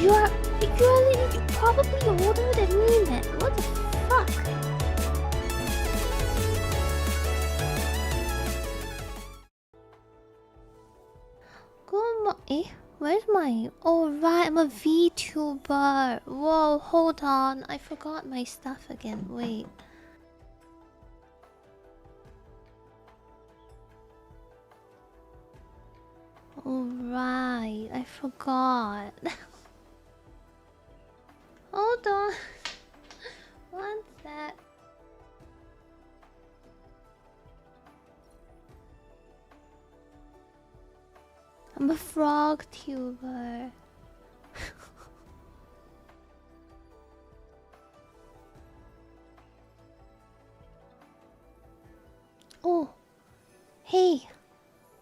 You're probably older than me, man. What the fuck? Where's my... Oh right, I'm a VTuber. Whoa, hold on. I forgot my stuff again. Wait. Oh right, I forgot. Hold on. One sec. I'm a frog tuber. Oh, hey,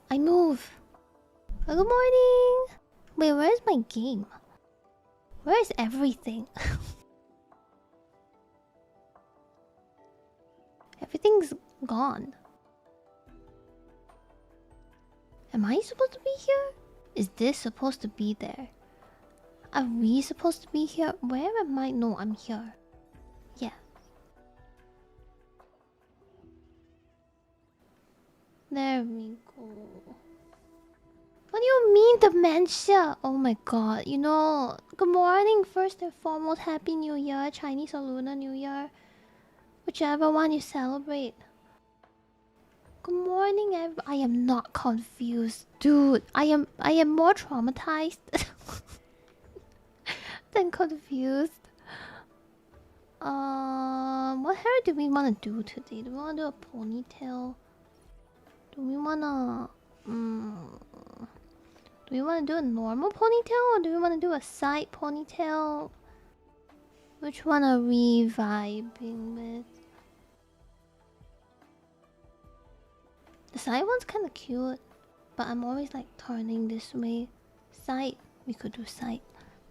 I move. Good morning. Wait, where's my game? Where's everything? Everything's gone. Am I supposed to be here? Is this supposed to be there? Are we supposed to be here? Where am I? No, I'm here. Yeah. There we go. What do you mean dementia? Oh my god. You know, good morning first and foremost. Happy New Year, Chinese or Lunar New Year. Whichever one you celebrate. Good morning, I am not confused. Dude, I am more traumatized than confused. What hair do we want to do today? Do we want to do a ponytail? Do we wanna... do we want to do a normal ponytail or do we want to do a side ponytail? Which one are we vibing with? The side one's kind of cute, but I'm always like turning this way. Side, we could do side.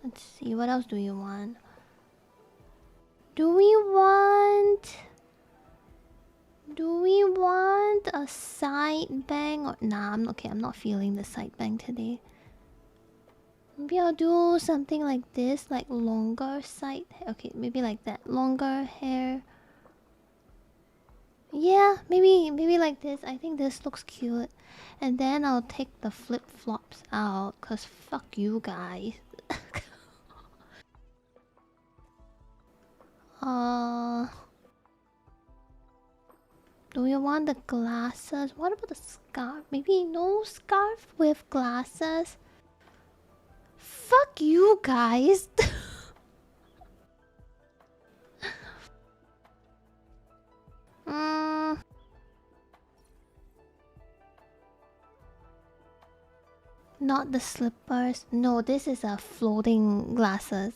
Let's see, what else do you want? Do we want a side bang or nah? I'm okay. I'm not feeling the side bang today. Maybe I'll do something like this, like longer side. Okay, maybe like that, longer hair. Yeah, maybe like this. I think this looks cute. And then I'll take the flip-flops out, cause fuck you guys. Do you want the glasses? What about the scarf? Maybe no scarf with glasses? Fuck you guys. Not the slippers. No, this is a floating glasses.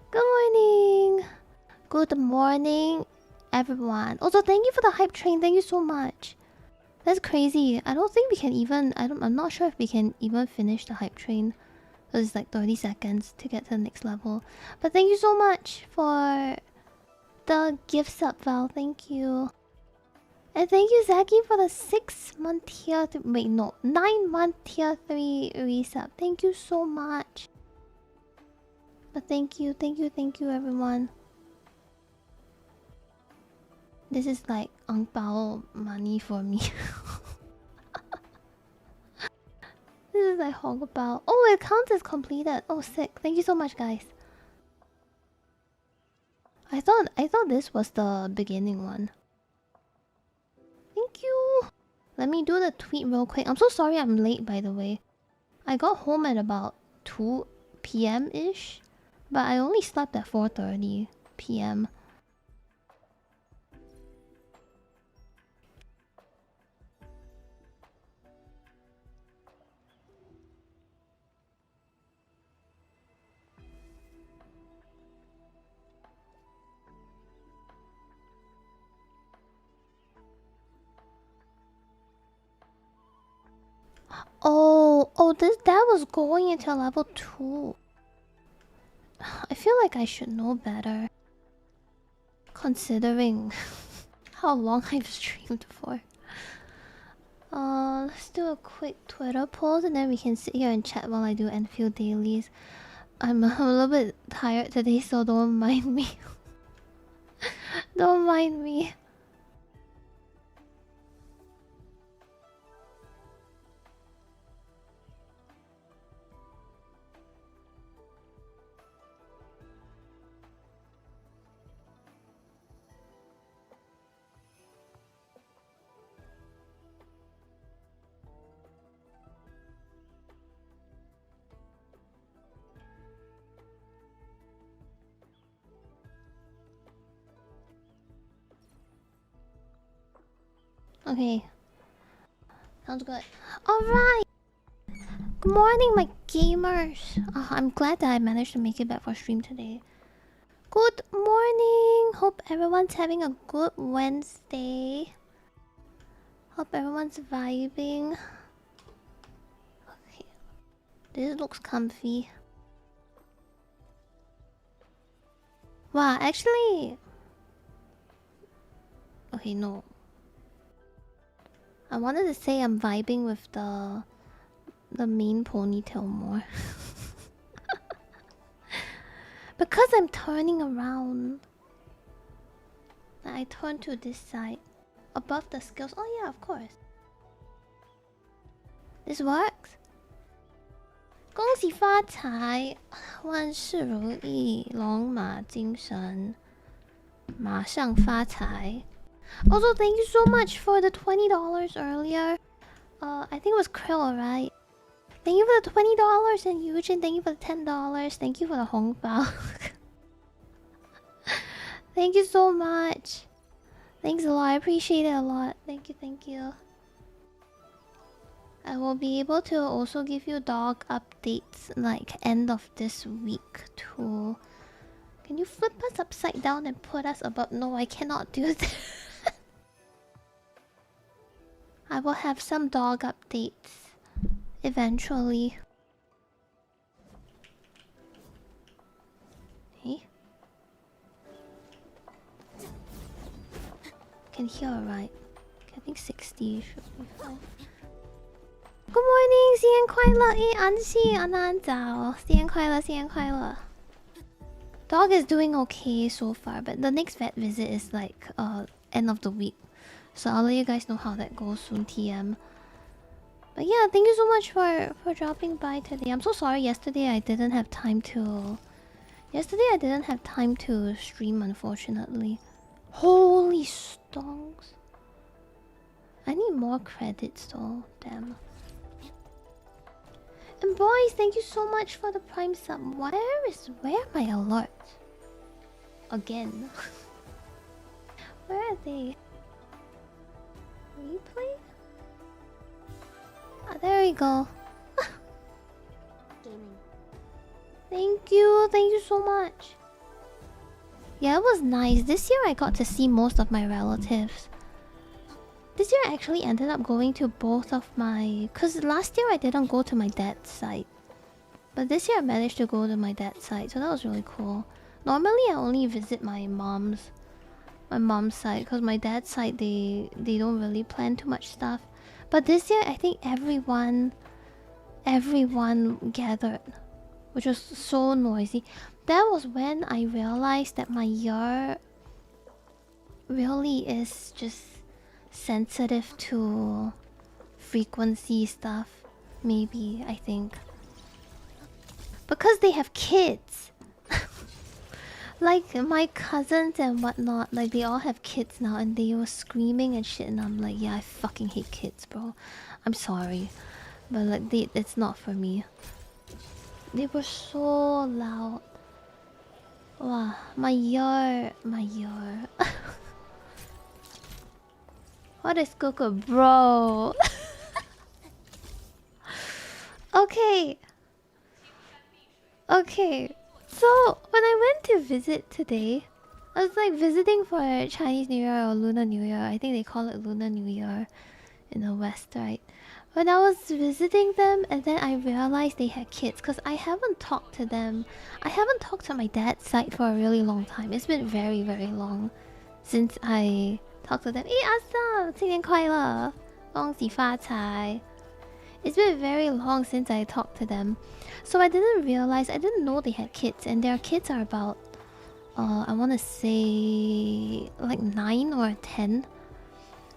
Good morning. Good morning, everyone. Also, thank you for the hype train. Thank you so much. That's crazy. I don't think we can even... I'm not sure if we can even finish the hype train. Because it's like 30 seconds to get to the next level. But thank you so much for the gift sub, Val. Thank you. And thank you, Zaki, for the 6-month tier... Wait, no. 9-month tier 3 resub. Thank you so much. But thank you, everyone. This is like ang pao money for me. This is like hong bao. Oh, it counts as completed. Oh, sick. Thank you so much, guys. I thought this was the beginning one. Thank you. Let me do the tweet real quick. I'm so sorry I'm late, by the way. I got home at about 2 p.m.-ish. But I only slept at 4:30 p.m. Oh, that was going into level 2. I feel like I should know better. Considering how long I've streamed for. Let's do a quick Twitter poll and then we can sit here and chat while I do Enfield dailies. I'm a little bit tired today, so don't mind me. Don't mind me. Okay. Sounds good. Alright! Good morning, my gamers! I'm glad that I managed to make it back for stream today. Good morning! Hope everyone's having a good Wednesday. Hope everyone's vibing. Okay. This looks comfy. Wow, actually... Okay, no. I wanted to say I'm vibing with the main ponytail more. Because I'm turning around. I turn to this side. Above the skills. Oh yeah, of course. This works. 恭喜发财，万事如意，龙马精神，马上发财。Also, thank you so much for the $20 earlier. I think it was Krill, right? Thank you for the $20 and Eugene, thank you for the $10. Thank you for the hongbao. Thank you so much. Thanks a lot. I appreciate it a lot. Thank you, thank you. I will be able to also give you dog updates like end of this week too. Can you flip us upside down and put us above? No, I cannot do that. I will have some dog updates eventually. Hey? Can hear alright. I think 60 should be fine. Good morning, 新年快乐！安息，安安早，新年快乐，新年快乐。Dog is doing okay so far, but the next vet visit is like end of the week. So I'll let you guys know how that goes soon, TM. But yeah, thank you so much for dropping by today. I'm so sorry yesterday I didn't have time to... Yesterday I didn't have time to stream, unfortunately. Holy stonks. I need more credits though, damn. And boys, thank you so much for the Prime sub. Where are my alerts? Again. Where are they? Replay? Ah, there we go. Gaming. Thank you so much. Yeah, it was nice. This year I got to see most of my relatives. This year I actually ended up going to both of my... Cause last year I didn't go to my dad's side. But this year I managed to go to my dad's side, so that was really cool. Normally I only visit my mom's side, cause my dad's side they don't really plan too much stuff. But this year I think everyone gathered, which was so noisy. That was when I realized that my ear really is just sensitive to frequency stuff. Maybe, I think. Because they have kids. Like my cousins and whatnot, like they all have kids now and they were screaming and shit and I'm like, yeah, I fucking hate kids, bro. I'm sorry. But like it's not for me. They were so loud. Wow, my ear. What is Coco, bro? Okay. So when I went to visit today, I was like visiting for Chinese New Year or Lunar New Year. I think they call it Lunar New Year in the West, right? When I was visiting them and then I realized they had kids because I haven't talked to them. I haven't talked to my dad's side for a really long time. It's been very, very long since I talked to them. Hey, Asa! 新年快乐!恭喜发财. It's been very long since I talked to them. So I didn't know they had kids. And their kids are about, I want to say, like 9 or 10.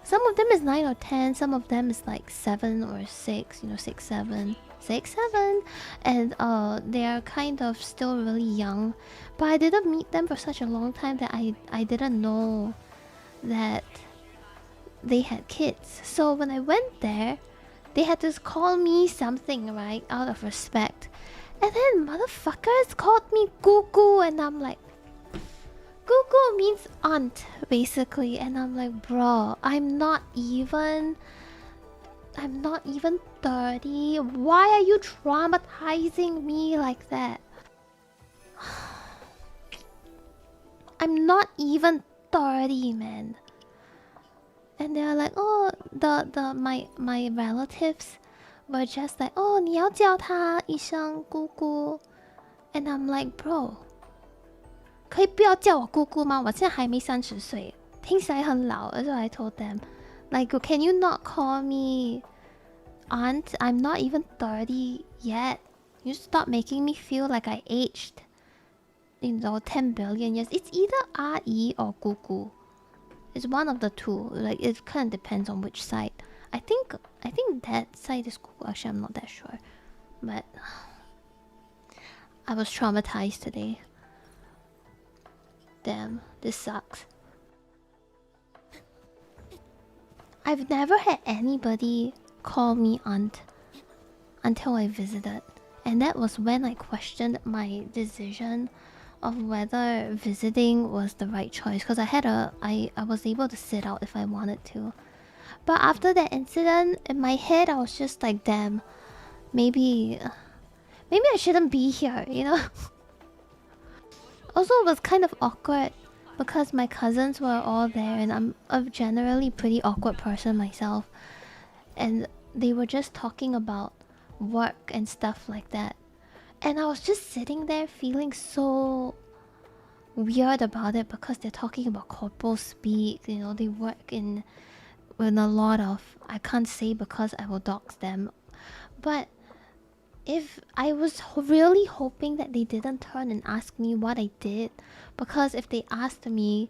Some of them is 9 or 10. Some of them is like 7 or 6. 6, 7. 6, 7. And they are kind of still really young. But I didn't meet them for such a long time that I didn't know that they had kids. So when I went there, they had to call me something, right? Out of respect. And then motherfuckers called me Gugu, and I'm like, Gugu means aunt, basically. And I'm like, bro, I'm not even 30. Why are you traumatizing me like that? I'm not even 30, man. And they're like, oh, my relatives were just like, oh, 你要叫她一声姑姑. And I'm like, bro, 可以不要叫我姑姑吗？我现在还没30岁，听起来很老。That's what I told them. Like, can you not call me aunt? I'm not even 30 yet. You stop making me feel like I aged. 10 billion years. It's either 阿姨 or 姑姑. It's one of the two. Like, it kind of depends on which side. I think that side is cool. Actually, I'm not that sure. But I was traumatized today. Damn, this sucks. I've never had anybody call me aunt until I visited. And that was when I questioned my decision of whether visiting was the right choice, because I was able to sit out if I wanted to. But after that incident, in my head I was just like, damn, maybe I shouldn't be here, Also, it was kind of awkward because my cousins were all there, and I'm a generally pretty awkward person myself, and they were just talking about work and stuff like that. And I was just sitting there feeling so weird about it because they're talking about corporal speak. They work in with a lot of... I can't say because I will dox them. But if I was really hoping that they didn't turn and ask me what I did. Because if they asked me,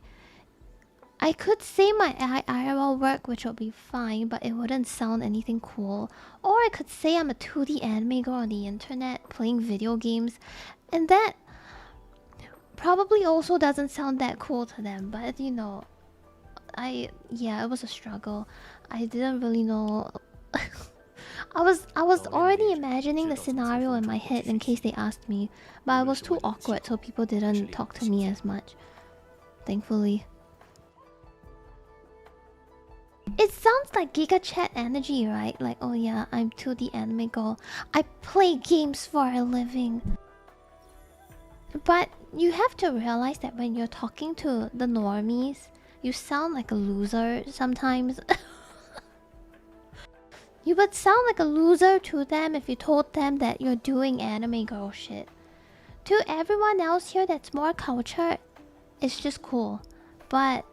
I could say my IRL work, which would be fine, but it wouldn't sound anything cool. Or I could say I'm a 2D anime girl on the internet playing video games, and that probably also doesn't sound that cool to them. But it was a struggle. I didn't really know. I was already imagining the scenario in my head in case they asked me, but I was too awkward, so people didn't talk to me as much, thankfully. It sounds like Giga Chat energy, right? Like, oh yeah, I'm 2D anime girl. I play games for a living. But you have to realize that when you're talking to the normies, you sound like a loser sometimes. You would sound like a loser to them if you told them that you're doing anime girl shit. To everyone else here that's more cultured, it's just cool. But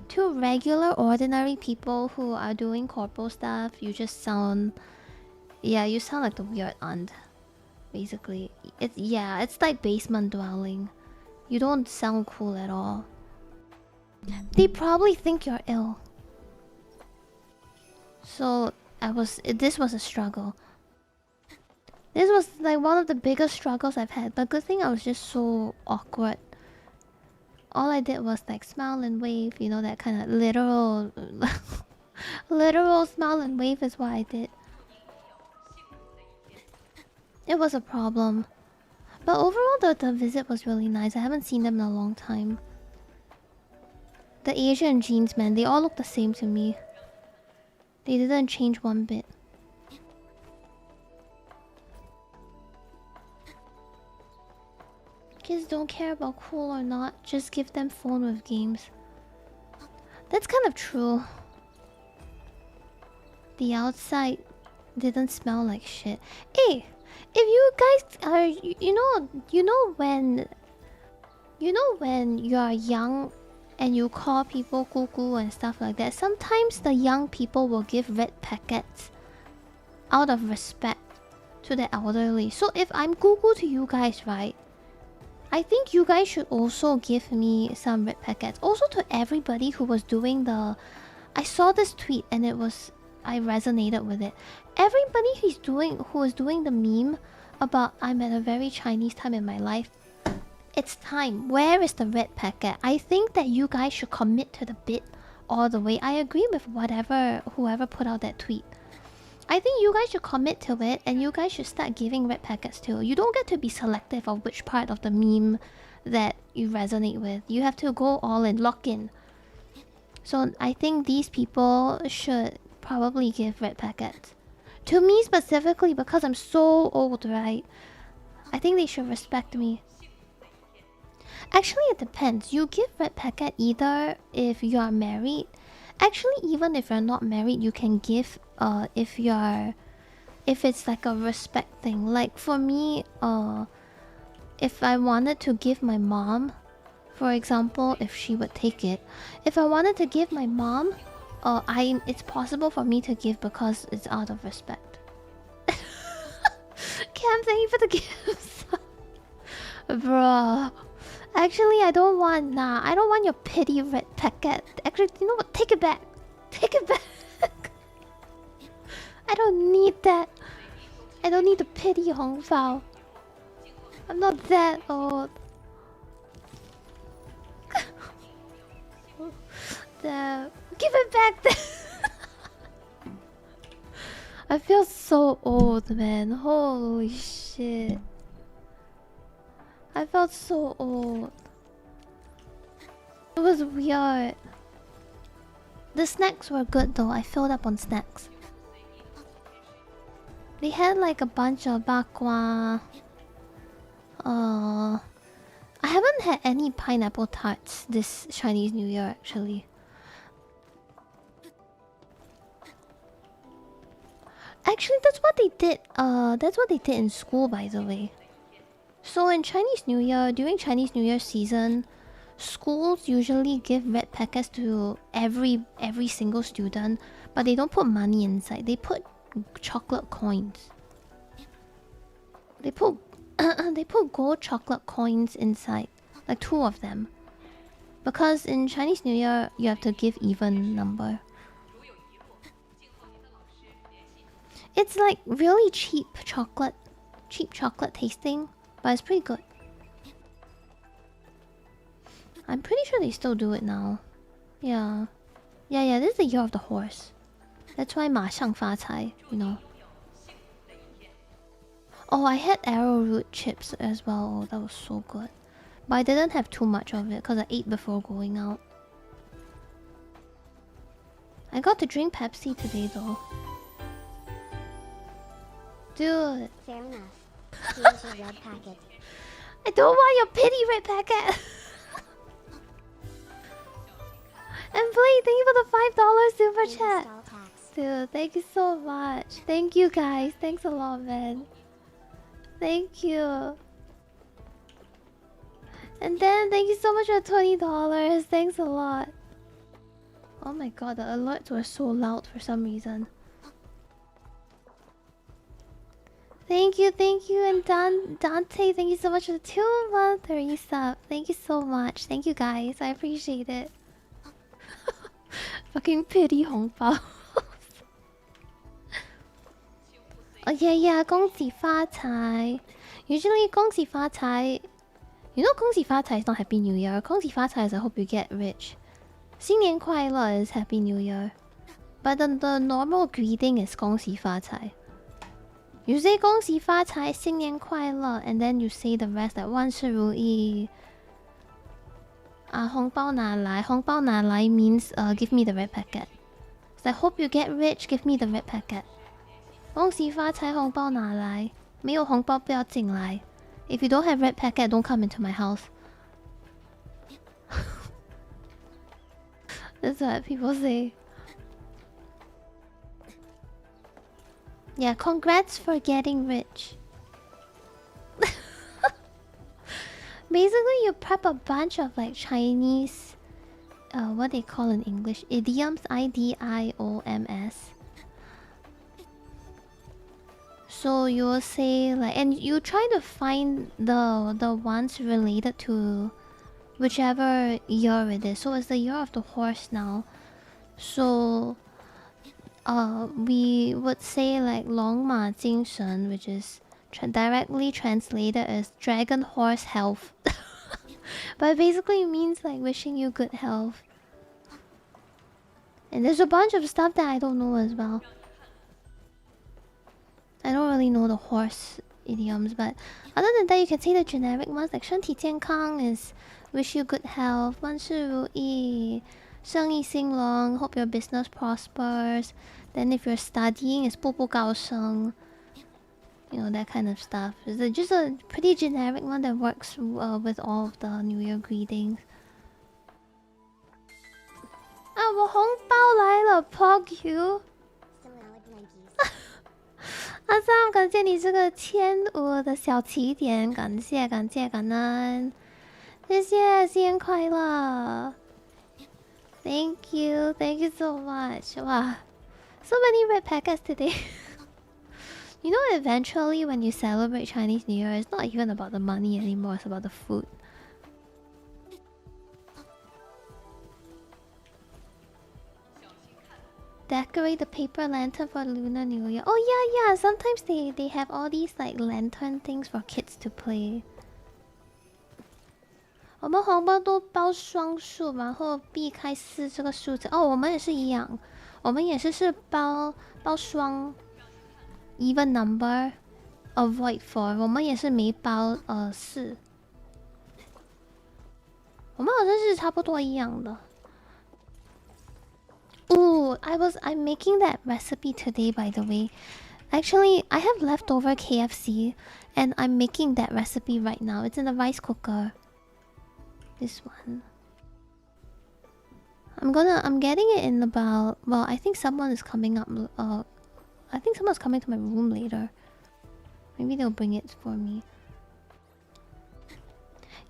to regular, ordinary people who are doing corporal stuff, you just sound... Yeah, you sound like the weird aunt. Basically. It's like basement dwelling. You don't sound cool at all. They probably think you're ill. So... this was a struggle. This was like one of the biggest struggles I've had, but good thing I was just so awkward. All I did was like smile and wave, that kind of literal literal smile and wave is what I did. It was a problem. But overall the visit was really nice. I haven't seen them in a long time. The Asian jeans, man, they all look the same to me. They didn't change one bit. Kids don't care about cool or not. Just give them phone with games. That's kind of true. The outside didn't smell like shit. Hey, if you guys are... You know when you are young and you call people cuckoo and stuff like that, sometimes the young people will give red packets out of respect to the elderly. So if I'm cuckoo to you guys, right, I think you guys should also give me some red packets. Also to everybody who was doing the... I saw this tweet and it was... I resonated with it. Everybody who was doing the meme about I'm at a very Chinese time in my life. It's time. Where is the red packet? I think that you guys should commit to the bit all the way. I agree with whoever put out that tweet. I think you guys should commit to it and you guys should start giving red packets too. You don't get to be selective of which part of the meme that you resonate with. You have to go all in, lock in. So I think these people should probably give red packets. To me specifically, because I'm so old, right? I think they should respect me. Actually, it depends. You give red packet either if you are married. Actually, even if you're not married, you can give if it's like a respect thing. Like for me, if I wanted to give my mom, for example, if she would take it, if I wanted to give my mom, it's possible for me to give because it's out of respect. Cam, thank you for the gifts. Bruh. Actually, I don't want... Nah, I don't want your pity red packet. Actually, you know what? Take it back. Take it back. I don't need that. I don't need the pity Hong Fao. I'm not that old. Damn. Give it back then. I feel so old, man. Holy shit. I felt so old. It was weird. The snacks were good though. I filled up on snacks. They had like a bunch of bakwa. I haven't had any pineapple tarts this Chinese New Year actually. Actually, that's what they did. That's what they did in school, by the way. So in Chinese New Year, during Chinese New Year season, schools usually give red packets to every single student, but they don't put money inside. They put chocolate coins. They put gold chocolate coins inside, like 2 of them, because in Chinese New Year you have to give even number. It's like really cheap chocolate tasting, but it's pretty good. I'm pretty sure they still do it now. Yeah. Yeah, this is the year of the horse. That's why 马上发财, you know. Oh, I had arrowroot chips as well. Oh, that was so good. But I didn't have too much of it because I ate before going out. I got to drink Pepsi today though. Dude. Fair enough. Here's your red packet. I don't want your pity red packet. And Blake, thank you for the $5 super chat. Dude, thank you so much. Thank you guys. Thanks a lot, man. Thank you. And then thank you so much for $20. Thanks a lot. Oh my god, the alerts were so loud for some reason. Thank you, and Dante, thank you so much for the 2-month resub. Thank you so much. Thank you guys, I appreciate it. Fucking pity Hong Bao. Oh yeah, 恭喜发财. Usually 恭喜发财, you know 恭喜发财 is not Happy New Year. 恭喜发财 is I hope you get rich. 新年快乐 is Happy New Year. But the normal greeting is 恭喜发财. You say 恭喜发财, 新年快乐, and then you say the rest like 万事如意. 红包拿来, 红包拿来 means give me the red packet. So I hope you get rich, give me the red packet. 恭喜发财, 红包拿来. 没有红包不要进来. If you don't have red packet, don't come into my house. That's what people say. Yeah, congrats for getting rich. Basically, you prep a bunch of like Chinese what they call in English, idioms, idioms. So you will say like, and you try to find the ones related to whichever year it is. So it's the year of the horse now. So we would say like 龙马精神, which is directly translated as dragon horse health. But it basically means like wishing you good health. And there's a bunch of stuff that I don't know as well. I don't really know the horse idioms, but other than that, you can say the generic ones like 身体健康 is wish you good health, 万事如意, 生意兴隆, hope your business prospers. Then if you're studying, it's 步步高升. You know, that kind of stuff. It's just a pretty generic one that works with all of the New Year greetings. 我红包来了 Pog you.阿Sam，感谢你这个1500的小起点，感谢感恩，谢谢，新年快乐 ！Thank you so much！ 哇 ，so many red packets today 。You know, eventually when you celebrate Chinese New Year, it's not even about the money anymore; it's about the food. Decorate the paper lantern for Lunar New Year. Oh yeah. Sometimes they have all these like lantern things for kids to play. 我们红包都包双数，然后避开4这个数字。哦，我们也是一样，我们也是包双 even number avoid 4， 我们也是没包4。我们好像是差不多一样的。Ooh, I'm making that recipe today, by the way. Actually, I have leftover KFC, and I'm making that recipe right now. It's in the rice cooker. This one. I'm getting it in about. Well, I think someone is coming up. I think someone's coming to my room later. Maybe they'll bring it for me.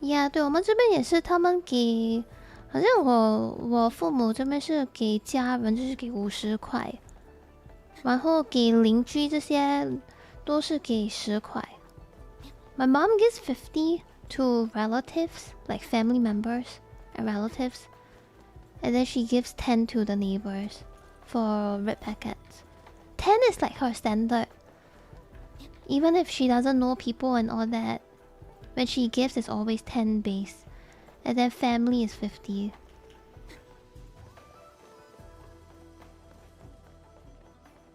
Yeah, 对，我们这边也是，他们给。好像我父母这边是给家人就是给50块，然后给邻居这些都是给10块。My mom gives 50 to relatives, like family members and relatives, and then she gives 10 to the neighbors for red packets. 10 is like her standard. Even if she doesn't know people and all that, when she gives, it's always 10 base. And then family is 50.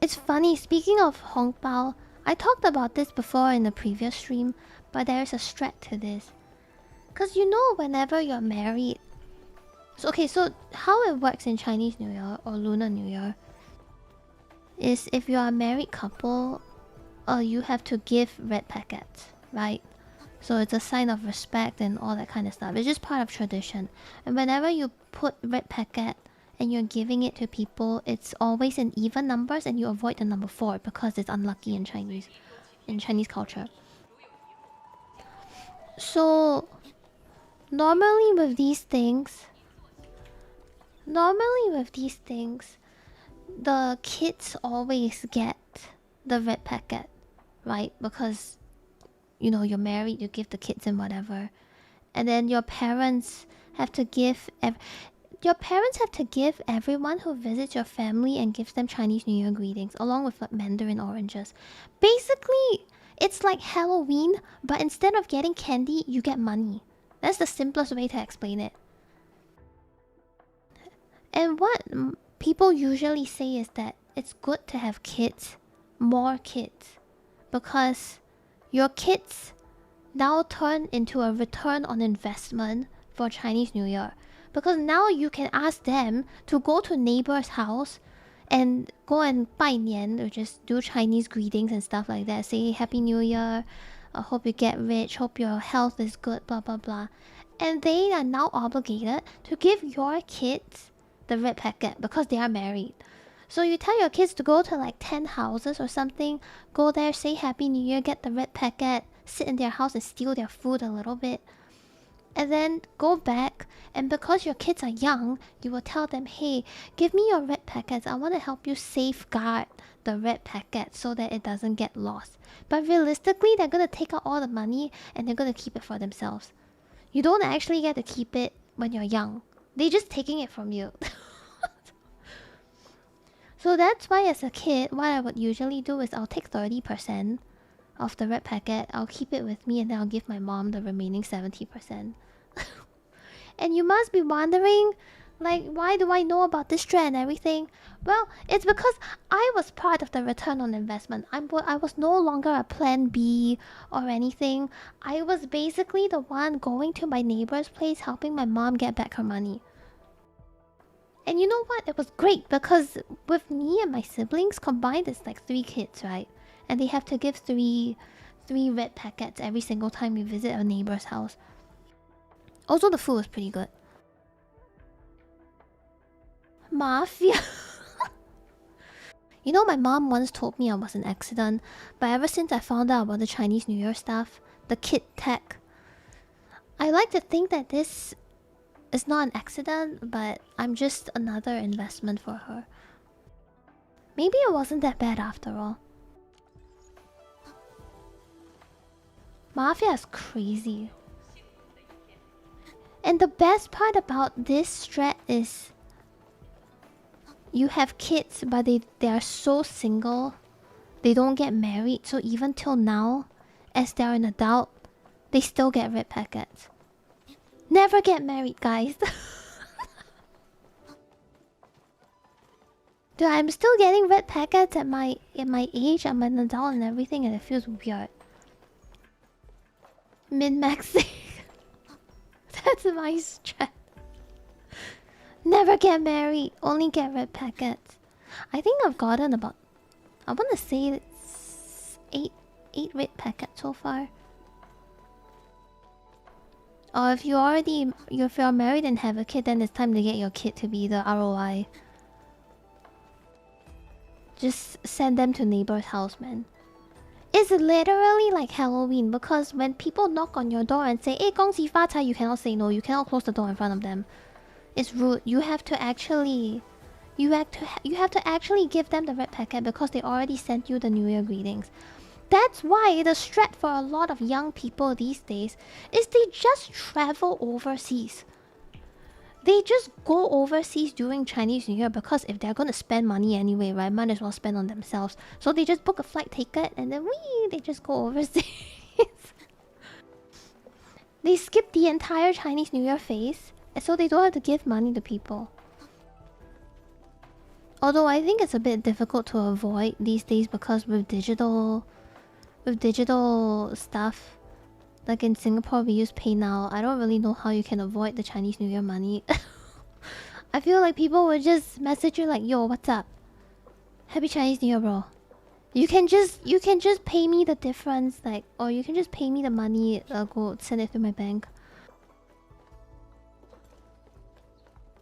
It's funny, speaking of hongbao, I talked about this before in the previous stream, but there's a strat to this. Cause you know whenever you're married... So how it works in Chinese New Year or Lunar New Year is if you are a married couple, you have to give red packets, right? So it's a sign of respect and all that kind of stuff. It's just part of tradition. And whenever you put red packet and you're giving it to people, it's always in even numbers and you avoid the number 4 because it's unlucky in Chinese culture. So normally with these things, the kids always get the red packet, right? Because you know, you're married, you give the kids and whatever. And then your parents have to give everyone who visits your family and gives them Chinese New Year greetings, along with like mandarin oranges. Basically, it's like Halloween, but instead of getting candy, you get money. That's the simplest way to explain it. And what people usually say is that it's good to have kids, more kids, because your kids now turn into a return on investment for Chinese New Year. Because now you can ask them to go to neighbor's house and go and 拜年, or just do Chinese greetings and stuff like that. Say Happy New Year, hope you get rich, hope your health is good, blah blah blah. And they are now obligated to give your kids the red packet because they are married. So you tell your kids to go to like 10 houses or something, go there, say Happy New Year, get the red packet, sit in their house and steal their food a little bit. and then go back, and because your kids are young, you will tell them, hey, give me your red packets. I want to help you safeguard the red packet so that it doesn't get lost. But realistically, they're going to take out all the money and they're going to keep it for themselves. You don't actually get to keep it when you're young. They're just taking it from you. So that's why as a kid, what I would usually do is I'll take 30% of the red packet, I'll keep it with me, and then I'll give my mom the remaining 70%. And you must be wondering, like, why do I know about this trend and everything? Well, it's because I was part of the return on investment. I was no longer a plan B or anything. I was basically the one going to my neighbor's place helping my mom get back her money. And you know what? It was great because with me and my siblings combined, it's like 3 kids, right? And they have to give three red packets every single time we visit a neighbor's house. Also, the food was pretty good. Mafia. You know, my mom once told me I was an accident, but ever since I found out about the Chinese New Year stuff, the kit tech, I like to think that this is not an accident, but I'm just another investment for her. Maybe it wasn't that bad after all. Mafia is crazy. And the best part about this strat is you have kids, but they are so single. They don't get married, so even till now, as they're an adult, they still get red packets. Never get married, guys. Dude, I'm still getting red packets at my age. I'm an adult and everything, and it feels weird. Min-maxing. That's my strat. Never get married. Only get red packets. I think I've gotten about, I want to say it's 8 red packets so far. Or if you're married and have a kid, then it's time to get your kid to be the ROI. Just send them to neighbor's house, man. It's literally like Halloween because when people knock on your door and say, "Hey, 恭喜发财," you cannot say no. You cannot close the door in front of them. It's rude. You have to actually give them the red packet because they already sent you the New Year greetings. That's why the strat for a lot of young people these days is they just travel overseas. They just go overseas during Chinese New Year because if they're gonna spend money anyway, right, might as well spend on themselves. So they just book a flight ticket and then they just go overseas. They skip the entire Chinese New Year phase, so they don't have to give money to people. Although I think it's a bit difficult to avoid these days because with digital stuff, like in Singapore we use PayNow. I don't really know how you can avoid the Chinese New Year money. I feel like people would just message you like, "Yo, what's up? Happy Chinese New Year, bro. You can just pay me the difference, like, or you can just pay me the money. I'll go send it through my bank."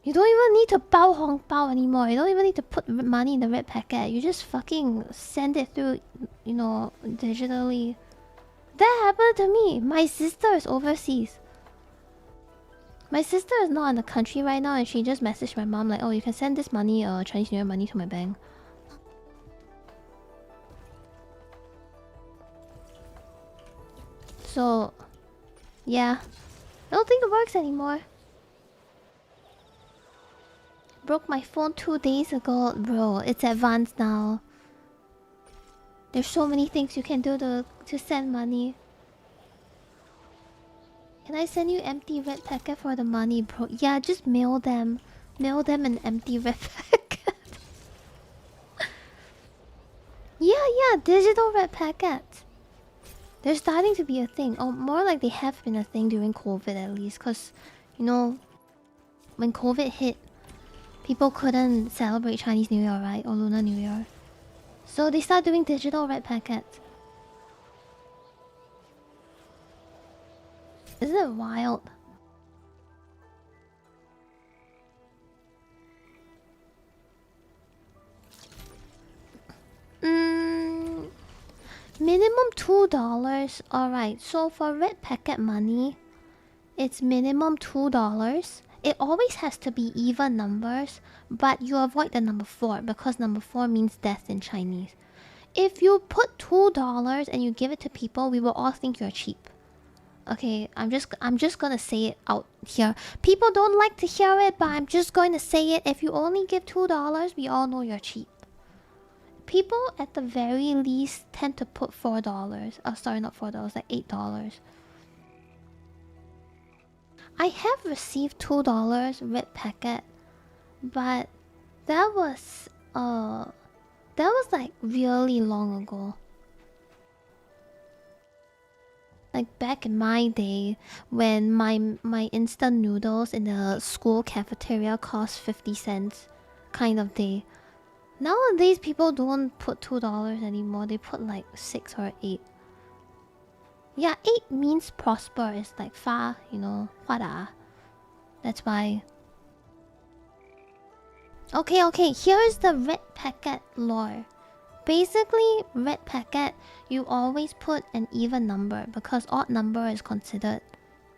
You don't even need to bao hong bao anymore. You don't even need to put money in the red packet. You just fucking send it through, you know, digitally. That happened to me. My sister is overseas. My sister is not in the country right now, and she just messaged my mom like, "Oh, you can send this money, Chinese New Year money, to my bank." So, yeah, I don't think it works anymore. Broke my phone 2 days ago, bro. It's advanced now. There's so many things you can do to send money. Can I send you empty red packet for the money, bro? Yeah, just mail them. Mail them an empty red packet. Yeah, digital red packets. They're starting to be a thing. Oh, more like they have been a thing during COVID at least. Because, you know, when COVID hit, people couldn't celebrate Chinese New Year, right? Or Lunar New Year. So they start doing digital red packets. Isn't it wild? Minimum $2. Alright, so for red packet money, it's minimum $2. It always has to be even numbers, but you avoid the number 4 because number 4 means death in Chinese. If you put $2 and you give it to people, we will all think you're cheap. Okay, I'm just gonna say it out here. People don't like to hear it, but I'm just going to say it. If you only give $2, we all know you're cheap. People at the very least tend to put $4. Oh, sorry, not $4, like $8. I have received $2 red packet, but that was like really long ago. Like back in my day, when my instant noodles in the school cafeteria cost 50 cents, kind of day. Nowadays, people don't put $2 anymore. They put like 6 or 8. Yeah, 8 means prosper. It's like fa, you know, fada. That's why. Okay. Here is the red packet lore. Basically, red packet, you always put an even number because odd number is considered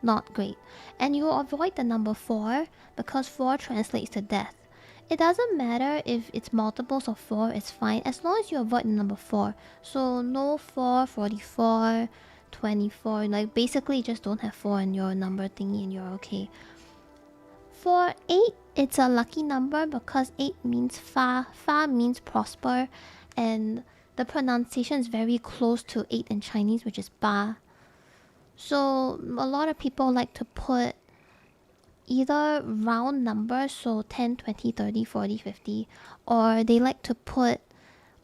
not great. And you avoid the number 4 because 4 translates to death. It doesn't matter if it's multiples of 4, it's fine as long as you avoid the number 4. So no 4, 44, 24. Like basically just don't have 4 in your number thingy and you're okay. For 8, it's a lucky number because 8 means fa. Fa means prosper. And the pronunciation is very close to 8 in Chinese, which is ba. So a lot of people like to put either round numbers, so 10, 20, 30, 40, 50, or they like to put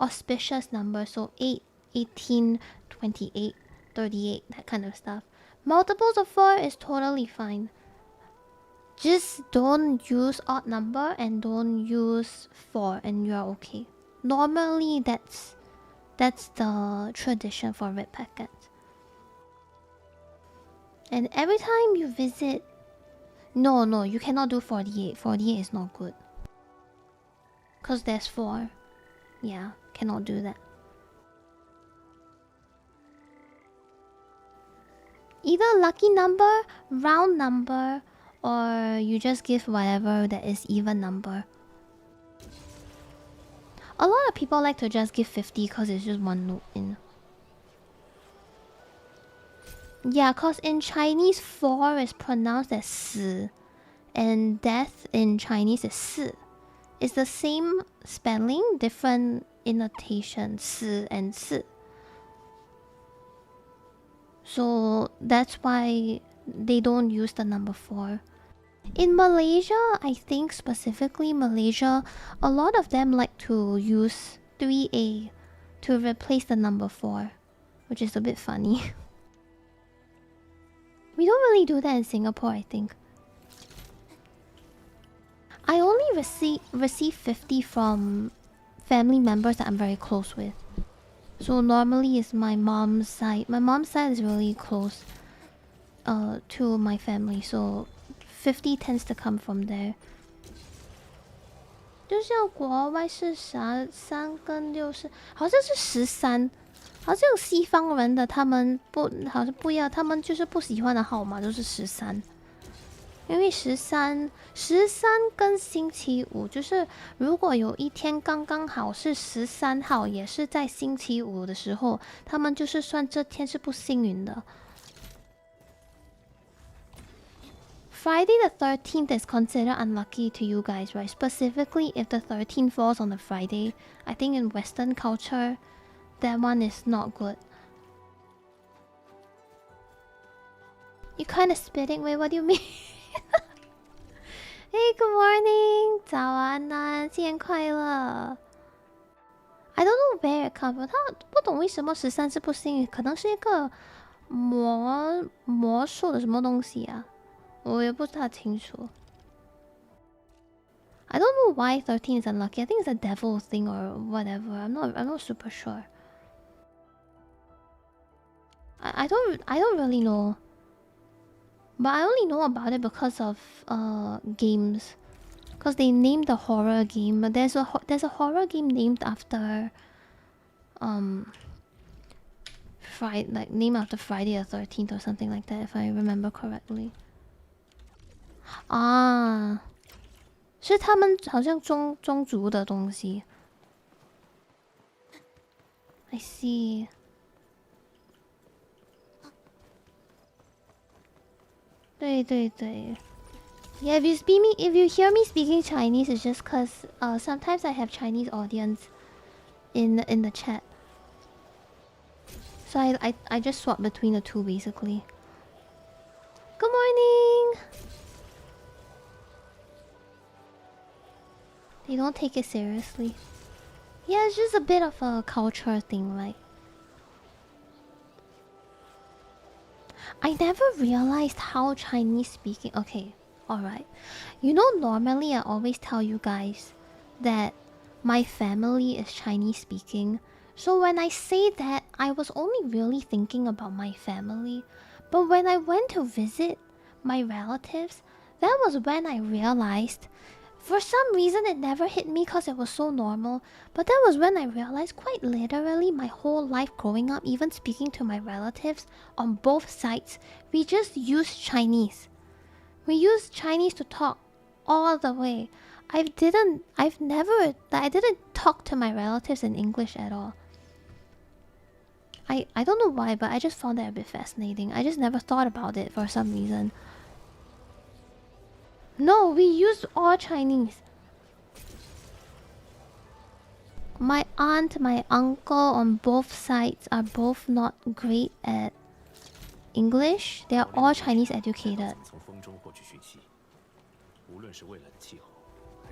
auspicious numbers, so 8, 18, 28, 38, that kind of stuff. Multiples of 4 is totally fine. Just don't use odd number and don't use 4 and you're okay. Normally that's the tradition for red packets. And every time you visit... No, you cannot do 48. 48 is not good. Because there's 4. Yeah, cannot do that. Either lucky number, round number, or you just give whatever that is even number. A lot of people like to just give 50 because it's just one note in. Yeah, because in Chinese, 4 is pronounced as 死, and death in Chinese is 死. It's the same spelling, different intonation, 死 and 死. So that's why they don't use the number 4. In Malaysia, I think specifically Malaysia, a lot of them like to use 3A to replace the number 4, which is a bit funny. We don't really do that in Singapore, I think. I only receive 50 from family members that I'm very close with. So normally it's my mom's side. My mom's side is really close to my family, so 50 tends to come from there. 就像国外是啥3跟6是好像是13，好像西方人的他们不好像不一样，他们就是不喜欢的号码都是13。因为13跟星期五，就是如果有一天刚刚好是13号，也是在星期五的时候，他们就是算这天是不幸运的。Friday the 13th is considered unlucky to you guys, right? Specifically if the 13th falls on a Friday. I think in Western culture, that one is not good. You kind of spitting? Wait, what do you mean? Hey, good morning! 早安安，新年快乐 I don't know where it comes from. 他不懂为什么13是不幸运，可能是一个魔术的什么东西啊，我也不太清楚。I don't know why 13 is unlucky. I think it's a devil thing or whatever. I'm not super sure. I don't really know. But I only know about it because of games. Because they named the horror game. But there's a horror game named after Friday, like named after Friday the 13th or something like that, if I remember correctly. 啊，是他们好像宗族的东西。I see. 对对对。Yeah, if you hear me speaking Chinese, it's just cause sometimes I have Chinese audience in the chat. So I just swap between the two basically. Good morning. They don't take it seriously. Yeah, it's just a bit of a culture thing, right? I never realized how Chinese speaking. Okay, alright. You know, normally I always tell you guys that my family is Chinese speaking. So when I say that, I was only really thinking about my family. But when I went to visit my relatives, that was when I realized. For some reason, it never hit me because it was so normal. But that was when I realized, quite literally, my whole life growing up, even speaking to my relatives on both sides, we just use Chinese. We use Chinese to talk all the way. I didn't talk to my relatives in English at all. I don't know why, but I just found that a bit fascinating. I just never thought about it for some reason. No, we use all Chinese. My aunt, my uncle on both sides are both not great at English. They are all Chinese educated.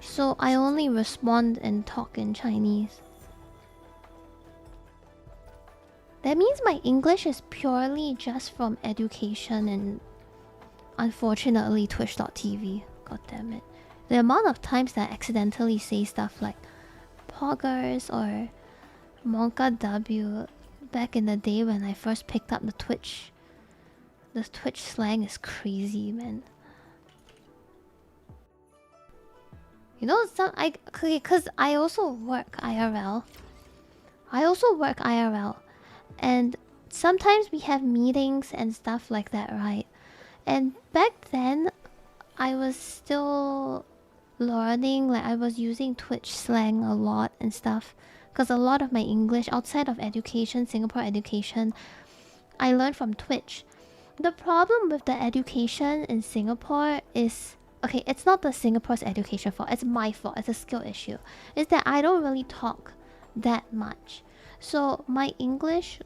So I only respond and talk in Chinese. That means my English is purely just from education and unfortunately Twitch.tv. God damn it. The amount of times that I accidentally say stuff like poggers or Monka W back in the day when I first picked up the Twitch slang is crazy, man. You know, because I also work IRL. And sometimes we have meetings and stuff like that, right? And back then, I was still learning, like I was using Twitch slang a lot and stuff. Because a lot of my English, outside of education, Singapore education, I learned from Twitch. The problem with the education in Singapore is... Okay, it's not the Singapore's education fault. It's my fault. It's a skill issue. Is that I don't really talk that much. So my English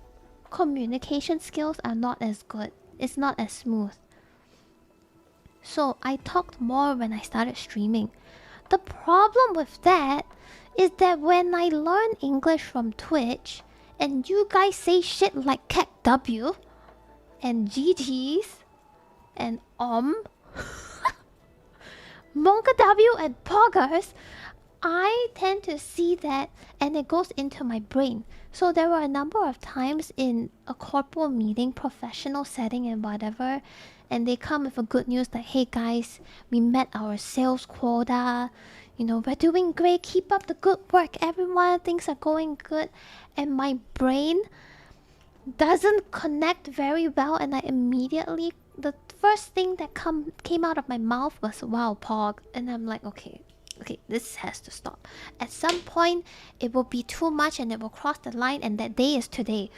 communication skills are not as good. It's not as smooth. So I talked more when I started streaming. The problem with that is that when I learn English from Twitch and you guys say shit like cat W and GG's and Monka W and poggers, I tend to see that and it goes into my brain. So there were a number of times in a corporate meeting, professional setting and whatever, and they come with a good news like, hey guys, we met our sales quota. You know, we're doing great. Keep up the good work, everyone. Things are going good. And my brain doesn't connect very well, and I immediately... The first thing that came out of my mouth was, wow, Pog. And I'm like, okay, this has to stop. At some point, it will be too much and it will cross the line, and that day is today.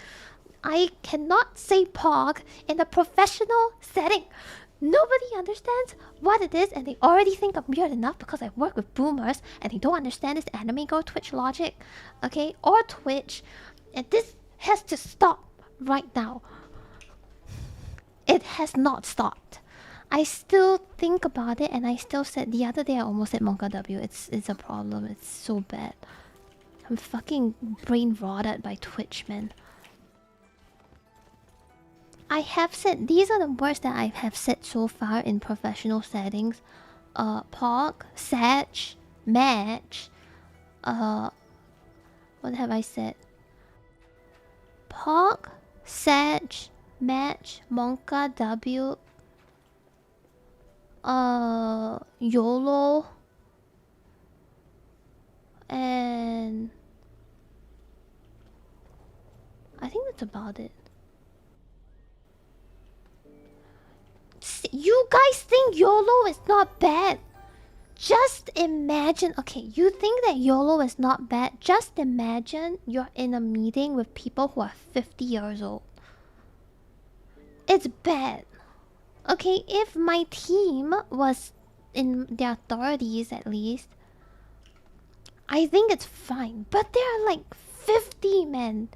I cannot say Pog in a professional setting. Nobody understands what it is, and they already think I'm weird enough because I work with boomers and they don't understand this anime girl Twitch logic, okay? Or Twitch. And this has to stop right now. It has not stopped. I still think about it, and I still said... The other day I almost said Monka W. It's a problem. It's so bad. I'm fucking brain rotted by Twitch, man. I have said... These are the words that I have said so far in professional settings. Pog, Satch, Match. What have I said? Pog, Satch, Match, Monka W, YOLO, and I think that's about it. You guys think YOLO is not bad. Just imagine. Okay, you think that YOLO is not bad. Just imagine you're in a meeting with people who are 50 years old. It's bad. Okay, if my team was in their 30s at least, I think it's fine. But they're like 50, man.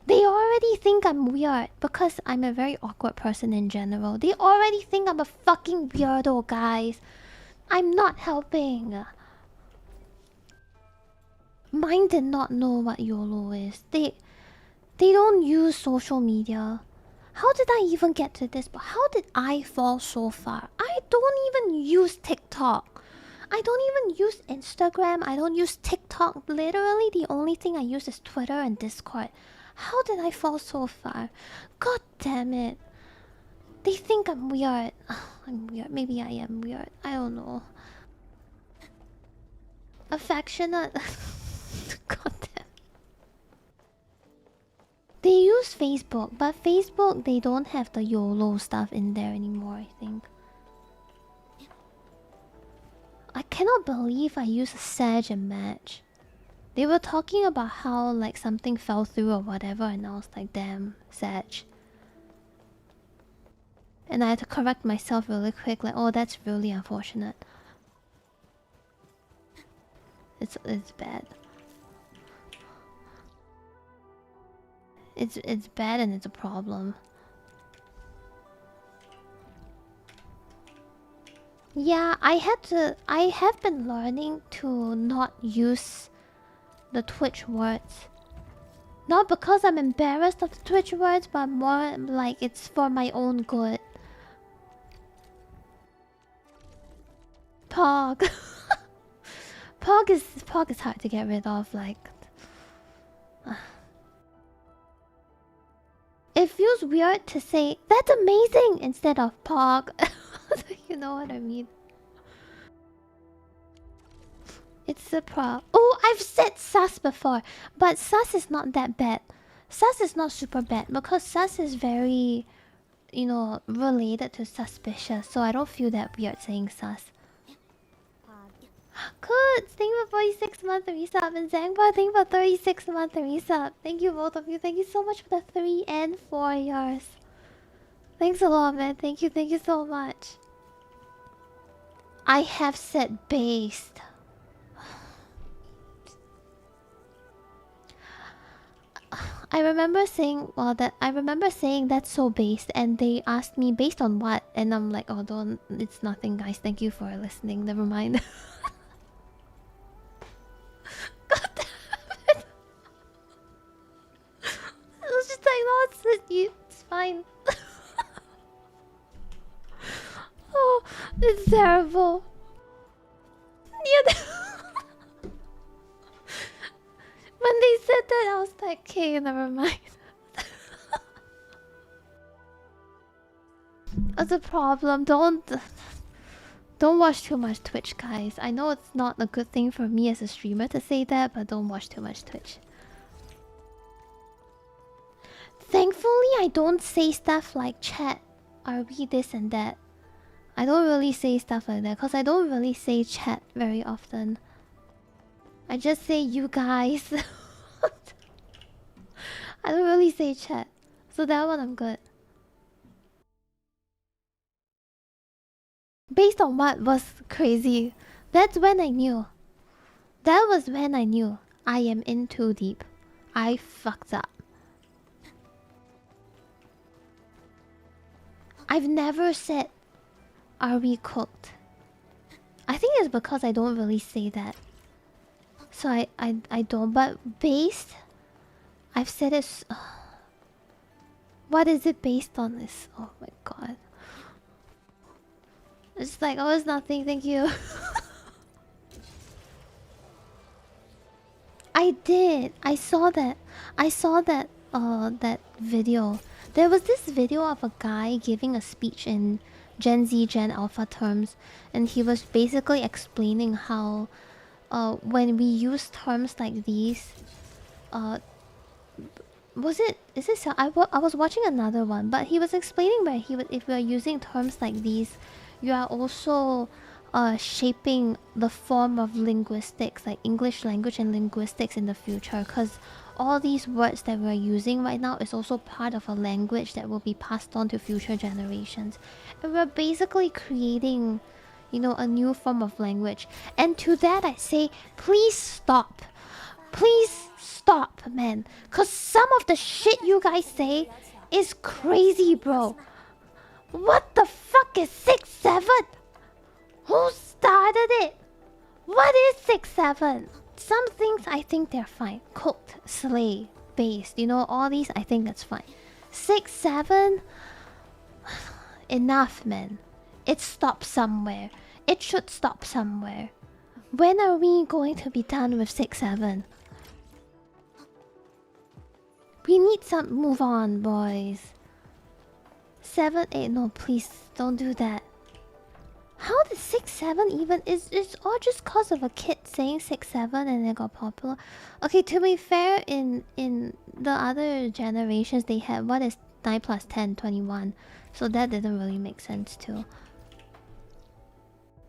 They already think I'm weird because I'm a very awkward person in general. They already think I'm a fucking weirdo, guys. I'm not helping. Mine did not know what YOLO is. They don't use social media. How did I even get to this? But how did I fall so far? I don't even use TikTok. I don't even use Instagram. I don't use TikTok. Literally, the only thing I use is Twitter and Discord. How did I fall so far? God damn it. They think I'm weird. I'm weird. Maybe I am weird. I don't know. Affectionate. God damn. They use Facebook, but Facebook, they don't have the YOLO stuff in there anymore, I think. I cannot believe I used Sag and Match. They were talking about how like something fell through or whatever, and I was like, damn, Sag. And I had to correct myself really quick, like, oh, that's really unfortunate. It's bad. It's bad and it's a problem. Yeah, I have been learning to not use the Twitch words. Not because I'm embarrassed of the Twitch words, but more like it's for my own good. Pog. Pog is hard to get rid of, like. It feels weird to say that's amazing instead of Pog. You know what I mean? It's a pro. Oh, I've said sus before, but sus is not that bad. Sus is not super bad because sus is very, you know, related to suspicious. So I don't feel that weird saying sus. Good. Thank you for 46 month resub, and Zangba, thank you for 36 month resub. Thank you both of you. Thank you so much for the 3 and 4 years. Thanks a lot, man. Thank you so much. I have said based. I remember saying that's so based, and they asked me based on what, and I'm like, oh, don't. It's nothing, guys. Thank you for listening. Never mind. God damn it. I was just like, no, it's fine. Oh, it's terrible. Yeah. When they said that, I was like, okay, never mind. That's a problem. Don't watch too much Twitch, guys. I know it's not a good thing for me as a streamer to say that, but don't watch too much Twitch. Thankfully, I don't say stuff like chat, are we this and that. I don't really say stuff like that because I don't really say chat very often. I just say you guys. I don't really say chat. So that one I'm good. Based on what was crazy. That's when I knew. That was when I knew I am in too deep. I fucked up. I've never said, are we cooked? I think it's because I don't really say that. So I don't, but based, I've said it. What is it based on this? Oh my god. It's like, oh, it's nothing, thank you. I did. I saw that. That video. There was this video of a guy giving a speech in Gen Z, Gen Alpha terms, and he was basically explaining how when we use terms like these, Was it? Is it? I was watching another one, but he was explaining where he was. If we are using terms like these, you are also shaping the form of linguistics, like English language and linguistics in the future. Because all these words that we're using right now is also part of a language that will be passed on to future generations, and we're basically creating, you know, a new form of language. And to that, I say, please stop. Please stop, man. Cause some of the shit you guys say is crazy, bro. What the fuck is 6-7? Who started it? What is 6-7? Some things I think they're fine. Cooked, slay, based, you know, all these I think that's fine. 6-7? Enough, man. It stops somewhere. It should stop somewhere. When are we going to be done with 6-7? We need some move on, boys. 7-8, no, please don't do that. How did 6-7 even is? It's all just cause of a kid saying 6-7 and it got popular. Okay, to be fair, in the other generations they had what is 9 plus 10, 21. So that didn't really make sense too.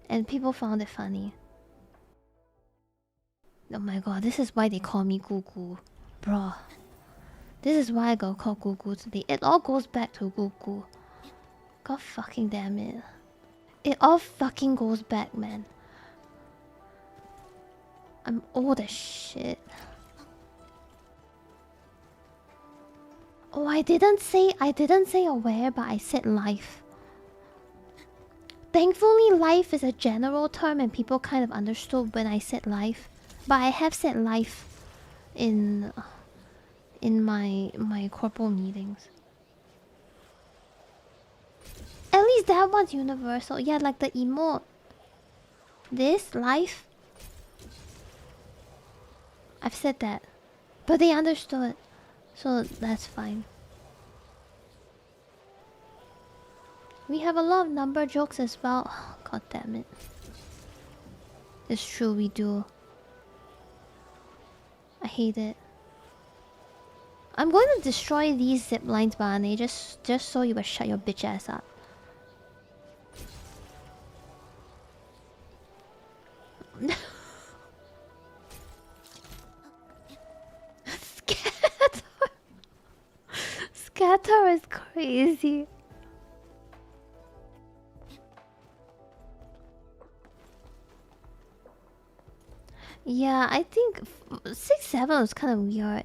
And people found it funny. Oh my god, this is why they call me Gugu. Bruh. This is why I got called Gugu today. It all goes back to Gugu. God fucking damn it. It all fucking goes back, man. I'm old as shit. Oh, I didn't say aware, but I said life. Thankfully, life is a general term and people kind of understood when I said life. But I have said life in my corporal meetings. At least that one's universal. Yeah, like the emote. This life. I've said that, but they understood, so that's fine. We have a lot of number jokes as well. Oh, god damn it. It's true, we do. I hate it. I'm going to destroy these zip lines, Barney, just so you will shut your bitch ass up. Scatter is crazy. Yeah, I think 6-7 was kind of weird.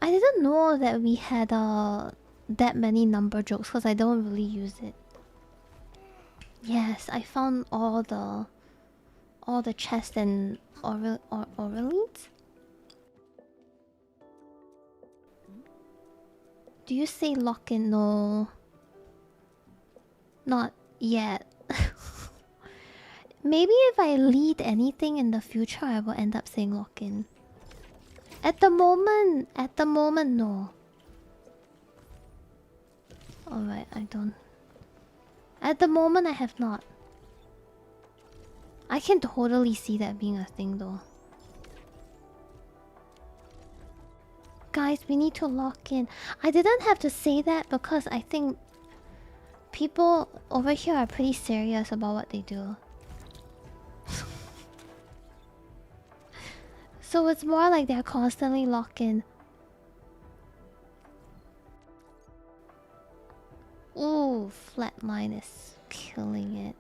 I didn't know that we had that many number jokes because I don't really use it. Yes, I found all the chest and oralites. Do you say lock in? No. Not yet. Maybe if I lead anything in the future, I will end up saying lock in. At the moment, no. Alright, I don't. At the moment, I have not. I can totally see that being a thing though. Guys, we need to lock in. I didn't have to say that because I think people over here are pretty serious about what they do. So it's more like they're constantly locked in. Ooh, flatline is killing it.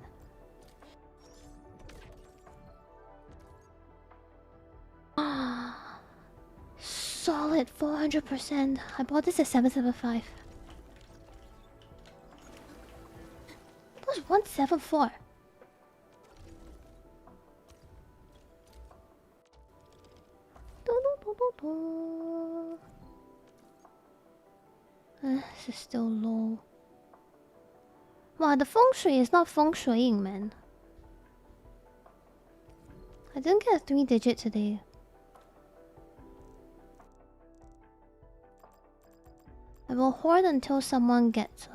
Solid 400%. I bought this at 775. That was 174. This is still low. Wow, the feng shui is not feng shuiing, man. I didn't get a 3-digit today. I will hoard until someone gets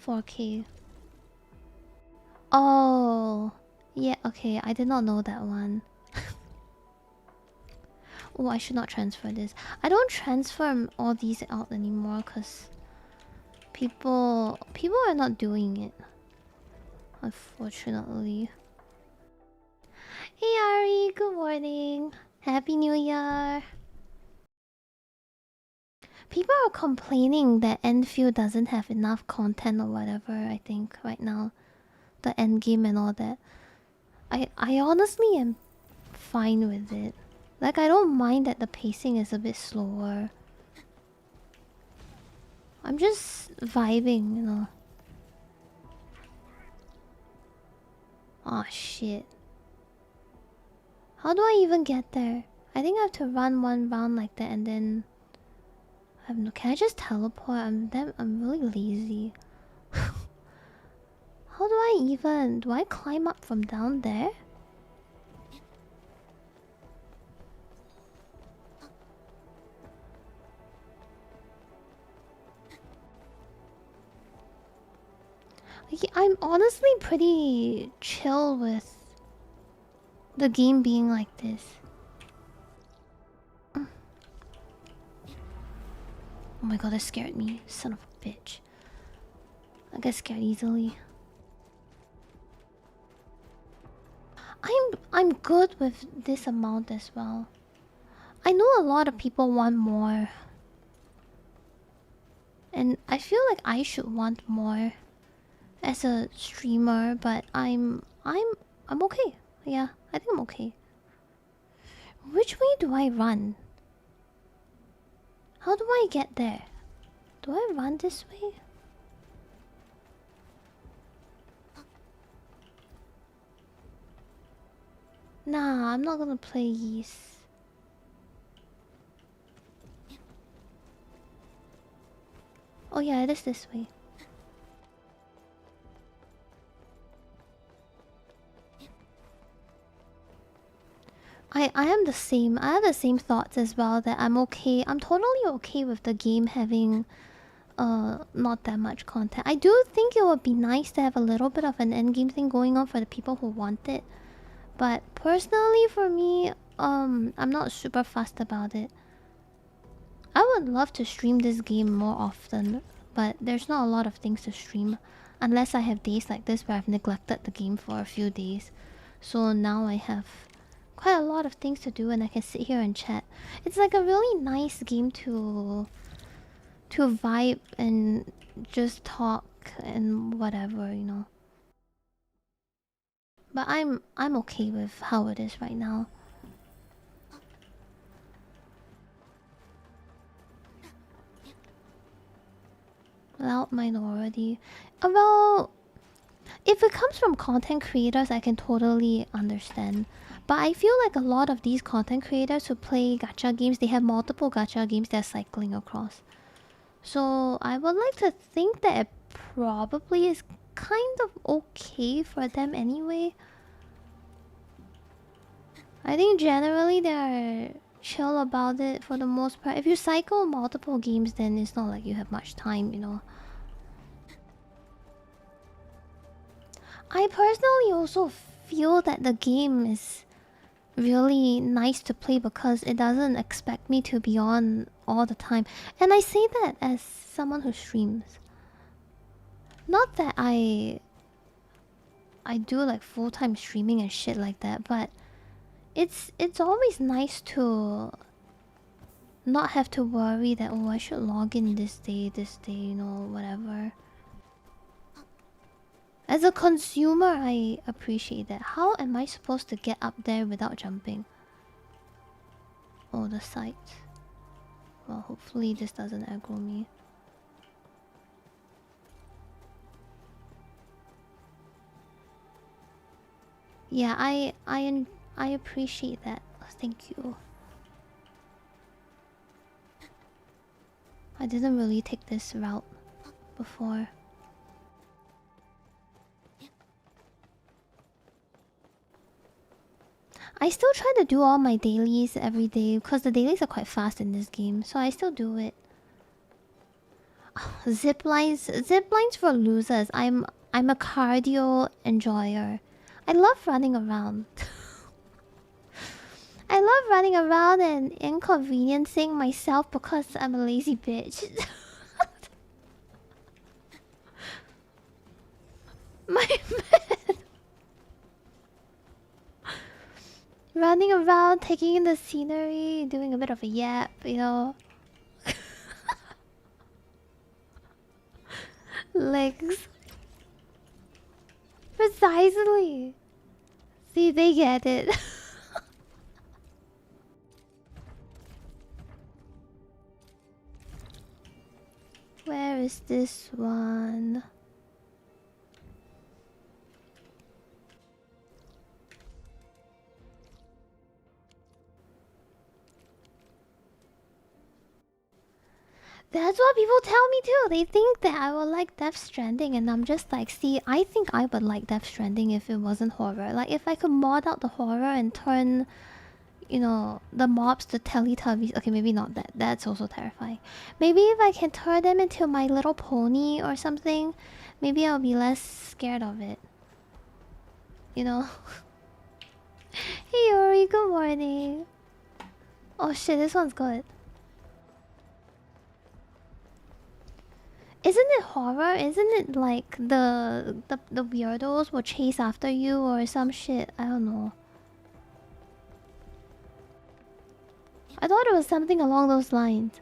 4K. Oh, yeah, okay, I did not know that one. Oh, I should not transfer this. I don't transfer all these out anymore because people are not doing it. Unfortunately. Hey Ari, good morning. Happy New Year. People are complaining that Endfield doesn't have enough content or whatever, I think, right now. The end game and all that. I honestly am fine with it. Like, I don't mind that the pacing is a bit slower. I'm just vibing, you know. Aw, shit. How do I even get there? I think I have to run one round like that and then... I have no... Can I just teleport? I'm really lazy. How do I even... Do I climb up from down there? Like, I'm honestly pretty chill with the game being like this. Oh my god, that scared me. Son of a bitch. I get scared easily. I'm good with this amount as well. I know a lot of people want more. And I feel like I should want more as a streamer, but I'm okay. Yeah, I think I'm okay. Which way do I run? How do I get there? Do I run this way? Nah, I'm not gonna play Yeast. Oh yeah, it is this way. I am the same. I have the same thoughts as well, that I'm okay. I'm totally okay with the game having not that much content. I do think it would be nice to have a little bit of an end game thing going on for the people who want it. But personally for me, I'm not super fussed about it. I would love to stream this game more often, but there's not a lot of things to stream unless I have days like this where I've neglected the game for a few days. So now I have quite a lot of things to do and I can sit here and chat. It's like a really nice game to vibe and just talk and whatever, you know. But I'm okay with how it is right now. Loud minority. Well, if it comes from content creators, I can totally understand. But I feel like a lot of these content creators who play gacha games, they have multiple gacha games they're cycling across. So I would like to think that it probably is kind of okay for them anyway. I think generally they're chill about it for the most part. If you cycle multiple games, then it's not like you have much time, you know. I personally also feel that the game is really nice to play because it doesn't expect me to be on all the time. And I say that as someone who streams. Not that I do like full-time streaming and shit like that, but it's always nice to not have to worry that, oh, I should log in this day, you know, whatever. As a consumer, I appreciate that. How am I supposed to get up there without jumping? Oh, the site. Well, hopefully this doesn't aggro me. Yeah, I appreciate that. Thank you. I didn't really take this route before. I still try to do all my dailies every day because the dailies are quite fast in this game, so I still do it. Zip lines for losers. I'm a cardio enjoyer. I love running around. I love running around and inconveniencing myself because I'm a lazy bitch. My man. Running around, taking in the scenery, doing a bit of a yap, you know. Legs. Precisely. See, they get it. Where is this one? That's what people tell me too. They think that I will like Death Stranding, and I'm just like, see, I think I would like Death Stranding if it wasn't horror. Like, if I could mod out the horror and turn, you know, the mobs to Teletubbies. Okay, maybe not that. That's also terrifying. Maybe if I can turn them into My Little Pony or something, maybe I'll be less scared of it. You know? Hey Yuri, good morning. Oh shit, this one's good. Isn't it horror? Isn't it like the weirdos will chase after you or some shit? I don't know. I thought it was something along those lines.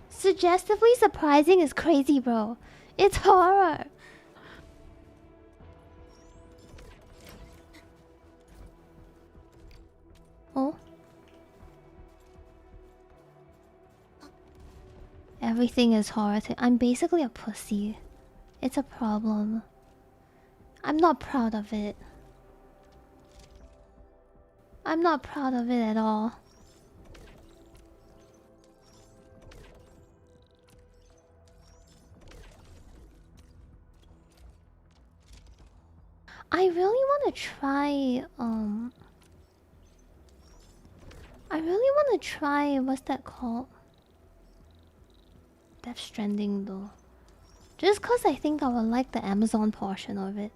Suggestively surprising is crazy, bro. It's horror. Oh. Everything is horror. I'm basically a pussy. It's a problem. I'm not proud of it. I'm not proud of it at all. I really want to try, I really want to try, what's that called? Death Stranding though. Just cause I think I would like the Amazon portion of it.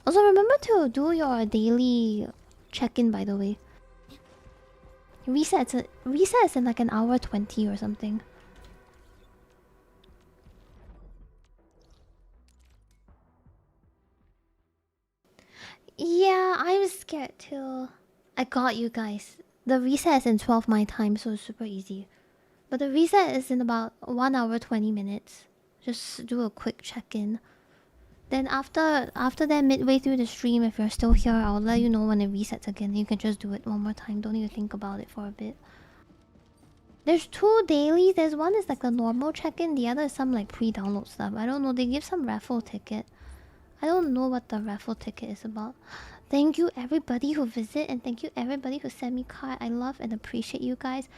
Also, remember to do your daily check-in, by the way. Resets in like an hour 20 or something. Yeah, I'm scared too. I got you guys. The reset is in 12 my time, so it's super easy. But the reset is in about 1 hour 20 minutes. Just do a quick check-in. Then after that, midway through the stream, if you're still here, I'll let you know when it resets again. You can just do it one more time. Don't need to think about it for a bit. There's 2 dailies. There's one is like the normal check-in. The other is some like pre-download stuff. I don't know. They give some raffle ticket. I don't know what the raffle ticket is about. Thank you everybody who visit, and thank you everybody who sent me card. I love and appreciate you guys.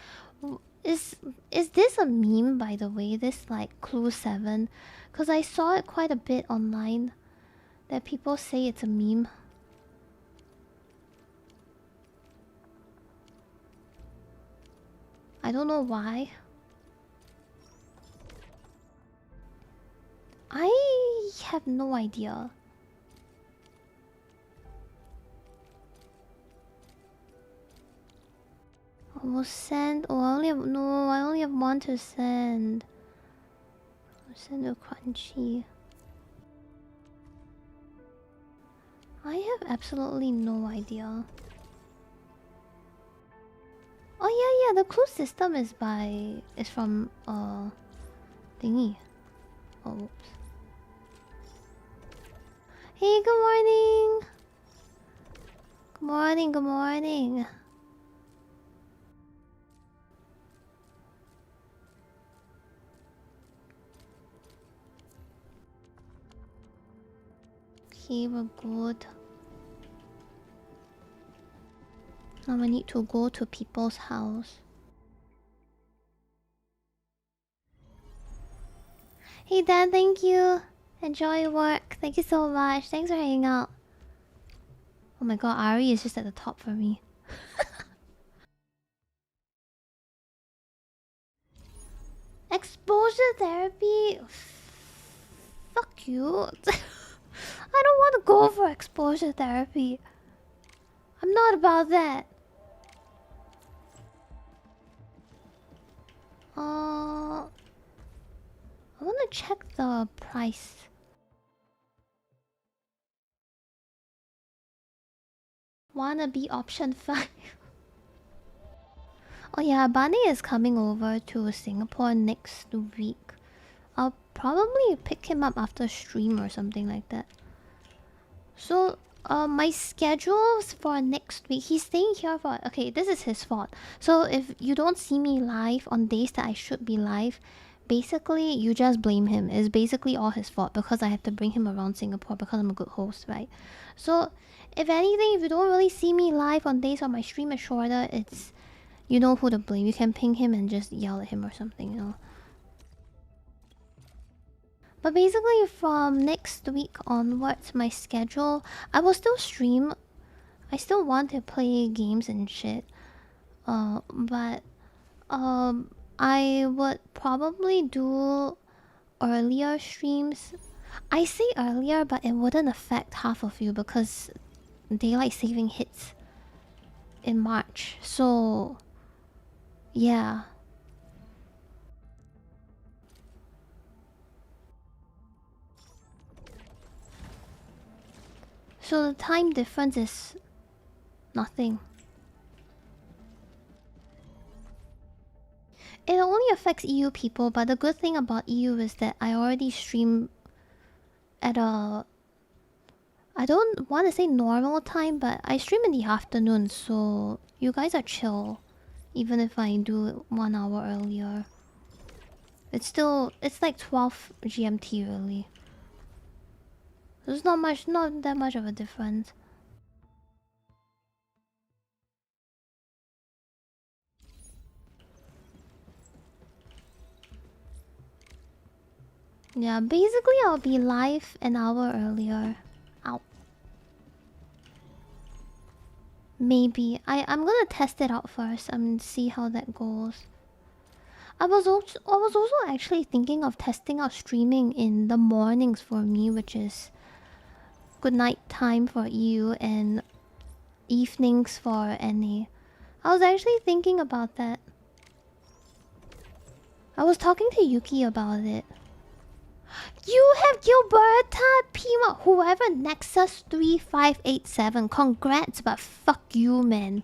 Is this a meme, by the way? This like Clue 7? Because I saw it quite a bit online. That people say it's a meme. I don't know why. I have no idea. Almost send. Oh, I only have no. I only have one to send. I'll send to Crunchy. I have absolutely no idea. Oh yeah, the clue system is from thingy. Oh, whoops. Hey, good morning. Good morning. Good morning. Okay, we're good. Now I need to go to people's house. Hey Dan, thank you. Enjoy your work. Thank you so much. Thanks for hanging out. Oh my god, Ari is just at the top for me. Exposure therapy? Fuck you. I don't want to go for exposure therapy. I'm not about that. I wanna check the price. Wanna be option 5. Oh yeah, Bunny is coming over to Singapore next week. I'll probably pick him up after stream or something like that. So, my schedules for next week. He's staying here for. Okay, this is his fault. So if you don't see me live on days that I should be live, basically you just blame him. It's basically all his fault because I have to bring him around Singapore because I'm a good host, right? So, if anything, if you don't really see me live on days or my stream is shorter, it's you know who to blame. You can ping him and just yell at him or something, you know. But basically, from next week onwards, my schedule, I will still stream. I still want to play games and shit. But I would probably do earlier streams. I say earlier, but it wouldn't affect half of you because daylight saving hits in March. So, yeah. So the time difference is nothing. It only affects EU people, but the good thing about EU is that I already stream at a... I don't want to say normal time, but I stream in the afternoon, so you guys are chill. Even if I do 1 hour earlier. It's still... It's like 12 GMT early. There's not that much of a difference. Yeah, basically I'll be live an hour earlier. Ow. Maybe. I'm gonna test it out first and see how that goes. I was also actually thinking of testing out streaming in the mornings for me, which is good night time for you and evenings for NA. I was actually thinking about that. I was talking to Yuki about it. You have Gilberta Pima, whoever Nexus 3587. Congrats, but fuck you, man.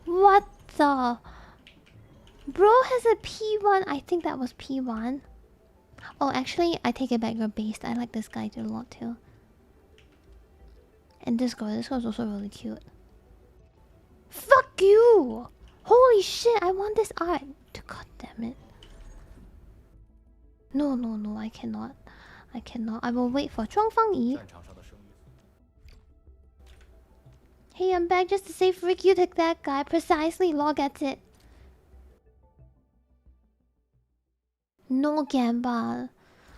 What the? Bro has a P1. I think that was P1. Oh, actually, I take it back. You're based. I like this guy a lot too. And this girl's also really cute. Fuck you! Holy shit! I want this art. God damn it. No, no, no! I cannot. I cannot. I will wait for Zhuangfang Yi. Hey, I'm back just to say frick you took that guy. Precisely, Law gets it. No gamble.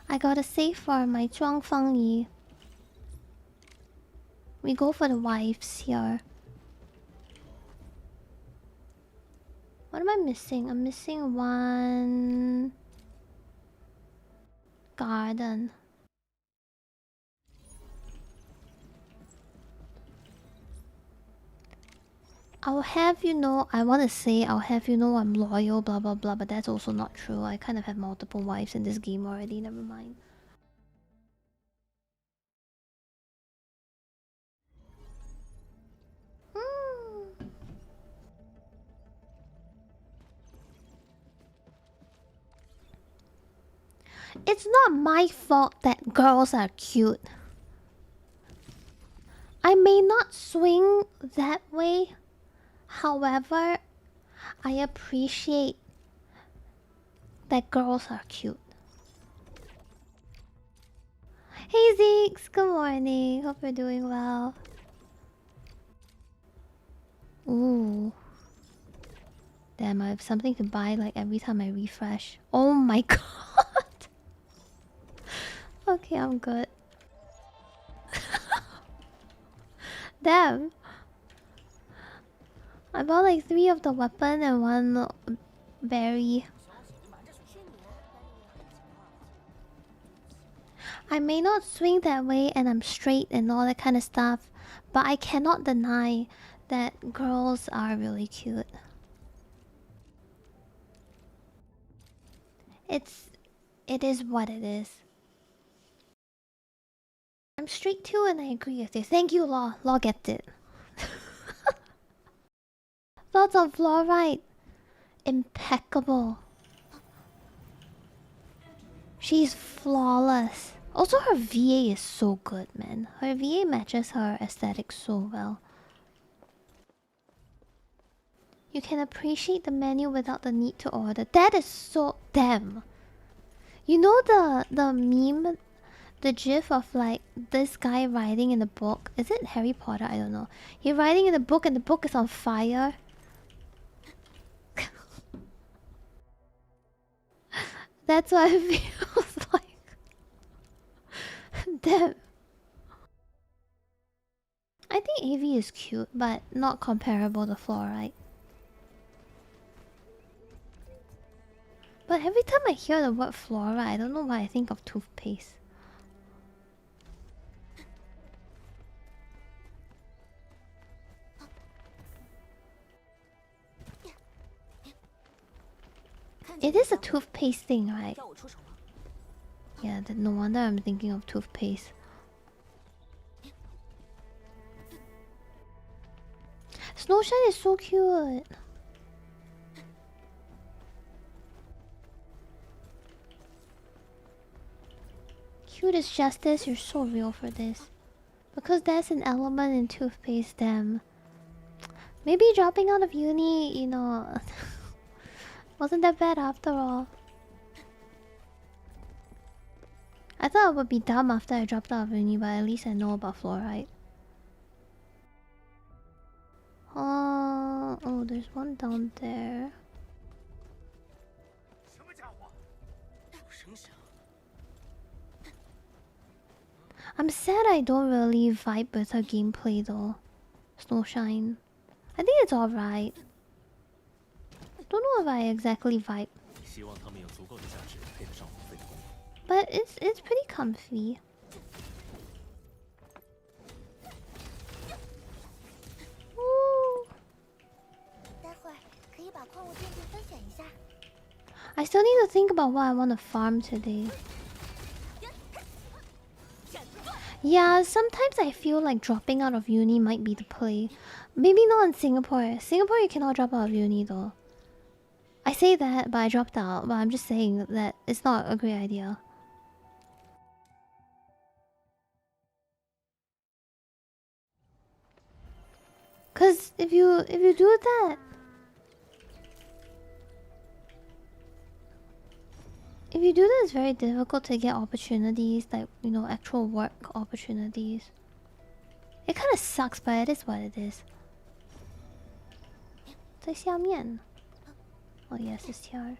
I gotta save for my Zhuangfang Yi. We go for the wives here. What am I missing? I'm missing one... garden. I'll have you know, I want to say I'll have you know I'm loyal, blah blah blah, but that's also not true. I kind of have multiple wives in this game already, never mind. It's not my fault that girls are cute. I may not swing that way. However, I appreciate that girls are cute. Hey Zeeks, good morning. Hope you're doing well. Ooh. Damn, I have something to buy like every time I refresh. Oh my god. Okay, I'm good. Damn. I bought like 3 of the weapon and 1 berry. I may not swing that way and I'm straight and all that kind of stuff, but I cannot deny that girls are really cute. It is what it is. I'm straight too, and I agree with you. Thank you, Law. Law gets it. Thoughts on fluorite? Impeccable. She's flawless. Also, her VA is so good, man. Her VA matches her aesthetic so well. You can appreciate the menu without the need to order. That is so... Damn. You know the meme? The gif of like this guy riding in a book. Is it Harry Potter? I don't know. He's riding in a book and the book is on fire. That's what it feels like. Damn. I think AV is cute, but not comparable to fluorite. But every time I hear the word fluorite, I don't know why I think of toothpaste. It is a toothpaste thing, right? Yeah, no wonder I'm thinking of toothpaste. Snowshine is so cute. Cute as justice, you're so real for this. Because there's an element in toothpaste, damn. Maybe dropping out of uni, you know, wasn't that bad after all. I thought I would be dumb after I dropped out of uni, but at least I know about fluorite. Oh, there's one down there. I'm sad I don't really vibe with her gameplay though. Snowshine. I think it's alright. Don't know if I exactly vibe. But it's pretty comfy. Ooh. I still need to think about what I want to farm today. Yeah, sometimes I feel like dropping out of uni might be the play. Maybe not in Singapore. Singapore you cannot drop out of uni though. I say that, but I dropped out. But I'm just saying that it's not a great idea. Cause if you do that, if you do that, it's very difficult to get opportunities, like, you know, actual work opportunities. It kind of sucks, but it is what it is. 在下面. Oh yes, it's here.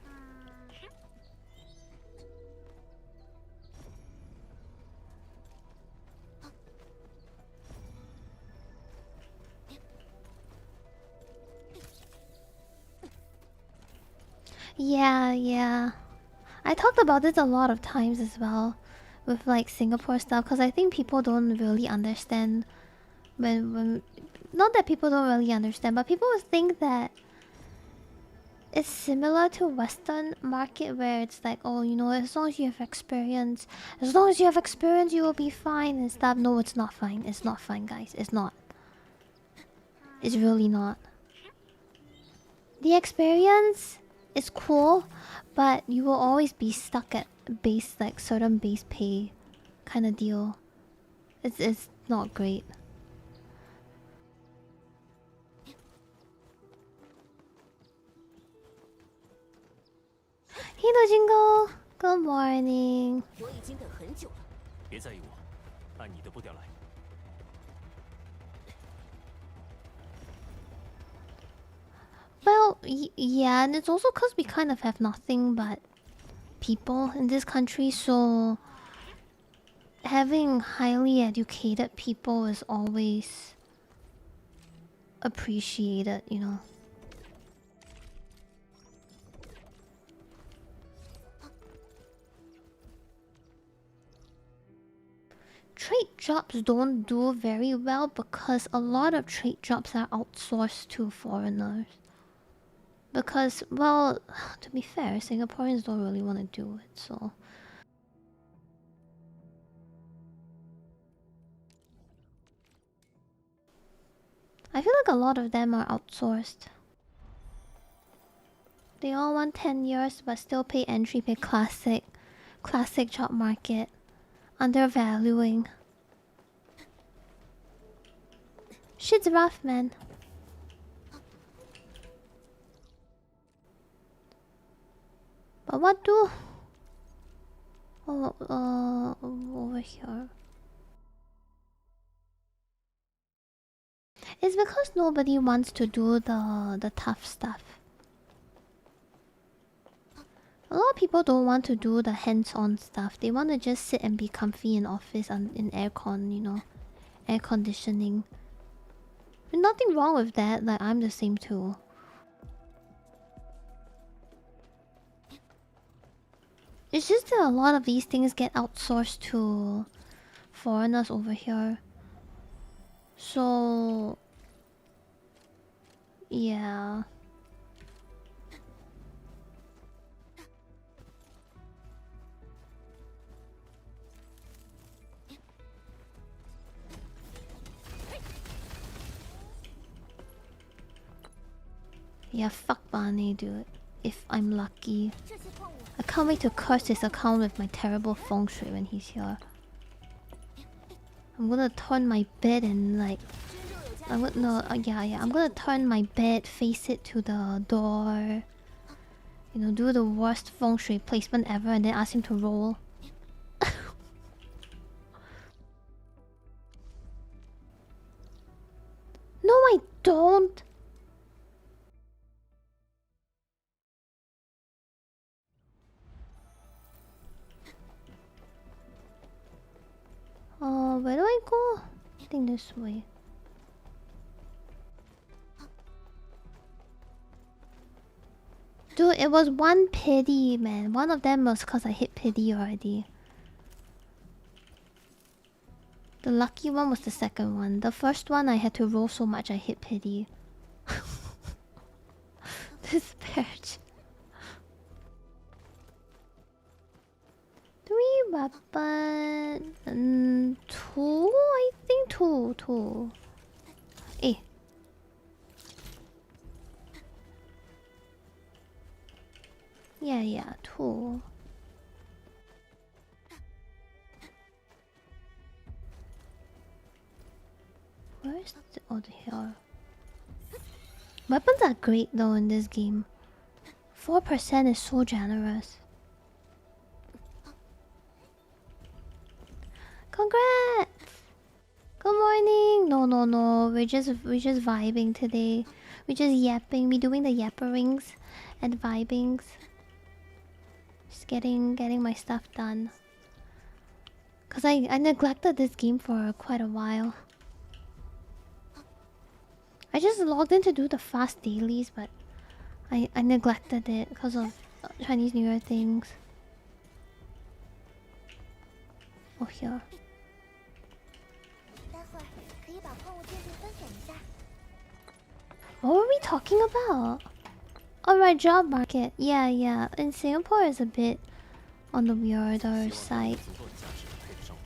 Yeah. I talked about this a lot of times as well with like Singapore stuff, because I think people don't really understand when not that people don't really understand, but people think that it's similar to Western market where it's like, oh, you know, as long as you have experience, you will be fine and stuff. No, it's not fine. It's not fine, guys. It's not. It's really not. The experience is cool, but you will always be stuck at base, like certain base pay kind of deal. It's not great. Hino Jingo, good morning. Well, yeah, and it's also because we kind of have nothing but people in this country, so having highly educated people is always appreciated, you know. trade jobs don't do very well because a lot of trade jobs are outsourced to foreigners. Because, well, to be fair, Singaporeans don't really want to do it, so... I feel like a lot of them are outsourced. They all want 10 years but still pay entry pay classic. Classic job market. Undervaluing. Shit's rough, man. But what do... Oh, over here. It's because nobody wants to do the tough stuff. A lot of people don't want to do the hands-on stuff. They want to just sit and be comfy in office and in aircon, you know. Air conditioning. And nothing wrong with that, like I'm the same too. It's just that a lot of these things get outsourced to foreigners over here. So... yeah. Yeah, fuck Barney, dude. If I'm lucky. I can't wait to curse his account with my terrible feng shui when he's here. I'm gonna turn my bed and like... I'm gonna... no, yeah. I'm gonna turn my bed, face it to the door. You know, do the worst feng shui placement ever and then ask him to roll. No, I don't! Where do I go? I think this way. Dude, it was one pity, man. One of them was because I hit pity already. The lucky one was the second one. The first one I had to roll so much I hit pity. This patch. 3 weapon... 2? I think 2. Eh. Yeah, 2. Where's the... oh, here. Weapons are great though in this game. 4% is so generous. Congrats! Good morning! No. We're just vibing today. We're just yapping. We're doing the yapperings and vibings. Just getting my stuff done. Cause I neglected this game for quite a while. I just logged in to do the fast dailies, but I neglected it because of Chinese New Year things. Oh, here. What were we talking about? Alright, job market. Yeah. In Singapore is a bit on the weirder side.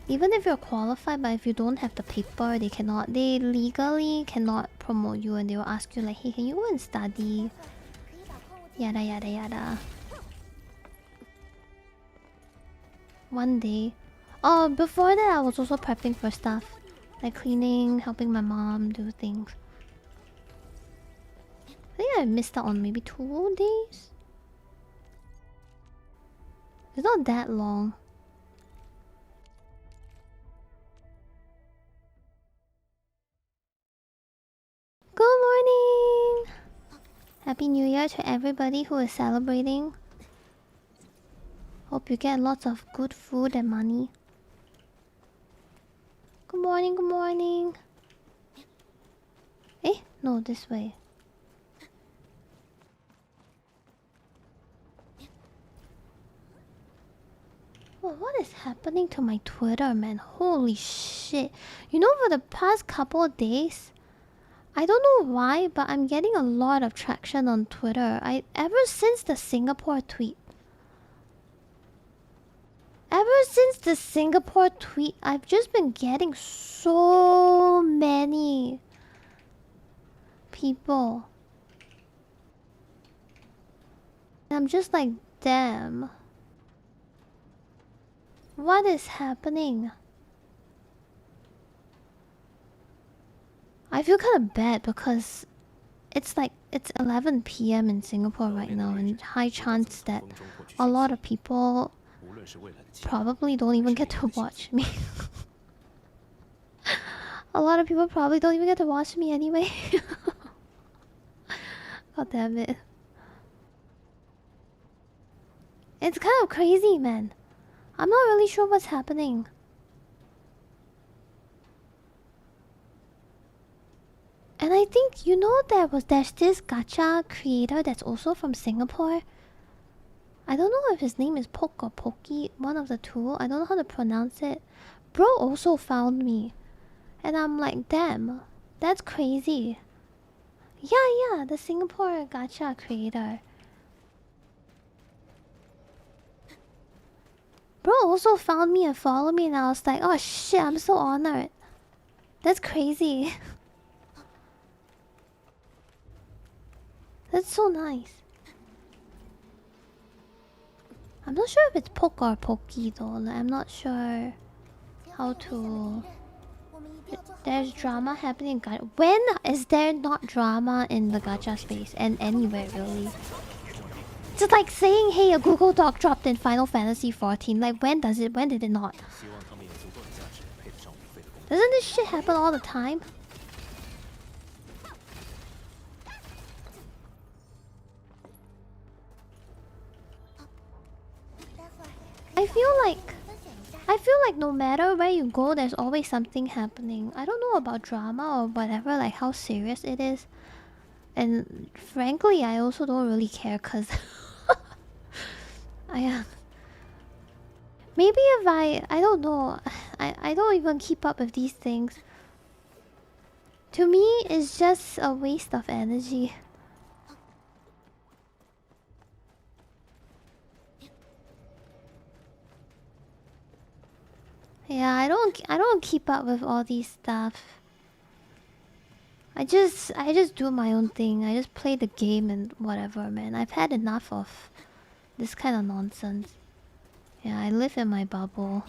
Even if you're qualified, but if you don't have the paper, they legally cannot promote you, and they will ask you like, hey, can you go and study? Yada. One day. Oh, before that I was also prepping for stuff. Like cleaning, helping my mom do things. I think I missed out on maybe 2 days. It's not that long. Good morning! Happy New Year to everybody who is celebrating. Hope you get lots of good food and money. Good morning. Eh? No, this way. Well, what is happening to my Twitter, man? Holy shit. You know, for the past couple of days, I don't know why, but I'm getting a lot of traction on Twitter. Ever since the Singapore tweet. Ever since the Singapore tweet, I've just been getting so many people. I'm just like, damn. What is happening? I feel kind of bad because it's 11 p.m. in Singapore right now, and high chance that a lot of people probably don't even get to watch me. A lot of people probably don't even get to watch me anyway. God damn it. It's kind of crazy, man. I'm not really sure what's happening. And I think, you know, there's this gacha creator that's also from Singapore. I don't know if his name is Poke or Pokey, one of the two. I don't know how to pronounce it. Bro also found me. And I'm like, damn, that's crazy. Yeah, the Singapore gacha creator. Bro also found me and followed me, and I was like, oh shit, I'm so honored. That's crazy. That's so nice. I'm not sure if it's Poke or Pokey though. Like, I'm not sure how to... There's drama happening in gacha. When is there not drama in the gacha space? And anywhere really? Just like saying, hey, a Google Doc dropped in Final Fantasy 14. Like, when did it not? Doesn't this shit happen all the time? I feel like no matter where you go, there's always something happening. I don't know about drama or whatever, like how serious it is. And frankly, I also don't really care, cause I am. Maybe if I don't know. I don't even keep up with these things. To me, it's just a waste of energy. Yeah, I don't keep up with all these stuff. I just do my own thing. I just play the game and whatever, man. I've had enough of this kind of nonsense. Yeah, I live in my bubble.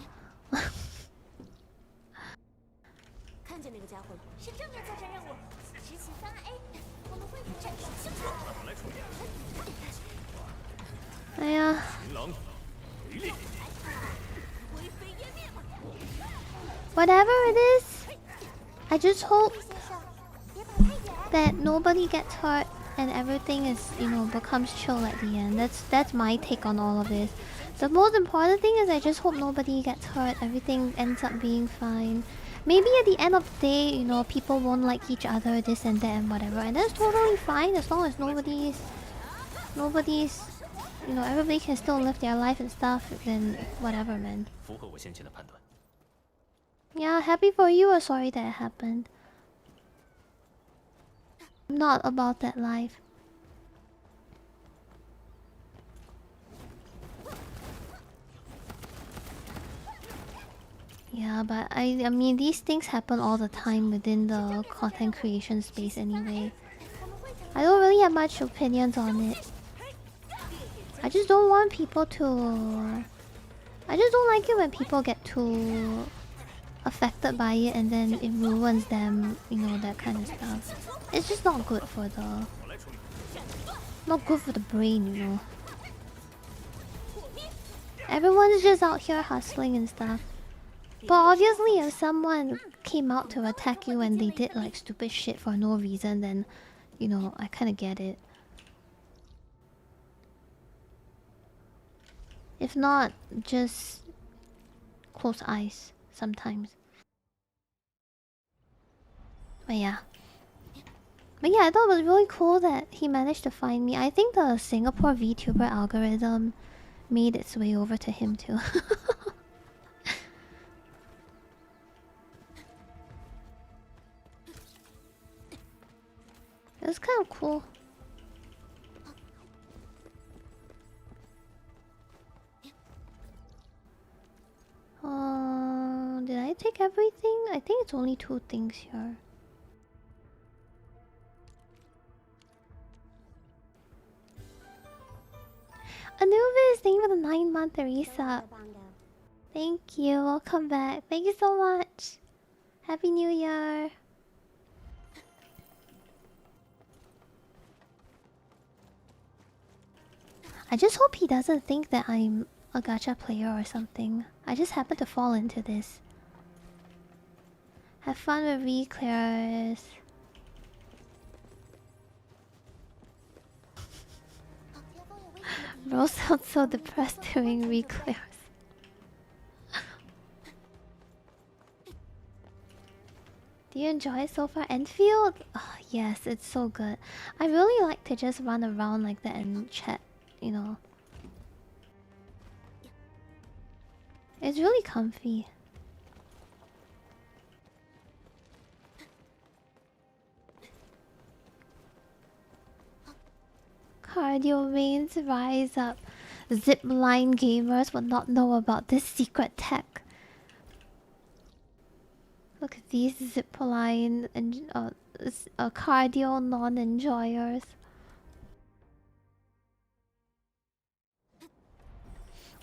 Yeah. Whatever it is, I just hope that nobody gets hurt and everything is, you know, becomes chill at the end. That's my take on all of this. The most important thing is I just hope nobody gets hurt. Everything ends up being fine. Maybe at the end of the day, you know, people won't like each other, this and that and whatever, and that's totally fine as long as nobody's, you know, everybody can still live their life and stuff. Then whatever, man. Yeah, happy for you or sorry that it happened. I'm not about that life. Yeah, but I mean, these things happen all the time within the content creation space anyway. I don't really have much opinions on it. I just don't want people to... I just don't like it when people get too affected by it and then it ruins them, you know, that kind of stuff. It's just not good for the... Not good for the brain, you know. Everyone's just out here hustling and stuff. But obviously if someone came out to attack you and they did like stupid shit for no reason, then, you know, I kinda get it. If not, just close eyes sometimes. But yeah. But yeah, I thought it was really cool that he managed to find me. I think the Singapore VTuber algorithm made its way over to him too. It was kind of cool. Did I take everything? I think it's only 2 things here. Anubis, thank you for the 9-month resub. Thank you, welcome back. Thank you so much. Happy New Year. I just hope he doesn't think that I'm a gacha player or something. I just happen to fall into this. Have fun with re-clears. Bro sounds so depressed doing re-clears. Do you enjoy it so far? Endfield? Oh, yes, it's so good. I really like to just run around like that and chat, you know. It's really comfy. Cardio veins rise up. Zipline gamers would not know about this secret tech. Look at these zipline and cardio non-enjoyers.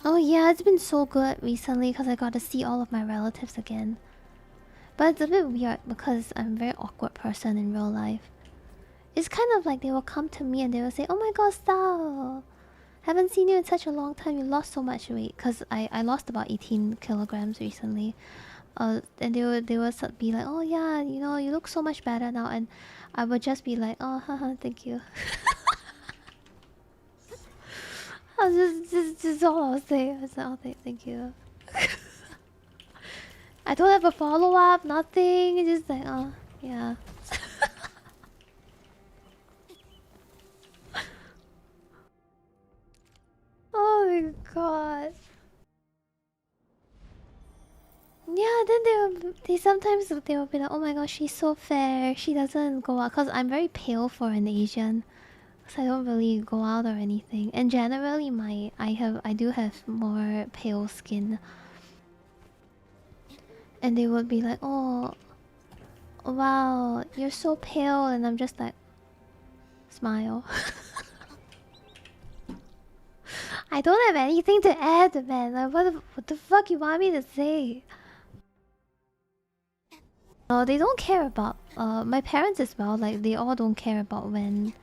Oh yeah, it's been so good recently because I got to see all of my relatives again. But it's a bit weird because I'm a very awkward person in real life. It's kind of like they will come to me and they will say, "Oh my god, Stal! Haven't seen you in such a long time. You lost so much weight." Because I lost about 18 kilograms recently. And they would be like, "Oh yeah, you know, you look so much better now." And I would just be like, "Oh, haha, thank you." I'll just all I'll say. I said, "Oh, thank you." I don't have a follow up, nothing. It's just like, oh, yeah. Oh my god. Yeah, then they sometimes they will be like, "Oh my gosh, she's so fair. She doesn't go out." Cause I'm very pale for an Asian, so I don't really go out or anything. And generally, I do have more pale skin. And they would be like, "Oh, wow, you're so pale," and I'm just like, smile. I don't have anything to add, man. Like, what the fuck you want me to say? Oh, they don't care about my parents as well. Like they all don't care about when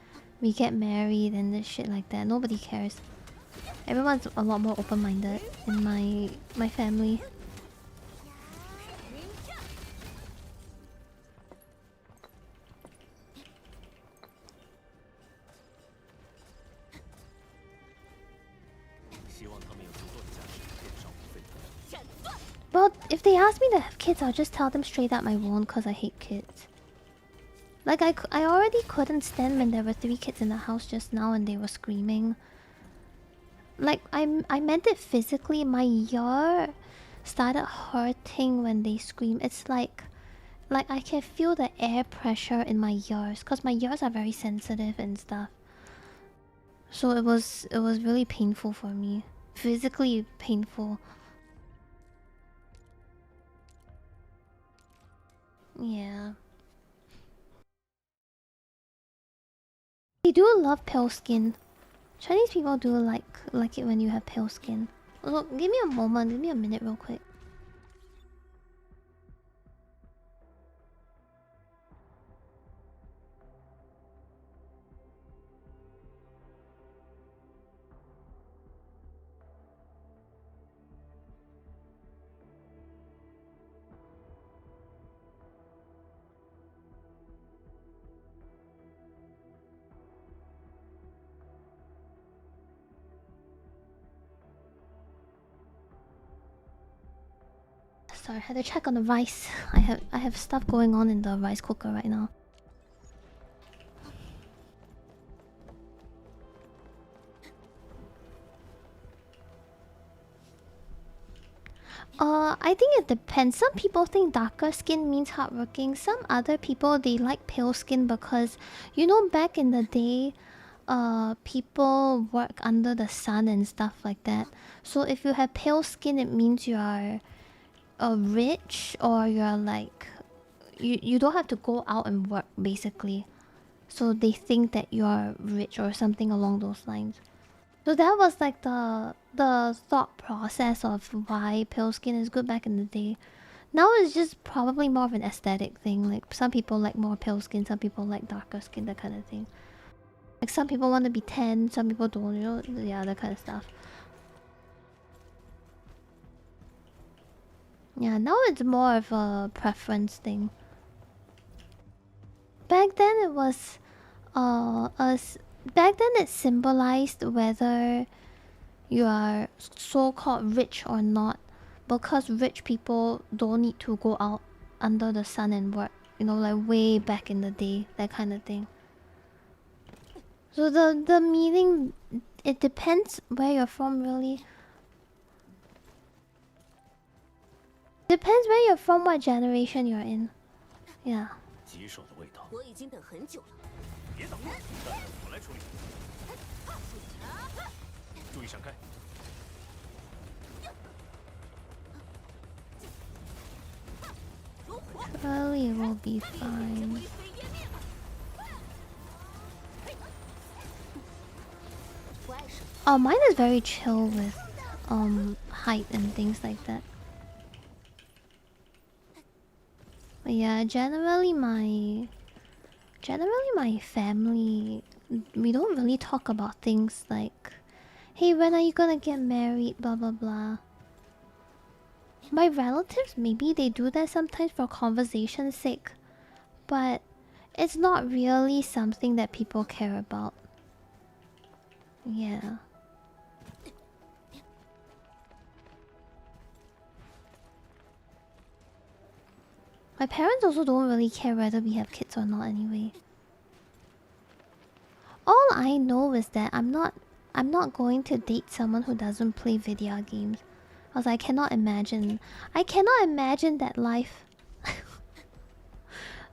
we get married and this shit like that. Nobody cares. Everyone's a lot more open-minded in my family. Well, if they ask me to have kids, I'll just tell them straight up I won't because I hate kids. Like, I already couldn't stand when there were 3 kids in the house just now and they were screaming. Like, I meant it physically. My ear started hurting when they scream. It's like I can feel the air pressure in my ears because my ears are very sensitive and stuff. So it was really painful for me. Physically painful. Yeah. They do love pale skin. Chinese people do like it when you have pale skin. Look, give me a moment, give me a minute real quick. Sorry, I had to check on the rice. I have stuff going on in the rice cooker right now. I think it depends. Some people think darker skin means hardworking. Some other people, they like pale skin because, you know, back in the day, people work under the sun and stuff like that. So if you have pale skin, it means you are rich, or you're like, you don't have to go out and work basically. So they think that you are rich or something along those lines. So that was like the thought process of why pale skin is good back in the day. Now it's just probably more of an aesthetic thing. Like some people like more pale skin, some people like darker skin, that kind of thing. Like some people want to be tan, some people don't, you know, yeah, that kind of stuff. Yeah, now it's more of a preference thing. Back then it was back then it symbolized whether you are so-called rich or not, because rich people don't need to go out under the sun and work, you know, like way back in the day, that kind of thing. So the meaning, it depends where you're from, really. Depends where you're from, what generation you're in. Yeah. 棘手的味道。我已经等很久了。别挡，我来处理。注意闪开。Surely it will be fine. Oh, mine is very chill with height and things like that. But yeah, generally my family, we don't really talk about things like, hey, when are you gonna get married, blah blah blah. My relatives, maybe they do that sometimes for conversation's sake, but it's not really something that people care about. Yeah. My parents also don't really care whether we have kids or not anyway. All I know is that I'm not going to date someone who doesn't play video games. Because I cannot imagine that life.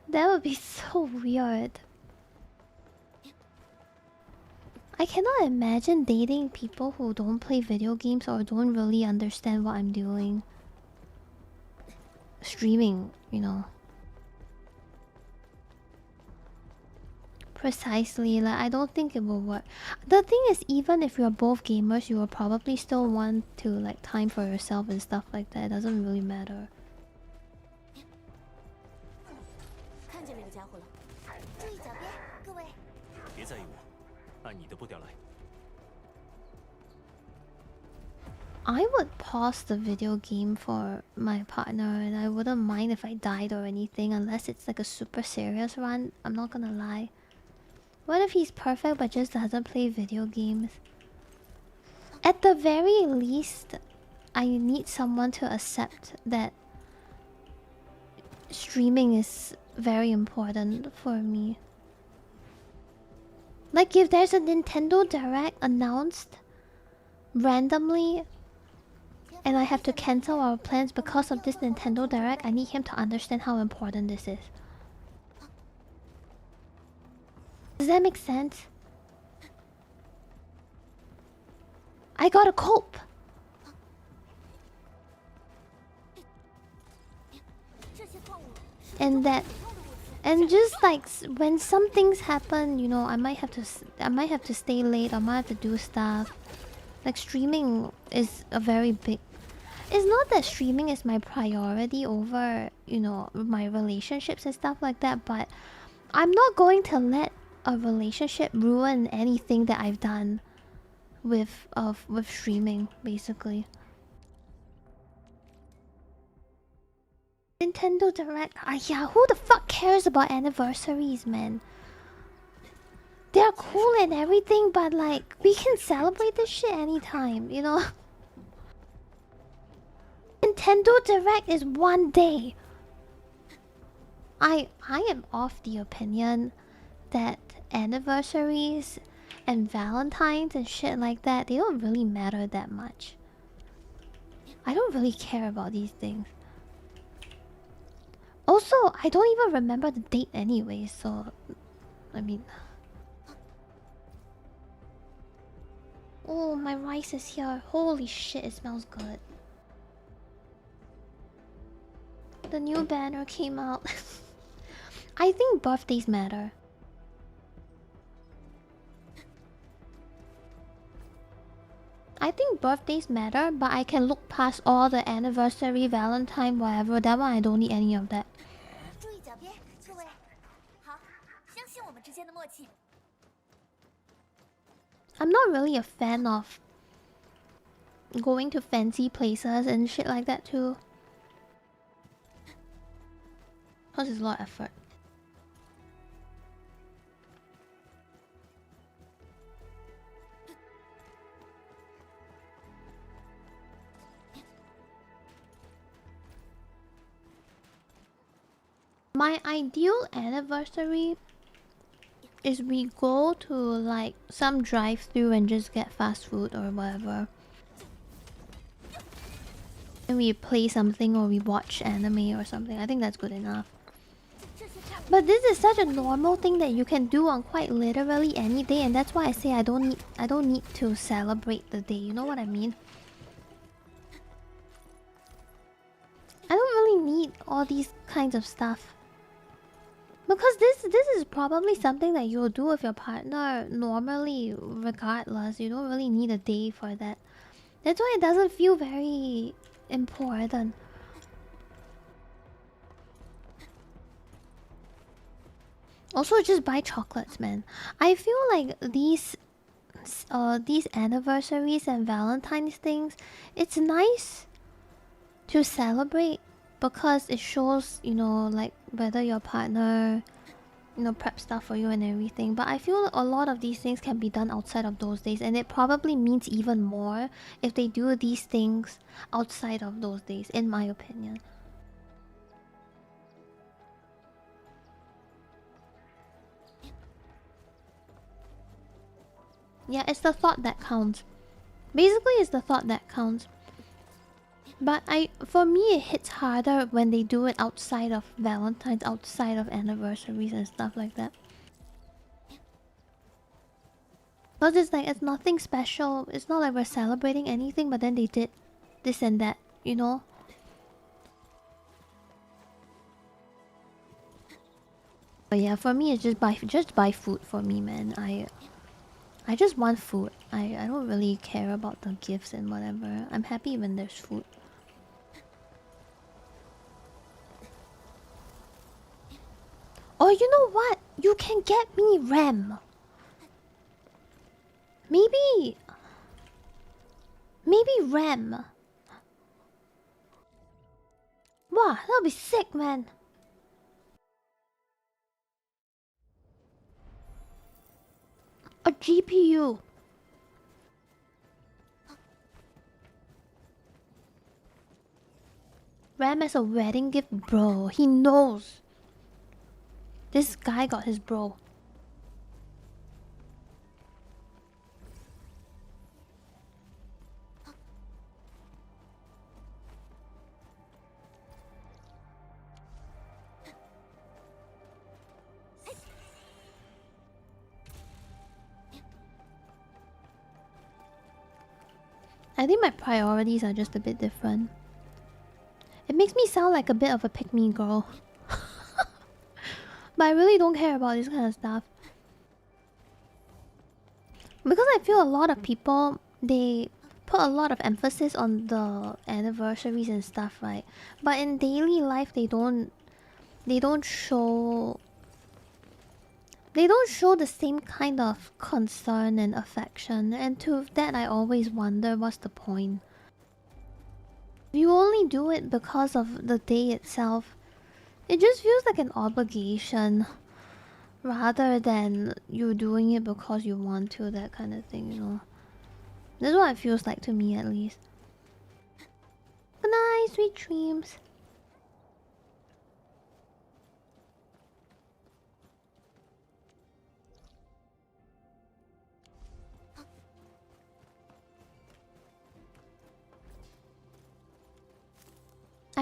That would be so weird. I cannot imagine dating people who don't play video games or don't really understand what I'm doing. Streaming, you know. Precisely, like I don't think it will work. The thing is, even if you're both gamers, you will probably still want to like time for yourself and stuff like that. It doesn't really matter. 看见那个家伙了，注意脚边，各位。别在意我，按你的步调来。 I would pause the video game for my partner, and I wouldn't mind if I died or anything, unless it's like a super serious run. I'm not gonna lie. What if he's perfect but just doesn't play video games? At the very least, I need someone to accept that streaming is very important for me. Like if there's a Nintendo Direct announced randomly and I have to cancel our plans because of this Nintendo Direct, I need him to understand how important this is. Does that make sense? I gotta cope. And just like when some things happen, you know, I might have to stay late. I might have to do stuff. Like streaming is a very big. It's not that streaming is my priority over, you know, my relationships and stuff like that, but I'm not going to let a relationship ruin anything that I've done with streaming, basically. Nintendo Direct. Yeah, who the fuck cares about anniversaries, man? They're cool and everything, but like, we can celebrate this shit anytime, you know? Nintendo Direct is one day. I am of the opinion that anniversaries and Valentine's and shit like that, they don't really matter that much. I don't really care about these things. Also, I don't even remember the date anyway, so... I mean... Oh, my rice is here. Holy shit, it smells good. The new banner came out. I think birthdays matter. I think birthdays matter, but I can look past all the anniversary, Valentine, whatever. That one I don't need any of that. 注意脚边，各位。好，相信我们之间的默契。 I'm not really a fan of going to fancy places and shit like that too. Because it's a lot of effort. My ideal anniversary is we go to like some drive-through and just get fast food or whatever. And we play something or we watch anime or something. I think that's good enough. But this is such a normal thing that you can do on quite literally any day, and that's why I say I don't need to celebrate the day. You know what I mean? I don't really need all these kinds of stuff. Because this is probably something that you'll do with your partner normally regardless. You don't really need a day for that. That's why it doesn't feel very important. Also, just buy chocolates, man. I feel like these anniversaries and Valentine's things, it's nice to celebrate because it shows, you know, like whether your partner, you know, prep stuff for you and everything. But I feel a lot of these things can be done outside of those days, and it probably means even more if they do these things outside of those days, in my opinion. Yeah, it's the thought that counts. Basically, it's the thought that counts. But for me, it hits harder when they do it outside of Valentine's, outside of anniversaries and stuff like that. Because it's like, it's nothing special. It's not like we're celebrating anything, but then they did this and that, you know? But yeah, for me, it's just buy food for me, man. I just want food. I don't really care about the gifts and whatever. I'm happy when there's food. Oh, you know what? You can get me RAM. Maybe RAM. Wow, that'll be sick, man. A GPU. RAM as a wedding gift, bro. He knows. This guy got his bro. I think my priorities are just a bit different. It makes me sound like a bit of a pick-me girl. But I really don't care about this kind of stuff. Because I feel a lot of people, they put a lot of emphasis on the anniversaries and stuff, right? But in daily life, they don't show the same kind of concern and affection. And to that, I always wonder, what's the point? You only do it because of the day itself. It just feels like an obligation rather than you doing it because you want to, that kind of thing, you know. That's what it feels like to me, at least. Good night, sweet dreams.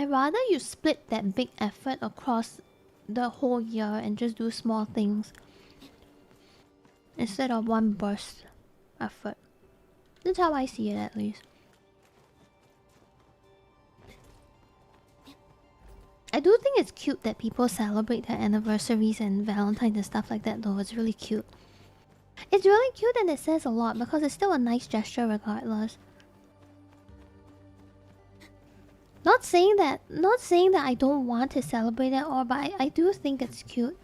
I'd rather you split that big effort across the whole year and just do small things instead of one burst effort. That's how I see it, at least. I do think it's cute that people celebrate their anniversaries and Valentine's and stuff like that, though. It's really cute. It's really cute and it says a lot because it's still a nice gesture regardless. Not saying that I don't want to celebrate it all, but I do think it's cute.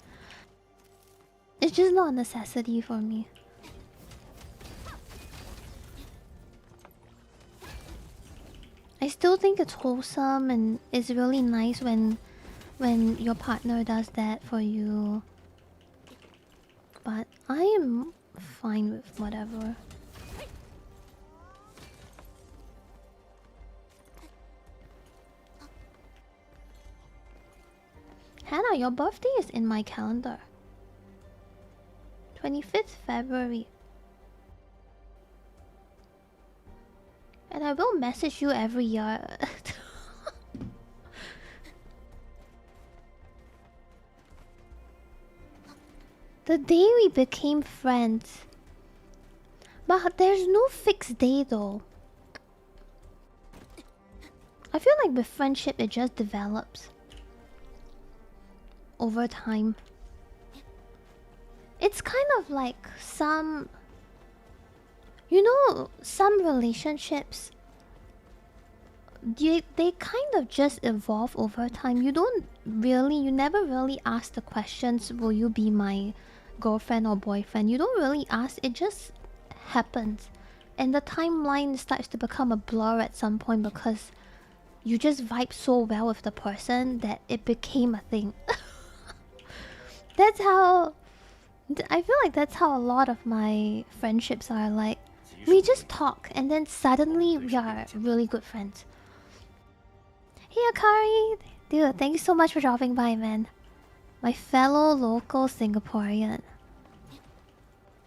It's just not a necessity for me. I still think it's wholesome and it's really nice when your partner does that for you. But I am fine with whatever. Hannah, your birthday is in my calendar. 25th February. And I will message you every year. The day we became friends. But there's no fixed day though. I feel like with friendship it just develops over time. It's kind of like some... You know, some relationships, they kind of just evolve over time. You never really ask the questions, will you be my girlfriend or boyfriend? You don't really ask, it just happens. And the timeline starts to become a blur at some point because you just vibe so well with the person that it became a thing. That's how... I feel like that's how a lot of my friendships are like. We just talk and then suddenly we are really good friends. Hey Akari! Dude, thank you so much for dropping by, man. My fellow local Singaporean.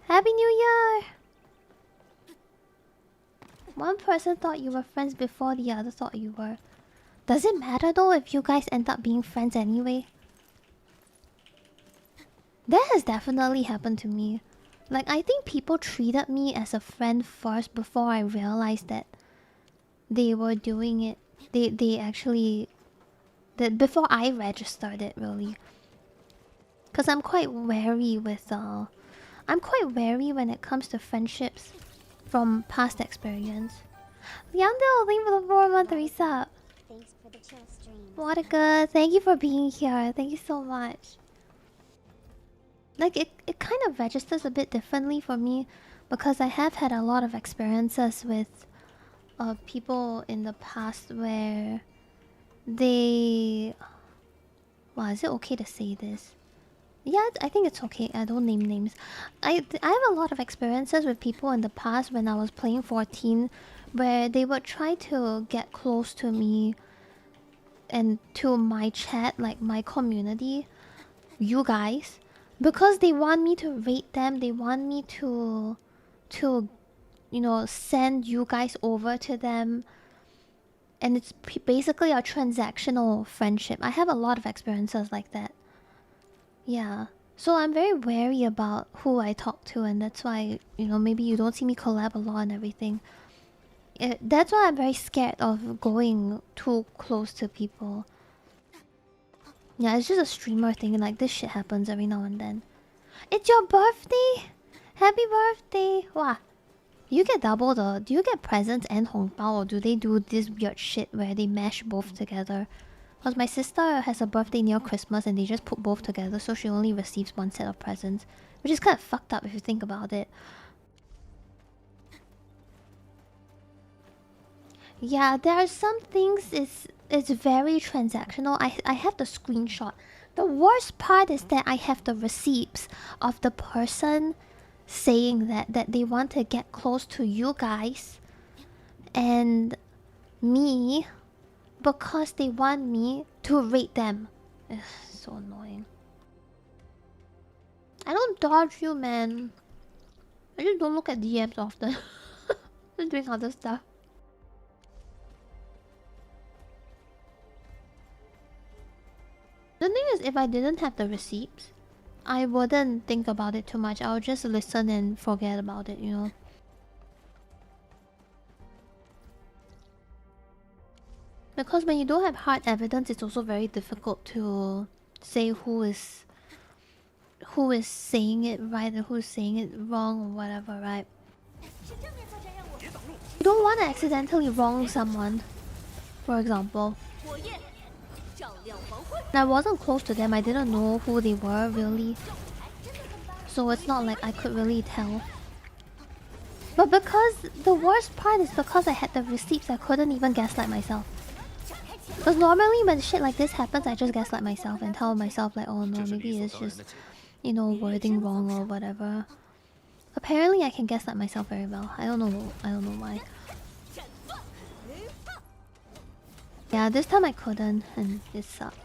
Happy New Year! One person thought you were friends before the other thought you were. Does it matter though if you guys end up being friends anyway? That has definitely happened to me. Like, I think people treated me as a friend first before I realized that they were doing it. They actually... before I registered it, really. Because I'm quite wary with... I'm quite wary when it comes to friendships from past experience. Leandro, thank you for the 4-month resub. Thanks for the chill stream. What a good... Thank you for being here. Thank you so much. Like, it kind of registers a bit differently for me because I have had a lot of experiences with people in the past where they... Wow, is it okay to say this? Yeah, I think it's okay. I don't name names. I have a lot of experiences with people in the past when I was playing 14 where they would try to get close to me and to my chat, like my community, you guys. Because they want me to rate them, they want me to you know, send you guys over to them. And it's basically a transactional friendship. I have a lot of experiences like that. Yeah. So I'm very wary about who I talk to, and that's why, you know, maybe you don't see me collab a lot and everything. That's why I'm very scared of going too close to people. Yeah, it's just a streamer thing, and like this shit happens every now and then. It's your birthday! Happy birthday! Wow. You get double the... Do you get presents and hongbao, or do they do this weird shit where they mash both together? Because my sister has a birthday near Christmas and they just put both together, so she only receives one set of presents. Which is kind of fucked up if you think about it. Yeah, there are some things it's very transactional. I have the screenshot. The worst part is that I have the receipts of the person saying that they want to get close to you guys and me because they want me to rate them. Ugh, so annoying. I don't dodge you, man. I just don't look at DMs often. Just doing other stuff. is, if I didn't have the receipts, I wouldn't think about it too much. I would just listen and forget about it, you know. Because when you don't have hard evidence, it's also very difficult to say who is saying it right and who is saying it wrong or whatever, right? You don't want to accidentally wrong someone, for example. And I wasn't close to them, I didn't know who they were really. So it's not like I could really tell. But because the worst part is because I had the receipts, I couldn't even gaslight myself. Because normally when shit like this happens, I just gaslight myself and tell myself like, oh no, maybe it's just, you know, wording wrong or whatever. Apparently I can gaslight myself very well. I don't know why. Yeah, this time I couldn't and it sucked.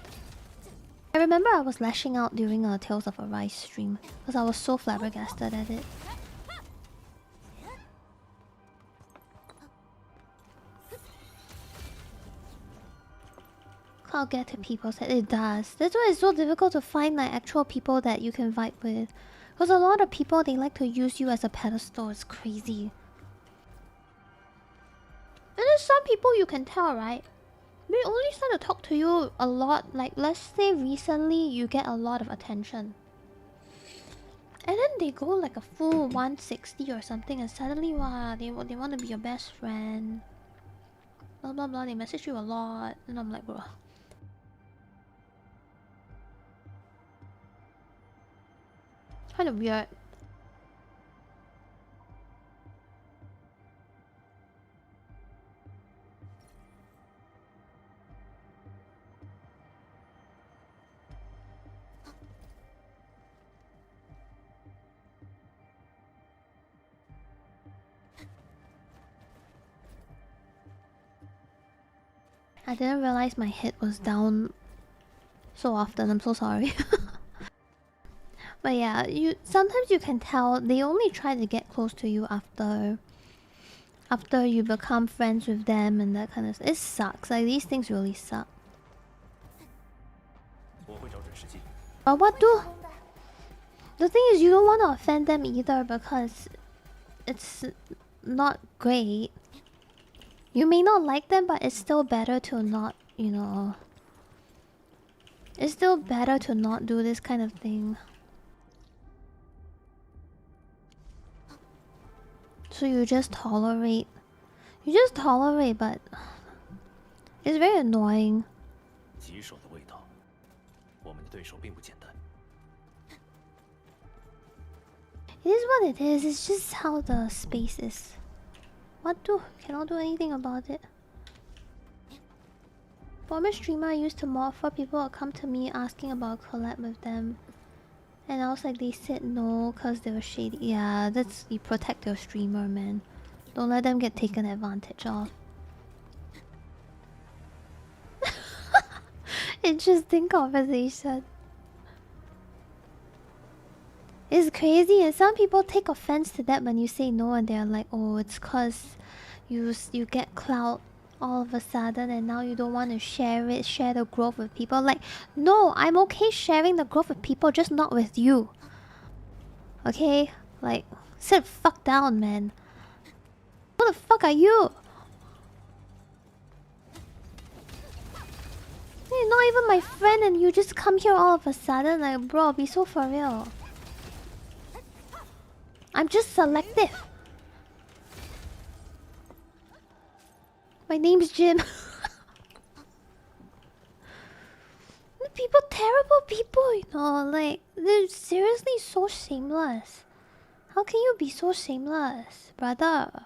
I remember I was lashing out during a Tales of Arise stream because I was so flabbergasted at it. I'll get to people's head. It does. That's why it's so difficult to find like actual people that you can vibe with. Because a lot of people, they like to use you as a pedestal. It's crazy. And then some people you can tell, right? They only start to talk to you a lot. Like, let's say recently you get a lot of attention. And then they go like a full 160 or something and suddenly, wow, they want to be your best friend. Blah blah blah, they message you a lot. And I'm like, bro. Kind of weird. I didn't realize my head was down so often. I'm so sorry. But yeah, sometimes you can tell they only try to get close to you after you become friends with them and that kind of stuff. It sucks. Like, these things really suck. But what do? The thing is, you don't want to offend them either because it's not great. You may not like them, but it's still better to not, you know. It's still better to not do this kind of thing. So you just tolerate. You just tolerate, but it's very annoying. It is what it is. It's just how the space is. What do? Cannot do anything about it. Former streamer I used to mod for people would come to me asking about a collab with them. And I was like, they said no because they were shady. Yeah, that's... You protect your streamer, man. Don't let them get taken advantage of. Interesting conversation. It's crazy, and some people take offense to that when you say no, and they're like, oh, it's cause you get clout all of a sudden and now you don't want to share the growth with people. Like, no, I'm okay sharing the growth with people, just not with you. Okay? Like, sit fuck down, man. Who the fuck are you? You're not even my friend and you just come here all of a sudden. Like, bro, be so for real. I'm just selective. My name's Jim. People, terrible people, you know, like, they're seriously so shameless. How can you be so shameless, brother?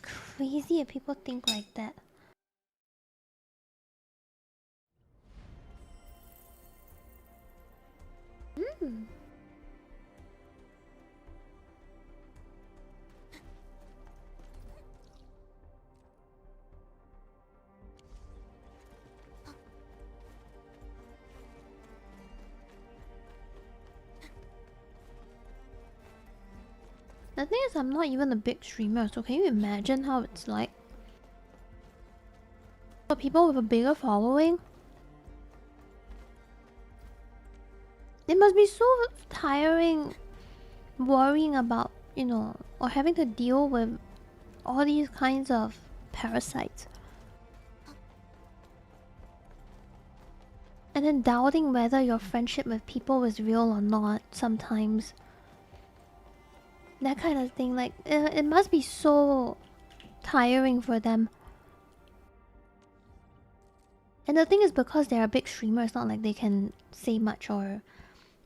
Crazy if people think like that. The thing is, I'm not even a big streamer, so can you imagine how it's like? For people with a bigger following, It must be so tiring worrying about, you know, or having to deal with all these kinds of parasites. And then doubting whether your friendship with people is real or not sometimes. That kind of thing, like, it must be so tiring for them. And the thing is, because they're a big streamer, it's not like they can say much or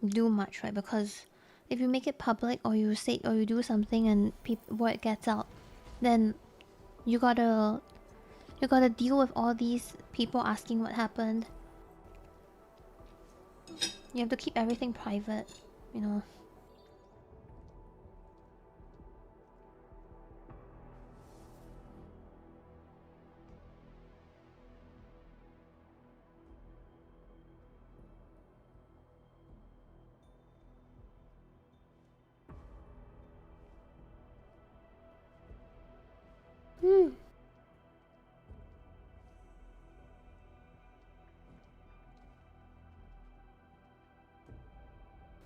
do much, right? Because if you make it public or you say or you do something and word gets out, then you gotta deal with all these people asking what happened. You have to keep everything private, you know.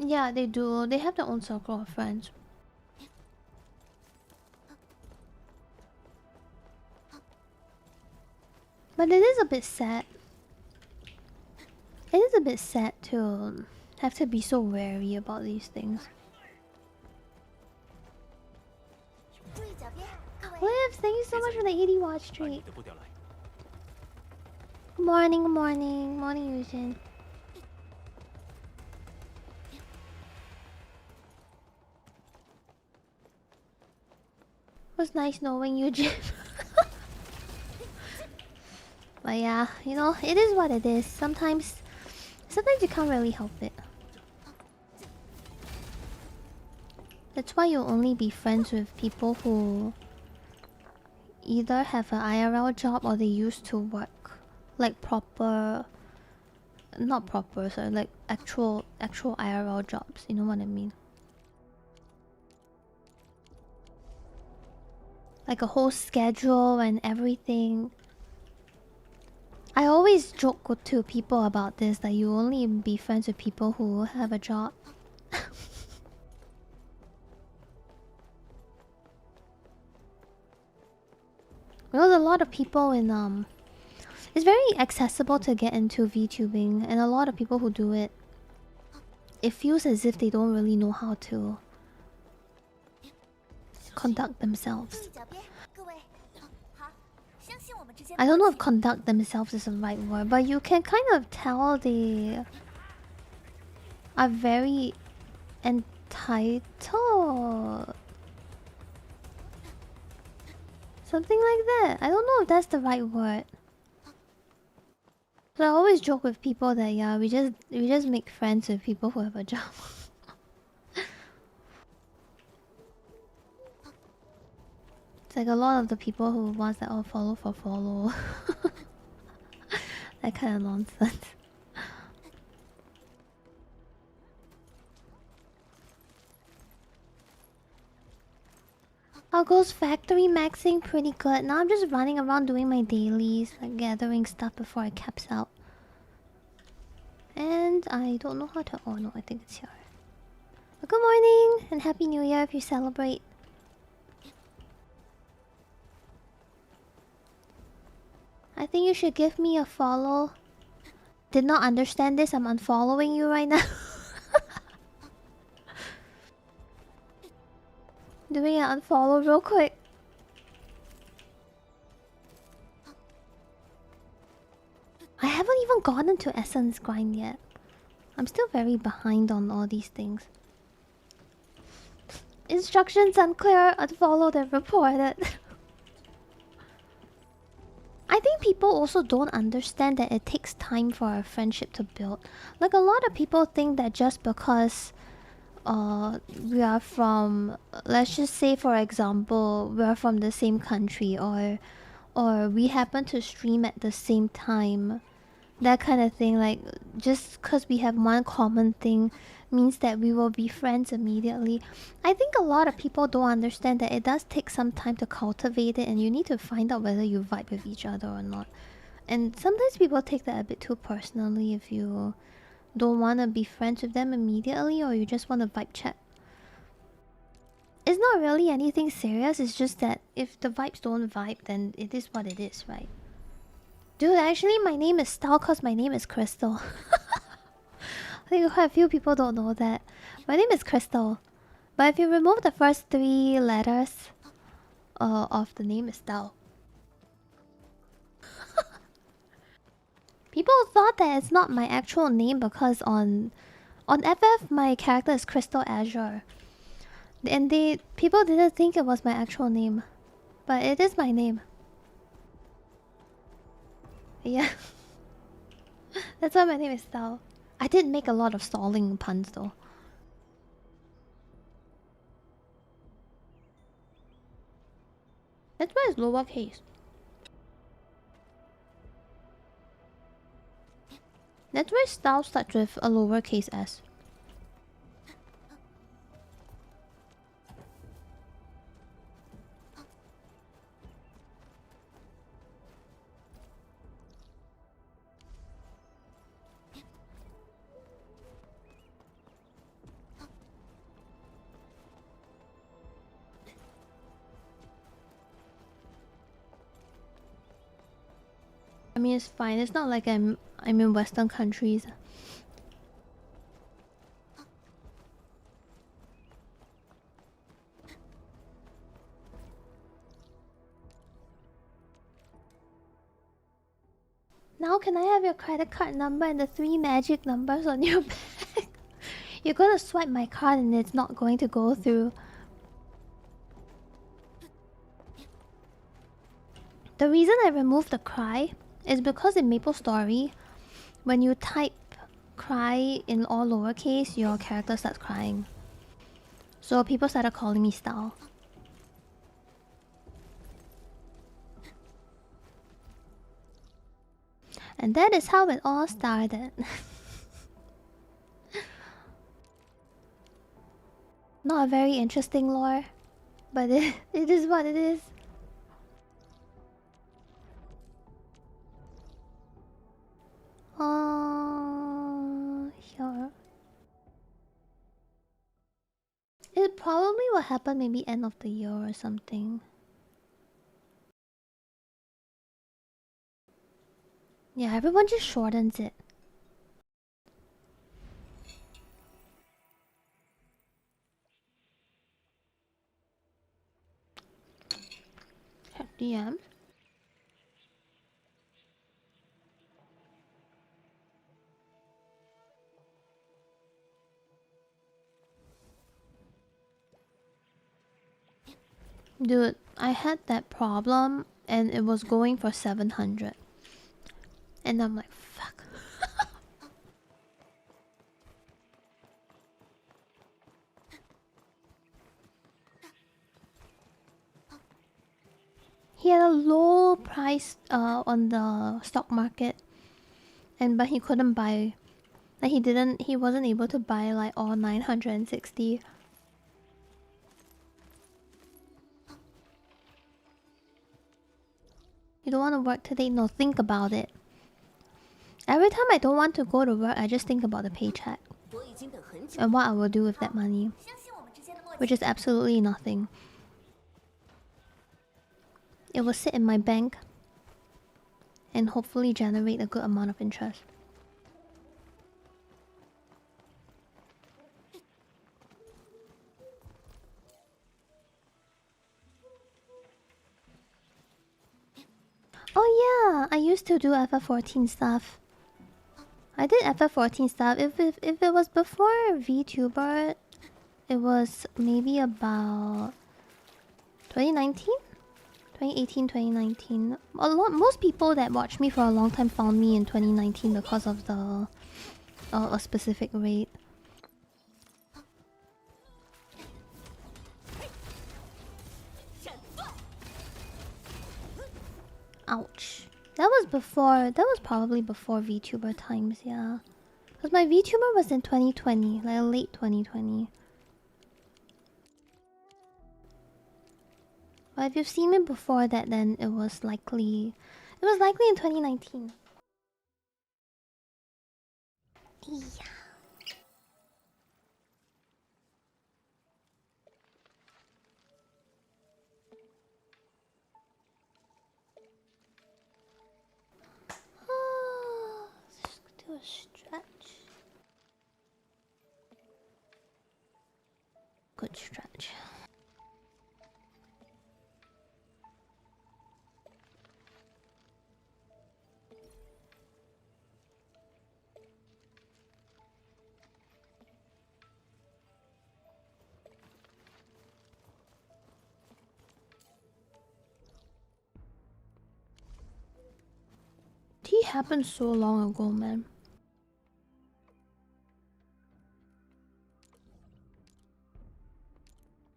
Yeah, they do. They have their own circle of friends. But it is a bit sad. It is a bit sad to have to be so wary about these things. Liv, thank you so much for the 80 watch streak. Good morning, good morning. Morning, Yujin. It was nice knowing you, Jim. But yeah, you know, it is what it is. Sometimes you can't really help it. That's why you'll only be friends with people who either have an IRL job or they used to work like proper, not proper, sorry, like actual IRL jobs. You know what I mean? Like a whole schedule and everything. I always joke to people about this, that you only be friends with people who have a job. Because a lot of people in it's very accessible to get into VTubing, and a lot of people who do it, it feels as if they don't really know how to conduct themselves. I don't know if conduct themselves is the right word, but you can kind of tell they are very entitled. Something like that. I don't know if that's the right word. So I always joke with people that yeah, we just make friends with people who have a job. It's like a lot of the people who wants that all follow for follow. That kind of nonsense. How goes factory maxing? Pretty good. Now I'm just running around doing my dailies, like gathering stuff before it caps out. And I don't know how to... Oh no, I think it's here. But good morning and Happy New Year if you celebrate. I think you should give me a follow. Did not understand this. I'm unfollowing you right now. Doing an unfollow real quick. I haven't even gotten to Essence Grind yet. I'm still very behind on all these things. Instructions unclear. Unfollowed and reported. I think people also don't understand that it takes time for a friendship to build. Like a lot of people think that just because we are from, let's just say for example, we are from the same country, or we happen to stream at the same time, that kind of thing, like just because we have one common thing means that we will be friends immediately. I think a lot of people don't understand that it does take some time to cultivate it, and you need to find out whether you vibe with each other or not. And sometimes people take that a bit too personally if you don't want to be friends with them immediately, or you just want to vibe check. It's not really anything serious, it's just that if the vibes don't vibe, then it is what it is, right? Dude, actually my name is Stal because my name is Crystal. I think quite a few people don't know that. My name is Crystal. But if you remove the first 3 letters of the name is Stal. People thought that it's not my actual name because on FF my character is Crystal Azure. And people didn't think it was my actual name. But it is my name. Yeah. That's why my name is Stal. I did make a lot of stalling puns though. That's why it's lowercase. That's why Stal starts with a lowercase s. I mean, it's fine. It's not like I'm in Western countries. Now can I have your credit card number and the 3 magic numbers on your bag? You're gonna swipe my card and it's not going to go through. The reason I removed the cry is because in MapleStory, when you type cry in all lowercase, your character starts crying. So people started calling me Stal. And that is how it all started. Not a very interesting lore, but it is what it is. Sure. It probably will happen maybe end of the year or something. Yeah, everyone just shortens it. Check DM. Dude, I had that problem and it was going for 700. And I'm like, fuck. He had a low price on the stock market. But he couldn't buy, like he wasn't able to buy like all 960. You don't want to work today? No, think about it. Every time I don't want to go to work, I just think about the paycheck and what I will do with that money, which is absolutely nothing. It will sit in my bank and hopefully generate a good amount of interest. Oh yeah, I used to do FF14 stuff. I did FF14 stuff. If it was before VTuber, it was maybe about 2019? 2018, 2019. Most people that watched me for a long time found me in 2019 because of the a specific raid. Ouch. That was probably before VTuber times, yeah. Because my VTuber was in 2020, like late 2020. But if you've seen me before that, then it was likely in 2019. Yeah. Oh, let's do a stretch. Good stretch. Tea happened so long ago, man.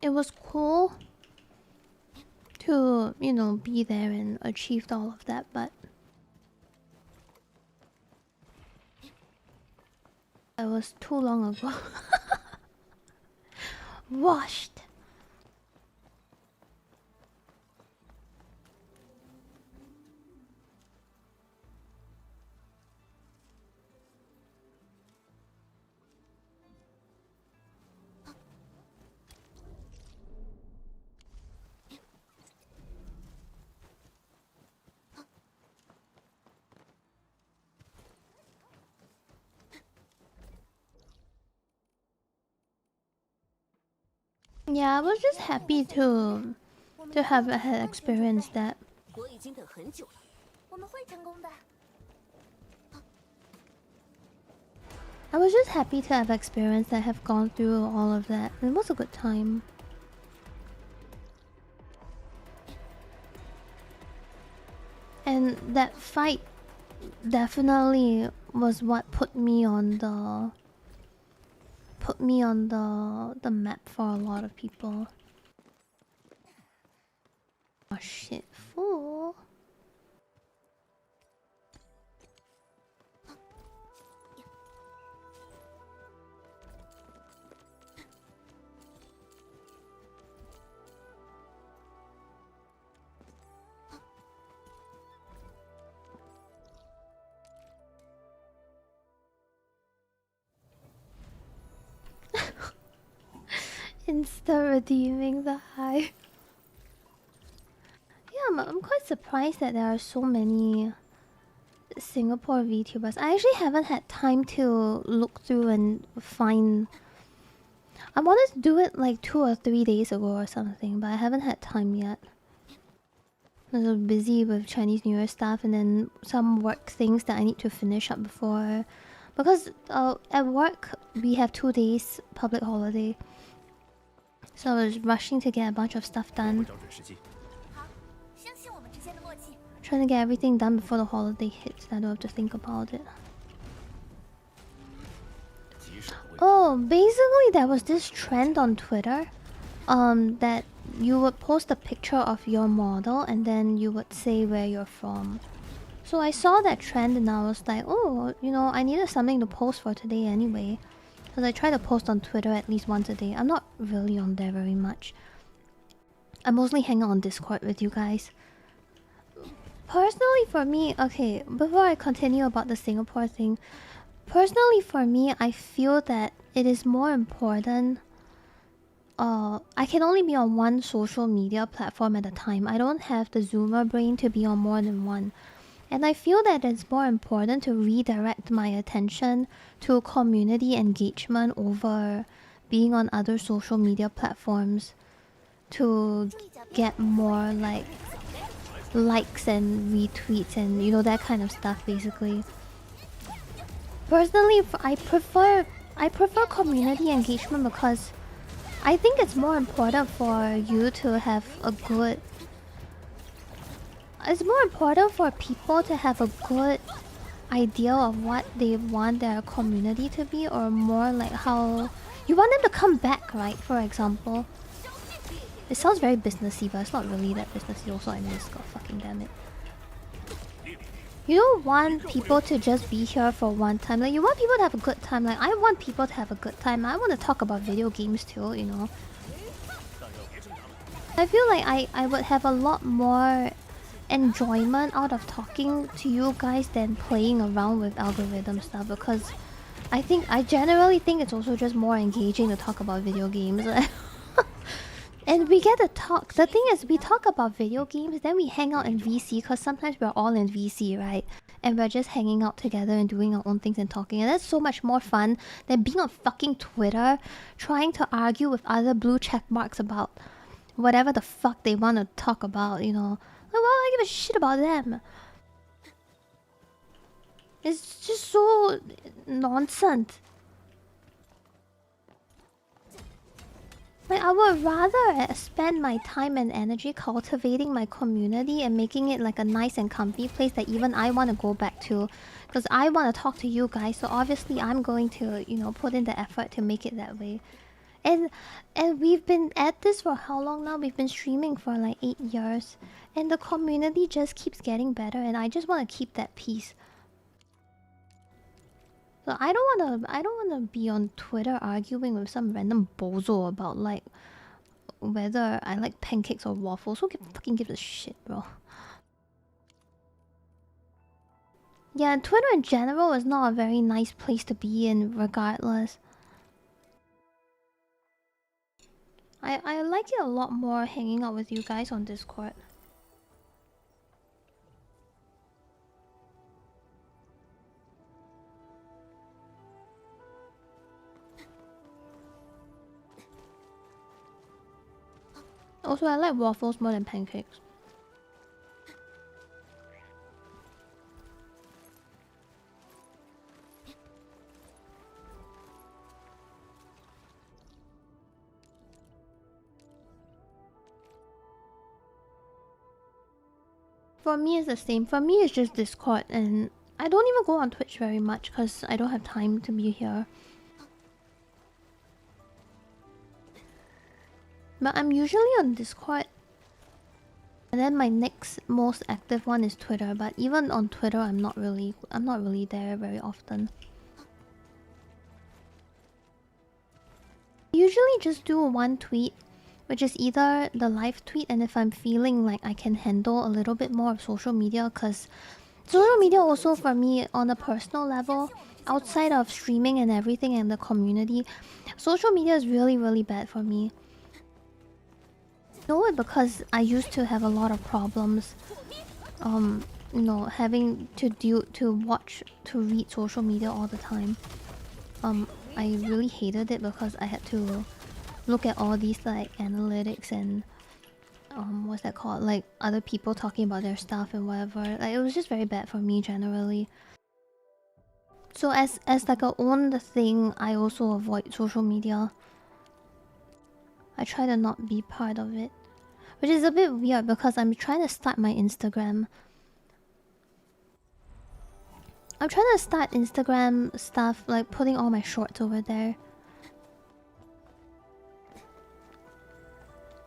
It was cool to, you know, be there and achieved all of that, but it was too long ago. Washed. Yeah, I was just happy to have had experienced that. 我已经等很久了，我们会成功的。 I was just happy to have experienced that, have gone through all of that. It was a good time. And that fight definitely was what put me on the map for a lot of people. Oh shit, fool. Insta redeeming the hype. Yeah, I'm quite surprised that there are so many Singapore VTubers. I actually haven't had time to look through and find. I wanted to do it like 2 or 3 days ago or something, but I haven't had time yet. I was busy with Chinese New Year stuff and then some work things that I need to finish up before. Because at work, we have 2 days public holiday. So I was rushing to get a bunch of stuff done. Trying to get everything done before the holiday hits. I don't have to think about it. Oh, basically there was this trend on Twitter. That you would post a picture of your model and then you would say where you're from. So I saw that trend and I was like, oh, you know, I needed something to post for today anyway. Because I try to post on Twitter at least once a day. I'm not really on there very much. I mostly hang out on Discord with you guys. Personally for me, okay, before I continue about the Singapore thing. Personally for me, I feel that it is more important. I can only be on one social media platform at a time. I don't have the Zoomer brain to be on more than one. And I feel that it's more important to redirect my attention to community engagement over being on other social media platforms to get more like likes and retweets and you know that kind of stuff basically. Personally, I prefer community engagement because I think it's more important for you to have a good... It's more important for people to have a good idea of what they want their community to be, or more like how you want them to come back, right? For example. It sounds very businessy, but it's not really that businessy. Also, I miss. God fucking damn it. You don't want people to just be here for one time. Like, you want people to have a good time. Like, I want people to have a good time. I want to talk about video games too, you know. I feel like I would have a lot more enjoyment out of talking to you guys than playing around with algorithm stuff, because I generally think it's also just more engaging to talk about video games. And we get to talk. The thing is, we talk about video games, then we hang out in VC, because sometimes we're all in VC, right? And we're just hanging out together and doing our own things and talking. And that's so much more fun than being on fucking Twitter, trying to argue with other blue check marks about whatever the fuck they want to talk about, you know. Like, well, I give a shit about them. It's just so nonsense. Like, I would rather spend my time and energy cultivating my community and making it like a nice and comfy place that even I want to go back to. Because I want to talk to you guys, so obviously I'm going to, you know, put in the effort to make it that way. And we've been at this for how long now? We've been streaming for like 8 years. And the community just keeps getting better, and I just want to keep that peace. So I don't wanna be on Twitter arguing with some random bozo about like whether I like pancakes or waffles. Who fucking gives a shit, bro? Yeah, and Twitter in general is not a very nice place to be in regardless. I like it a lot more hanging out with you guys on Discord. Also, I like waffles more than pancakes. For me, it's the same. For me, it's just Discord, and I don't even go on Twitch very much because I don't have time to be here. But I'm usually on Discord. And then my next most active one is Twitter. But even on Twitter, I'm not really there very often. I usually just do one tweet, which is either the live tweet, and if I'm feeling like I can handle a little bit more of social media, because social media also for me on a personal level, outside of streaming and everything and the community, social media is really, really bad for me. I know it because I used to have a lot of problems, you know, having to read social media all the time. I really hated it because I had to look at all these like analytics and what's that called, like other people talking about their stuff and whatever. Like, it was just very bad for me generally. So as like a own thing, I also avoid social media. I try to not be part of it, which is a bit weird because I'm trying to start my Instagram. I'm trying to start Instagram stuff, like putting all my shorts over there.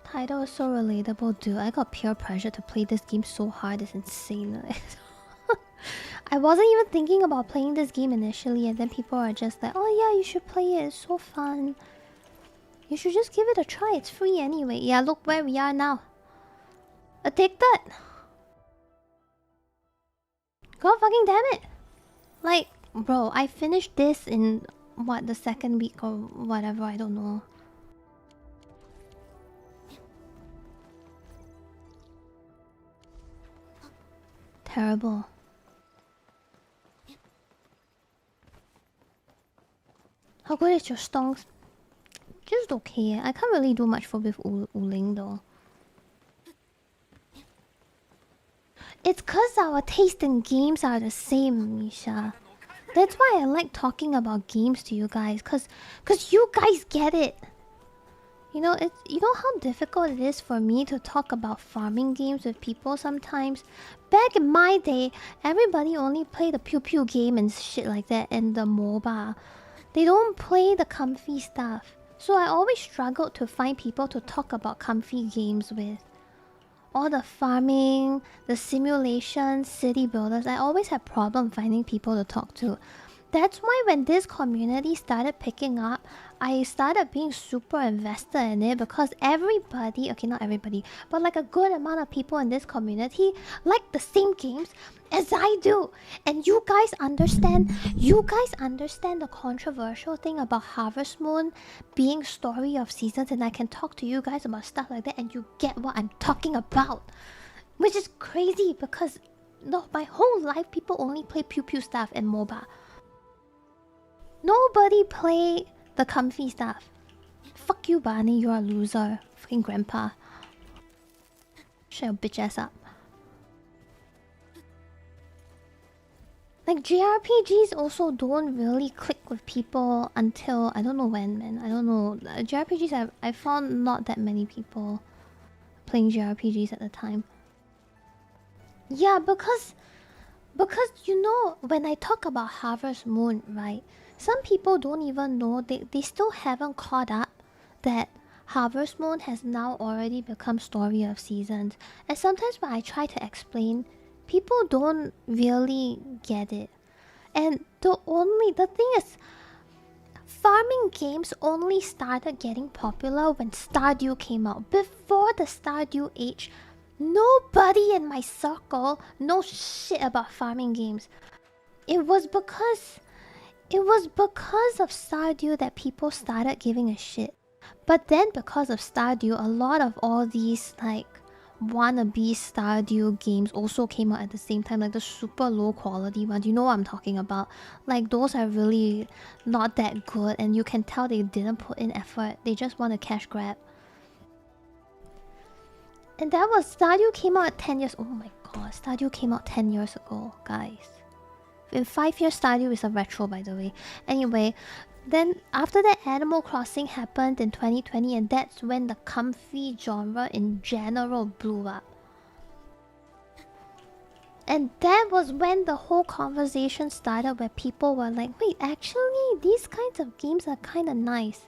Title is so relatable, dude. I got peer pressure to play this game so hard, it's insane. I wasn't even thinking about playing this game initially, and then people are just like, oh yeah, you should play it, it's so fun. You should just give it a try, it's free anyway. Yeah, look where we are now. Addicted! God fucking damn it! Like, bro, I finished this in, what, the second week or whatever, I don't know. Terrible. How good is your stonks? Just okay. I can't really do much with Uling though. It's cause our taste in games are the same, Misha. That's why I like talking about games to you guys, cause you guys get it. You know, you know how difficult it is for me to talk about farming games with people sometimes. Back in my day, everybody only played the pew pew game and shit like that, and the MOBA. They don't play the comfy stuff. So I always struggled to find people to talk about comfy games with. All the farming, the simulation, city builders, I always had problem finding people to talk to. that's why when this community started picking up, I started being super invested in it, because everybody, okay, not everybody, but like a good amount of people in this community like the same games as I do. And you guys understand the controversial thing about Harvest Moon being story of seasons, and I can talk to you guys about stuff like that and you get what I'm talking about. Which is crazy, because no, my whole life people only play pew pew stuff and MOBA. Nobody play the comfy stuff. Fuck you, Barney, you're a loser. Fucking grandpa. Shut your bitch ass up. Like, JRPGs also don't really click with people until I don't know when, man. I don't know. JRPGs, I found not that many people playing JRPGs at the time. Yeah, because you know, when I talk about Harvest Moon, right? Some people don't even know, they still haven't caught up that Harvest Moon has now already become Story of Seasons. And sometimes when I try to explain, people don't really get it. And the thing is, farming games only started getting popular when Stardew came out. Before the Stardew age, nobody in my circle knows shit about farming games. It was because of Stardew that people started giving a shit. But then because of Stardew, a lot of all these like wannabe Stardew games also came out at the same time, like the super low quality ones. You know what I'm talking about. Like those are really not that good, and you can tell they didn't put in effort. They just want a cash grab. And that was Stardew came out 10 years. Oh my god, Stardew came out 10 years ago, guys. In 5 years, Stardew is a retro, by the way. Anyway, then after that, Animal Crossing happened in 2020, and that's when the comfy genre in general blew up. And that was when the whole conversation started, where people were like, wait, actually, these kinds of games are kind of nice.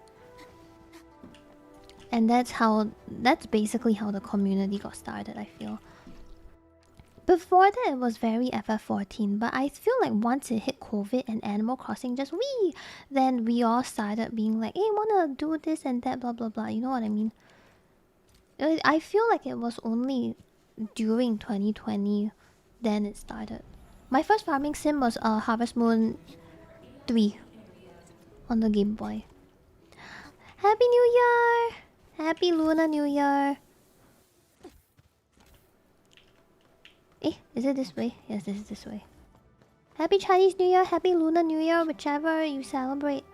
And that's basically how the community got started, I feel. Before that, it was very FF14, but I feel like once it hit COVID and Animal Crossing just wee, then we all started being like, hey, wanna do this and that, blah blah blah. You know what I mean? I feel like it was only during 2020 then it started. My first farming sim was Harvest Moon 3 on the Game Boy. Happy New Year! Happy Lunar New Year! Eh, is it this way? Yes, this is this way. Happy Chinese New Year, Happy Lunar New Year, whichever you celebrate.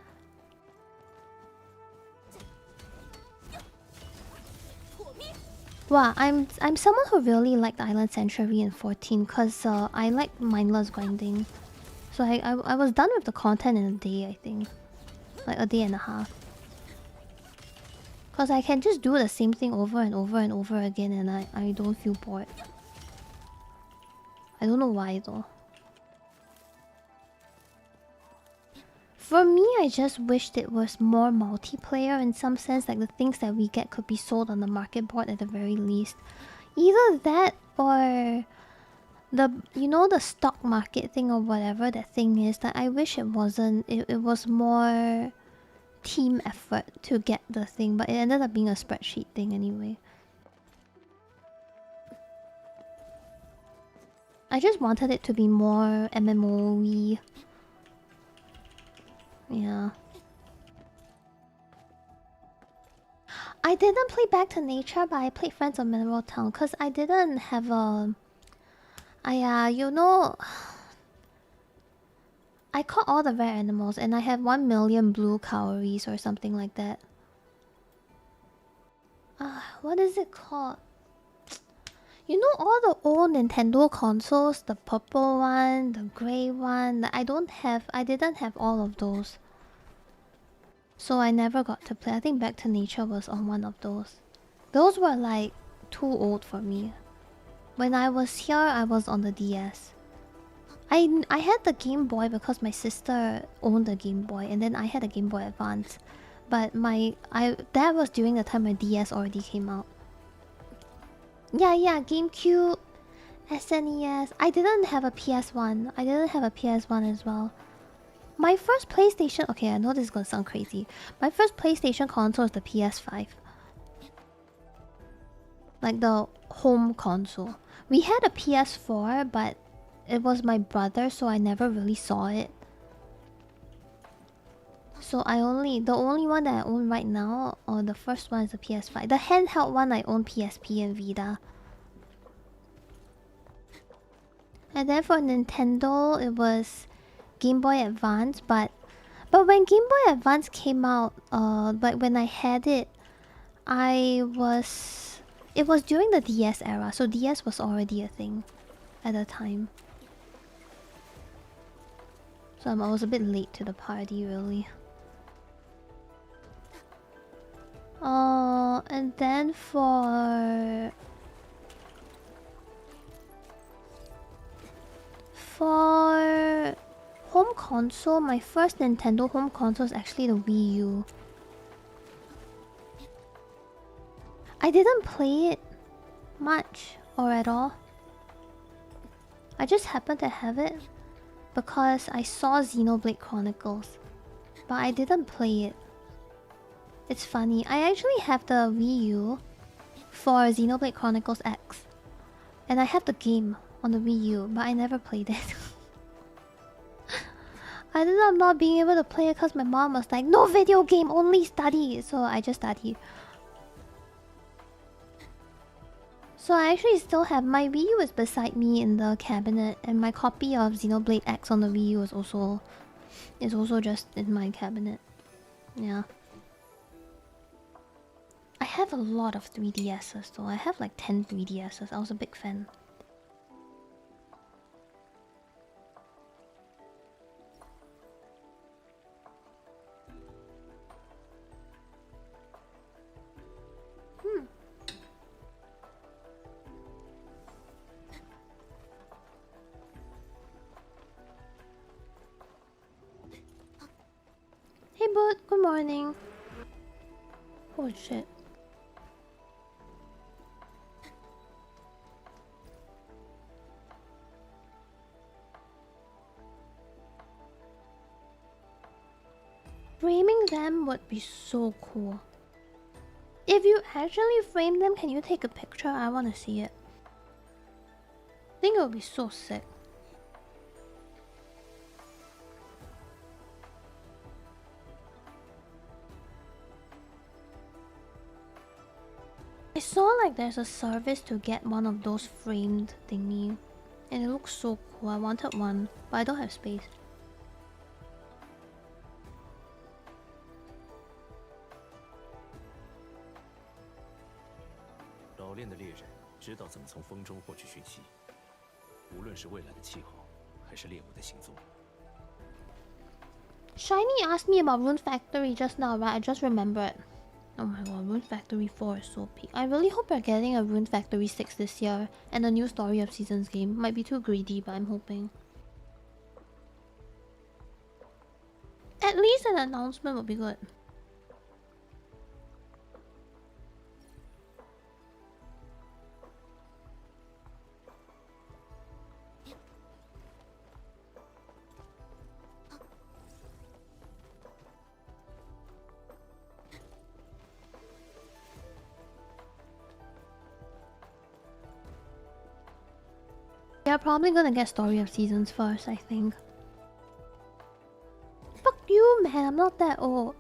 Wow, I'm someone who really liked Island Sanctuary in 14 because I like mindless grinding. So I was done with the content in a day, I think. Like a day and a half. Because I can just do the same thing over and over and over again, and I don't feel bored. I don't know why though. For me, I just wished it was more multiplayer in some sense, like the things that we get could be sold on the market board at the very least. Either that or the, you know, the stock market thing or whatever that thing is, that I wish it wasn't. It was more team effort to get the thing, but it ended up being a spreadsheet thing anyway. I just wanted it to be more MMO-y. Yeah. I didn't play Back to Nature, but I played Friends of Mineral Town because I didn't have a... you know... I caught all the rare animals and I had 1 million blue calories or something like that. What is it called? You know all the old Nintendo consoles, the purple one, the grey one, I didn't have all of those. So I never got to play. I think Back to Nature was on one of those. Those were like too old for me. When I was here, I was on the DS. I had the Game Boy because my sister owned the Game Boy, and then I had a Game Boy Advance. But that was during the time my DS already came out. Yeah, GameCube, SNES. I didn't have a PS1. I didn't have a PS1 as well. My first PlayStation... Okay, I know this is gonna sound crazy. My first PlayStation console is the PS5. Like the home console. We had a PS4, but it was my brother, so I never really saw it. So the only one that I own right now, or the first one, is the PS5. The handheld one, I own PSP and Vita. And then for Nintendo, it was Game Boy Advance, but when Game Boy Advance came out, but when I had it, it was during the DS era, so DS was already a thing at the time. So I was a bit late to the party, really. And then for home console, my first Nintendo home console is actually the Wii U. I didn't play it much or at all. I just happened to have it because I saw Xenoblade Chronicles, but I didn't play it. It's funny, I actually have the Wii U for Xenoblade Chronicles X, and I have the game on the Wii U, but I never played it. I ended up not being able to play it because my mom was like, no video game, only study, so I just studied. So I actually still have... My Wii U is beside me in the cabinet, and my copy of Xenoblade X on the Wii U is also just in my cabinet. Yeah. I have a lot of 3DSs though. I have like 10 3DSs. I was a big fan. Hey bud, good morning. Oh shit. Framing them would be so cool. If you actually frame them, can you take a picture? I want to see it. I think it would be so sick. I saw like there's a service to get one of those framed thingy, and it looks so cool. I wanted one, but I don't have space. 老练的猎人知道怎么从风中获取讯息，无论是未来的气候，还是猎物的行踪。Shiny asked me about Rune Factory just now, right? I just remembered. Oh my god, Rune Factory 4 is so peak. I really hope we're getting a Rune Factory 6 this year, and a new Story of Seasons game. Might be too greedy, but I'm hoping. At least an announcement would be good. We are probably gonna get Story of Seasons first, I think. Fuck you, man. I'm not that old.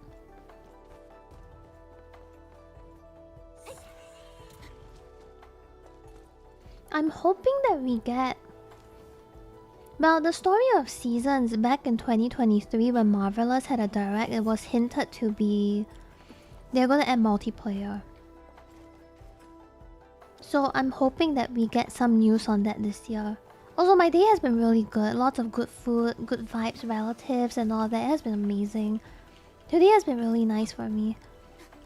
I'm hoping that we get... Well, the Story of Seasons back in 2023 when Marvelous had a direct, it was hinted to be... They're gonna add multiplayer. So I'm hoping that we get some news on that this year. Also, my day has been really good. Lots of good food, good vibes, relatives and all that. It has been amazing. Today has been really nice for me.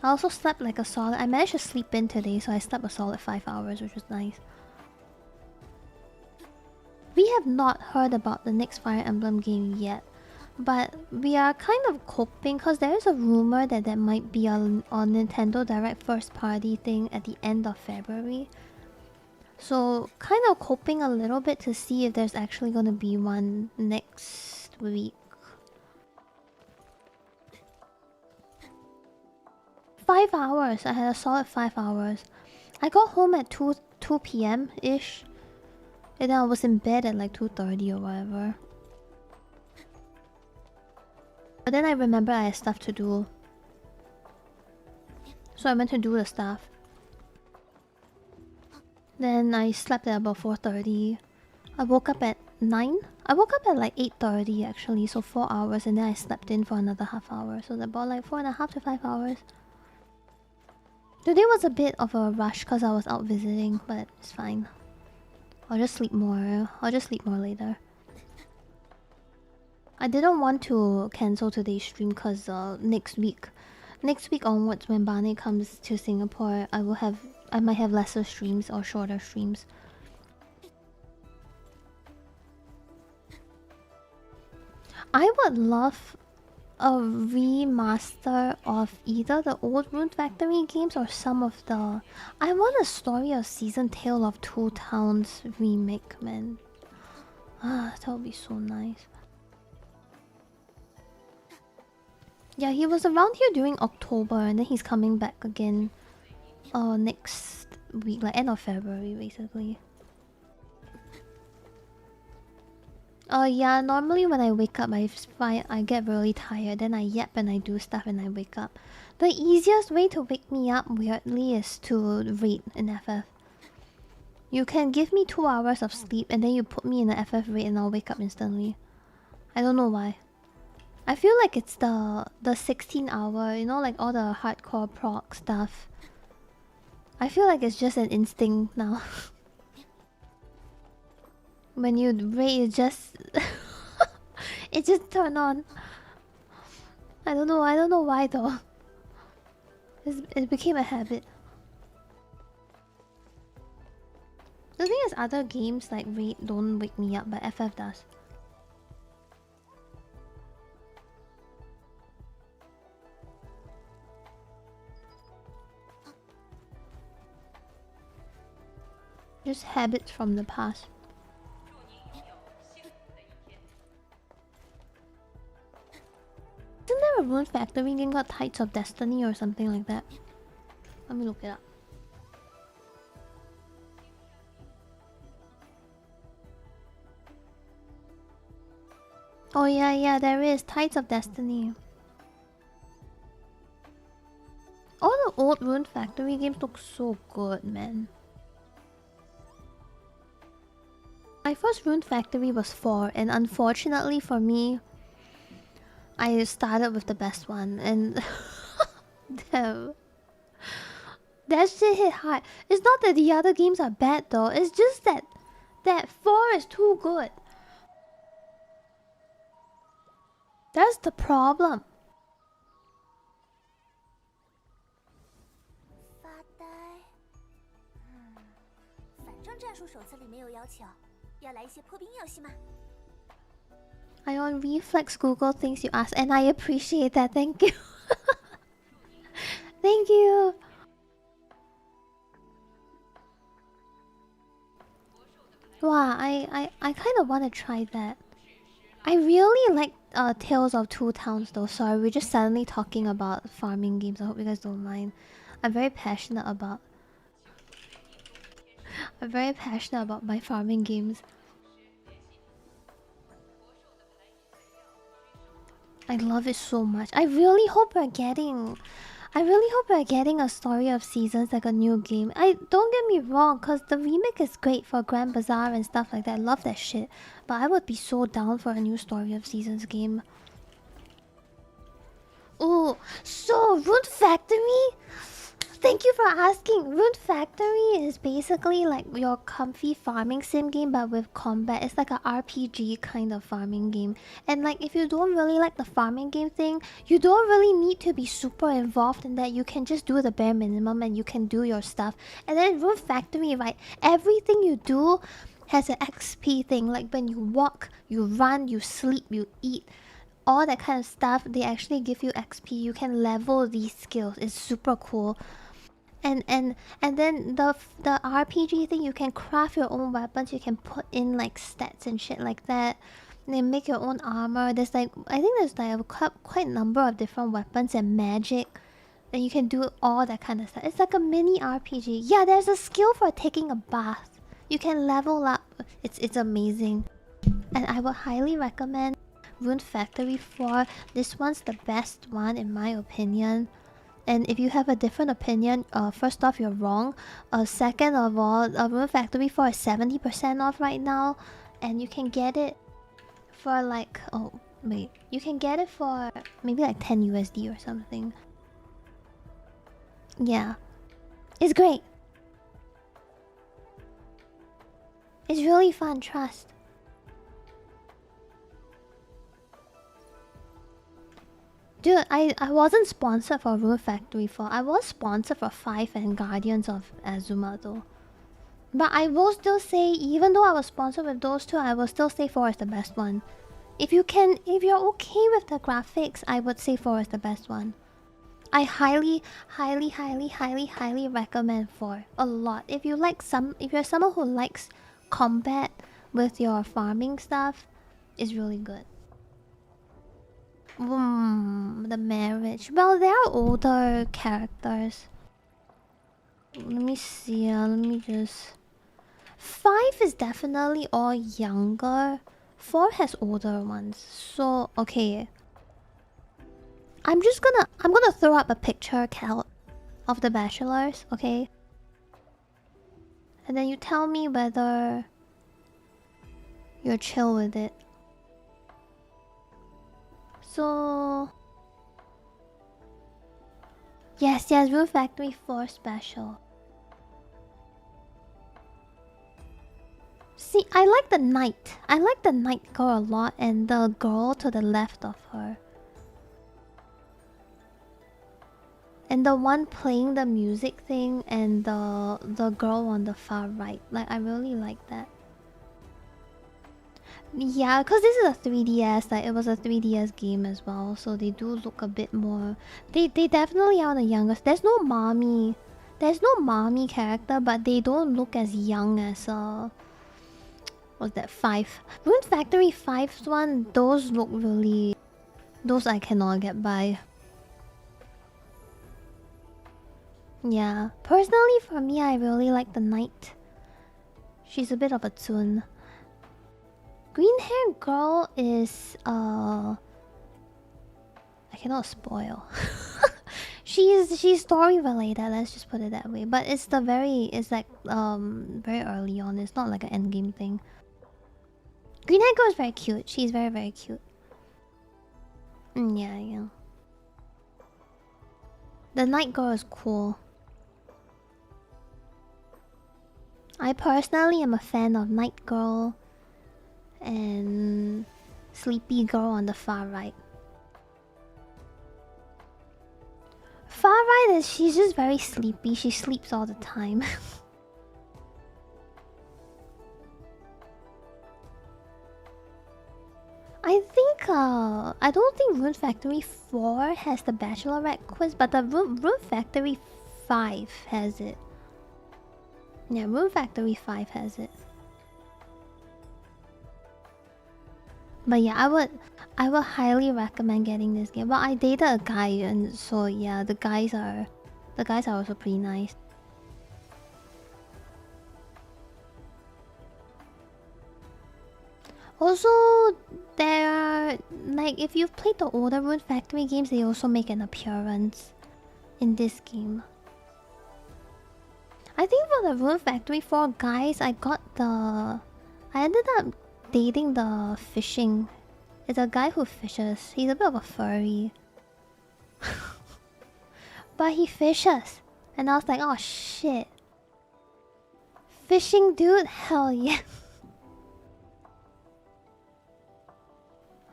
I also slept like a solid... I managed to sleep in today, so I slept a solid 5 hours, which was nice. We have not heard about the next Fire Emblem game yet. But we are kind of coping because there is a rumor that there might be a Nintendo Direct first party thing at the end of February. So kind of coping a little bit to see if there's actually going to be one next week. 5 hours. I had a solid 5 hours. I got home at 2 p.m. ish. And then I was in bed at like 2:30 or whatever. But then I remember I had stuff to do. So I went to do the stuff. Then I slept at about 4:30. I woke up at 9. I woke up at like 8:30 actually, so 4 hours, and then I slept in for another half hour. So about like 4.5 to 5 hours. Today was a bit of a rush because I was out visiting, but it's fine. I'll just sleep more. I'll just sleep more later. I didn't want to cancel today's stream because next week onwards, when Bane comes to Singapore, I might have lesser streams or shorter streams. I would love a remaster of either the old Rune Factory games or some of the... I want a Story of Season Tale of Two Towns remake, man. Ah, that would be so nice. Yeah, he was around here during October, and then he's coming back again next week, like end of February, basically. Yeah, normally when I wake up, I get really tired, then I yap and I do stuff and I wake up. The easiest way to wake me up, weirdly, is to raid in FF. You can give me 2 hours of sleep and then you put me in the FF raid and I'll wake up instantly. I don't know why. I feel like it's the 16 hour, you know, like all the hardcore proc stuff. I feel like it's just an instinct now. When you raid, it just it just turn on. I don't know why though. It became a habit. The thing is, other games like raid don't wake me up, but FF does. Just habits from the past. Isn't there a Rune Factory game called Tides of Destiny or something like that? Let me look it up. Oh yeah, there is Tides of Destiny. All the old Rune Factory games look so good, man. My first Rune Factory was 4, and unfortunately for me, I started with the best one, and damn, that shit hit hard. It's not that the other games are bad though, it's just that 4 is too good. That's the problem. 发呆。反正战术手册里没有要求，要来一些破冰游戏吗？ I on reflex Google things you ask, and I appreciate that. Thank you. Thank you. Wow, I kind of want to try that. I really like Tales of Two Towns though. Sorry, we're just suddenly talking about farming games. I hope you guys don't mind. I'm very passionate about my farming games. I love it so much. I really hope we're getting a Story of Seasons, like a new game. Don't get me wrong, cause the remake is great for Grand Bazaar and stuff like that. I love that shit. But I would be so down for a new Story of Seasons game. Oh, so Rune Factory? Thank you for asking. Rune Factory is basically like your comfy farming sim game, but with combat. It's like a RPG kind of farming game. And like, if you don't really like the farming game thing, you don't really need to be super involved in that. You can just do the bare minimum and you can do your stuff. And then Rune Factory, right? Everything you do has an XP thing. Like when you walk, you run, you sleep, you eat, all that kind of stuff, they actually give you XP. You can level these skills. It's super cool. And then the RPG thing, you can craft your own weapons. You can put in like stats and shit like that. And then make your own armor. There's like, I think there's like quite a number of different weapons and magic Then you can do all that kind of stuff. It's like a mini RPG. Yeah, there's a skill for taking a bath. You can level up. It's amazing. And I would highly recommend Rune Factory 4. This one's the best one in my opinion. And if you have a different opinion, first off, you're wrong. Second of all, Rune Factory 4 is 70% off right now. And you can get it for like... Oh, wait. You can get it for maybe like 10 USD or something. Yeah. It's great. It's really fun, trust. Dude, I wasn't sponsored for Rune Factory 4. I was sponsored for 5 and Guardians of Azuma though. But I will still say, even though I was sponsored with those two, I will still say 4 is the best one. If you're okay with the graphics, I would say 4 is the best one. I highly recommend 4 a lot. If you're someone who likes combat with your farming stuff, it's really good. The marriage. Well, they are older characters. Let me see. Let me just. 5 is definitely all younger. 4 has older ones. So okay. I'm gonna throw up a picture, Cal, of the bachelors, okay? And then you tell me whether you're chill with it. So yes, Rune Factory 4 special. See, I like the knight. I like the knight girl a lot, and the girl to the left of her. And the one playing the music thing, and the girl on the far right. Like, I really like that. Yeah, because this is a 3DS. Like, it was a 3DS game as well, so they do look a bit more. They definitely are the youngest. There's no mommy. There's no mommy character, but they don't look as young as what's that, 5? Rune Factory 5's one, those look really... Those I cannot get by. Yeah. Personally, for me, I really like the knight. She's a bit of a tune. Green hair girl is... I cannot spoil. She's story related, let's just put it that way. But it's like very early on. It's not like an endgame thing. Green hair girl is very cute. She's very, very cute. Yeah. The night girl is cool. I personally am a fan of Night Girl and Sleepy Girl on the far right. Far right is she's just very sleepy. She sleeps all the time. I don't think Rune Factory 4 has the Bachelorette quiz, but the Rune Factory 5 has it. Yeah, Rune Factory 5 has it. But yeah, I would highly recommend getting this game. Well, I dated a guy, and so yeah, the guys are also pretty nice. Also, there are, like, if you've played the older Rune Factory games, they also make an appearance in this game. I think for the Rune Factory 4 guys, I ended up dating the fishing. It's a guy who fishes. He's a bit of a furry. But he fishes. And I was like, oh shit. Fishing dude? Hell yeah.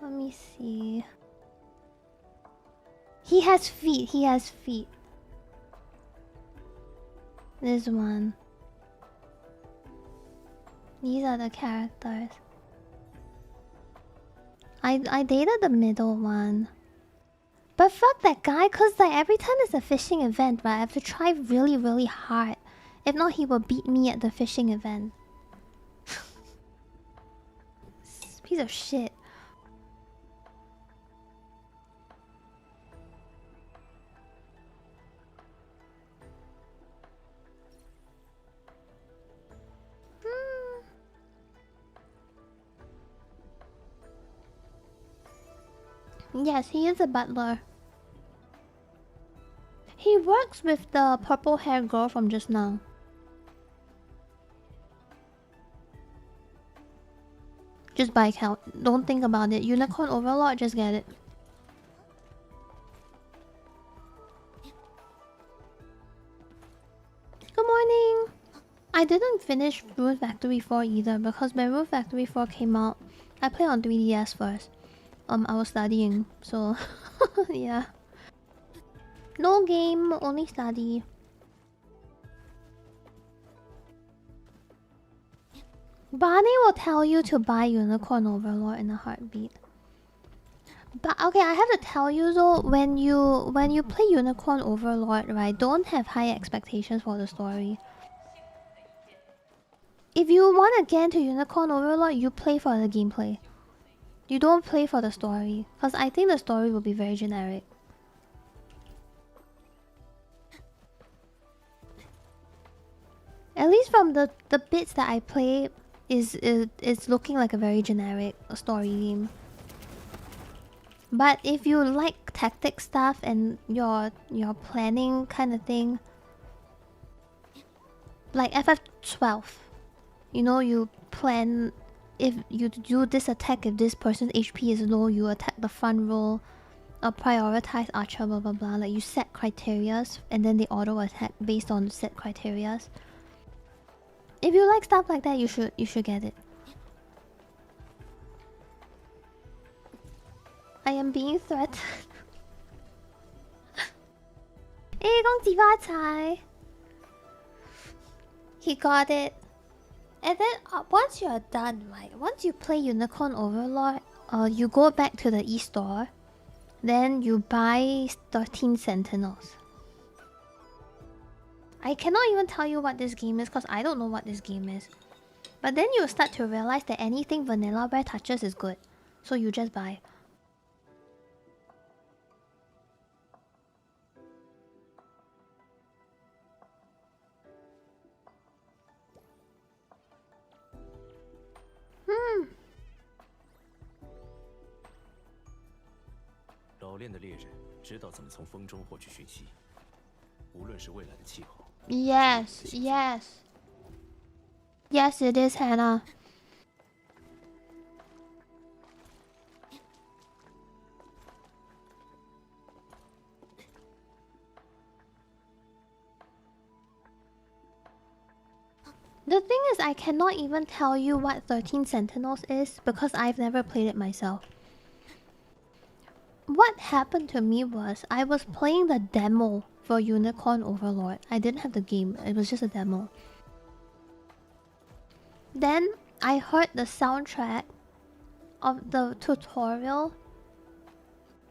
Let me see. He has feet. This one. These are the characters. I dated the middle one. But fuck that guy, cause like every time it's a fishing event, right, I have to try really, really hard. If not, he will beat me at the fishing event. Piece of shit. Yes, he is a butler. He works with the purple hair girl from just now. Just buy count. Don't think about it. Unicorn Overlord, just get it. Good morning! I didn't finish Rune Factory 4 either because when Rune Factory 4 came out, I played on 3DS first. I was studying, so yeah. No game, only study. Barney will tell you to buy Unicorn Overlord in a heartbeat. But okay, I have to tell you though, when you play Unicorn Overlord, right, don't have high expectations for the story. If you want to get into Unicorn Overlord, you play for the gameplay. You don't play for the story, because I think the story will be very generic. At least from the bits that I play, it's looking like a very generic story game. But if you like tactic stuff and your planning kind of thing, like FF12, you know, you plan if you do this attack, if this person's HP is low, you attack the front row, or prioritize archer, blah blah blah. Like you set criterias and then they auto attack based on set criterias. If you like stuff like that, you should get it. I am being threatened. 恭喜发财! He got it. And then once you're done, right? Once you play Unicorn Overlord, you go back to the e-store. Then you buy 13 Sentinels. I cannot even tell you what this game is because I don't know what this game is. But then you start to realize that anything Vanillaware touches is good. So you just buy. Hmm. 老练的猎人知道怎么从风中获取讯息，无论是未来的气候。Yes, yes. Yes, it is, Hannah. The thing is, I cannot even tell you what 13 Sentinels is because I've never played it myself. What happened to me was I was playing the demo for Unicorn Overlord. I didn't have the game, it was just a demo. Then I heard the soundtrack of the tutorial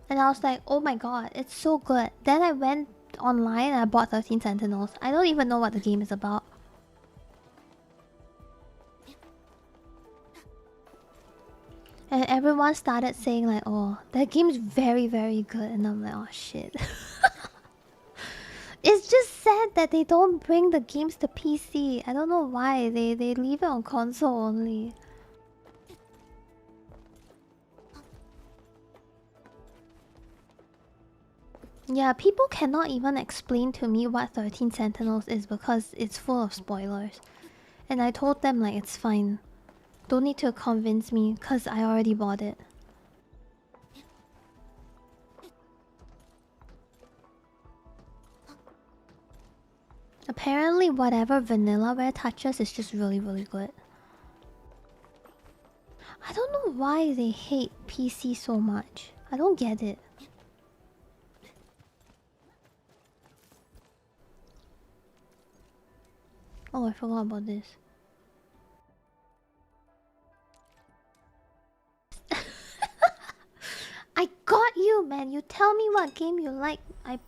and I was like, oh my god, it's so good. Then I went online and I bought 13 Sentinels. I don't even know what the game is about. And everyone started saying like, oh, that game's very, very good. And I'm like, oh shit. It's just sad that they don't bring the games to PC. I don't know why. They leave it on console only. Yeah, people cannot even explain to me what 13 Sentinels is because it's full of spoilers. And I told them like, it's fine. Don't need to convince me because I already bought it. Apparently whatever Vanillaware touches is just really, really good. I don't know why they hate PC so much. I don't get it. Oh, I forgot about this. I got you, man. You tell me what game you like. I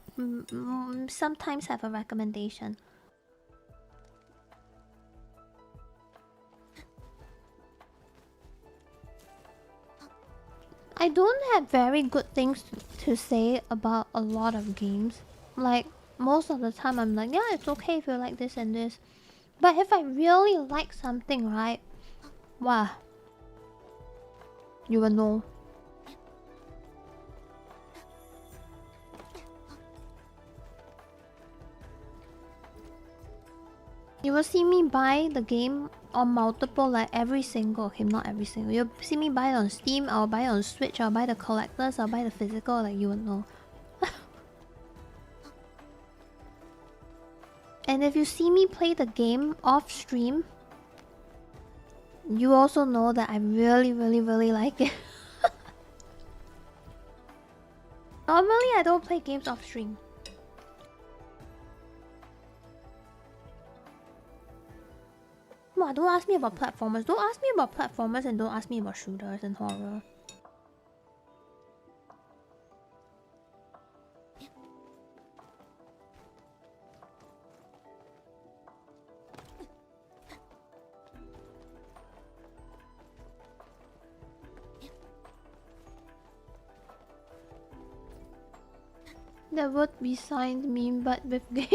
sometimes have a recommendation. I don't have very good things to say about a lot of games. Like, most of the time I'm like, yeah, it's okay if you like this and this. But if I really like something, right? Wow. You will know. You will see me buy the game on multiple, like every single. Okay, not every single. You'll see me buy it on Steam. I'll buy it on Switch. I'll buy the collectors. I'll buy the physical. Like you would know. And if you see me play the game off stream, you also know that I really, really, really like it. Normally, I don't play games off stream. Come on, don't ask me about platformers. Don't ask me about platformers and don't ask me about shooters and horror. That would be signed meme, but with games.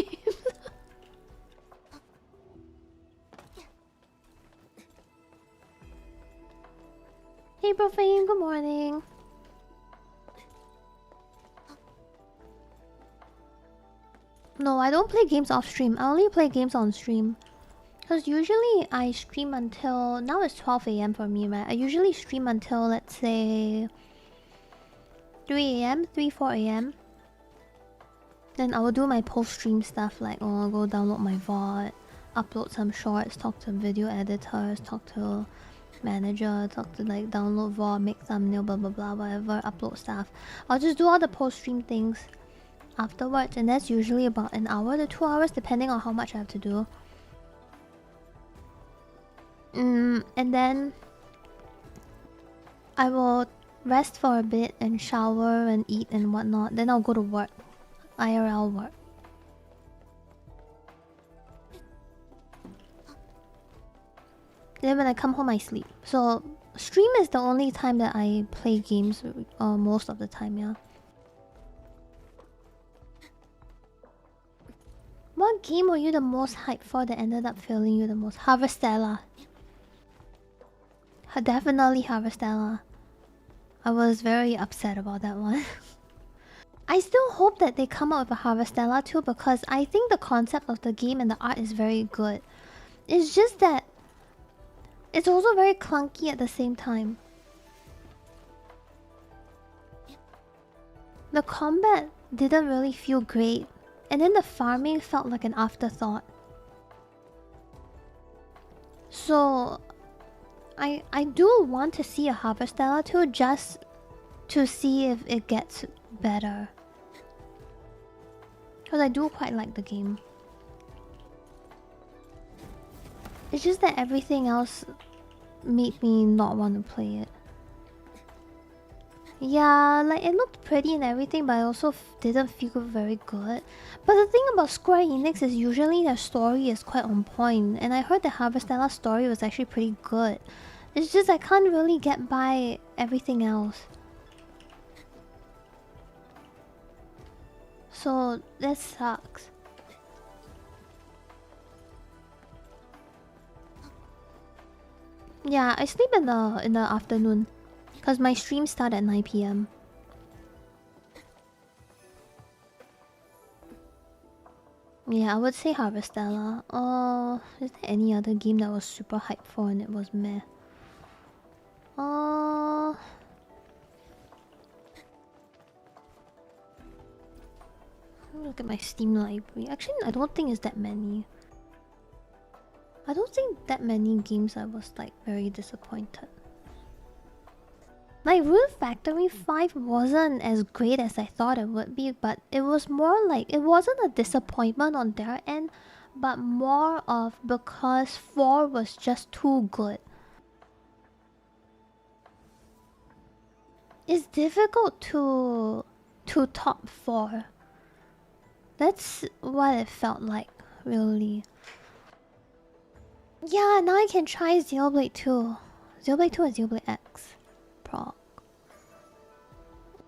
Hey, Profane, good morning. No, I don't play games off stream. I only play games on stream. Because usually I stream until... Now it's 12 AM for me, right? I usually stream until, let's say... 3 AM? 4 AM. Then I will do my post-stream stuff like, oh, I'll go download my VOD, upload some shorts, talk to video editors, talk to manager, talk to like download VOD, make thumbnail, blah blah blah, whatever, upload stuff. I'll just do all the post-stream things afterwards, and that's usually about an hour to 2 hours depending on how much I have to do. And then I will rest for a bit and shower and eat and whatnot. Then I'll go to work. IRL work. Then when I come home I sleep. So stream is the only time that I play games most of the time, yeah. What game were you the most hyped for that ended up failing you the most? Harvestella. Definitely Harvestella. I was very upset about that one. I still hope that they come out with a Harvestella too, because I think the concept of the game and the art is very good. It's just that it's also very clunky at the same time. The combat didn't really feel great, and then the farming felt like an afterthought. So I do want to see a Harvestella too, just to see if it gets better. Because I do quite like the game. It's just that everything else made me not want to play it. Yeah, like it looked pretty and everything, but I also didn't feel very good. But the thing about Square Enix is usually their story is quite on point, and I heard the Harvestella's story was actually pretty good. It's just I can't really get by everything else. So that sucks. Yeah, I sleep in the afternoon, cause my streams start at 9 PM. Yeah, I would say Harvestella. Is there any other game that was super hyped for and it was meh? Look at my Steam library. Actually, I don't think it's that many. I don't think that many games I was like very disappointed. Like Rune Factory 5 wasn't as great as I thought it would be, but it was more like it wasn't a disappointment on their end, but more of because 4 was just too good. It's difficult to top 4. That's what it felt like, really. Yeah, now I can try Xenoblade 2. Xenoblade 2 or Xenoblade X. Proc.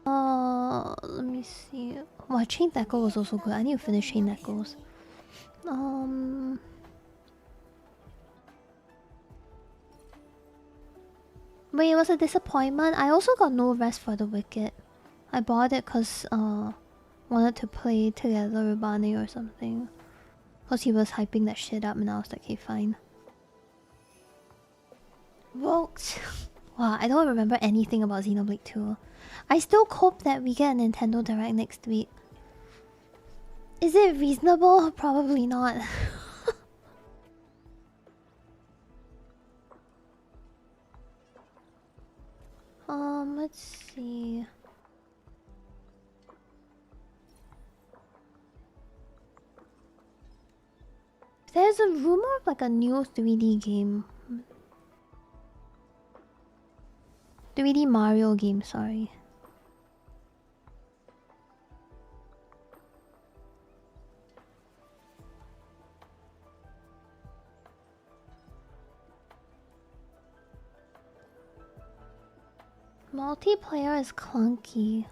Let me see. Wow, Chained Echo was also good. I need to finish Chained Echoes. But it was a disappointment. I also got no rest for the Wicked. I bought it because wanted to play together with Barney or something. Because he was hyping that shit up and I was like, okay, fine. Roked. Wow, I don't remember anything about Xenoblade 2. I still hope that we get a Nintendo Direct next week. Is it reasonable? Probably not. Let's see. There's a rumor of like a new 3D game. 3D Mario game, sorry. Multiplayer is clunky.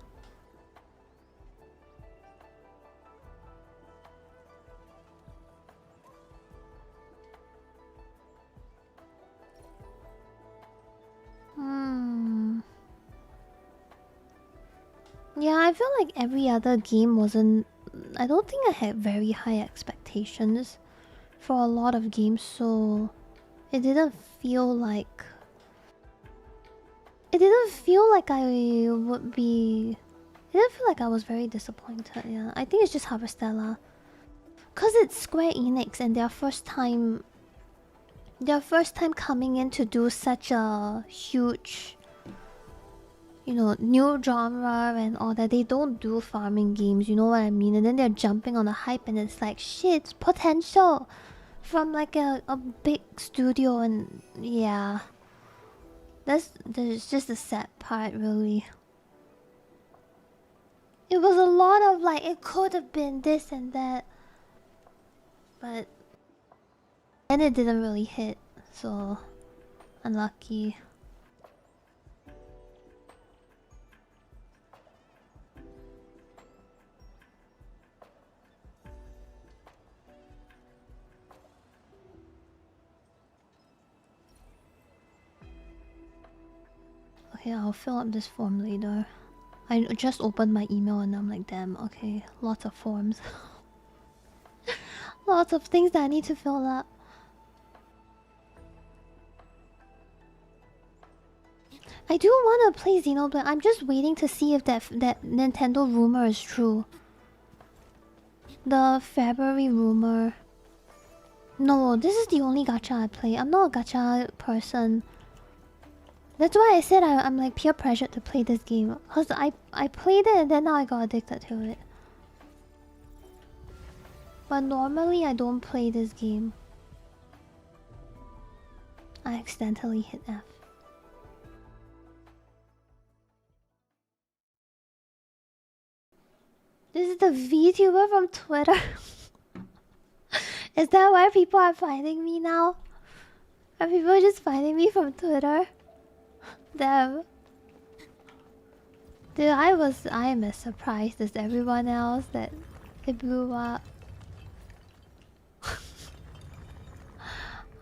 Yeah, I feel like every other game wasn't... I don't think I had very high expectations for a lot of games, so... It didn't feel like... It didn't feel like I would be... It didn't feel like I was very disappointed, yeah. I think it's just Harvestella. Cause it's Square Enix and their first time... Their first time coming in to do such a huge... You know, new genre and all that. They don't do farming games, you know what I mean? And then they're jumping on the hype and it's like, shit, potential! From like a big studio and... Yeah. That's just the sad part, really. It was a lot of like, it could have been this and that. But... And it didn't really hit, so... Unlucky. Okay, I'll fill up this form later. I just opened my email and I'm like, damn, okay, lots of forms. Lots of things that I need to fill up. I do want to play Xenoblade. I'm just waiting to see if that Nintendo rumor is true. The February rumor. No, this is the only gacha I play. I'm not a gacha person. That's why I said I'm like peer pressured to play this game. Cause I played it and then now I got addicted to it. But normally I don't play this game. I accidentally hit F. This is the VTuber from Twitter. Is that why people are finding me now? Are people just finding me from Twitter? Damn. Dude, I am as surprised as everyone else that it blew up.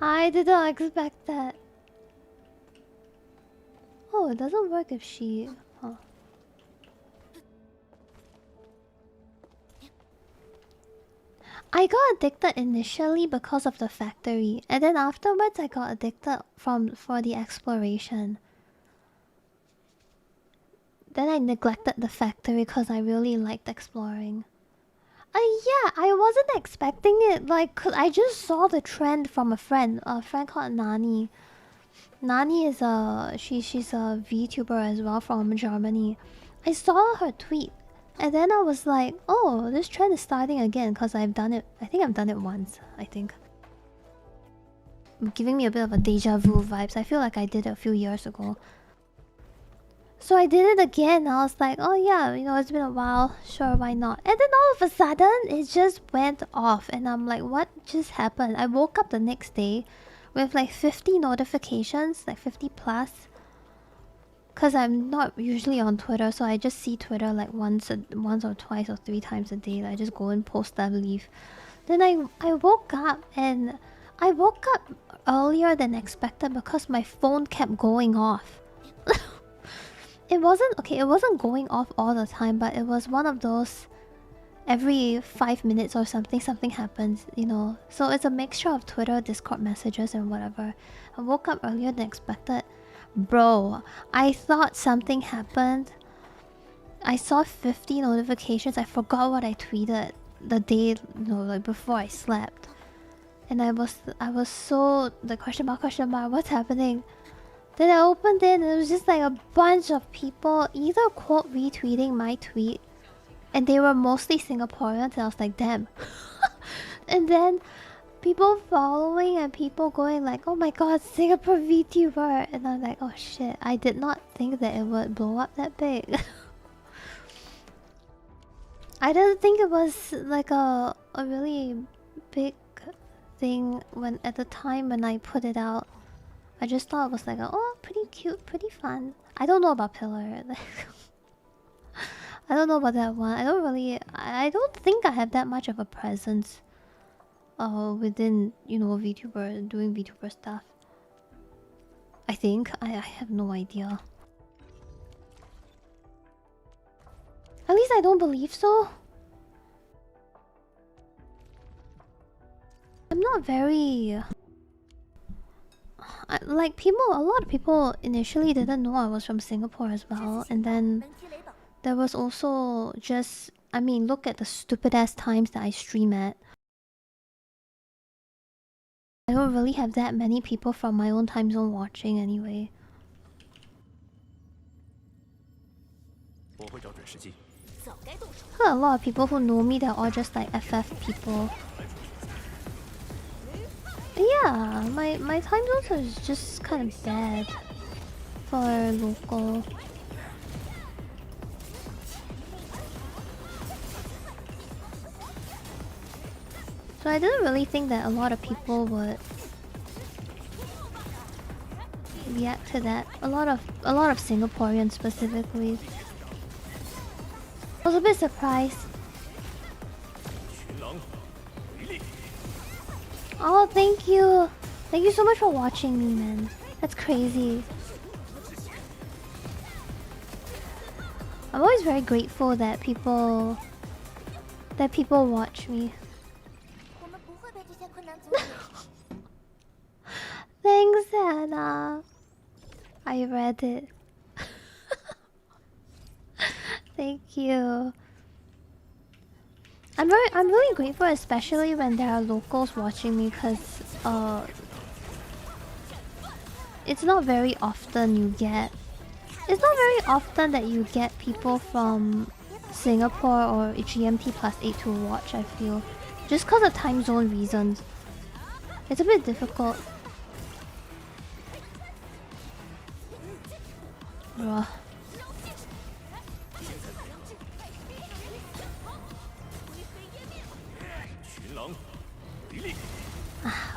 I did not expect that. Oh, it doesn't work if she... Huh. I got addicted initially because of the factory, and then afterwards I got addicted for the exploration. Then I neglected the factory because I really liked exploring. Yeah, I wasn't expecting it. Like, 'cause I just saw the trend from a friend called Nani. Nani is she's a VTuber as well from Germany. I saw her tweet, and then I was like, oh, this trend is starting again because I've done it. I think I've done it once. I think. Giving me a bit of a deja vu vibes. I feel like I did it a few years ago. So I did it again. I was like, oh yeah, you know, it's been a while. Sure, why not? And then all of a sudden, it just went off. And I'm like, what just happened? I woke up the next day with like 50 notifications, like 50 plus. Because I'm not usually on Twitter, so I just see Twitter like once or twice or 3 times a day. I just go and post that leave. Then I woke up and I woke up earlier than expected because my phone kept going off. It wasn't going off all the time, but it was one of those every 5 minutes or something, something happens, you know. So it's a mixture of Twitter, Discord messages, and whatever. I woke up earlier than expected. Bro, I thought something happened. I saw 50 notifications. I forgot what I tweeted the day, you know, like before I slept. And I was so the question mark, what's happening? Then I opened it and it was just like a bunch of people either quote retweeting my tweet, and they were mostly Singaporeans, and I was like, damn. And then people following and people going like, oh my god, Singapore VTuber, and I'm like, oh shit, I did not think that it would blow up that big. I didn't think it was like a really big thing when at the time when I put it out. I just thought it was like, oh, pretty cute, pretty fun. I don't know about Pillar. I don't know about that one. I don't think I have that much of a presence within, you know, VTuber, doing VTuber stuff. I think. I have no idea. At least I don't believe so. I'm not very... like a lot of people initially didn't know I was from Singapore as well. And then there was also just... I mean, look at the stupid ass times that I stream at. I don't really have that many people from my own time zone watching anyway. A lot of people who know me, they're all just like FF people. Yeah, my time zone is just kind of bad for local. So I didn't really think that a lot of people would react to that. A lot of Singaporeans specifically. I was a bit surprised. Oh, thank you. Thank you so much for watching me, man. That's crazy. I'm always very grateful that people watch me. Thanks, Hannah. I read it. Thank you. I'm really grateful, especially when there are locals watching me, because it's not very often that you get people from Singapore or GMT +8 to watch, I feel. Just because of time zone reasons. It's a bit difficult. Ugh.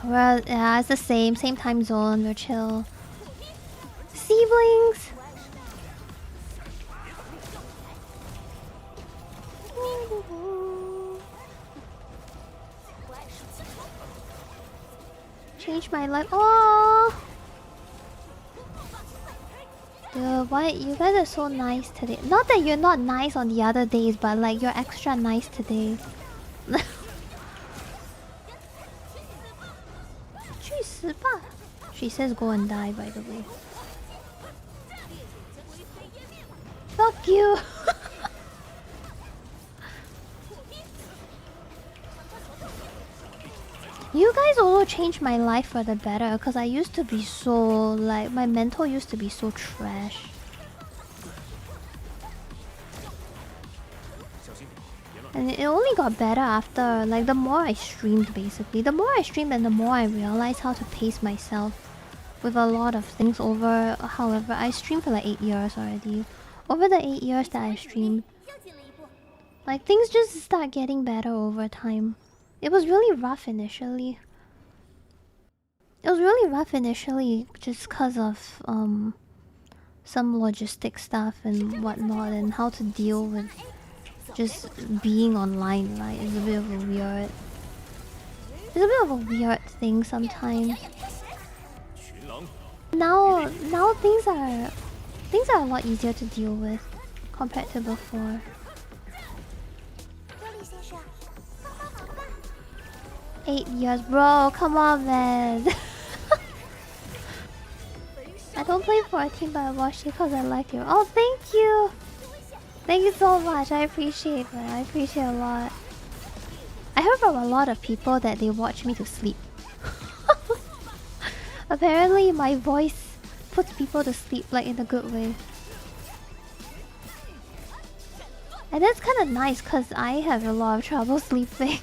Well, yeah, it's the same time zone, we're chill. Siblings! Change my life. Oh! Dude, why? You guys are so nice today. Not that you're not nice on the other days, but like you're extra nice today. She says go and die, by the way. Fuck you! You guys also changed my life for the better, because I used to be so, like, my mental used to be so trash. And it only got better after, like, the more I streamed, basically. The more I streamed and the more I realized how to pace myself with a lot of things over. However, I streamed for like 8 years already. Over the 8 years that I streamed, like, things just start getting better over time. It was really rough initially. Just because of some logistic stuff and whatnot, and how to deal with just being online, right? It's a bit of a weird thing sometimes. Now things are a lot easier to deal with compared to before. 8 years, bro. Come on, man. I don't play for a team, but I watch you because I like you. Oh, thank you. Thank you so much. I appreciate it. I appreciate a lot. I heard from a lot of people that they watch me to sleep. Apparently, my voice puts people to sleep, like in a good way. And that's kind of nice because I have a lot of trouble sleeping.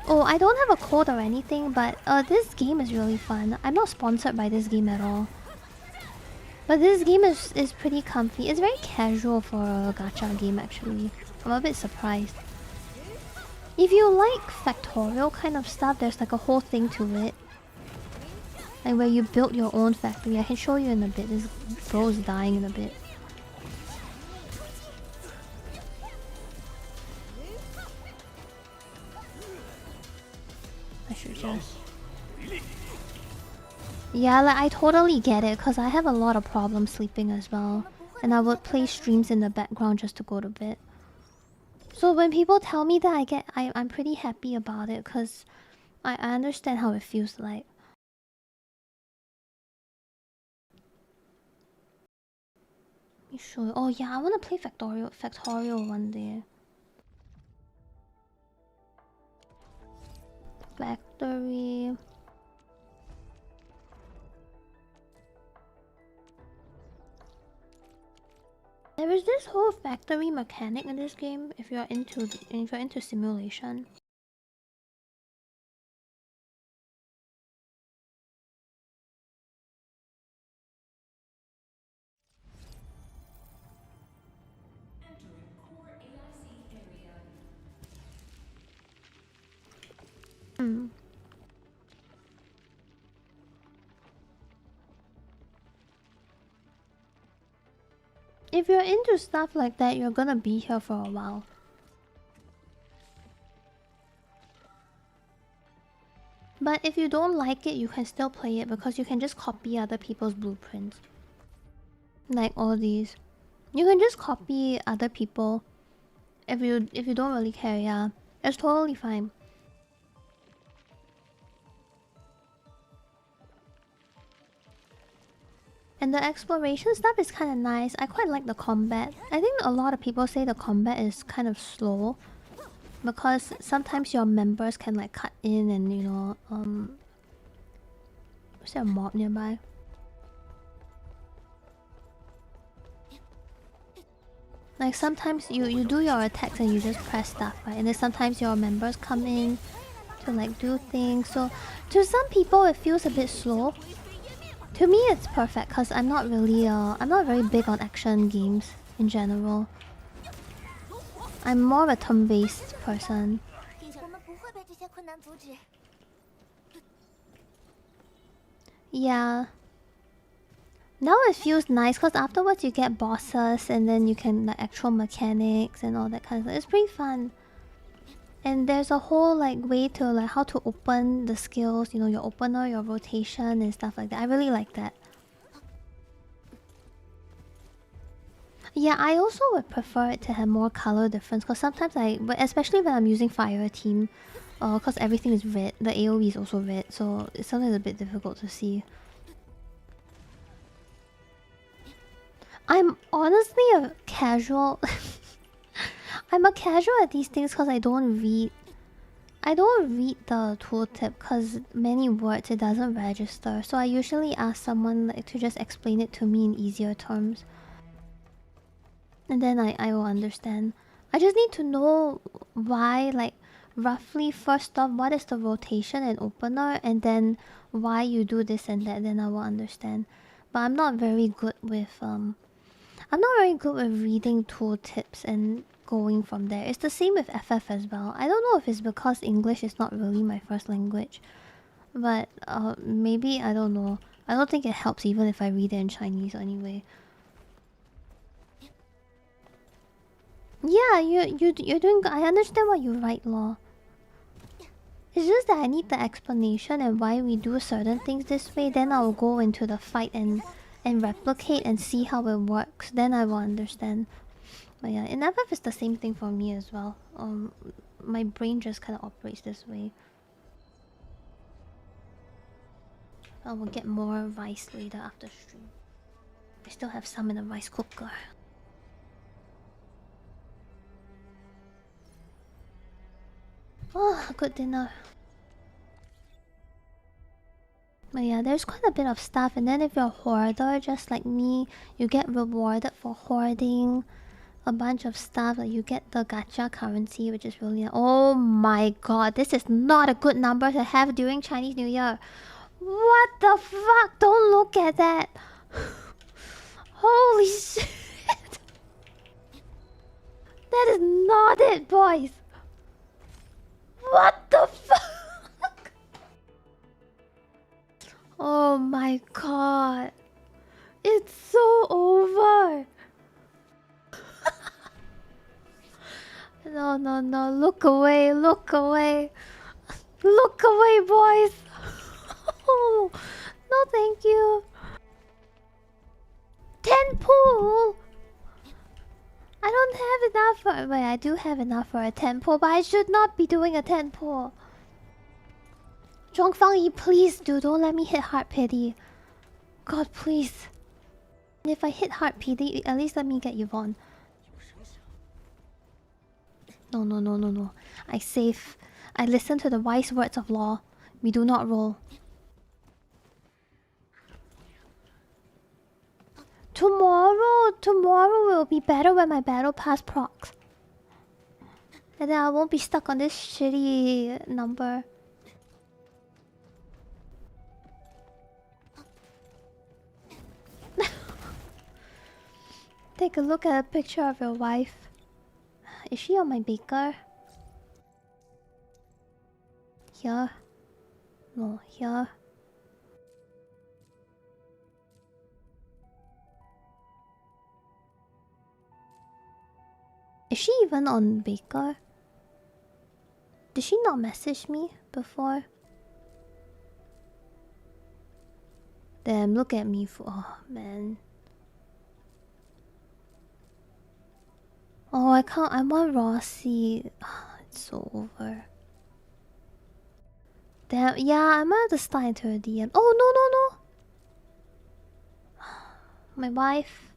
Oh, I don't have a code or anything, but this game is really fun. I'm not sponsored by this game at all. But this game is pretty comfy. It's very casual for a gacha game actually. I'm a bit surprised. If you like factorial kind of stuff, there's like a whole thing to it. Like where you build your own factory. I can show you in a bit. This bro's dying in a bit. I should just... Yeah, like I totally get it because I have a lot of problems sleeping as well. And I would play streams in the background just to go to bed. So when people tell me that, I'm pretty happy about it because I understand how it feels like. Let me show you. Oh yeah, I want to play Factorial one day. Factory. There is this whole factory mechanic in this game if you're into simulation. Hmm. If you're into stuff like that, you're gonna be here for a while. But if you don't like it, you can still play it because you can just copy other people's blueprints. Like all these. You can just copy other people if you don't really care, yeah. It's totally fine. And the exploration stuff is kind of nice. I quite like the combat. I think a lot of people say the combat is kind of slow because sometimes your members can like cut in and you know is there a mob nearby? Like sometimes you do your attacks and you just press stuff, right? And then sometimes your members come in to like do things. So to some people it feels a bit slow. To me it's perfect because I'm not very big on action games in general. I'm more of a turn-based person. Yeah. Now it feels nice because afterwards you get bosses and then you can like actual mechanics and all that kind of stuff. It's pretty fun. And there's a whole like way to like how to open the skills, you know, your opener, your rotation and stuff like that. I really like that. Yeah, I also would prefer it to have more color difference because sometimes especially when I'm using fire team, because everything is red, the AoE is also red, so it's sometimes a bit difficult to see. I'm honestly a casual. I'm a casual at these things because I don't read the tooltip because many words it doesn't register. So I usually ask someone like to just explain it to me in easier terms. And then I will understand. I just need to know why, like roughly first off, what is the rotation and opener, and then why you do this and that, then I will understand. But I'm not very good with reading tooltips and going from there. It's the same with FF as well. I don't know if it's because English is not really my first language. But maybe, I don't know. I don't think it helps even if I read it in Chinese anyway. Yeah, you're doing good. I understand why you write law. It's just that I need the explanation and why we do certain things this way. Then I'll go into the fight and replicate and see how it works. Then I will understand. But yeah, in FF it's the same thing for me as well. My brain just kind of operates this way. I will get more rice later after stream. I still have some in the rice cooker. Oh, good dinner. But yeah, there's quite a bit of stuff, and then if you're a hoarder just like me, you get rewarded for hoarding a bunch of stuff. Like you get the gacha currency, which is really... Oh my god, this is not a good number to have during Chinese New Year. What the fuck? Don't look at that. Holy shit. That is not it, boys. What the fuck? Oh my god. It's so over. No, no, no. Look away, look away. Look away, boys. Oh, no, thank you. 10 pool. I don't have enough for... Wait, I do have enough for a 10 pull, but I should not be doing a 10 pull. Zhongfang Yi, please, dude, don't let me hit heart pity. God, please. If I hit heart pity, at least let me get Yvonne. No, no, no, no, no. I save. I listen to the wise words of law. We do not roll. Tomorrow will be better when my battle pass procs. And then I won't be stuck on this shitty number. Take a look at a picture of your wife. Is she on my baker? Here? No, here. Is she even on Baker? Did she not message me before? Damn, look at me. Oh, man. Oh, I can't. I want Rossi. It's so over. Damn, yeah, I might have to slide into her DM. Oh, no, no, no. My wife.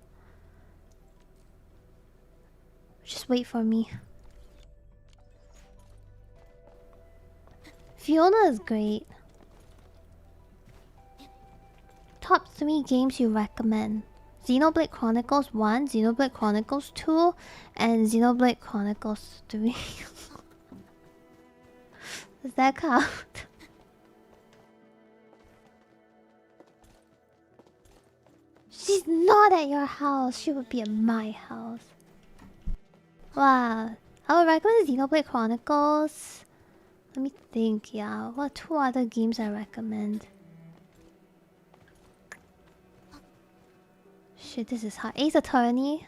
Just wait for me. Fiona is great. Top 3 games you recommend. Xenoblade Chronicles 1, Xenoblade Chronicles 2, and Xenoblade Chronicles 3. Does that count? She's not at your house. She would be at my house. Wow. I would recommend Xenoblade Chronicles. Let me think, yeah. What 2 other games I recommend? Shit, this is hard. Ace Attorney.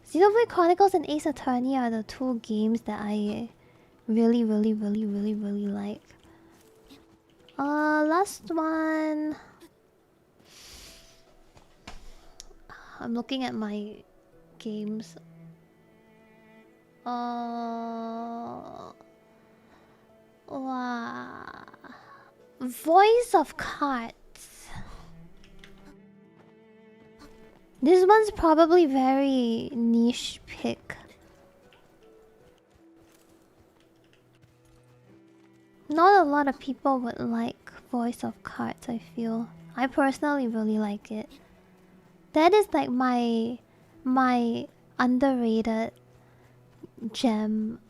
Xenoblade Chronicles and Ace Attorney are the 2 games that I really like. Last one. I'm looking at my games. Wow. Voice of Cards. This one's probably very niche pick. Not a lot of people would like Voice of Cards, I feel. I personally really like it. That is like my underrated gem.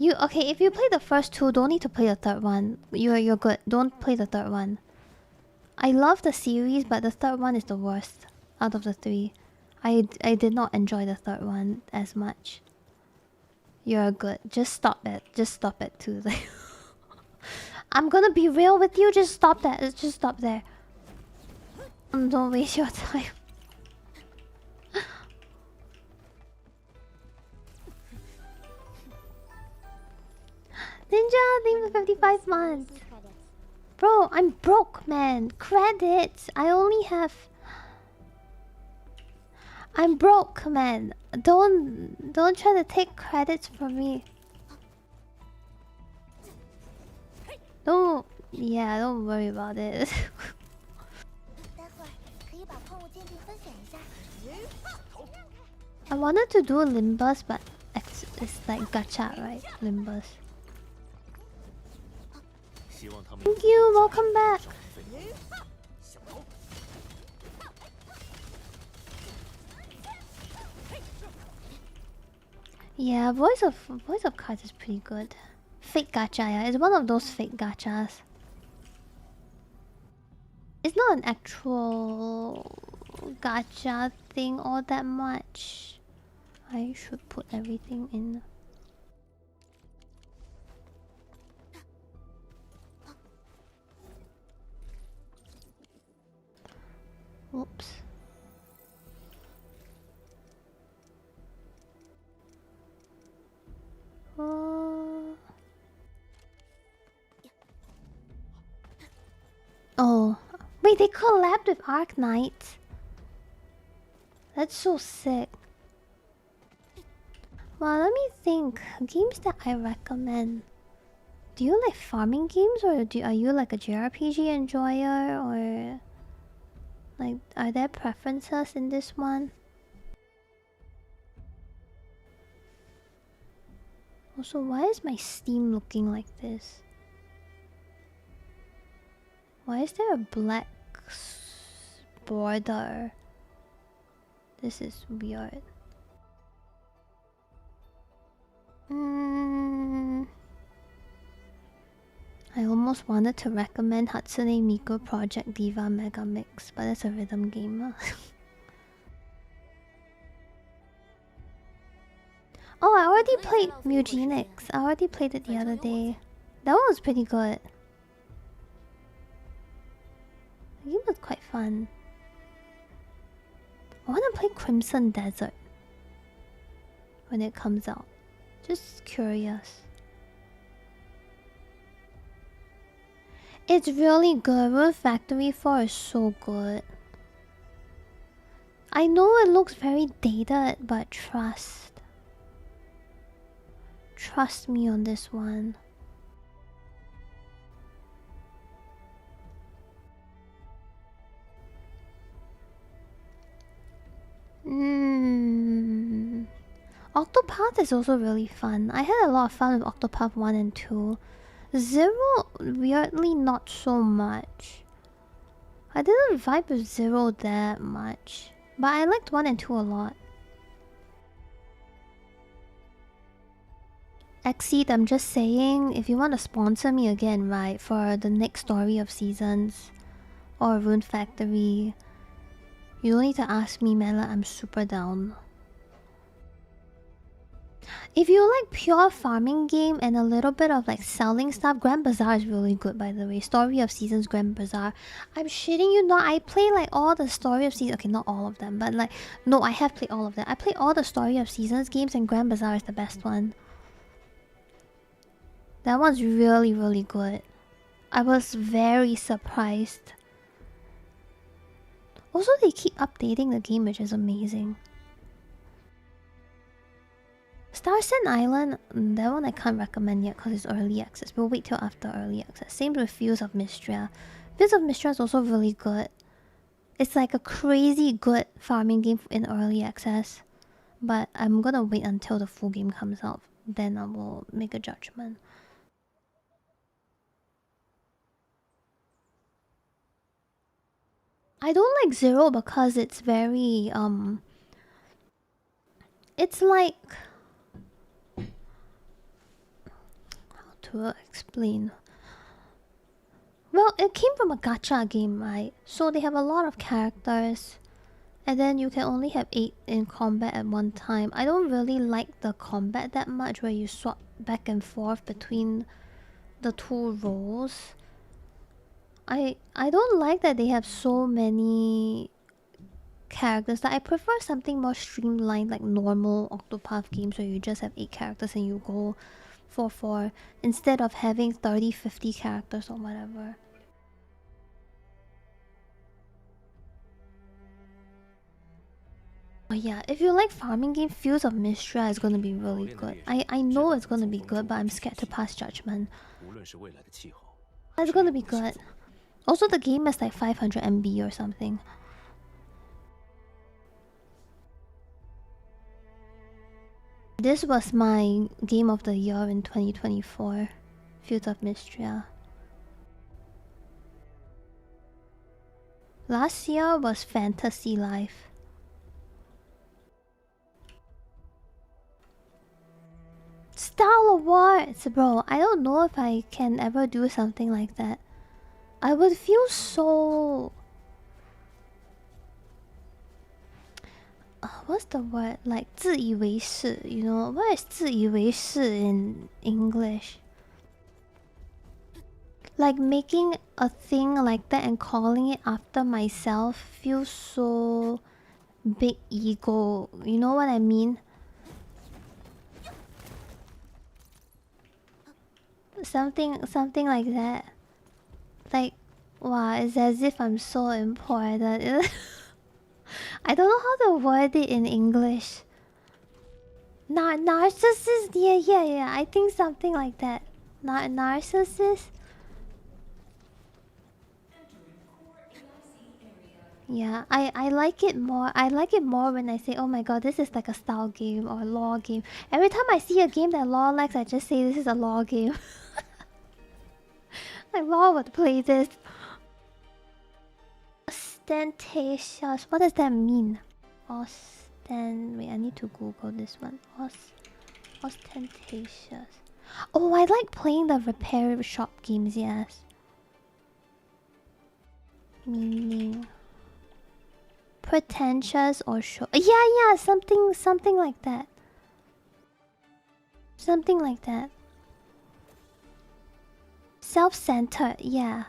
Okay, if you play the first 2, don't need to play the third one. You're good. Don't play the third one. I love the series, but the third one is the worst out of the 3. I did not enjoy the third one as much. You're good. Just stop it. Just stop it too. I'm gonna be real with you. Just stop that. Just stop there. Don't waste your time. Ninja, thank you for 55 months. Bro, I'm broke, man. Credits. I only have... I'm broke, man. Don't try to take credits from me. Don't don't worry about it. 待会儿可以把矿物鉴定分享一下。 I wanted to do Limbus, but it's like gacha, right? Limbus. Thank you, welcome back. Yeah, voice of cards is pretty good. Fake gacha, yeah, it's one of those fake gachas. It's not an actual gacha thing all that much. I should put everything in. Whoops. Oh, wait, they collabed with Arknights. That's so sick. Well, let me think. Games that I recommend. Do you like farming games, or are you like a JRPG enjoyer, or like are there preferences in this one? Also, why is my Steam looking like this? Why is there a black border? This is weird. I almost wanted to recommend Hatsune Miku Project Diva Mega Mix, but that's a rhythm game. Oh, I already played Mugenix. I already played it the other day. That one was pretty good. The game was quite fun. I want to play Crimson Desert when it comes out. Just curious. It's really good. Rune Factory 4 is so good. I know it looks very dated, but trust. Trust me on this one. Octopath is also really fun. I had a lot of fun with Octopath 1 and 2. Zero, weirdly not so much. I didn't vibe with Zero that much. But I liked 1 and 2 a lot. Exceed, I'm just saying, if you want to sponsor me again, right, for the next Story of Seasons or Rune Factory, you don't need to ask me, Mela, I'm super down. If you like pure farming game and a little bit of like selling stuff, Grand Bazaar is really good, by the way. Story of Seasons Grand Bazaar. I'm shitting you not. I play like all the Story of Seasons. Okay, not all of them, but like no, I have played all of them. I play all the Story of Seasons games, and Grand Bazaar is the best one. That one's really, really good. I was very surprised. Also, they keep updating the game, which is amazing. Starsen Island, that one I can't recommend yet because it's early access. We'll wait till after early access. Same with Fields of Mistria. Fields of Mistria is also really good. It's like a crazy good farming game in early access. But I'm gonna wait until the full game comes out. Then I will make a judgment. I don't like Zero because it's very it's like, how to explain? Well, it came from a gacha game, right? So they have a lot of characters, and then you can only have 8 in combat at one time. I don't really like the combat that much, where you swap back and forth between the two roles. I don't like that they have so many characters. Like, I prefer something more streamlined, like normal Octopath games where you just have 8 characters and you go for 4 instead of having 30, 50 characters or whatever. Oh yeah, if you like farming game, Fields of Mistria is gonna be really good. I know it's gonna be good, but I'm scared to pass judgment. It's gonna be good. Also, the game is like 500 MB or something. This was my game of the year in 2024. Fields of Mistria. Last year was Fantasy Life. Stal Awards, bro. I don't know if I can ever do something like that. I would feel so... what's the word? Like 自以为是, you know? What is 自以为是 in English? Like making a thing like that and calling it after myself feels so big ego. You know what I mean? Something like that. Like, wow, it's as if I'm so important. I don't know how to word it in English. Narcissist? Yeah. I think something like that. Narcissist? Yeah, I like it more. I like it more when I say, oh my god, this is like a style game or a law game. Every time I see a game that Law likes, I just say this is a law game. Like, Law would play this. Ostentatious. What does that mean? Wait, I need to Google this one. Ostentatious. Oh, I like playing the repair shop games, yes. Meaning... pretentious or show... Yeah, something like that. Something like that. Self-centered, yeah.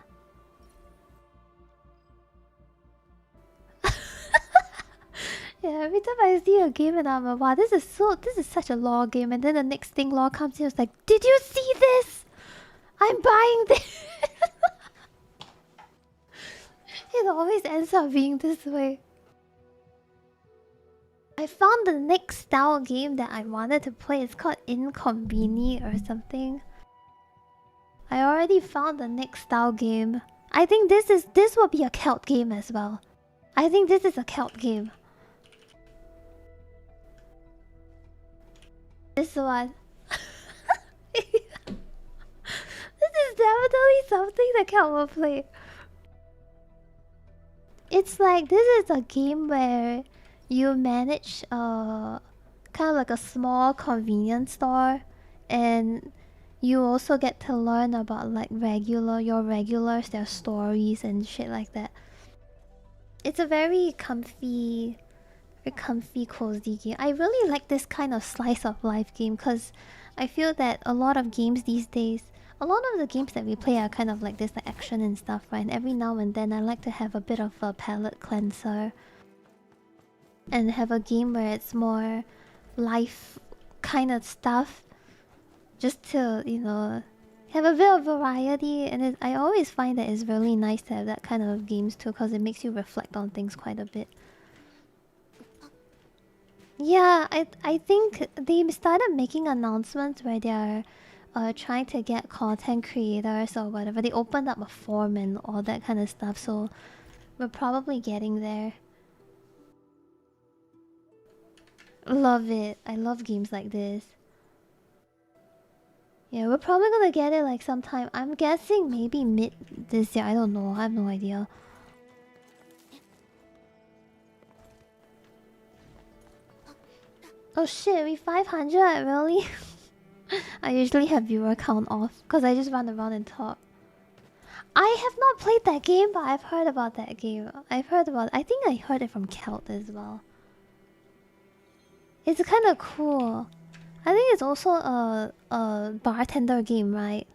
Yeah, every time I see a game and I'm like, wow, this is such a law game, and then the next thing Law comes in, it's like, did you see this? I'm buying this. It always ends up being this way. I found the next style game that I wanted to play. It's called Inconveni or something. I already found the next style game. I think this will be a Celt game as well. I think this is a Celt game. This one. This is definitely something that Celt will play. It's like, this is a game where you manage kind of like a small convenience store, and you also get to learn about like your regulars, their stories and shit like that. It's a very comfy, cozy game. I really like this kind of slice of life game because I feel that a lot of games these days, a lot of the games that we play are kind of like this, like action and stuff, right? And every now and then I like to have a bit of a palate cleanser and have a game where it's more life kind of stuff, just to, you know, have a bit of variety. And I always find that it's really nice to have that kind of games too, because it makes you reflect on things quite a bit. Yeah, I think they started making announcements where they are trying to get content creators or whatever. They opened up a forum and all that kind of stuff, so we're probably getting there. Love it. I love games like this. Yeah, we're probably gonna get it like sometime. I'm guessing maybe mid this year. I don't know. I have no idea. Oh shit, we 500, really? I usually have viewer count off because I just run around and talk. I have not played that game, but I've heard about that game. I think I heard it from Celt as well. It's kind of cool. I think it's also a bartender game, right?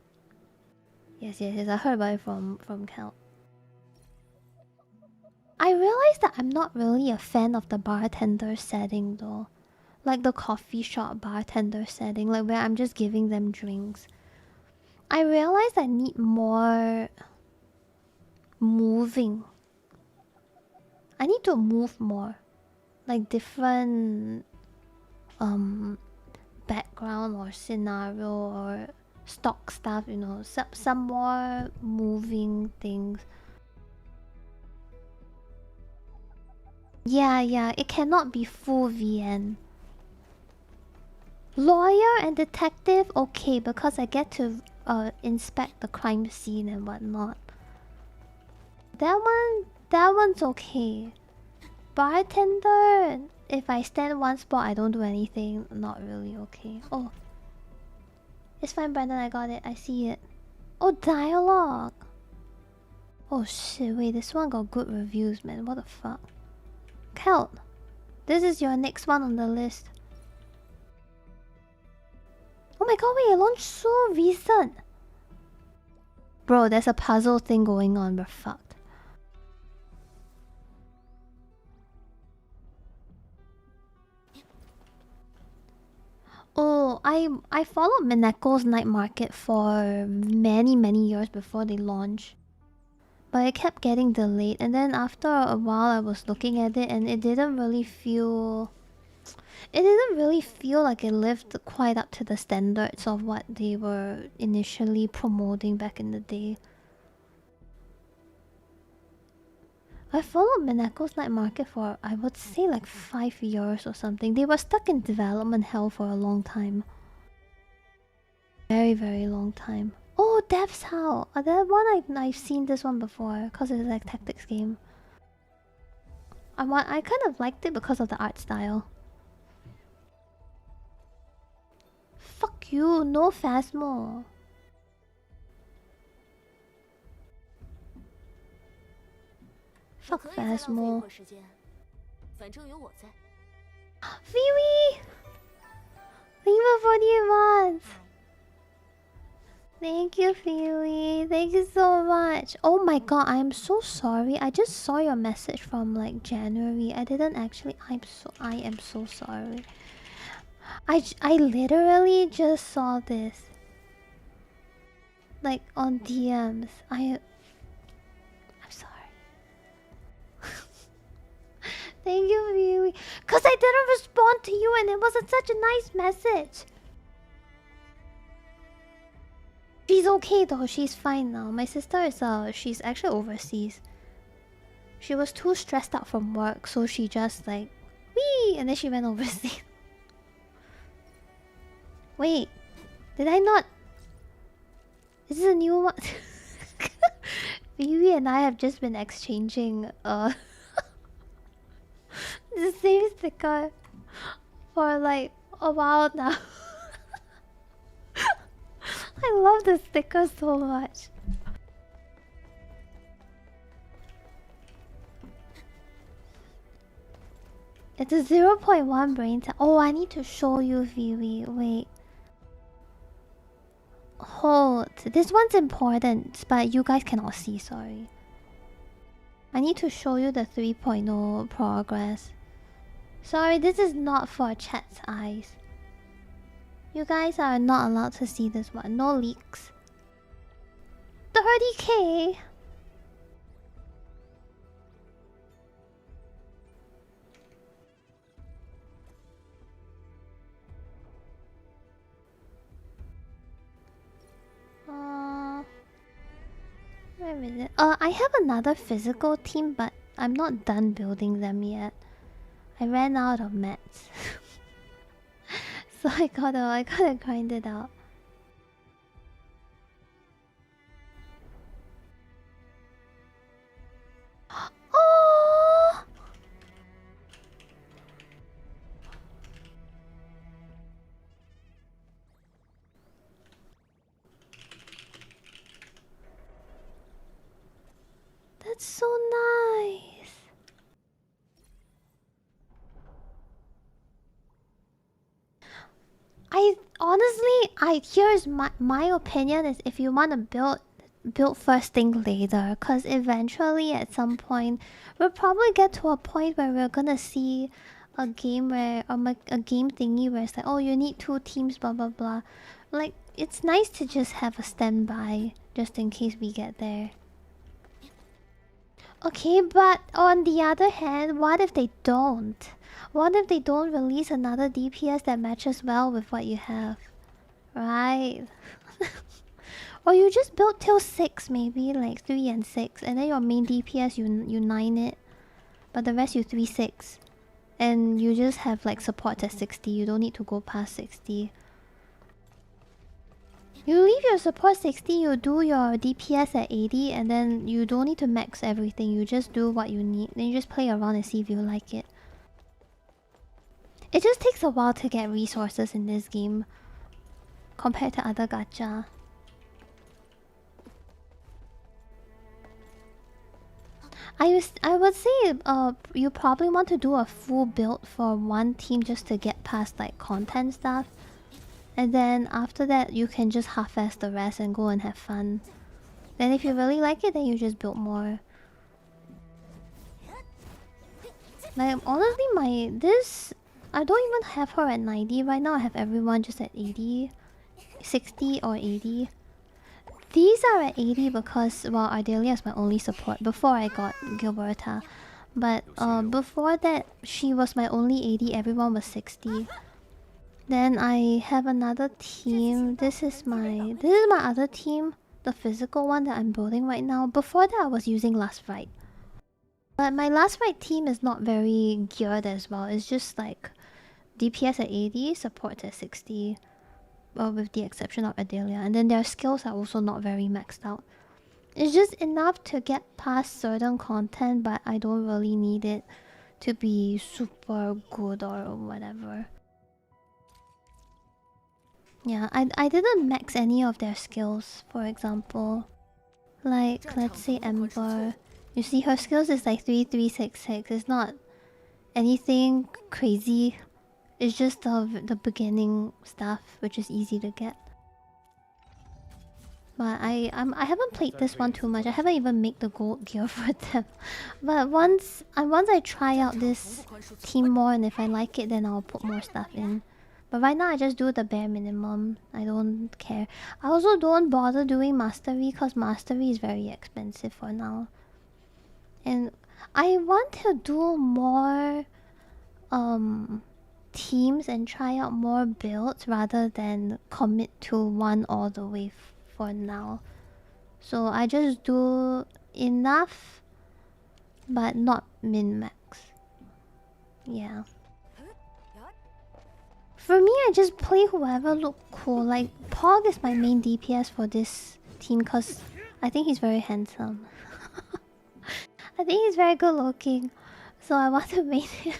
Yes. I heard about it from Celt. I realized that I'm not really a fan of the bartender setting though. Like the coffee shop bartender setting, like where I'm just giving them drinks. I realized I need more moving. I need to move more. like different background or scenario or stock stuff, you know, some more moving things. Yeah, it cannot be full VN. Lawyer and detective, okay, because I get to inspect the crime scene and whatnot. That one's okay. Bartender, if I stand one spot, I don't do anything. Not really okay. Oh, it's fine, Brandon. I got it. I see it. Oh, dialogue. Oh shit! Wait, this one got good reviews, man. What the fuck? Kelt, this is your next one on the list. Oh my god! Wait, it launched so recent. Bro, there's a puzzle thing going on. We're fucked. Oh, I followed Mineko's night market for many years before they launched. But it kept getting delayed, and then after a while I was looking at it and it didn't really feel like it lived quite up to the standards of what they were initially promoting back in the day. I followed Mineko's night market for, I would say, like 5 years or something. They were stuck in development hell for a long time. Very long time. Oh, Dev's Howl! That one I've seen this one before, because it's like tactics game. I kind of liked it because of the art style. Fuck you, no Phasmo. Fuck Phasmo. Vivi! Thank you for the advance. Thank you, Phoebe. Thank you so much. Oh my god, I am so sorry. I just saw your message from like January. I didn't actually. I am so sorry. I literally just saw this. Like on DMs. I'm sorry. Thank you, Phoebe. Cause I didn't respond to you and it was such a nice message. She's okay though, she's fine now. My sister is she's actually overseas. She was too stressed out from work, so she just like wee, and then she went overseas. Wait, did I not? Is this a new one? Vivi and I have just been exchanging the same sticker for like a while now. I love the sticker so much. It's a 0.1 brain time. Oh, I need to show you, Vivi. Wait. Hold. This one's important, but you guys cannot see, sorry. I need to show you the 3.0 progress. Sorry, this is not for chat's eyes. You guys are not allowed to see this one. No leaks. 30k! Where is it? I have another physical team, but I'm not done building them yet. I ran out of mats. So I gotta grind it out. Oh! That's so nice. Here's my opinion is if you want to build first thing later, cause eventually at some point we'll probably get to a point where we're gonna see a game where a game thingy where it's like, oh, you need 2 teams, blah blah blah. Like, it's nice to just have a standby just in case we get there. Okay, but on the other hand, what if they don't? What if they don't release another DPS that matches well with what you have? Right. Or you just build till 6 maybe, like 3 and 6, and then your main DPS you 9 it, but the rest you 3-6. And you just have like support at 60, you don't need to go past 60. You leave your support 60, you do your DPS at 80, and then you don't need to max everything, you just do what you need. Then you just play around and see if you like it. It just takes a while to get resources in this game compared to other gacha. I would say you probably want to do a full build for one team just to get past like content stuff. And then after that you can just half-ass the rest and go and have fun. Then if you really like it, then you just build more. Like honestly I don't even have her at 90 right now. I have everyone just at 80, 60 or 80. These are at 80 because, well, Ardelia is my only support before I got Gilberta. But before that, she was my only 80, everyone was 60. Then I have another team. This is my other team, the physical one that I'm building right now. Before that, I was using Last Fight. But my Last Fight team is not very geared as well. It's just like DPS at 80, support at 60. Well, with the exception of Adelia. And then their skills are also not very maxed out. It's just enough to get past certain content, but I don't really need it to be super good or whatever. Yeah, I didn't max any of their skills, for example. Like, let's say Ember. You see, her skills is like 3-3-6-6. It's not anything crazy. It's just the beginning stuff, which is easy to get. But I haven't played this one too much. I haven't even made the gold gear for them. But once I try out this team more, and if I like it, then I'll put more stuff in. But right now I just do the bare minimum. I don't care. I also don't bother doing mastery because mastery is very expensive for now. And I want to do more teams and try out more builds rather than commit to one all the way for now. So I just do enough but not min-max. Yeah. For me, I just play whoever look cool. Like Pog is my main DPS for this team because I think he's very handsome. I think he's very good looking, so I want to make him.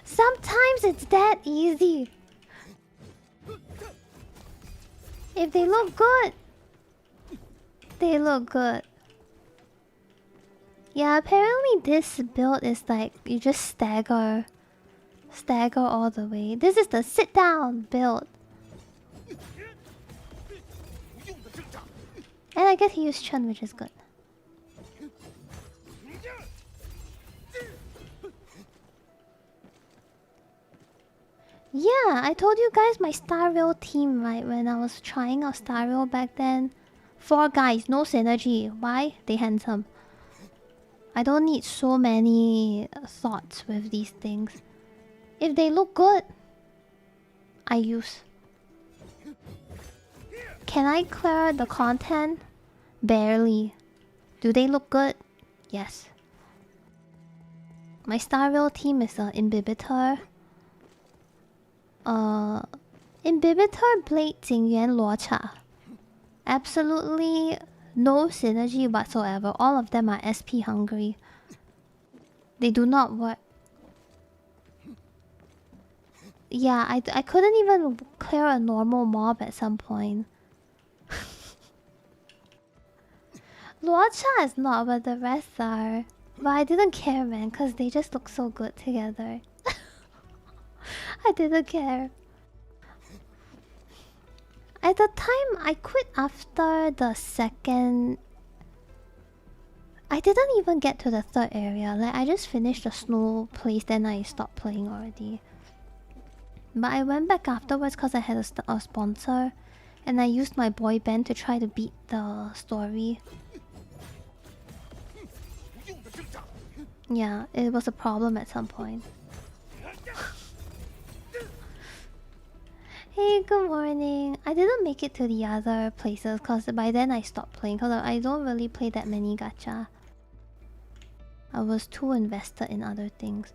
Sometimes it's that easy. If they look good, they look good. Yeah, apparently this build is like you just stagger all the way. This is the sit down build. And I get to use Chun, which is good. Yeah, I told you guys my Star Rail team, right? When I was trying out Star Rail back then. 4 guys, no synergy. Why? They handsome. I don't need so many thoughts with these things. If they look good, I use. Can I clear the content? Barely. Do they look good? Yes. My Star Rail team is an Imbibitor. Imbibitor, Blade, Jingyuan, Luocha. Absolutely no synergy whatsoever. All of them are SP hungry. They do not work. Yeah, I couldn't even clear a normal mob at some point. Luocha is not, but the rest are. But I didn't care, man, because they just look so good together. I didn't care. At the time, I quit after the second... I didn't even get to the third area. Like, I just finished the snow place, then I stopped playing already. But I went back afterwards because I had a sponsor. And I used my boy band to try to beat the story. Yeah, it was a problem at some point. Hey, good morning. I didn't make it to the other places because by then I stopped playing because I don't really play that many gacha. I was too invested in other things.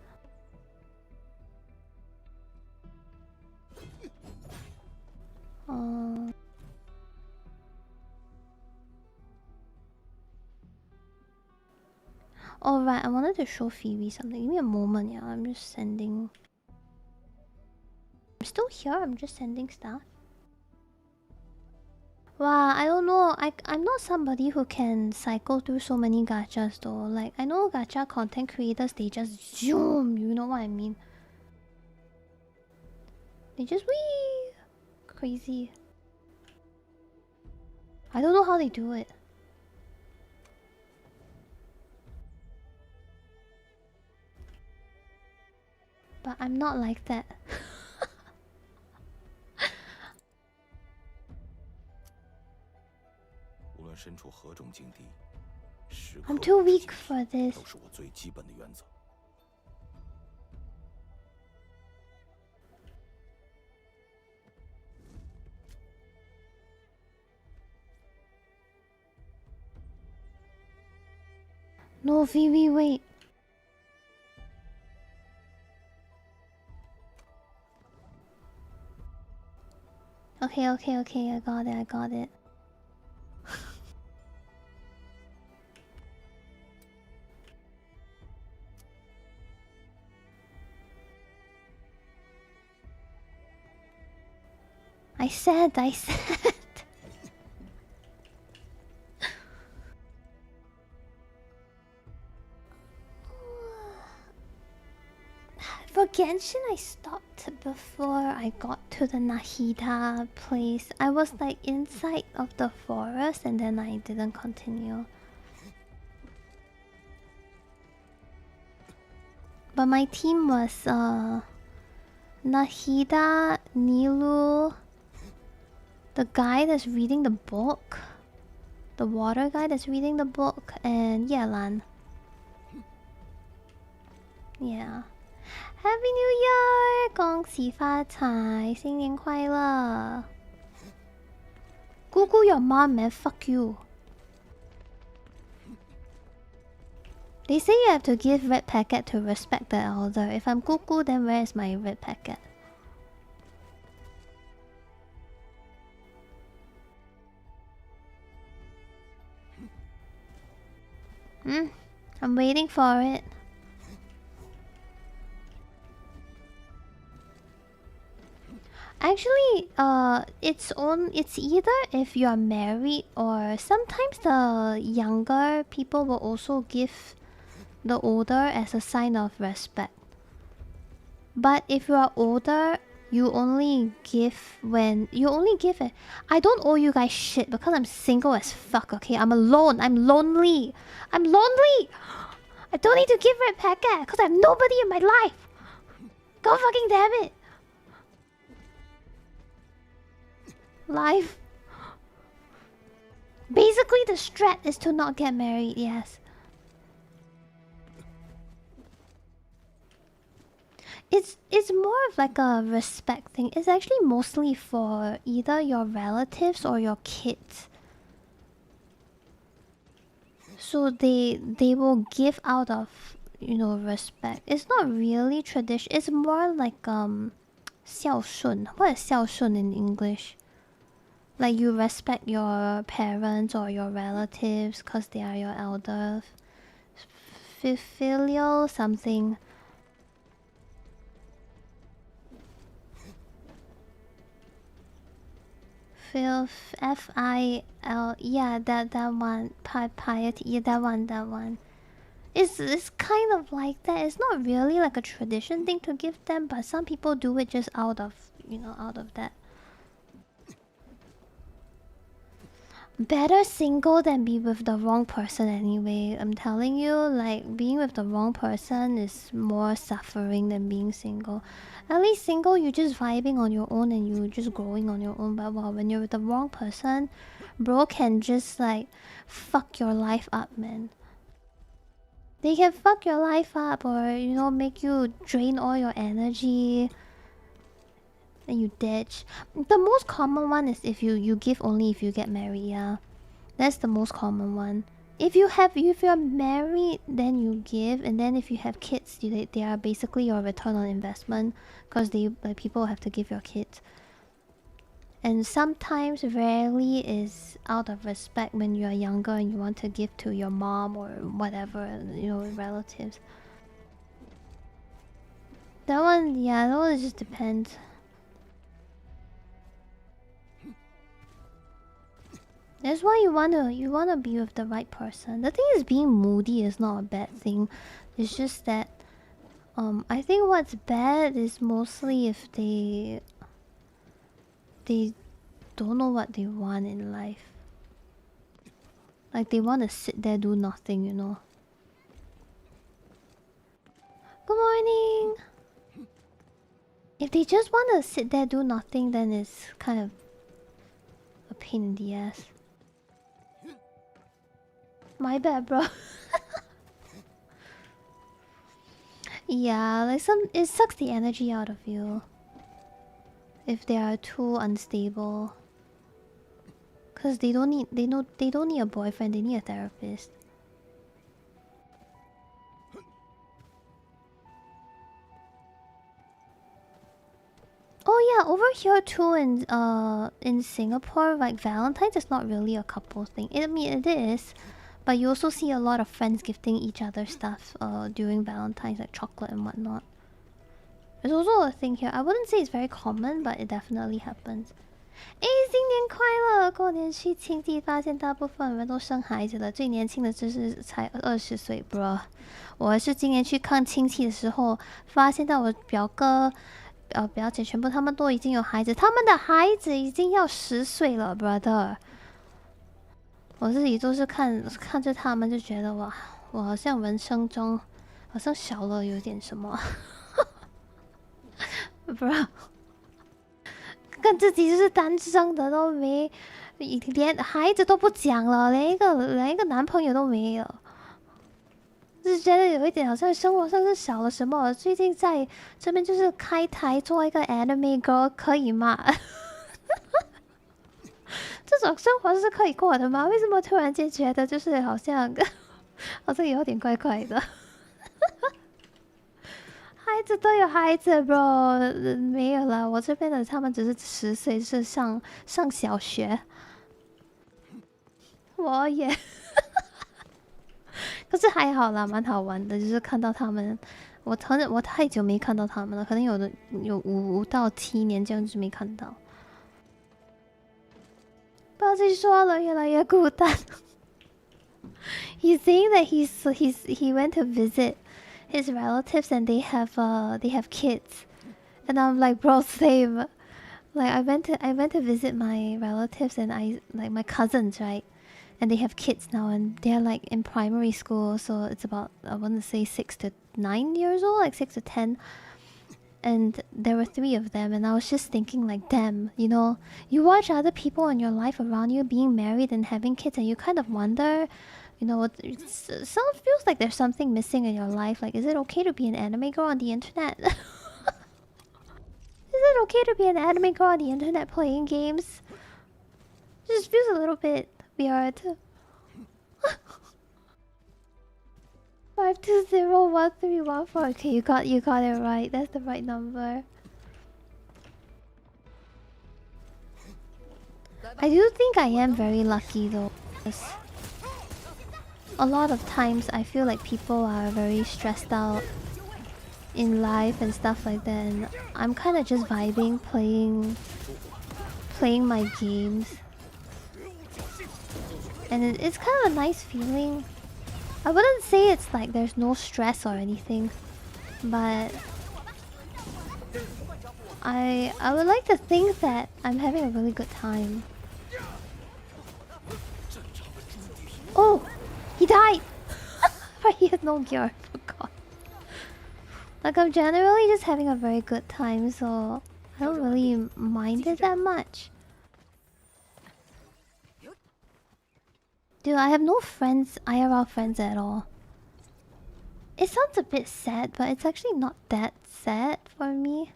Oh right, I wanted to show Phoebe something. Give me a moment, yeah. I'm just sending. I'm still here. I'm just sending stuff. Wow, I don't know. I'm not somebody who can cycle through so many gachas though. Like I know gacha content creators, they just zoom. You know what I mean? They just wee crazy. I don't know how they do it. But I'm not like that. I'm too weak for this. No, Phoebe, wait. Okay, okay, okay. I got it. I got it. I said. For Genshin, I stopped before I got to the Nahida place. I was like inside of the forest and then I didn't continue. But my team was Nahida, Nilu, the guy that's reading the book, the water guy that's reading the book, and Yelan. Yeah. Happy New Year! 恭喜发财，新年快乐！Google your mom, man. Fuck you. They say you have to give red packet to respect the elder. If I'm Google, then where is my red packet? I'm waiting for it. Actually, it's either if you are married or sometimes the younger people will also give the older as a sign of respect. But if you are older, you only give it. I don't owe you guys shit because I'm single as fuck, okay? I'm alone. I'm lonely. I don't need to give red packet because I have nobody in my life. God fucking damn it. Life. Basically, the strat is to not get married, yes. It's more of like a respect thing. It's actually mostly for either your relatives or your kids. So they will give out of, respect. It's not really tradition. It's more like 孝顺. What is 孝顺 in English? Like you respect your parents or your relatives because they are your elders. Filial something. F-I-L. Yeah, that one. Piety. Yeah, that one. It's kind of like that. It's not really like a tradition thing to give them, but some people do it just out of that. Better single than be with the wrong person anyway. I'm telling you, like, being with the wrong person is more suffering than being single. At least single, you're just vibing on your own and you're just growing on your own. But when you're with the wrong person, bro can just, like, fuck your life up, man. They can fuck your life up, or you know, make you drain all your energy and you ditch. The most common one is if you give only if you get married. Yeah, that's the most common one. If you're married, then you give, and then if you have kids, they are basically your return on investment, because people have to give your kids. And sometimes, rarely, is out of respect when you are younger and you want to give to your mom or whatever, you know, relatives. That one, yeah, that one just depends. That's why you wanna be with the right person. The thing is, being moody is not a bad thing. It's just that I think what's bad is mostly if they don't know what they want in life. Like they wanna sit there do nothing, you know. Good morning. If they just wanna sit there do nothing, then it's kind of a pain in the ass. My bad, bro. Yeah, like it sucks the energy out of you if they are too unstable. Cause they don't need a boyfriend, they need a therapist. Oh yeah, over here too in Singapore, like Valentine's is not really a couple thing. I mean it is, but you also see a lot of friends gifting each other stuff during Valentine's, like chocolate and whatnot. There's also a thing here. I wouldn't say it's very common, but it definitely happens. 哎，新年快乐！过年去亲戚，发现大部分人都生孩子了，最年轻的就是才20岁，bro。我是今年去看亲戚的时候，发现到我表哥、表姐全部他们都已经有孩子，他们的孩子已经要10岁了，brother。我自己都是看着他们就觉得哇，我好像人生中好像少了有点什么，bro。跟自己就是单身的都没，连孩子都不讲了，连一个男朋友都没有，就是觉得有一点好像生活上是少了什么。我最近在这边就是开台做一个 anime girl 可以吗？这种生活是可以过的吗？为什么突然间觉得就是好像有点怪怪的？孩子都有孩子 ，bro，没有啦。我这边的他们只是10岁，是上小学。我也，可是还好啦，蛮好玩的。就是看到他们，我太久没看到他们了，可能有5到7年这样子没看到。不要再说了，越来越孤单。He's saying that he went to visit his relatives and they have kids, and I'm like, bro, same. Like I went to visit my relatives and I like my cousins, right? And they have kids now and they're like in primary school, so it's about I want to say 6 to 9 years old, like 6 to 10. And there were 3 of them, and I was just thinking like, damn, you know, you watch other people in your life around you being married and having kids, and you kind of wonder, you know, some feels like there's something missing in your life. Like, is it okay to be an anime girl on the internet? Is it okay to be an anime girl on the internet playing games? It just feels a little bit weird. 5201314. Okay, you got it right. That's the right number. I do think I am very lucky though. A lot of times I feel like people are very stressed out in life and stuff like that, and I'm kind of just vibing, playing my games, and it's kind of a nice feeling. I wouldn't say it's like there's no stress or anything, but I would like to think that I'm having a really good time. Oh, he died. But he had no gear. I forgot. Like I'm generally just having a very good time, so I don't really mind it that much. Dude, I have no friends, IRL friends at all. It sounds a bit sad, but it's actually not that sad for me.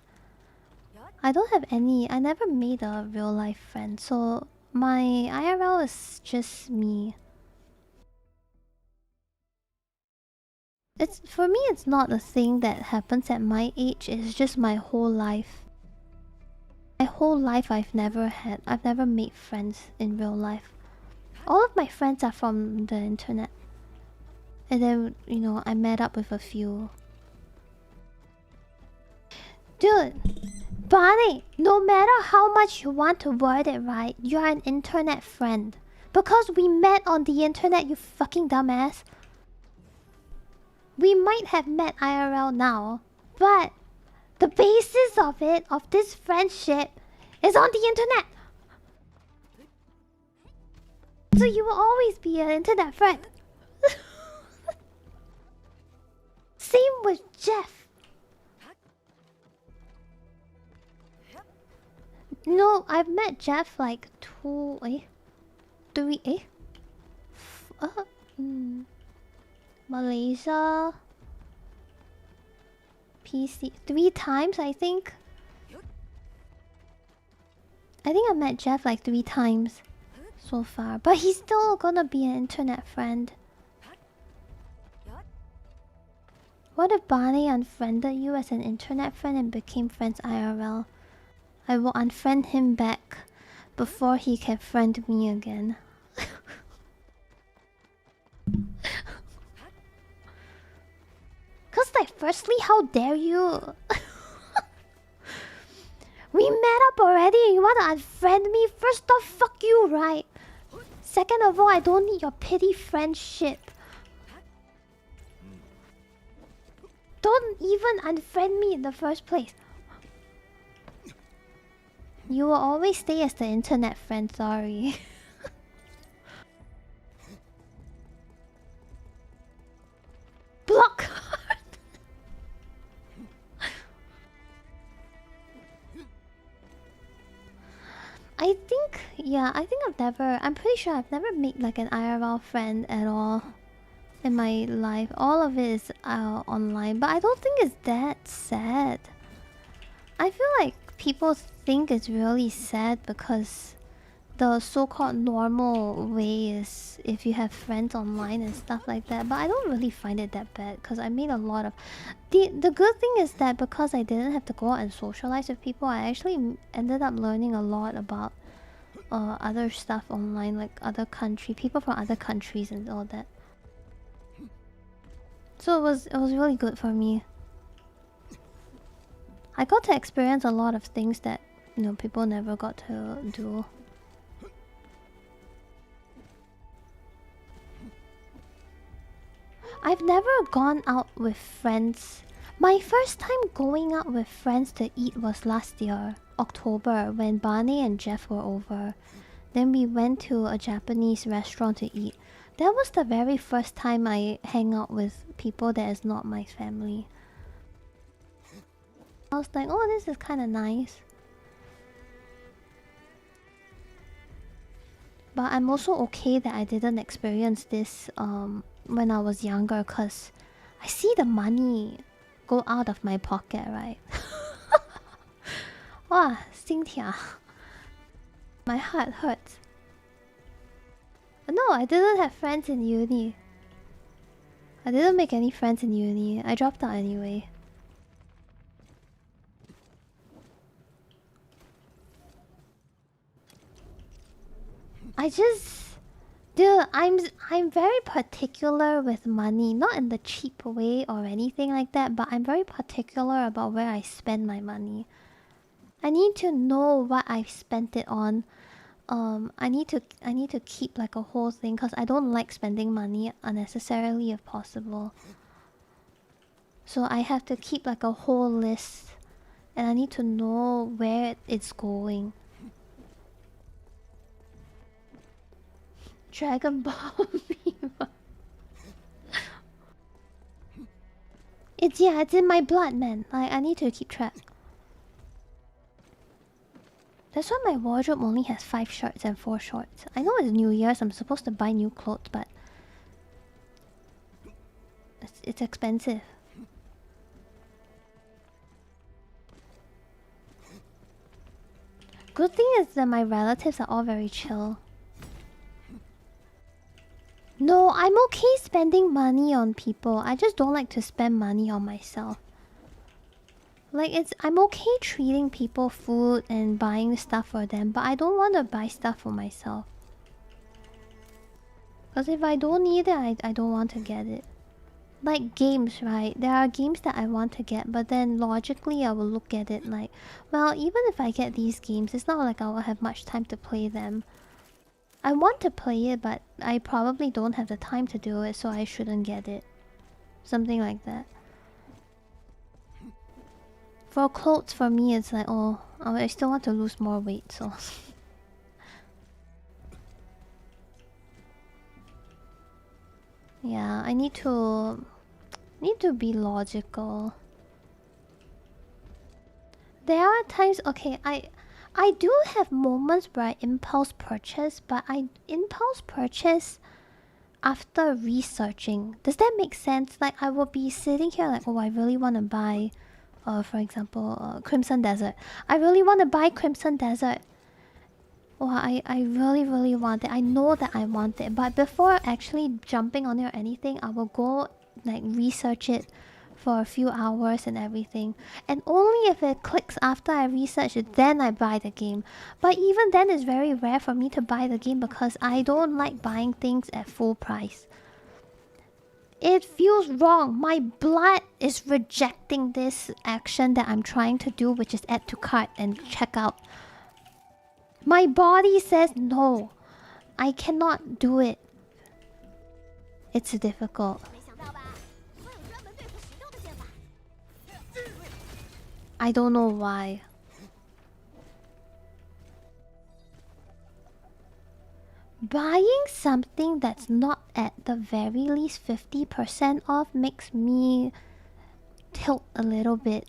I don't have any. I never made a real life friend, so my IRL is just me. It's for me. It's not a thing that happens at my age. It's just my whole life. My whole life, I've never made friends in real life. All of my friends are from the internet. And then, you know, I met up with a few. Dude, Bonnie, no matter how much you want to word it right, you're an internet friend. Because we met on the internet, you fucking dumbass. We might have met IRL now, but the basis of it, of this friendship, is on the internet. So you will always be an internet friend. Same with Jeff. No, I've met Jeff like Malaysia, PC 3 times, I think. I think I met Jeff like 3 times so far, but he's still gonna be an internet friend. What if Barney unfriended you as an internet friend and became friends IRL? I will unfriend him back before he can friend me again. Cause like, firstly, how dare you? We met up already and you wanna unfriend me? First off, fuck you, right? Second of all, I don't need your pity friendship. Don't even unfriend me in the first place. You will always stay as the internet friend, sorry. Block card. I think I'm pretty sure I've never made like an IRL friend at all in my life. All of it is online, but I don't think it's that sad. I feel like people think it's really sad because the so-called normal way is if you have friends online and stuff like that, but I don't really find it that bad because I made a lot of... The good thing is that because I didn't have to go out and socialize with people, I actually ended up learning a lot about other stuff online, like people from other countries and all that. So it was really good for me. I got to experience a lot of things that, you know, people never got to do. I've never gone out with friends. My first time going out with friends to eat was last year, October, when Barney and Jeff were over. Then we went to a Japanese restaurant to eat. That was the very first time I hang out with people that is not my family. I was like, oh, this is kind of nice. But I'm also okay that I didn't experience this when I was younger, because I see the money go out of my pocket, right? Wow, 心跳. My heart hurts. No, I didn't have friends in uni. I didn't make any friends in uni. I dropped out anyway. Dude, I'm very particular with money, not in the cheap way or anything like that, but I'm very particular about where I spend my money. I need to know what I've spent it on. I need to keep like a whole thing because I don't like spending money unnecessarily if possible. So I have to keep like a whole list, and I need to know where it's going. Dragon Ball Fever. It's in my blood, man. I need to keep track. That's why my wardrobe only has 5 shirts and 4 shorts. I know it's New Year's, I'm supposed to buy new clothes, but It's expensive. Good thing is that my relatives are all very chill. No, I'm okay spending money on people. I just don't like to spend money on myself. Like, I'm okay treating people food and buying stuff for them, but I don't want to buy stuff for myself. Because if I don't need it, I don't want to get it. Like games, right? There are games that I want to get, but then logically I will look at it like, well, even if I get these games, it's not like I will have much time to play them. I want to play it, but I probably don't have the time to do it, so I shouldn't get it. Something like that. For clothes, for me, it's like, oh, I still want to lose more weight, so... Yeah, I need to be logical. There are times, okay, I do have moments where I impulse purchase, but I impulse purchase after researching. Does that make sense? Like, I will be sitting here like, oh, I really want to buy, for example, Crimson Desert. I really want to buy Crimson Desert. Oh, I really, really want it. I know that I want it. But before actually jumping on it or anything, I will go, like, research it for a few hours and everything. And only if it clicks after I research it, then I buy the game. But even then, it's very rare for me to buy the game because I don't like buying things at full price. It feels wrong. My blood is rejecting this action that I'm trying to do, which is add to cart and check out. My body says no. I cannot do it. It's difficult. I don't know why. Buying something that's not at the very least 50% off makes me tilt a little bit.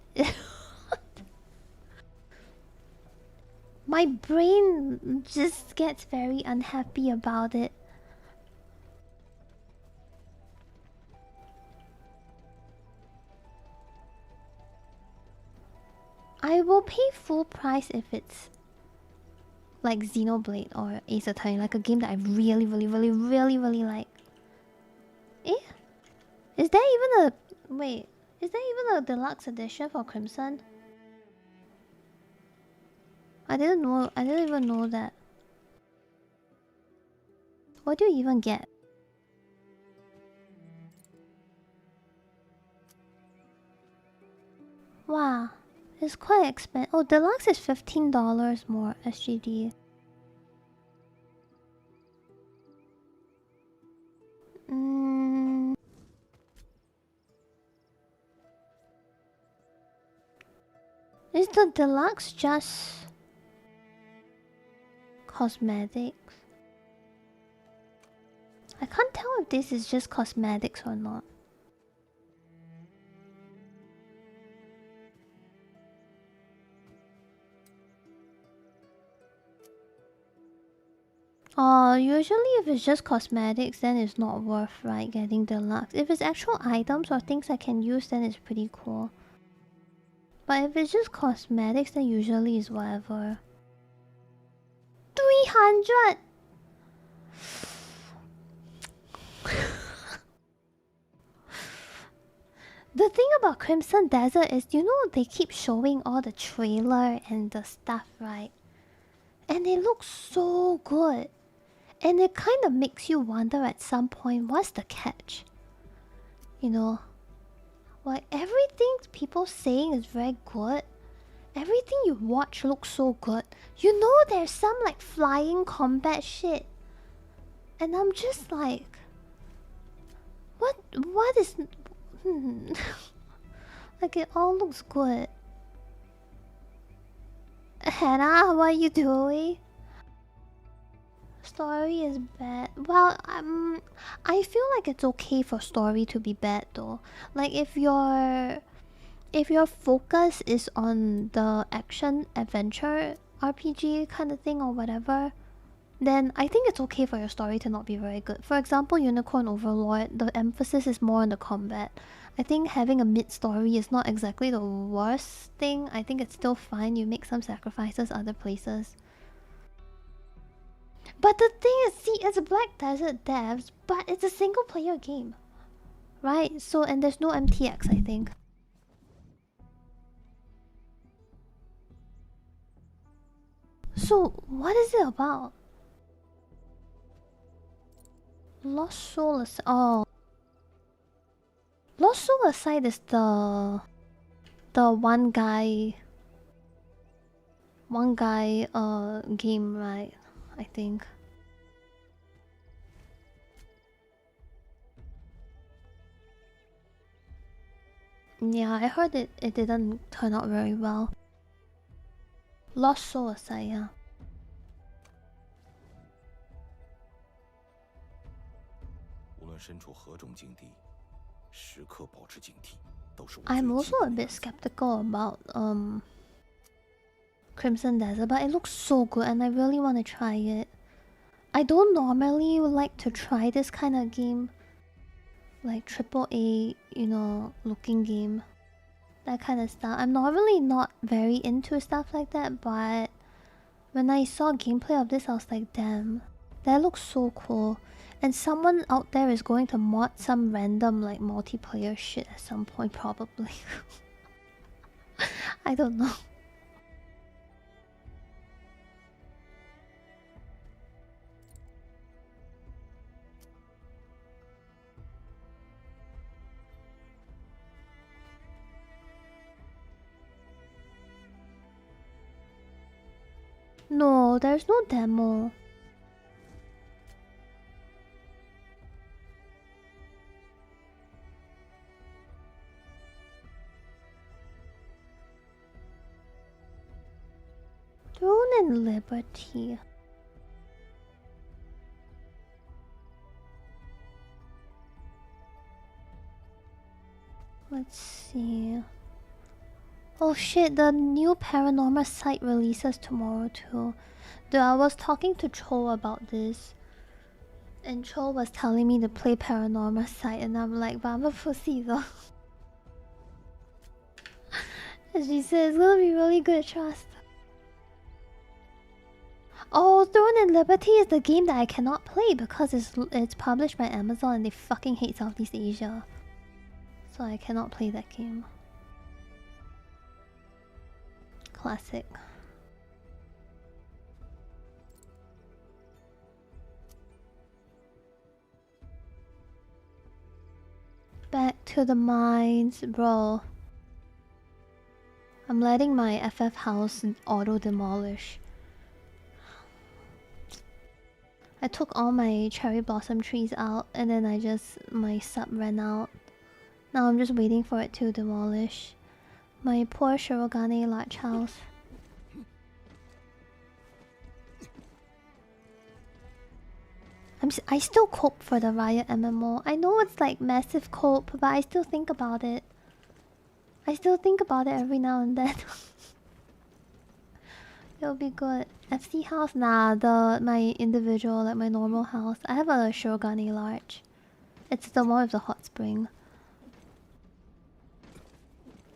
My brain just gets very unhappy about it. I will pay full price if it's like Xenoblade or Ace Attorney, like a game that I really, really, really, really, really like. Eh? Is there even a... Wait. Is there even a deluxe edition for Crimson? I didn't know. I didn't even know that. What do you even get? Wow. It's quite expensive. Oh, deluxe is $15 more SGD. Is the deluxe just cosmetics? I can't tell if this is just cosmetics or not. Usually if it's just cosmetics, then it's not worth, right, getting deluxe. If it's actual items or things I can use, then it's pretty cool. But if it's just cosmetics, then usually it's whatever. 300! The thing about Crimson Desert is, you know, they keep showing all the trailer and the stuff, right? And they look so good. And it kind of makes you wonder at some point, what's the catch? You know? Like, everything people saying is very good. Everything you watch looks so good. You know there's some, like, flying combat shit. And I'm just like... What is... Like, it all looks good. Hannah, what are you doing? Story is bad. Well, I feel like it's okay for story to be bad though. Like if your focus is on the action adventure RPG kind of thing or whatever, then I think it's okay for your story to not be very good. For example, Unicorn Overlord, the emphasis is more on the combat. I think having a mid-story is not exactly the worst thing. I think it's still fine. You make some sacrifices other places. But the thing is, see, it's Black Desert devs, but it's a single-player game. Right? So, and there's no MTX, I think. So, what is it about? Lost Soul Aside. Oh. Lost Soul Aside is the one guy game, right? I think. Yeah, I heard it didn't turn out very well. Lost Soul Aside, yeah. 无论身处何种境地，时刻保持警惕，都是我最 I'm 基 also 本 a 的 bit 原则。 skeptical about Crimson Desert, but it looks so good and I really want to try it. I don't normally like to try this kind of game. Like AAA, you know, looking game. That kind of stuff. I'm normally not very into stuff like that, but when I saw gameplay of this, I was like, damn, that looks so cool. And someone out there is going to mod some random like multiplayer shit at some point, probably. I don't know. No, there's no demo. Throne and Liberty. Let's see. Oh shit, the new Paranormal site releases tomorrow too. Dude, I was talking to Cho about this. And Cho was telling me to play Paranormal site and I'm like, but I'm a pussy though. And she said it's gonna be really good, trust. Oh, Throne and Liberty is the game that I cannot play because it's published by Amazon and they fucking hate Southeast Asia. So I cannot play that game. Classic. Back to the mines, bro. I'm letting my FF house auto demolish. I took all my cherry blossom trees out and then my sub ran out. Now I'm just waiting for it to demolish. My poor Shirogane large house. I still cope for the Riot MMO. I know it's like massive cope, but I still think about it. I still think about it every now and then. It'll be good. FC house? Nah, my individual, like my normal house. I have a Shirogane large. It's the one with the hot spring.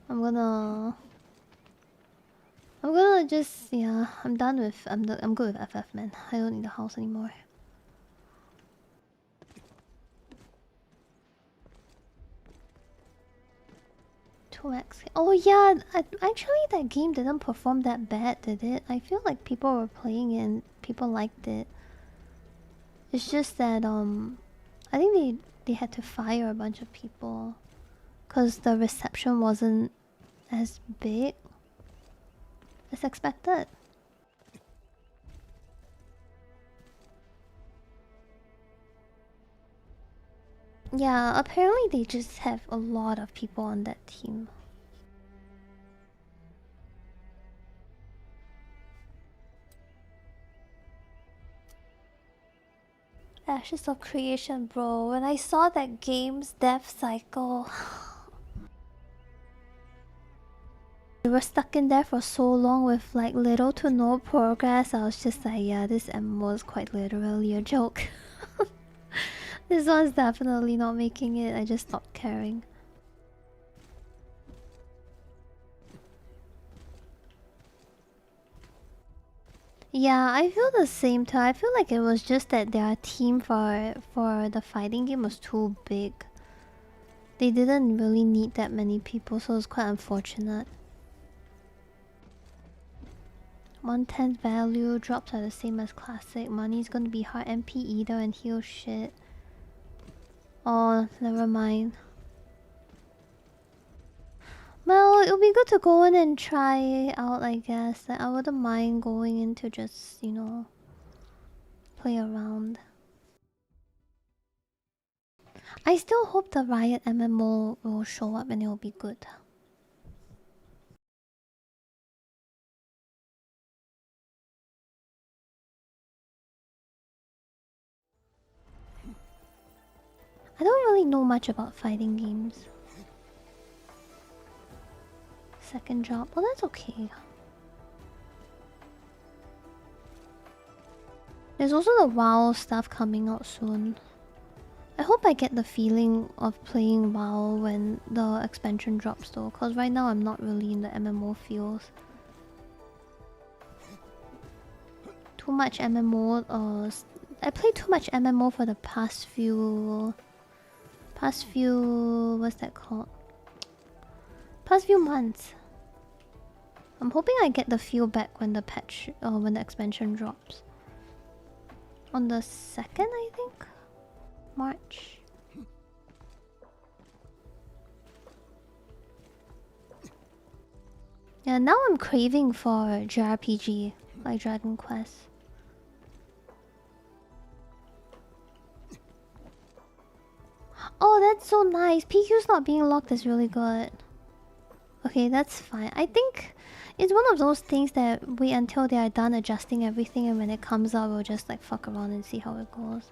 I'm gonna just, yeah, I'm done with I'm good with FF, man. I don't need a house anymore. Oh yeah, actually that game didn't perform that bad, did it? I feel like people were playing it and people liked it. It's just that I think they had to fire a bunch of people because the reception wasn't as big as expected. Yeah, apparently they just have a lot of people on that team. Ashes of Creation, bro. When I saw that game's death cycle... We were stuck in there for so long with like little to no progress. I was just like, yeah, this MMO is quite literally a joke. This one's definitely not making it. I just stopped caring. Yeah, I feel the same too. I feel like it was just that their team for the fighting game was too big. They didn't really need that many people, so it's quite unfortunate. 110 value drops are the same as classic. Money's gonna be hard. MP either and heal shit. Oh, never mind. Well, it would be good to go in and try out, I guess. Like, I wouldn't mind going in to just, you know, play around. I still hope the Riot MMO will show up and it will be good. I don't really know much about fighting games. Second job. Well, that's okay. There's also the WoW stuff coming out soon. I hope I get the feeling of playing WoW when the expansion drops though, because right now I'm not really in the MMO feels. Too much MMO, I played too much MMO for the past few... what's that called? Past few months. I'm hoping I get the feel back when the patch, when the expansion drops. On the 2nd, I think? March. Yeah, now I'm craving for JRPG, like Dragon Quest. Oh, that's so nice. PQ's not being locked is really good. Okay, that's fine. I think it's one of those things that wait until they are done adjusting everything, and when it comes out, we'll just like fuck around and see how it goes.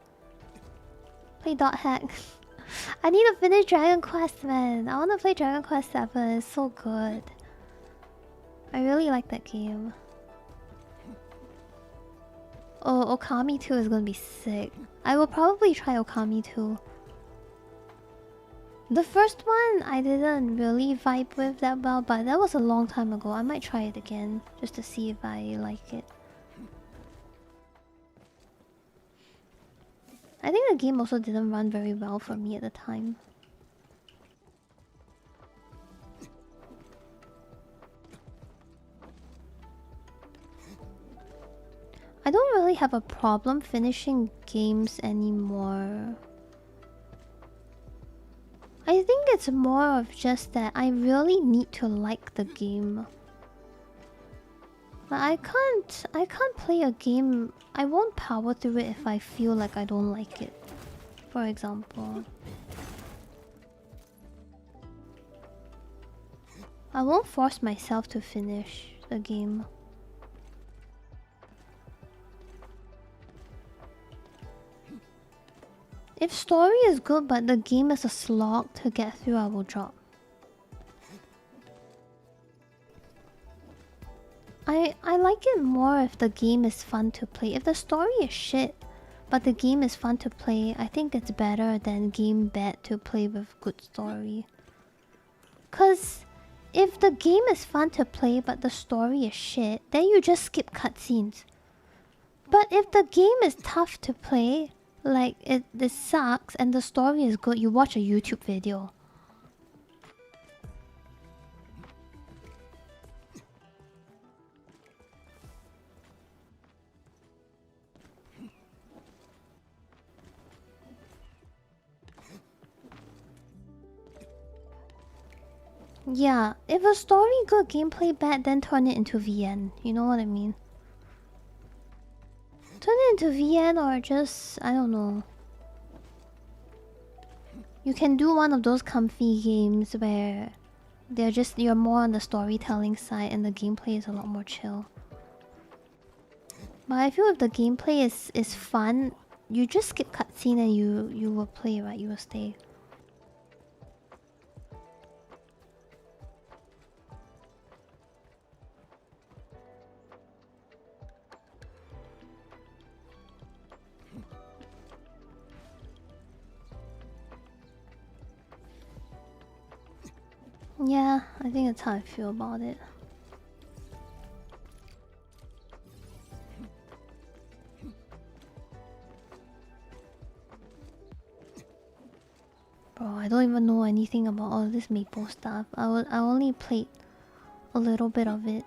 Play dot hack. I need to finish Dragon Quest, man. I want to play Dragon Quest 7. It's so good. I really like that game. Oh, Okami 2 is gonna be sick. I will probably try Okami 2. The first one I didn't really vibe with that well, but that was a long time ago. I might try it again just to see if I like it. I think the game also didn't run very well for me at the time. I don't really have a problem finishing games anymore. I think it's more of just that I really need to like the game. But I can't play a game. I won't power through it if I feel like I don't like it. For example. I won't force myself to finish the game. If story is good but the game is a slog to get through, I will drop. I like it more if the game is fun to play. If the story is shit, but the game is fun to play, I think it's better than game bad to play with good story. Cause if the game is fun to play but the story is shit, then you just skip cutscenes. But if the game is tough to play, like it sucks and the story is good, you watch a YouTube video. Yeah, if a story good, gameplay bad, then turn it into VN. You know what I mean? Turn it into VN or just, I don't know. You can do one of those comfy games where you're more on the storytelling side and the gameplay is a lot more chill. But I feel if the gameplay is fun, you just skip cutscene and you will play, right? You will stay. Yeah, I think that's how I feel about it. Bro, I don't even know anything about all this maple stuff. I only played a little bit of it.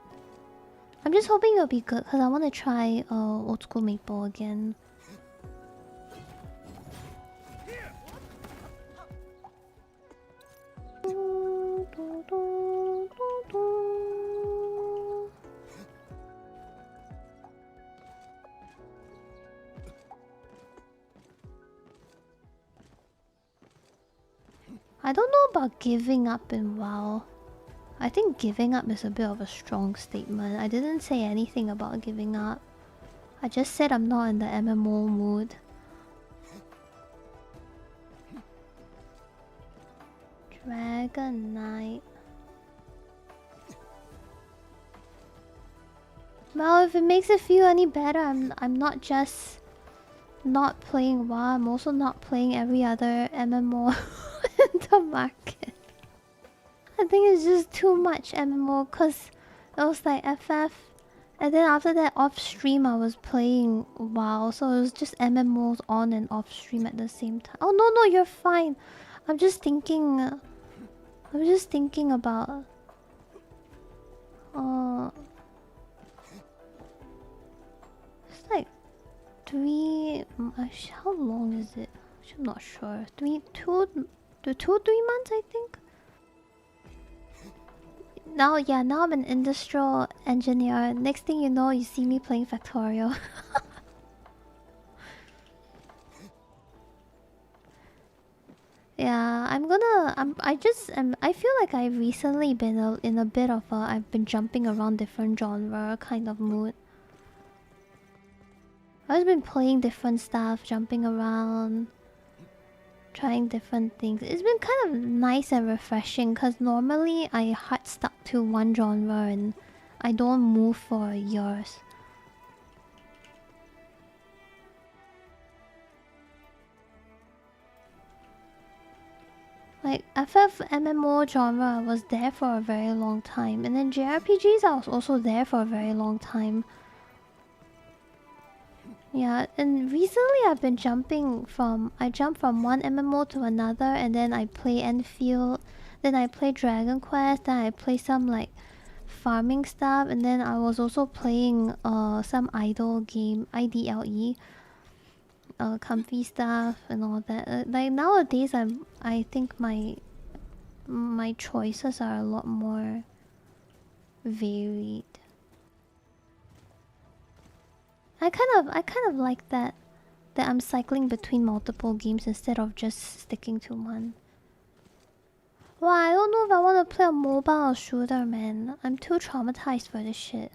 I'm just hoping it'll be good because I want to try old school maple again. I don't know about giving up in WoW. I think giving up is a bit of a strong statement. I didn't say anything about giving up. I just said I'm not in the MMO mood. Dragon Knight. Well, if it makes it feel any better, I'm not just not playing WoW. I'm also not playing every other MMO in the market. I think it's just too much MMO because it was like FF, and then after that off stream I was playing WoW, so it was just MMOs on and off stream at the same time. Oh no, you're fine. I'm just thinking. I'm just thinking about. It's like 3. How long is it? I'm not sure. 3 months, I think. Now I'm an industrial engineer. Next thing you know, you see me playing Factorio. Yeah, I feel like I've recently been in a bit of a I've been jumping around different genre kind of mood. I've been playing different stuff, jumping around, trying different things. It's been kind of nice and refreshing because normally I hard stuck to one genre and I don't move for years. Like FF MMO genre was there for a very long time, and then JRPGs I was also there for a very long time. Yeah, and recently I've been I jump from one MMO to another, and then I play Endfield, then I play Dragon Quest, then I play some like farming stuff, and then I was also playing some idle game, IDLE, comfy stuff and all that. Like nowadays I think my choices are a lot more varied. I kind of like that I'm cycling between multiple games instead of just sticking to one. Well, I don't know if I want to play a mobile shooter, man. I'm too traumatized for this shit.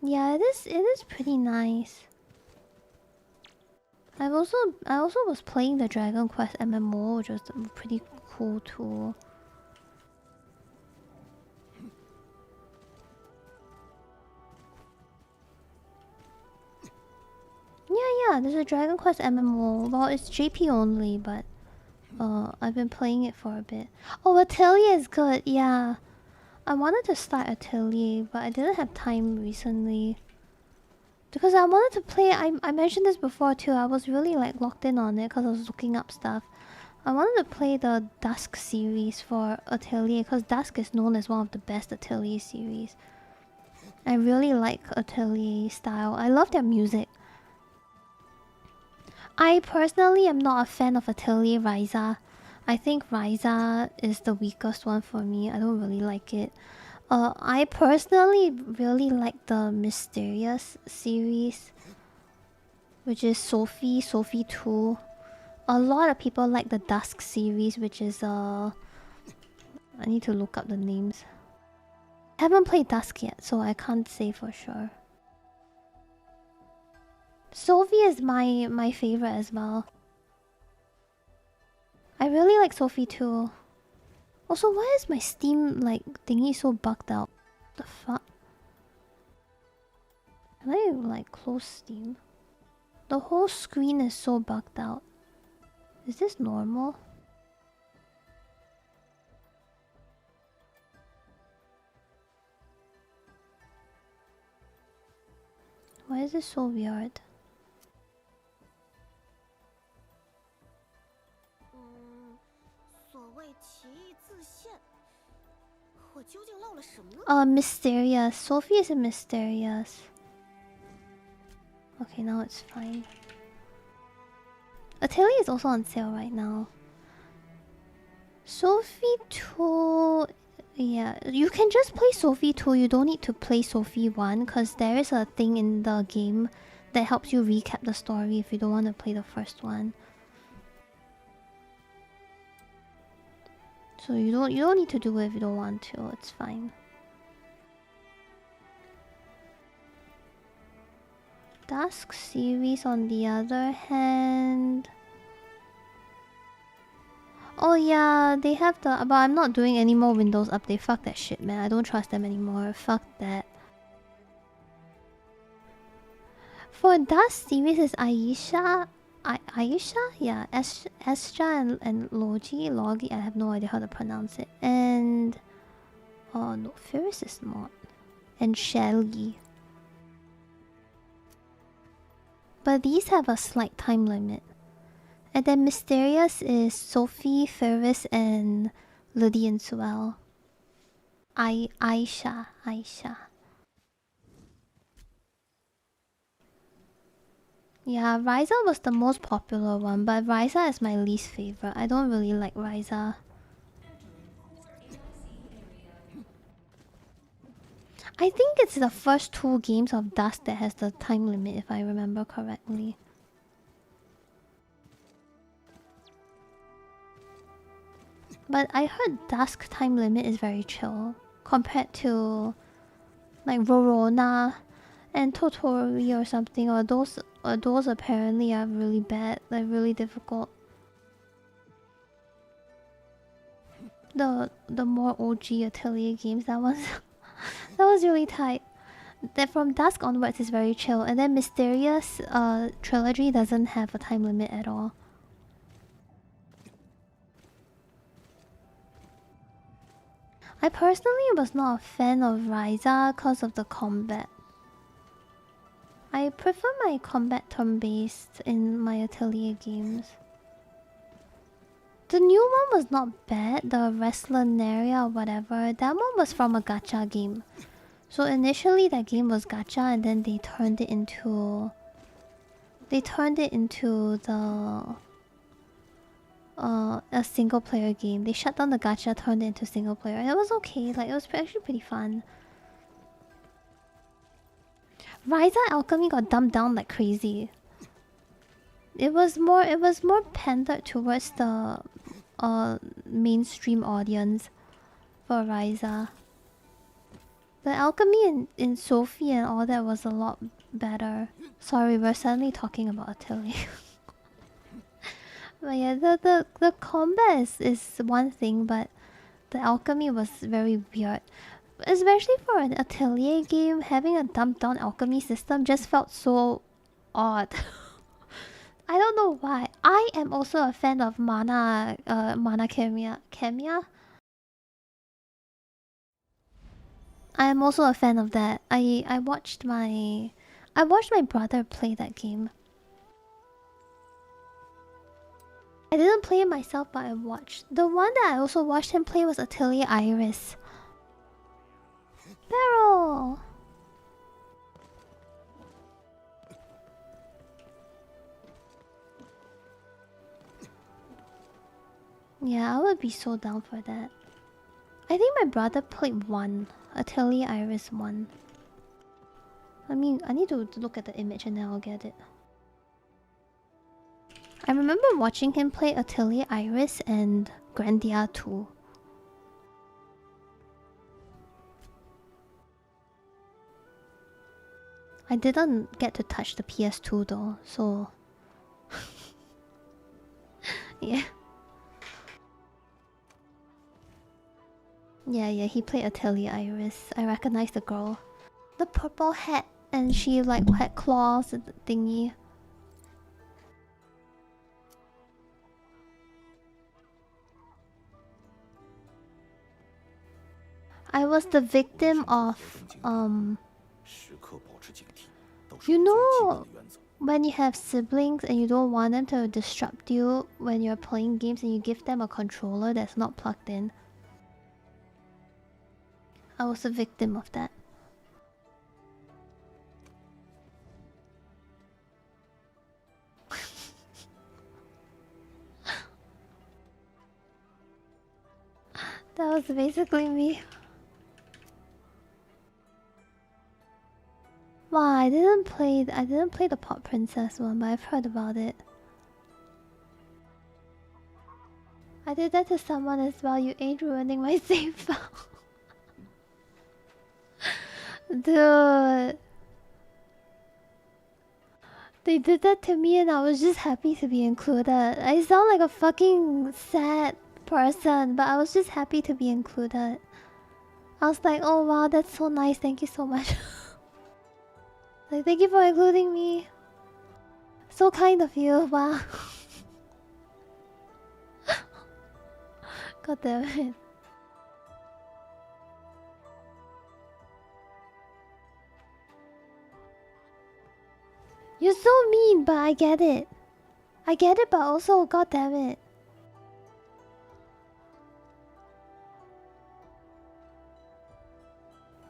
Yeah, it is pretty nice. I also was playing the Dragon Quest MMO, which was pretty cool too. Yeah, there's a Dragon Quest MMO. Well, it's JP only, but I've been playing it for a bit. Oh, Atelier is good. Yeah, I wanted to start Atelier, but I didn't have time recently. Because I wanted to play, I mentioned this before too. I was really like locked in on it because I was looking up stuff. I wanted to play the Dusk series for Atelier because Dusk is known as one of the best Atelier series. I really like Atelier style. I love their music. I personally am not a fan of Atelier Ryza. I think Ryza is the weakest one for me. I don't really like it. I personally really like the Mysterious series, which is Sophie 2. A lot of people like the Dusk series, which is I need to look up the names. I haven't played Dusk yet, so I can't say for sure. Sophie is my favorite as well. I really like Sophie too. Also, why is my Steam like thingy so bugged out? The fuck? Can I like close Steam? The whole screen is so bugged out. Is this normal? Why is this so weird? 所谓奇异自现，我究竟漏了什么？ Mysterious. Sophie is mysterious. Okay, now it's fine. Atelier is also on sale right now. Sophie 2... Yeah, you can just play Sophie 2. You don't need to play Sophie 1 because there is a thing in the game that helps you recap the story if you don't want to play the first one. So you don't need to do it if you don't want to. It's fine. Dusk series on the other hand... Oh yeah, they have the... But I'm not doing any more Windows update. Fuck that shit, man. I don't trust them anymore. Fuck that. For Dusk series is Aisha... Aisha? Yeah, Estra and Logi. Logi, I have no idea how to pronounce it. And... Oh no, Ferris is not. And Shelly. But these have a slight time limit. And then Mysterious is Sophie, Ferris, and Lydia and Suel. Aisha. Yeah, Ryza was the most popular one, but Ryza is my least favorite. I don't really like Ryza. I think it's the first 2 games of Dusk that has the time limit, if I remember correctly. But I heard Dusk time limit is very chill compared to like Rorona and Totori or something, or those apparently are really bad, like really difficult. The more OG Atelier games, that was really tight. Then from Dusk onwards is very chill, and then Mysterious trilogy doesn't have a time limit at all. I personally was not a fan of Ryza because of the combat. I prefer my combat turn-based in my Atelier games. The new one was not bad, the Wrestlenaria or whatever. That one was from a gacha game. So initially that game was gacha and then they turned it into... a single player game. They shut down the gacha, turned it into single player, and it was okay. Like, it was actually pretty fun. Ryza Alchemy got dumbed down like crazy. It was more pandered towards the mainstream audience for Ryza. The alchemy in Sophie and all that was a lot better. Sorry, we're suddenly talking about Atelier. But yeah, the combat is one thing, but the alchemy was very weird. Especially for an Atelier game, having a dumbed down alchemy system just felt so odd. I don't know why. I am also a fan of mana Chemia. I am also a fan of that. I watched my brother play that game. I didn't play it myself, but I watched. The one that I also watched him play was Atelier Iris. Barrel! Yeah, I would be so down for that. I think my brother played 1. Atelier Iris 1. I need to look at the image and then I'll get it. I remember watching him play Atelier Iris and Grandia 2. I didn't get to touch the PS2 though, so... yeah. Yeah, he played Atelier Iris. I recognize the girl. The purple hat and she like had claws and the thingy. I was the victim of you know when you have siblings and you don't want them to disrupt you when you're playing games and you give them a controller that's not plugged in. I was a victim of that. That was basically me. Wow, I didn't play the Pop Princess one, but I've heard about it. I did that to someone as well. You ain't ruining my save file. Dude. They did that to me and I was just happy to be included. I sound like a fucking sad person, but I was just happy to be included. I was like, oh wow, that's so nice. Thank you so much. Like, thank you for including me. So kind of you. Wow. God damn it. You're so mean, but I get it. I get it, but also, god damn it.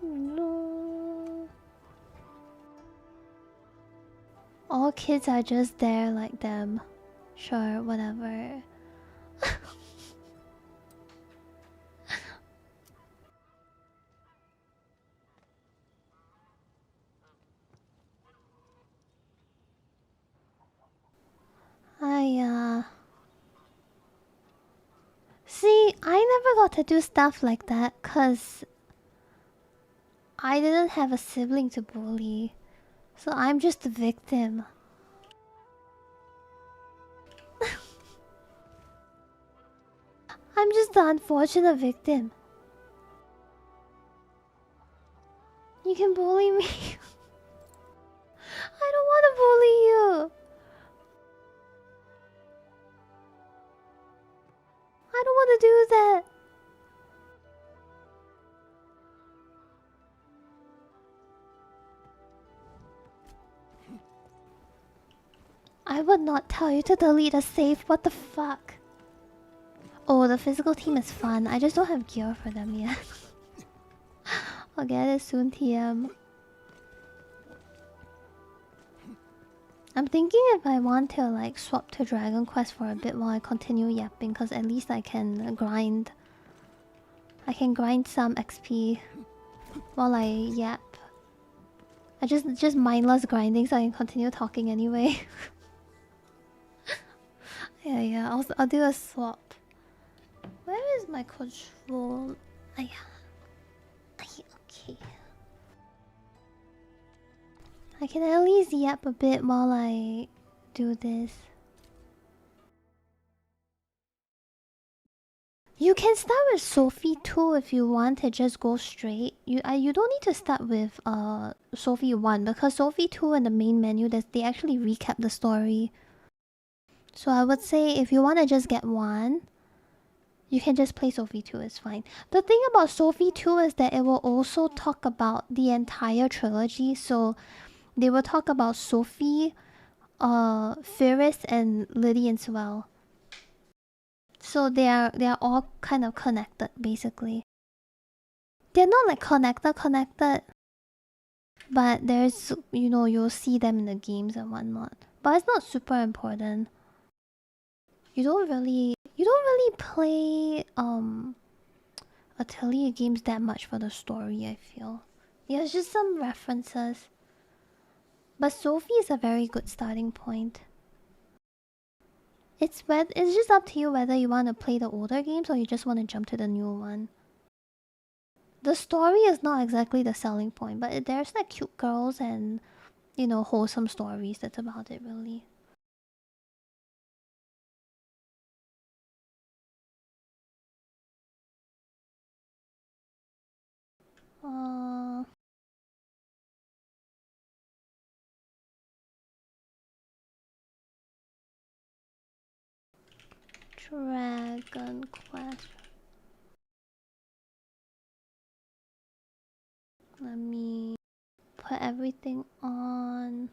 No. All kids are just there like them. Sure, whatever. See, I never got to do stuff like that cause I didn't have a sibling to bully. So I'm just a victim. I'm just the unfortunate victim. You can bully me. I don't want to bully you. I don't want to do that. I would not tell you to delete a save. What the fuck? Oh, the physical team is fun. I just don't have gear for them yet. I'll get it soon, TM. I'm thinking if I want to like swap to Dragon Quest for a bit while I continue yapping, because at least I can grind. I can grind some XP while I yap. I just mindless grinding so I can continue talking anyway. Yeah. I'll do a swap. Where is my control? Okay. I can at least yap a bit while I do this. You can start with Sophie too if you want to just go straight. You don't need to start with Sophie 1 because Sophie 2 in the main menu they actually recap the story. So I would say if you want to just get 1, you can just play Sophie 2, it's fine. The thing about Sophie 2 is that it will also talk about the entire trilogy. So they will talk about Sophie, Ferris and Lydia as well. So they are all kind of connected basically. They're not like connected, but there's you'll see them in the games and whatnot. But it's not super important. You don't really play Atelier games that much for the story, I feel. Yeah, it's just some references. But Sophie is a very good starting point. It's just up to you whether you want to play the older games or you just want to jump to the new one. The story is not exactly the selling point, but there's like cute girls and wholesome stories. That's about it, really. Dragon Quest. Let me put everything on.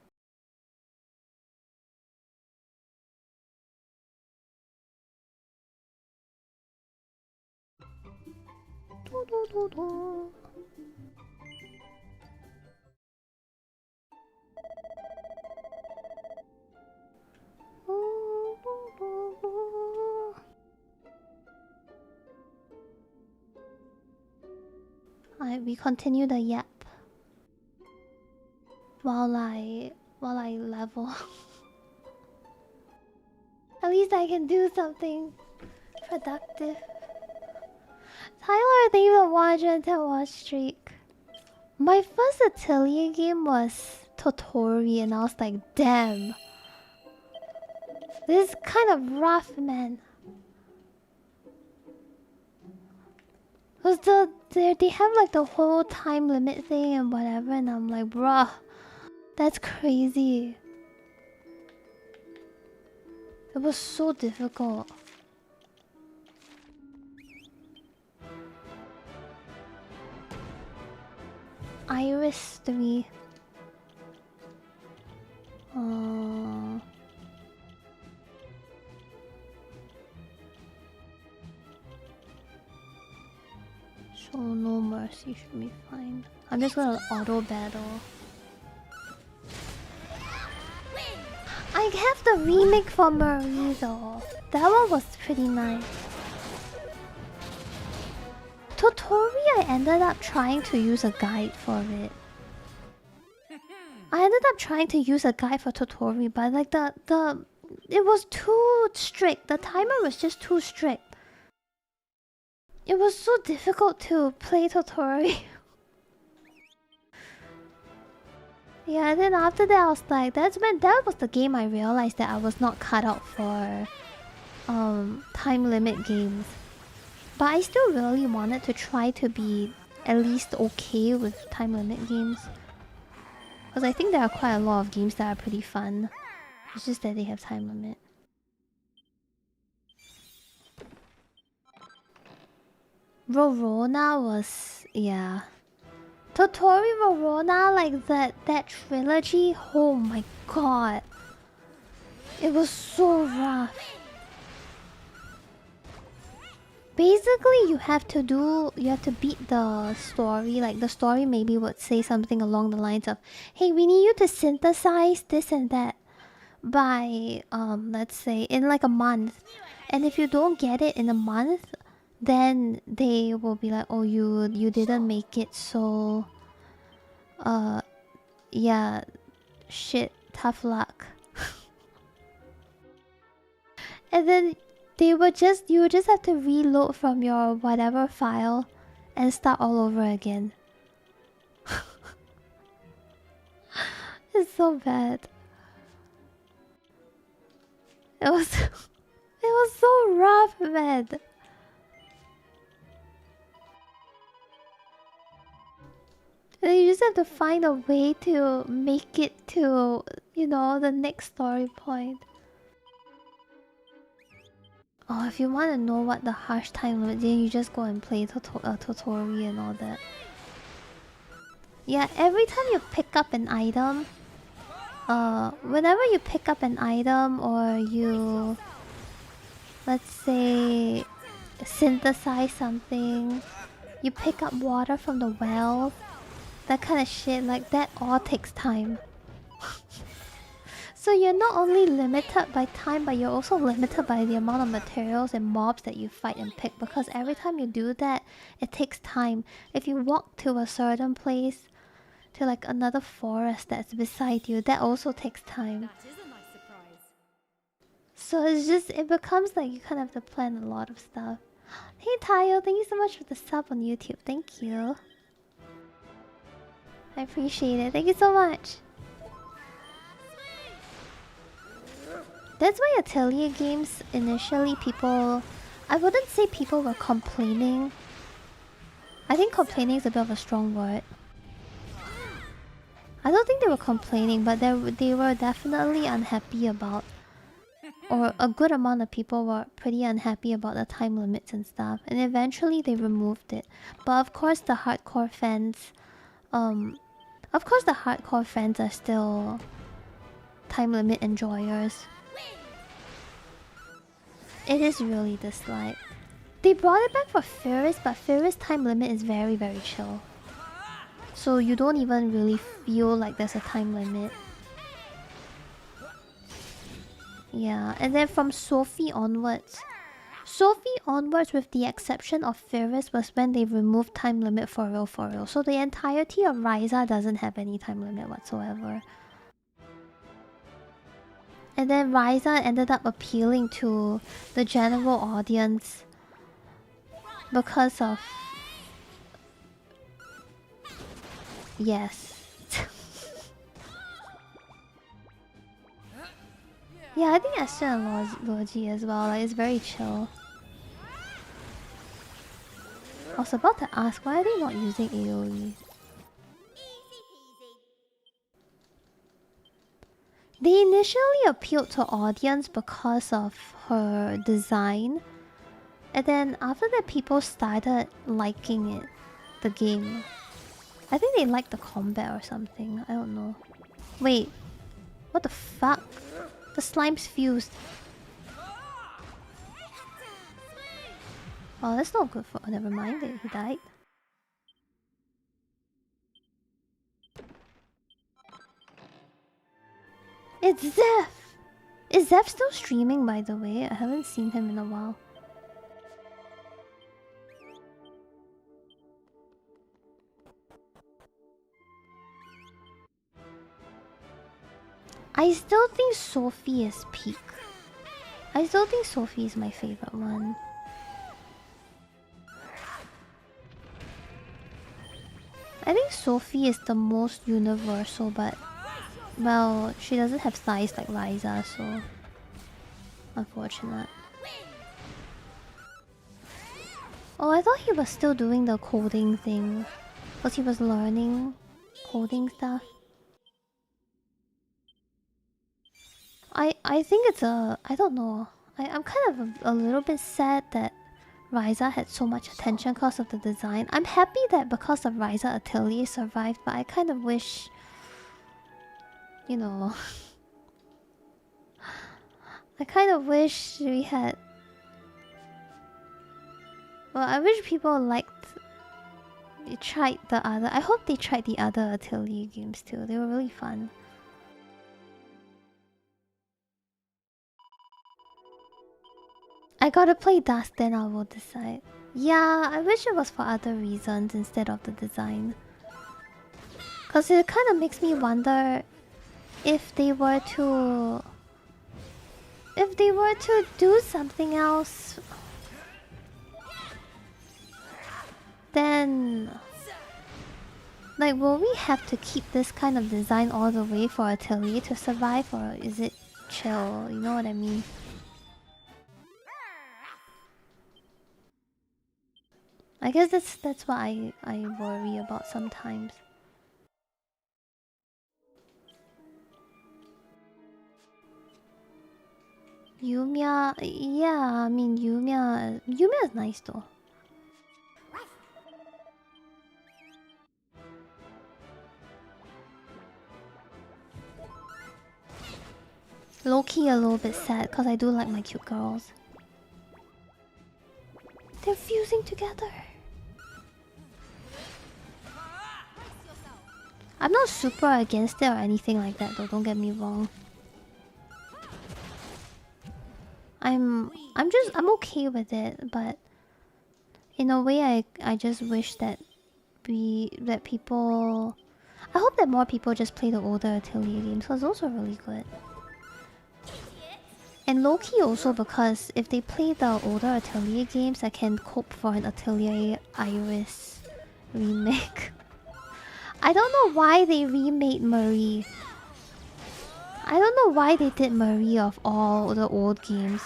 Alright, we continue the yap while I level. At least I can do something productive. Tyler, thank you for watching until watch streak. My first Atelier game was Totori, and I was like, damn. This is kind of rough, man. Cause they have like the whole time limit thing and whatever, and I'm like, bruh, that's crazy. It was so difficult. Iris 3. Show no mercy should be fine. I'm just gonna auto battle. I have the remake for Marie though. That one was pretty nice. Totori, I ended up trying to use a guide for it. I ended up trying to use a guide for Totori, but like it was too strict. The timer was just too strict. It was so difficult to play Totori. Yeah, and then after that I was like, that was the game I realized that I was not cut out for time limit games. But I still really wanted to try to be at least okay with time limit games. Because I think there are quite a lot of games that are pretty fun. It's just that they have time limit. Rorona was... yeah. Totori Rorona, like that trilogy, oh my god. It was so rough. Basically, you have to beat the story. Like, the story maybe would say something along the lines of, hey, we need you to synthesize this and that by, let's say, in like a month. And if you don't get it in a month, then they will be like, oh, you didn't make it, so... yeah, shit, tough luck. And then you would just have to reload from your whatever file and start all over again. It's so bad. It was so rough, man. And you just have to find a way to make it to, you know, the next story point. Oh, if you want to know what the harsh time limit, then you just go and play Totori and all that. Yeah, every time you pick up an item, whenever you pick up an item or you, let's say, synthesize something, you pick up water from the well, that kind of shit, like that all takes time. So you're not only limited by time, but you're also limited by the amount of materials and mobs that you fight and pick, because every time you do that, it takes time. If you walk to a certain place, to like another forest that's beside you, that also takes time. That is a nice surprise. So it's just, it becomes like you kind of have to plan a lot of stuff. Hey Tayo, thank you so much for the sub on YouTube. Thank you. I appreciate it. Thank you so much. That's why Atelier games, initially people... I wouldn't say people were complaining. I think complaining is a bit of a strong word. I don't think they were complaining, but they were definitely unhappy about... or a good amount of people were pretty unhappy about the time limits and stuff. And eventually they removed it. But of course the hardcore fans Of course the hardcore fans are still time limit enjoyers. It is really disliked. They brought it back for Ferris, but Ferris time limit is very, very chill. So you don't even really feel like there's a time limit. Yeah, and then from Sophie onwards. Sophie onwards, with the exception of Ferris, was when they removed time limit for real for real. So the entirety of Ryza doesn't have any time limit whatsoever. And then Ryza ended up appealing to the general audience because of... Yes. Yeah, I think Esther and Logi as well. Like, it's very chill. I was about to ask, why are they not using AoE? They initially appealed to audience because of her design. And then after that, people started liking it. The game. I think they liked the combat or something. I don't know. Wait. What the fuck? The slime's fused. Oh, that's not good for... Oh, never mind. He died. It's Zeph! Is Zeph still streaming, by the way? I haven't seen him in a while. I still think Sophie is peak. I still think Sophie is my favorite one. I think Sophie is the most universal, but... Well, she doesn't have thighs like Ryza, so... Unfortunate. Oh, I thought he was still doing the coding thing. Because he was learning coding stuff. I think it's a... I don't know. I'm kind of a little bit sad that Ryza had so much attention because of the design. I'm happy that because of Ryza, Atelier survived, but I kind of wish... You know... I kind of wish we had... Well, I wish people liked... They tried the other... I hope they tried the other Atelier games too. They were really fun. I gotta play Dust, then I will decide. Yeah, I wish it was for other reasons instead of the design. Cause it kind of makes me wonder if they were to... If they were to do something else... Then... Like, will we have to keep this kind of design all the way for Atelier to survive? Or is it chill? You know what I mean? I guess that's what I worry about sometimes. Yumiya, yeah, I mean Yumiya is nice though. Low-key a little bit sad because I do like my cute girls. They're fusing together. I'm not super against it or anything like that though, don't get me wrong. I'm okay with it, but in a way I just wish that people... I hope that more people just play the older Atelier games because those are really good. And low-key also because if they play the older Atelier games, I can cope for an Atelier Iris remake. I don't know why they remade Marie. I don't know why they did Marie of all the old games.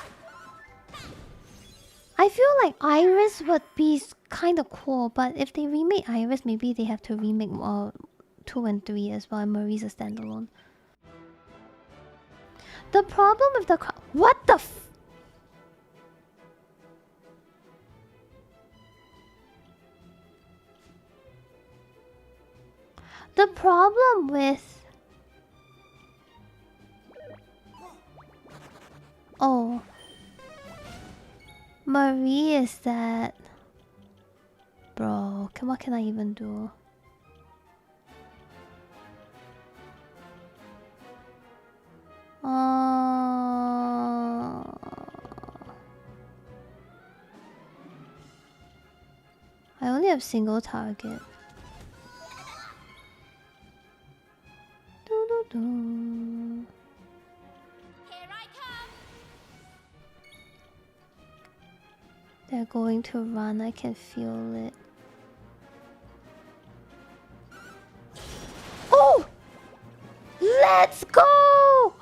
I feel like Iris would be kind of cool, but if they remake Iris, maybe they have to remake 2 and 3 as well, and Marie's a standalone. The problem with the... What the f... The problem with... Oh. Marie is that... Bro, what can I even do? I only have single target. Doo-doo-doo. Here I come. They're going to run, I can feel it. Oh! Let's go!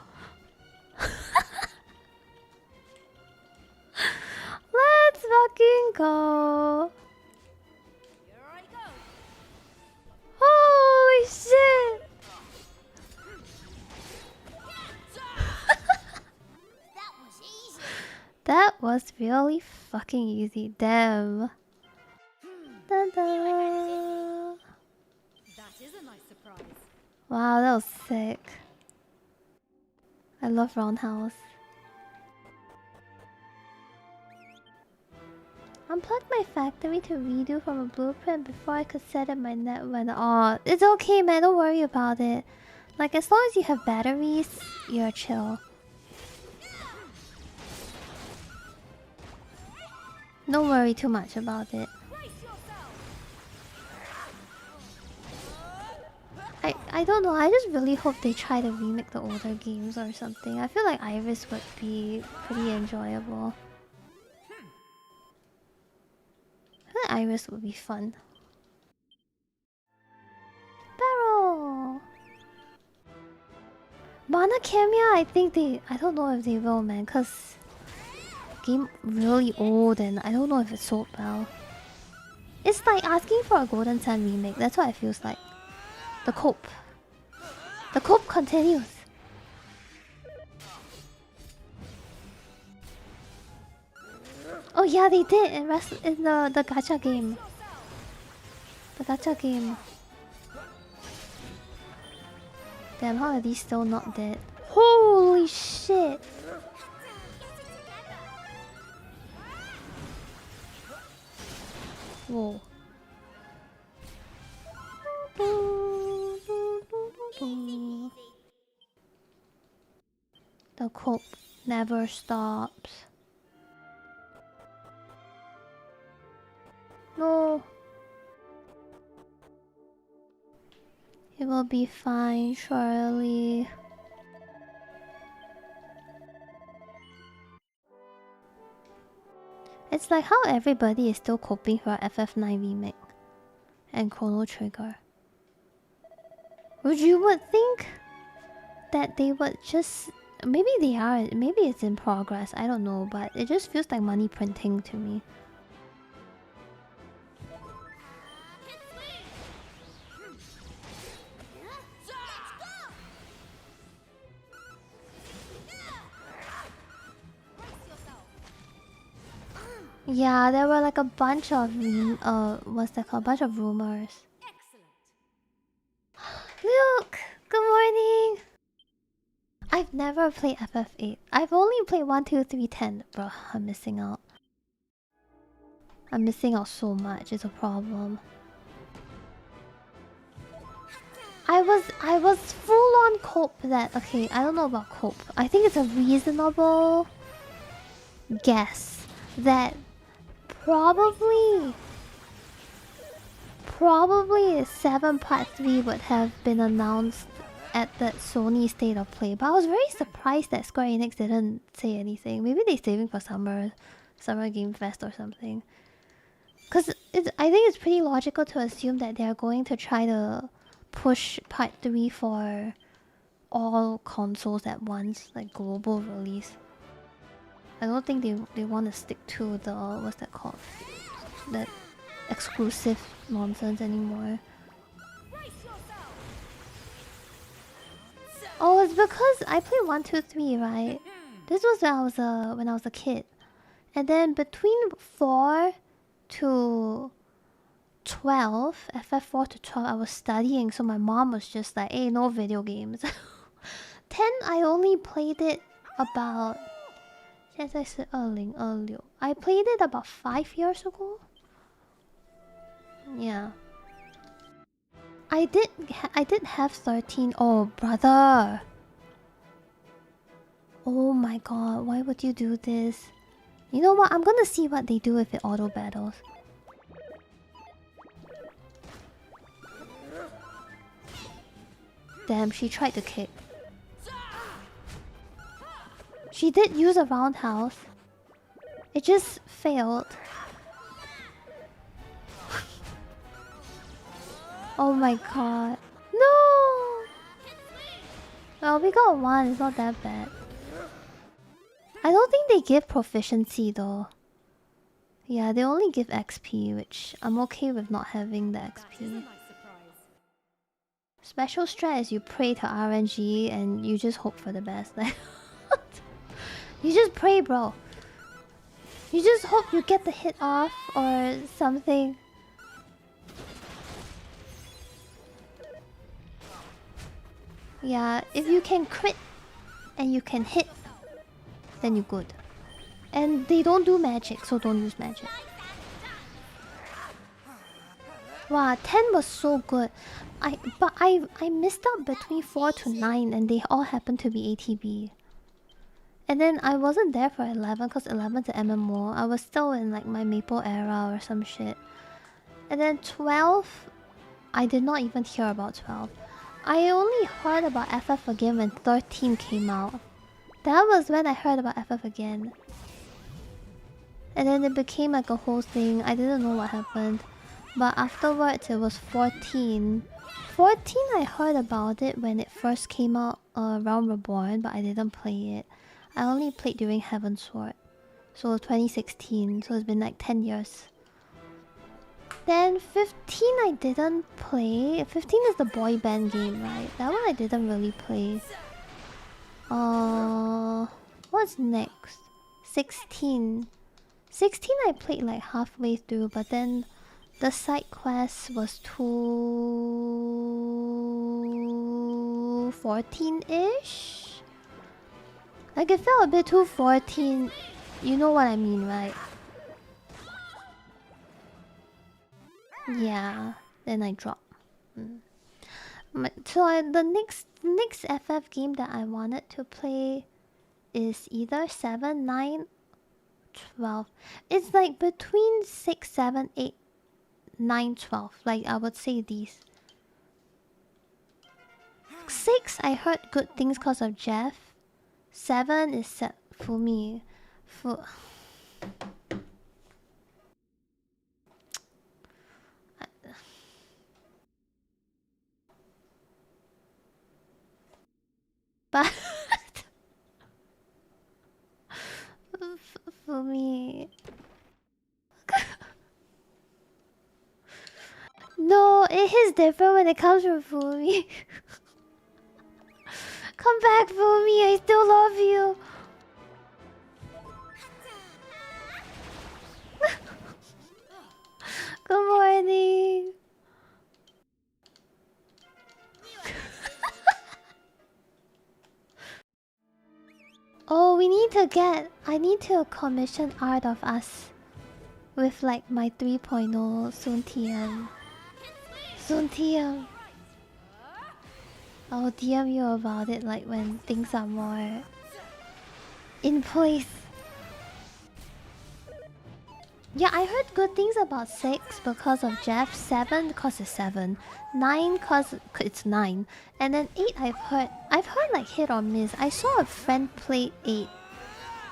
Let's fucking go! Here I go. Holy shit! That was easy. That was really fucking easy, damn. Dun -dun. That is a nice surprise. Wow, that was sick. I love Roundhouse. Unplugged my factory to redo from a blueprint before I could set up my net when... Oh, it's okay, man. Don't worry about it. Like, as long as you have batteries, you're chill. Don't worry too much about it. I don't know. I just really hope they try to remake the older games or something. I feel like Iris would be pretty enjoyable. I feel like Iris would be fun. Barrel! Mana Camia, I think they... I don't know if they will, man, cause... Game really old and I don't know if it sold well. It's like asking for a Golden Sun remake. That's what it feels like. The cope. The cope continues. Oh yeah, they did in the gacha game. The gacha game. Damn, how are these still not dead? Holy shit! Whoa. The cope never stops. No. It will be fine, surely. It's like how everybody is still coping for FF9 remake and Chrono Trigger. You would think that they would just... Maybe they are, maybe it's in progress, I don't know, but it just feels like money printing to me. Yeah, there were like a bunch of what's that called? A bunch of rumors. Look! Good morning! I've never played FF8. I've only played 1, 2, 3, 10. Bro, I'm missing out. I'm missing out so much, it's a problem. I was full on cope that... Okay, I don't know about cope. I think it's a reasonable guess that probably 7 Part 3 would have been announced at that Sony State of Play. But I was very surprised that Square Enix didn't say anything. Maybe they're saving for Summer Game Fest or something. Because I think it's pretty logical to assume that they're going to try to push Part 3 for all consoles at once, like global release. I don't think they want to stick to the... what's that called? That exclusive nonsense anymore. Oh, it's because I played 1, 2, 3, right? This was when I was a kid. And then between 4 to 12, FF4 to 12, I was studying, so my mom was just like, hey, no video games. 10, I only played it about... I played it about 5 years ago. Yeah. I did have 13. Oh, brother. Oh my god, why would you do this? You know what? I'm gonna see what they do if it auto battles. Damn, she tried to kick. She did use a roundhouse. It just failed. Oh my god. No! Well, we got 1. It's not that bad. I don't think they give proficiency though. Yeah, they only give XP, which I'm okay with not having the XP. Special strat is you pray to RNG and you just hope for the best. You just pray, bro. You just hope you get the hit off or something. Yeah, if you can crit and you can hit, then you're good. And they don't do magic, so don't use magic. Wow, 10 was so good. But I missed out between 4 to 9 and they all happened to be ATB. And then I wasn't there for 11 because 11's an MMO. I was still in like my Maple era or some shit. And then 12, I did not even hear about 12. I only heard about FF again when 13 came out. That was when I heard about FF again. And then it became like a whole thing. I didn't know what happened. But afterwards it was 14. 14 I heard about it when it first came out, Realm Reborn, but I didn't play it. I only played during Heavensward. So 2016, so it's been like 10 years. Then 15 I didn't play. 15 is the boy band game, right? That one I didn't really play. What's next? 16. 16 I played like halfway through, but then the side quest was too 14-ish? Like it felt a bit too 14. You know what I mean, right? Yeah, then I dropped. So the next FF game that I wanted to play is either 7, 9, 12. It's like between 6, 7, 8, 9, 12. Like I would say these. 6 I heard good things because of Jeff. 7 is set for me. But for me, no, it is different when it comes from Fumi. Come back, Fumi, I still love you. Good morning. Oh, I need to commission art of us with like my 3.0 soon TM. Soon TM. I'll DM you about it like when things are more in place. Yeah, I heard good things about 6 because of Jeff, 7 because it's 7, 9 because it's 9, and then 8 I've heard like hit or miss. I saw a friend play 8.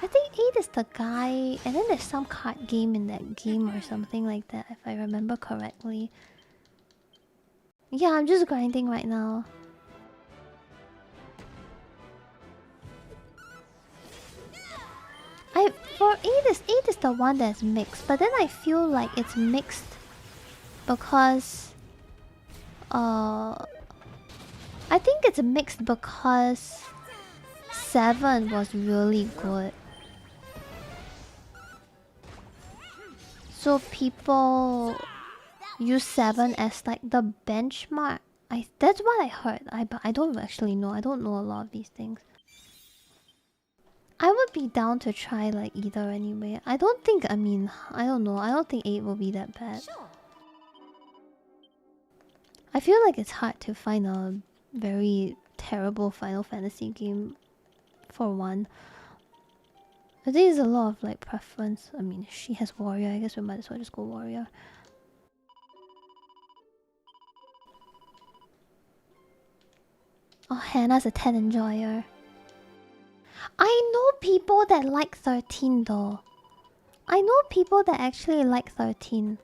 I think 8 is the guy, and then there's some card game in that game or something like that, if I remember correctly. Yeah, I'm just grinding right now. For 8 is the one that's mixed, but then I feel like it's mixed because I think it's mixed because 7 was really good. So people use 7 as like the benchmark. That's what I heard. But I don't actually know. I don't know a lot of these things. I would be down to try like either anyway. I don't think. I mean, I don't know. I don't think 8 will be that bad. I feel like it's hard to find a very terrible Final Fantasy game for one. I think there's a lot of like preference. I mean, she has warrior. I guess we might as well just go warrior. Oh, Hannah's a 10 enjoyer. I know people that like 13 though. I know people that actually like 13.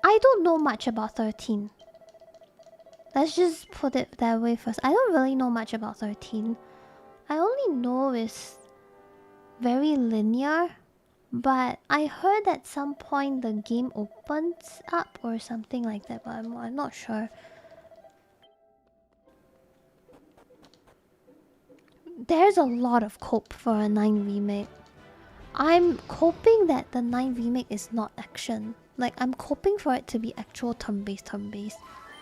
I don't know much about 13. Let's just put it that way first. I don't really know much about 13. I only know it's very linear. But I heard at some point the game opens up or something like that, but I'm not sure. There's a lot of cope for a 9 remake. I'm hoping that the 9 remake is not action. Like, I'm hoping for it to be actual turn-based.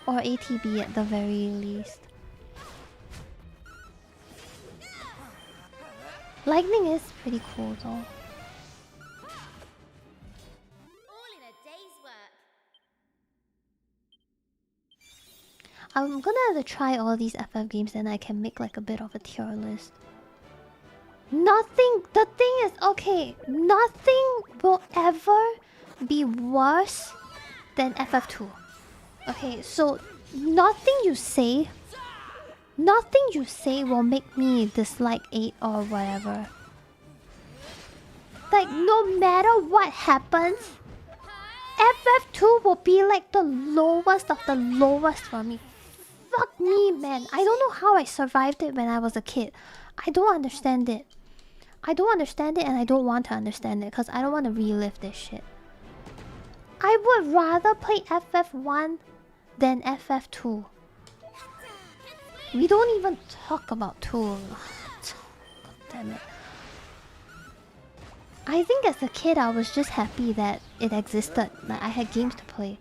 Or ATB at the very least. Lightning is pretty cool though. I'm gonna have to try all these FF games and I can make like a bit of a tier list. Nothing, the thing is, okay, nothing will ever be worse than FF2. Okay, so nothing you say will make me dislike 8 or whatever. Like, no matter what happens, FF2 will be like the lowest of the lowest for me. Fuck me, man. I don't know how I survived it when I was a kid. I don't understand it. I don't understand it and I don't want to understand it because I don't want to relive this shit. I would rather play FF1 than FF2. We don't even talk about 2. God damn it. I think as a kid I was just happy that it existed. Like I had games to play.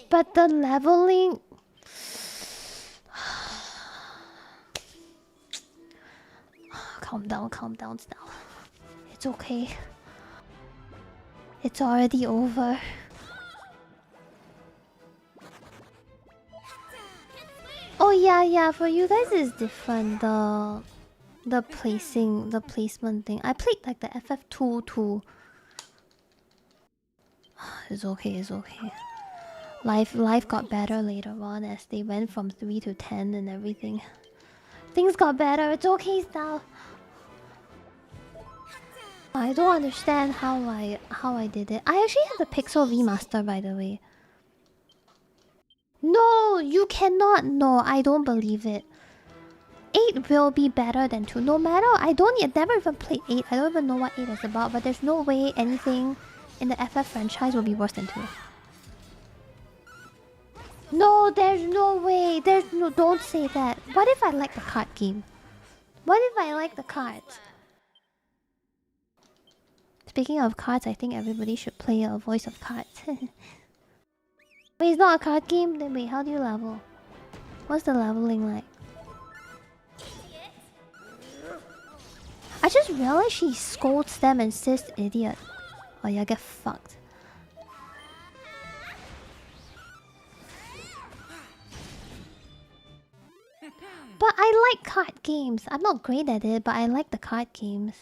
But the leveling... Calm down, Stal. It's okay. It's already over. Oh yeah, for you guys it's different. The placement thing. I played like the FF2 too. It's okay. Life got better later on as they went from 3 to 10 and everything. Things got better. It's okay, Stal. I don't understand how I did it. I actually had the Pixel remaster, by the way. No, you cannot. No, I don't believe it. 8 will be better than 2. No matter, I've never even played 8. I don't even know what 8 is about. But there's no way anything in the FF franchise will be worse than 2. No, there's no way. Don't say that. What if I like the card game? What if I like the cards? Speaking of cards, I think everybody should play a Voice of Cards. Wait, it's not a card game? Then wait, how do you level? What's the leveling like? I just realized she scolds them and says idiot. Oh yeah, get fucked. But I like card games. I'm not great at it, but I like the card games.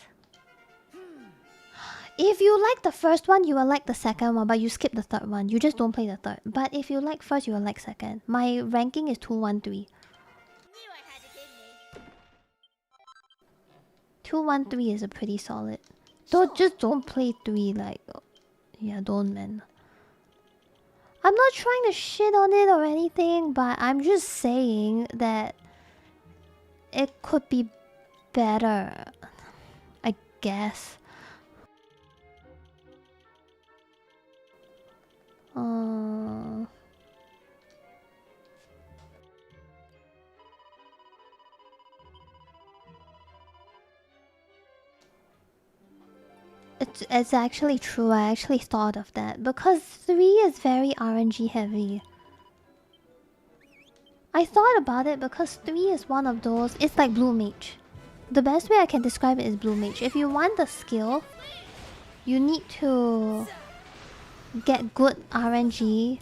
If you like the first one, you will like the second one, but you skip the third one. You just don't play the third. But if you like first, you will like second. My ranking is 213. 213 is a pretty solid. Don't play 3 like... Yeah, don't, man. I'm not trying to shit on it or anything, but I'm just saying that it could be better, I guess. it's actually true. I actually thought of that because 3 is very RNG heavy. I thought about it because 3 is one of those. It's like Blue Mage. The best way I can describe it is Blue Mage. If you want the skill, you need to get good RNG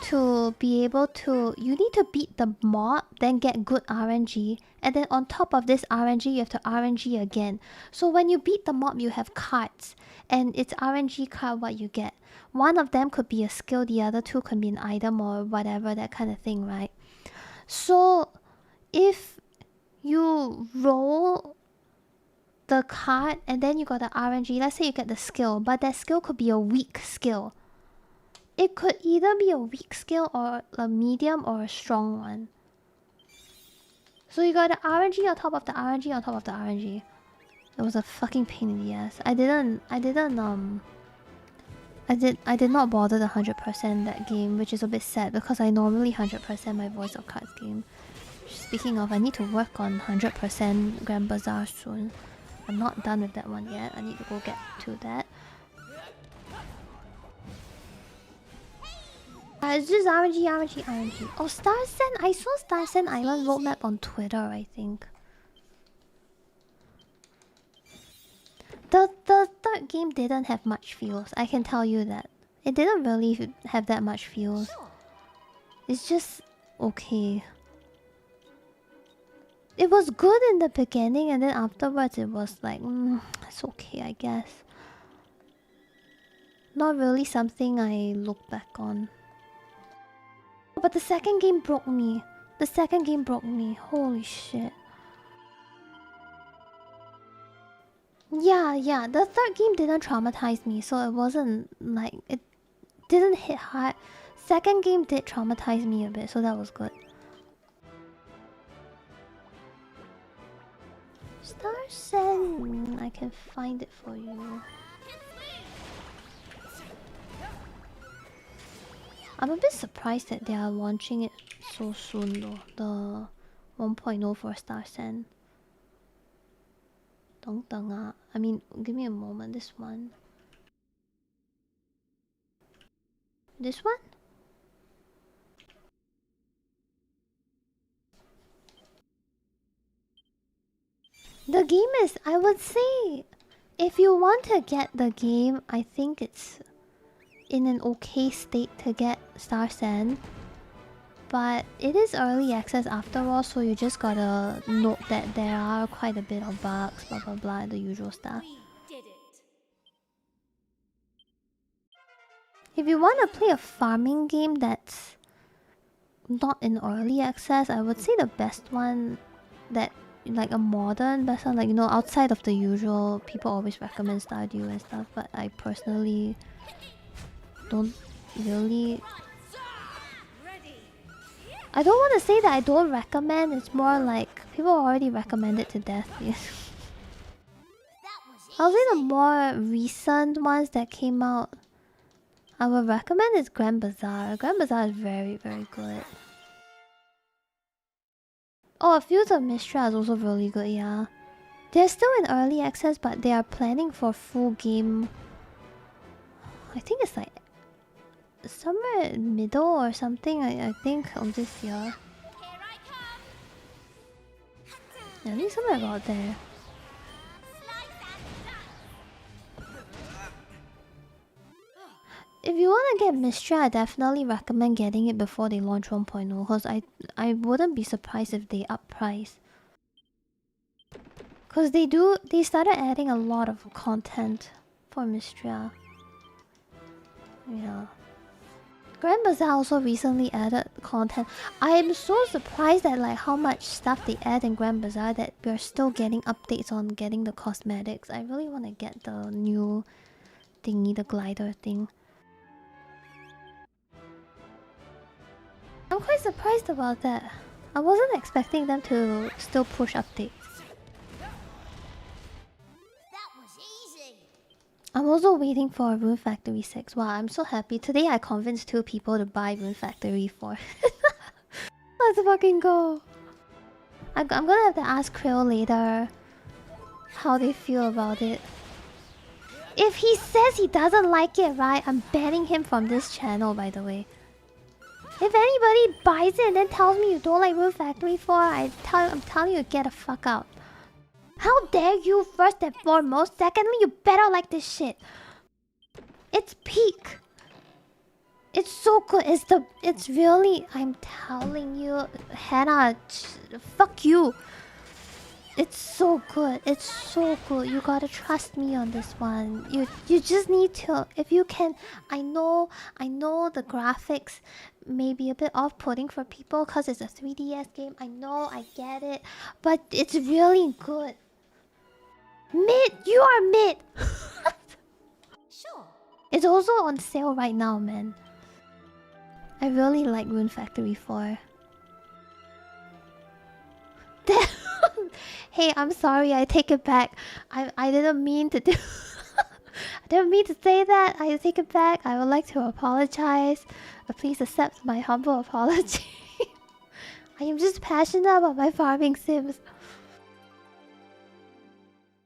to be able to. You need to beat the mob, then get good RNG, and then on top of this RNG, you have to RNG again. So when you beat the mob, you have cards, and it's RNG card what you get. One of them could be a skill, the other two could be an item or whatever, that kind of thing, right? So if you roll the card and then you got the RNG, let's say you get the skill, but that skill could be a weak skill. It could either be a weak skill or a medium or a strong one. So you got the RNG on top of the RNG on top of the RNG. It was a fucking pain in the ass. I did not bother the 100% that game, which is a bit sad because I normally 100% my Voice of Cards game. Speaking of, I need to work on 100% Grand Bazaar soon. I'm not done with that one yet. I need to go get to that. It's just RNG, RNG, RNG. Oh, Starsen! I saw Starsen Island roadmap on Twitter, I think. The third game didn't have much feels. I can tell you that. It didn't really have that much feels. It's just okay. It was good in the beginning, and then afterwards it was like, it's okay, I guess. Not really something I look back on. But the second game broke me. The second game broke me. Holy shit. Yeah. The third game didn't traumatize me, so it wasn't like... It didn't hit hard. Second game did traumatize me a bit, so that was good. Starsen... I can find it for you. I'm a bit surprised that they are launching it so soon though. The 1.0 for Starsen. I mean, give me a moment. This one. This one? The game is, I would say, if you want to get the game, I think it's in an okay state to get Starsen. But it is early access after all, so you just gotta note that there are quite a bit of bugs, blah blah blah, the usual stuff. If you want to play a farming game that's not in early access, I would say the best one that, like a modern best one, like, you know, outside of the usual, people always recommend Stardew and stuff, but I personally don't really... I don't want to say that I don't recommend, it's more like people already recommend it to death. I'll say the more recent ones that came out I would recommend is Grand Bazaar. Grand Bazaar is very, very good. Oh, Fields of Mistral is also really good, yeah. They're still in early access, but they are planning for full game. I think it's like somewhere in the middle or something, I think, of this year. Yeah, I think somewhere about there. If you want to get Mistral, I definitely recommend getting it before they launch 1.0, because I wouldn't be surprised if they up price. Because they started adding a lot of content for Mistral. Yeah. Grand Bazaar also recently added content. I am so surprised at like how much stuff they add in Grand Bazaar that we're still getting updates on getting the cosmetics. I really want to get the new thingy, the glider thing. I'm quite surprised about that. I wasn't expecting them to still push updates. I'm also waiting for Rune Factory 6. Wow, I'm so happy. Today I convinced 2 people to buy Rune Factory 4. Let's fucking go. I'm gonna have to ask Krill later how they feel about it. If he says he doesn't like it, right, I'm banning him from this channel, by the way. If anybody buys it and then tells me you don't like Rune Factory 4, I'm telling you to get the fuck out. How dare you, first and foremost. Secondly, you better like this shit. It's peak. It's so good. It's really, I'm telling you, Hannah, fuck you. It's so good. It's so good. You gotta trust me on this one. You just need to. If you can, I know the graphics may be a bit off-putting for people because it's a 3DS game. I know, I get it, but it's really good. Mid, you are mid. Sure. It's also on sale right now, man. I really like Rune Factory 4. Hey, I'm sorry, I take it back. I didn't mean to do I didn't mean to say that. I take it back. I would like to apologize. Please accept my humble apology. I am just passionate about my farming sims.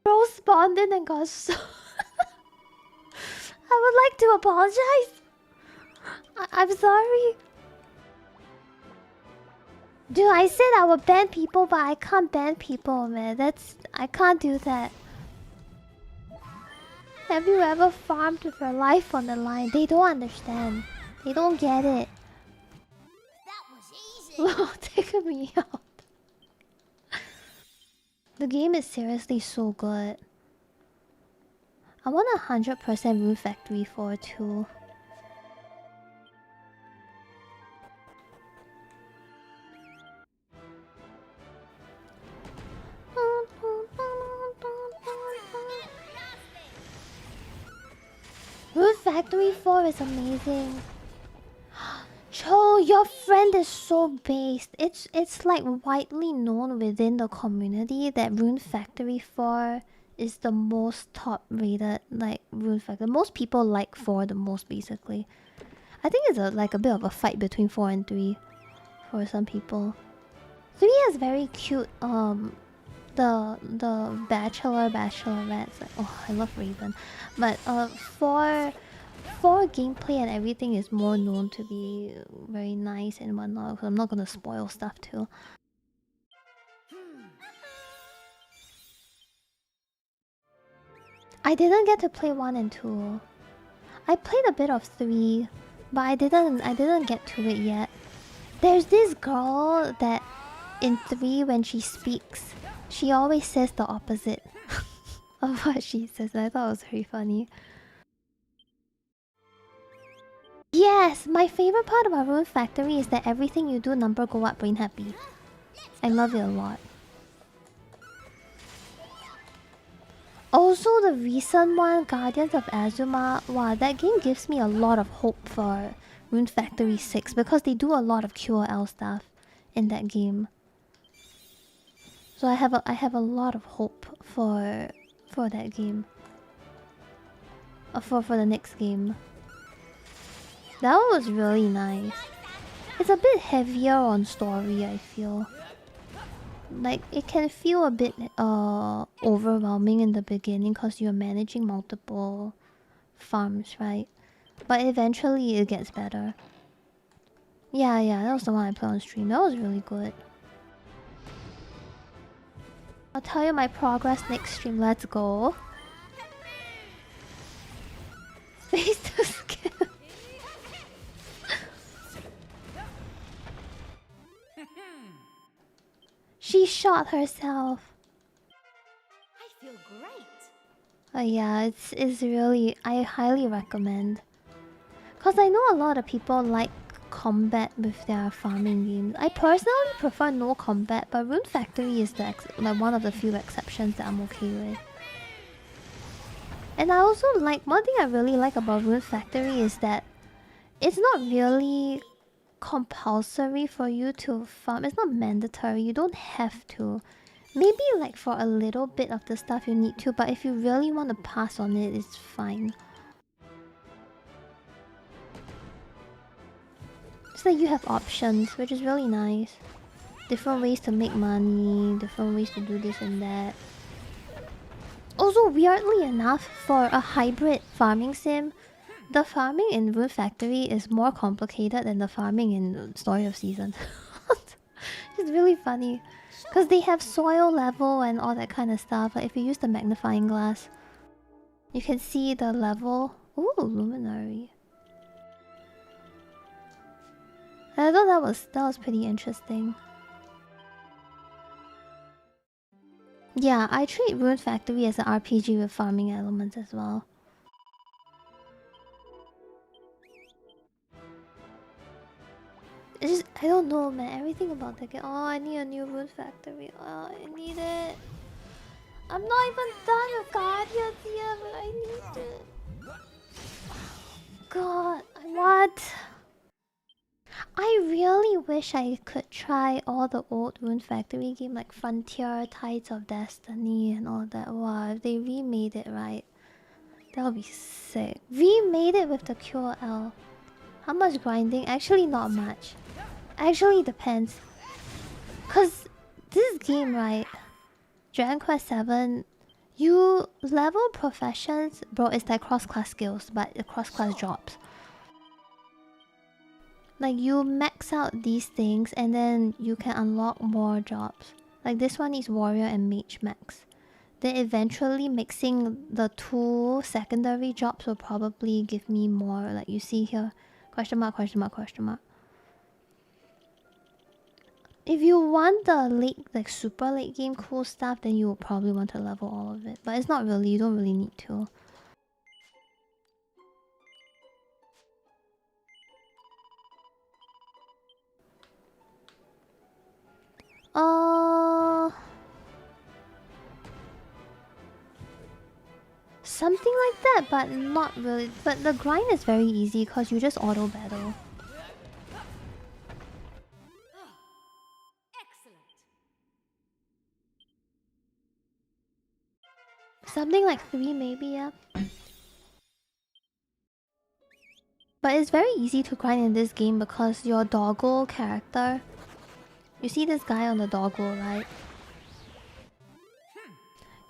Bro spawned in and got so I would like to apologize. I'm sorry. Dude, I said I would ban people, but I can't ban people, man. I can't do that. Have you ever farmed with your life on the line? They don't understand. They don't get it. That was easy. Take me out. The game is seriously so good. I want 100% Rune Factory 4 too. Rune Factory 4 is amazing. Cho, your friend is so based. It's like widely known within the community that Rune Factory 4 is the most top rated like Rune Factory. Most people like 4 the most basically. I think it's like a bit of a fight between 4 and 3 for some people. 3 has very cute the bachelorettes. Like, oh, I love Raven. But 4 gameplay and everything is more known to be very nice and whatnot. So I'm not gonna spoil stuff too. I didn't get to play 1 and 2. I played a bit of 3, but I didn't get to it yet. There's this girl that in 3 when she speaks, she always says the opposite of what she says. I thought it was very funny. Yes, my favorite part about Rune Factory is that everything you do number go up brain happy. I love it a lot. Also, the recent one, Guardians of Azuma, wow, that game gives me a lot of hope for Rune Factory 6 because they do a lot of QOL stuff in that game. So I have a lot of hope for that game. For the next game. That one was really nice. It's a bit heavier on story, I feel. Like, it can feel a bit overwhelming in the beginning because you're managing multiple farms, right? But eventually it gets better. Yeah, that was the one I played on stream. That was really good. I'll tell you my progress next stream. Let's go. Space to skip. She shot herself. I feel great. Yeah, it's really, I highly recommend. Cause I know a lot of people like combat with their farming games. I personally prefer no combat, but Rune Factory is like one of the few exceptions that I'm okay with. And I also like, one thing I really like about Rune Factory is that it's not really compulsory for you to farm. It's not mandatory. You don't have to. Maybe like for a little bit of the stuff you need to, but if you really want to pass on it, it's fine. It's like you have options, which is really nice. Different ways to make money, different ways to do this and that. Also, weirdly enough, for a hybrid farming sim, the farming in Rune Factory is more complicated than the farming in Story of Seasons. It's really funny. Because they have soil level and all that kind of stuff. Like if you use the magnifying glass, you can see the level. Ooh, luminary. I thought that was pretty interesting. Yeah, I treat Rune Factory as an RPG with farming elements as well. It's just, I don't know, man. Everything about the game. Oh, I need a new Rune Factory. Oh, I need it. I'm not even done with Guardians yet, but I need it. God, what? I really wish I could try all the old Rune Factory game like Frontier, Tides of Destiny, and all that. Wow, if they remade it right, that would be sick. Remade it with the QL. How much grinding? Actually, not much. Actually, depends. Cause this game, right? Dragon Quest 7, you level professions, bro. It's like cross-class skills, but the cross-class jobs. Like you max out these things and then you can unlock more jobs. Like this one is warrior and mage max. Then eventually mixing the two secondary jobs will probably give me more. Like you see here, question mark, question mark, question mark. If you want the late, like super late game cool stuff, then you will probably want to level all of it. But it's not really, you don't really need to. Something like that, but not really. But the grind is very easy because you just auto battle. Something like 3 maybe, yeah. But it's very easy to grind in this game because your doggo character... You see this guy on the doggo, right?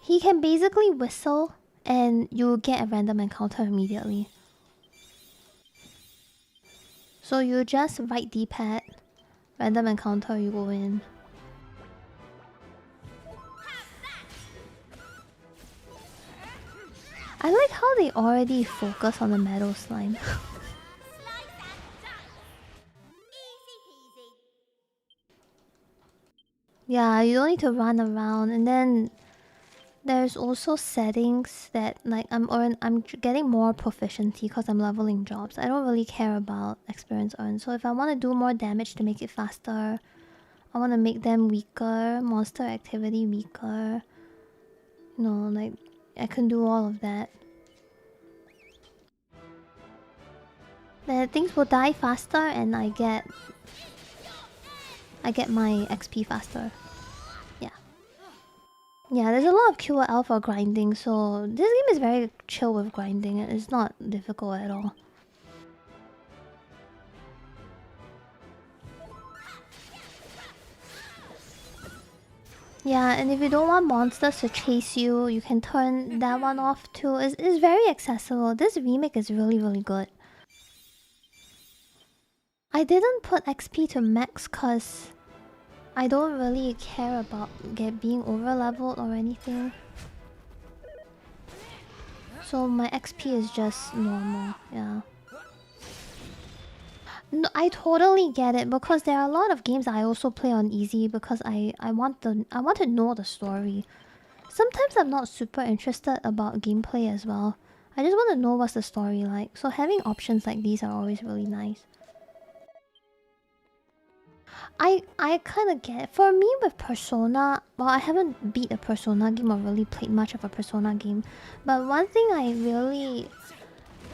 He can basically whistle and you get a random encounter immediately. So you just right D-pad, random encounter, you go in. I like how they already focus on the metal slime. Yeah, you don't need to run around, and then there's also settings that like I'm getting more proficiency because I'm leveling jobs. I don't really care about experience earned. So if I want to do more damage to make it faster, I want to make them weaker, monster activity weaker. No, like I can do all of that. Then things will die faster, and I get my XP faster. Yeah, there's a lot of QL for grinding, so this game is very chill with grinding. It's not difficult at all. Yeah, and if you don't want monsters to chase you, you can turn that one off too. It's very accessible. This remake is really, really good. I didn't put XP to max because I don't really care about being over-leveled or anything. So my XP is just normal, yeah. No, I totally get it because there are a lot of games I also play on easy because I want to know the story. Sometimes I'm not super interested about gameplay as well. I just want to know what's the story like. So having options like these are always really nice. I kind of get it. For me with Persona, well, I haven't beat a Persona game or really played much of a Persona game. But one thing I really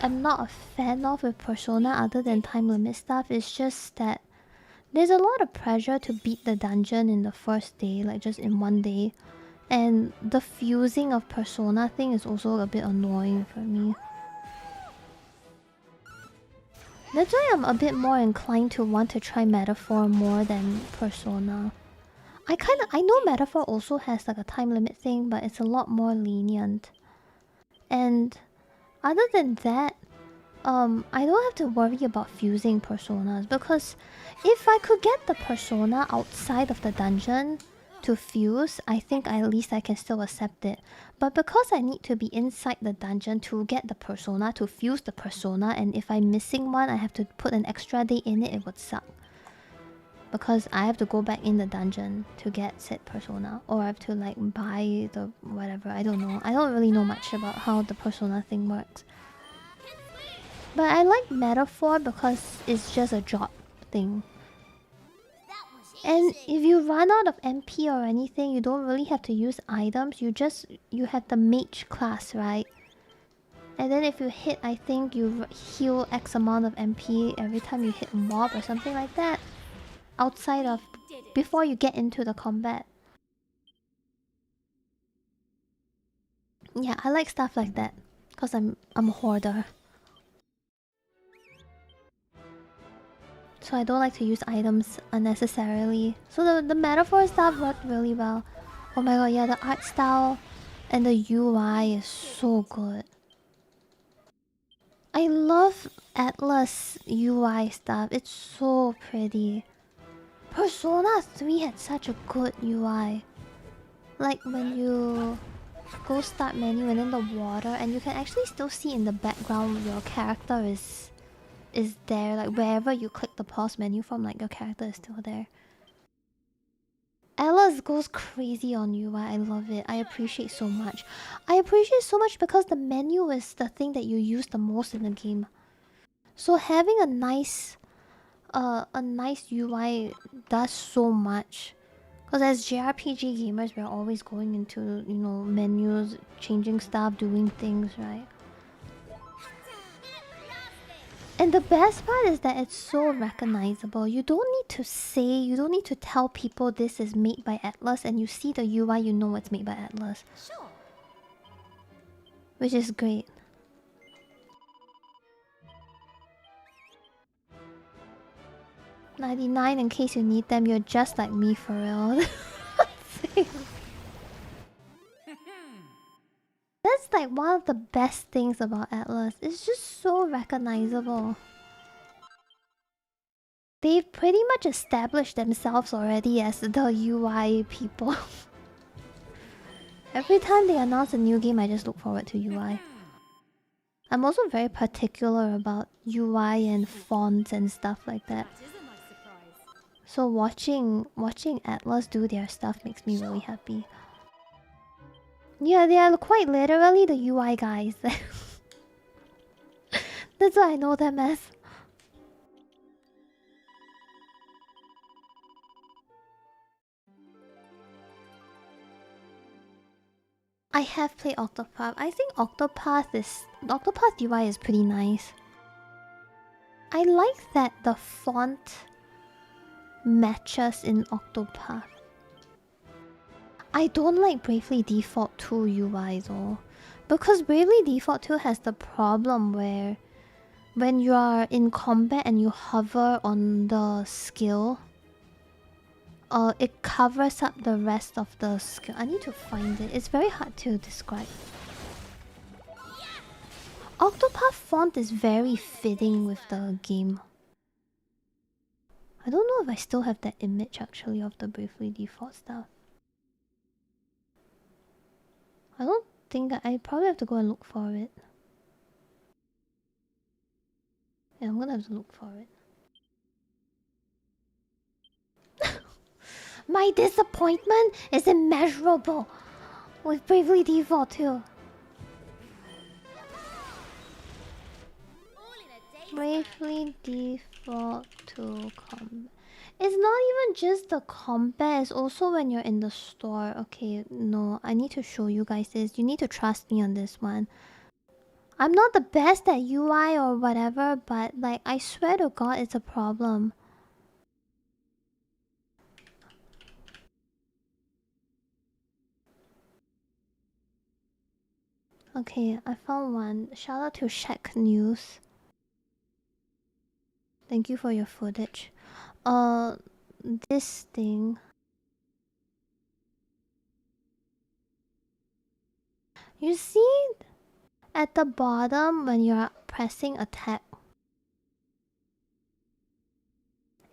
am not a fan of with Persona other than time limit stuff is just that there's a lot of pressure to beat the dungeon in the first day, like just in one day. And the fusing of Persona thing is also a bit annoying for me. That's why I'm a bit more inclined to want to try Metaphor more than Persona. I know Metaphor also has like a time limit thing, but it's a lot more lenient. And other than that, I don't have to worry about fusing personas, because if I could get the persona outside of the dungeon to fuse, I think at least I can still accept it. But because I need to be inside the dungeon to get the persona, to fuse the persona, and if I'm missing one, I have to put an extra day in it, it would suck. Because I have to go back in the dungeon to get said persona, or I have to like buy the whatever, I don't know. I don't really know much about how the persona thing works. But I like Metaphor because it's just a drop thing. And if you run out of MP or anything, you don't really have to use items. You have the mage class, right? And then if you hit, I think you heal X amount of MP every time you hit a mob or something like that. Outside of... before you get into the combat. Yeah, I like stuff like that. Because I'm a hoarder. So I don't like to use items unnecessarily. So the metaphor stuff worked really well. Oh my god, yeah, the art style and the UI is so good. I love Atlas UI stuff. It's so pretty. Persona 3 had such a good UI. Like when you go start menu and then the water, and you can actually still see in the background your character is there, like wherever you click the pause menu from, like your character is still there. Alice goes crazy on UI. I love it. I appreciate so much. I appreciate so much because the menu is the thing that you use the most in the game. So having a nice UI does so much. Because as JRPG gamers, we're always going into, you know, menus, changing stuff, doing things, right? And the best part is that it's so recognizable. You don't need to say, you don't need to tell people this is made by Atlas, and you see the UI, you know it's made by Atlas. Sure. Which is great. $99 in case you need them. You're just like me for real. That's like one of the best things about Atlas. It's just so recognizable. They've pretty much established themselves already as the UI people. Every time they announce a new game, I just look forward to UI. I'm also very particular about UI and fonts and stuff like that. So watching Atlas do their stuff makes me really happy. Yeah, they are quite literally the UI guys. That's what I know them as. I have played Octopath. I think Octopath UI is pretty nice. I like that the font matches in Octopath. I don't like Bravely Default 2 UI though. Because Bravely Default 2 has the problem where when you are in combat and you hover on the skill, it covers up the rest of the skill. I need to find it. It's very hard to describe. Octopath font is very fitting with the game. I don't know if I still have that image actually of the Bravely Default stuff. I don't think I probably have to go and look for it. Yeah, I'm gonna have to look for it. My disappointment is immeasurable with Bravely Default too. Bravely Default to combat. It's not even just the combat, it's also when you're in the store. Okay, no, I need to show you guys this. You need to trust me on this one. I'm not the best at UI or whatever, but like, I swear to God, it's a problem. Okay, I found one. Shout out to Shaq News. Thank you for your footage. This thing. You see at the bottom when you're pressing attack,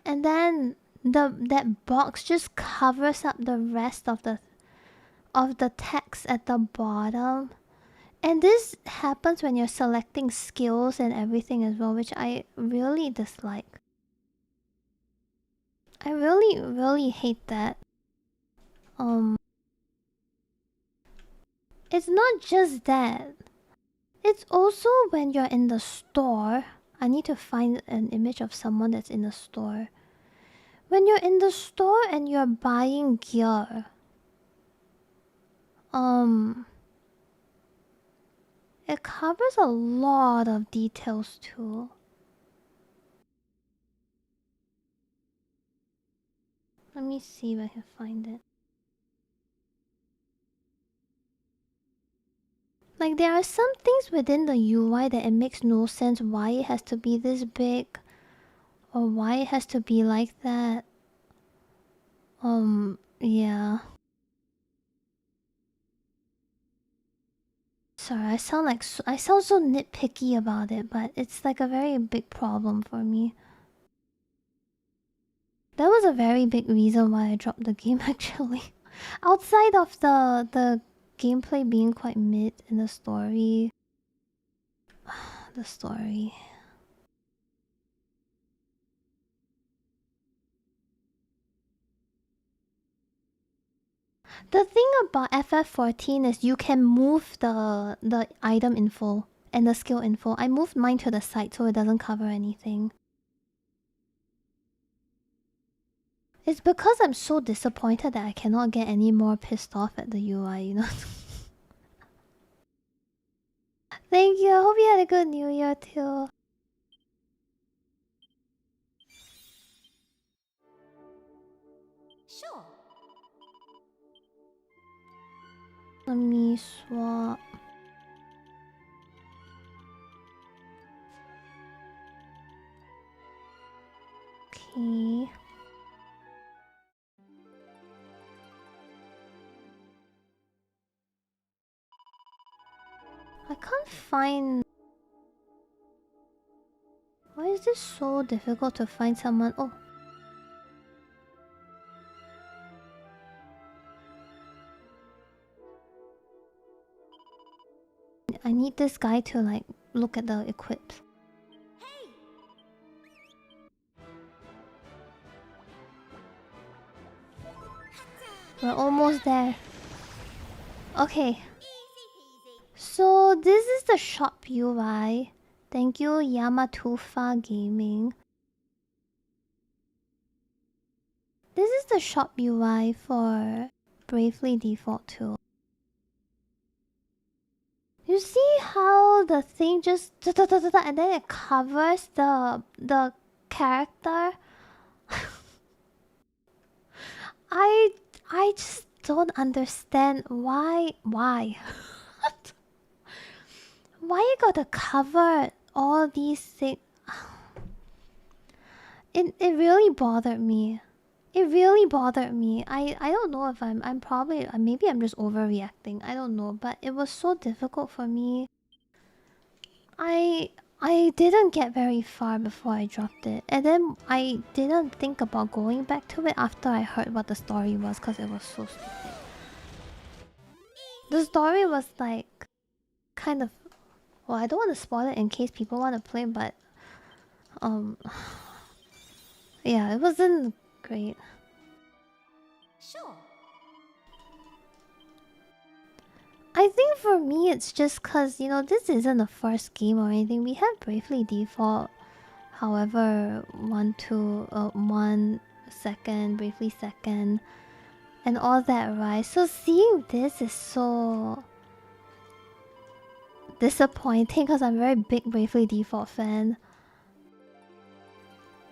and then that box just covers up the rest of the text at the bottom. And this happens when you're selecting skills and everything as well, which I really dislike. I really hate that. It's not just that. It's also when you're in the store. I need to find an image of someone that's in the store. When you're in the store and you're buying gear, it covers a lot of details too. Let me see if I can find it. Like, there are some things within the UI that it makes no sense why it has to be this big, or why it has to be like that. Yeah. Sorry, I sound so nitpicky about it, but it's like a very big problem for me. That was a very big reason why I dropped the game actually. Outside of the gameplay being quite mid in the story. The story. The thing about FF14 is you can move the item info and the skill info. I moved mine to the side so it doesn't cover anything. It's because I'm so disappointed that I cannot get any more pissed off at the UI, you know? Thank you. I hope you had a good New Year too. Sure. Let me swap. Okay. I can't find... Why is this so difficult to find someone? Oh. I need this guy to like look at the equips. Hey. We're almost there. Okay. So this is the shop UI. Thank you, Yamatufa Gaming. This is the shop UI for Bravely Default 2. You see how the thing just and then it covers the character? I just don't understand why why you gotta cover all these things. It really bothered me. It really bothered me. I don't know if I'm probably maybe I'm just overreacting. I don't know, but it was so difficult for me. I didn't get very far before I dropped it, and then I didn't think about going back to it after I heard what the story was because it was so stupid. The story was like kind of, well, I don't want to spoil it in case people want to play, but yeah, it wasn't great. Sure. I think for me it's just cause, you know, this isn't the first game or anything. We had Bravely Default, however, 1 second, Bravely second, and all that, right? So seeing this is so disappointing because I'm a very big Bravely Default fan.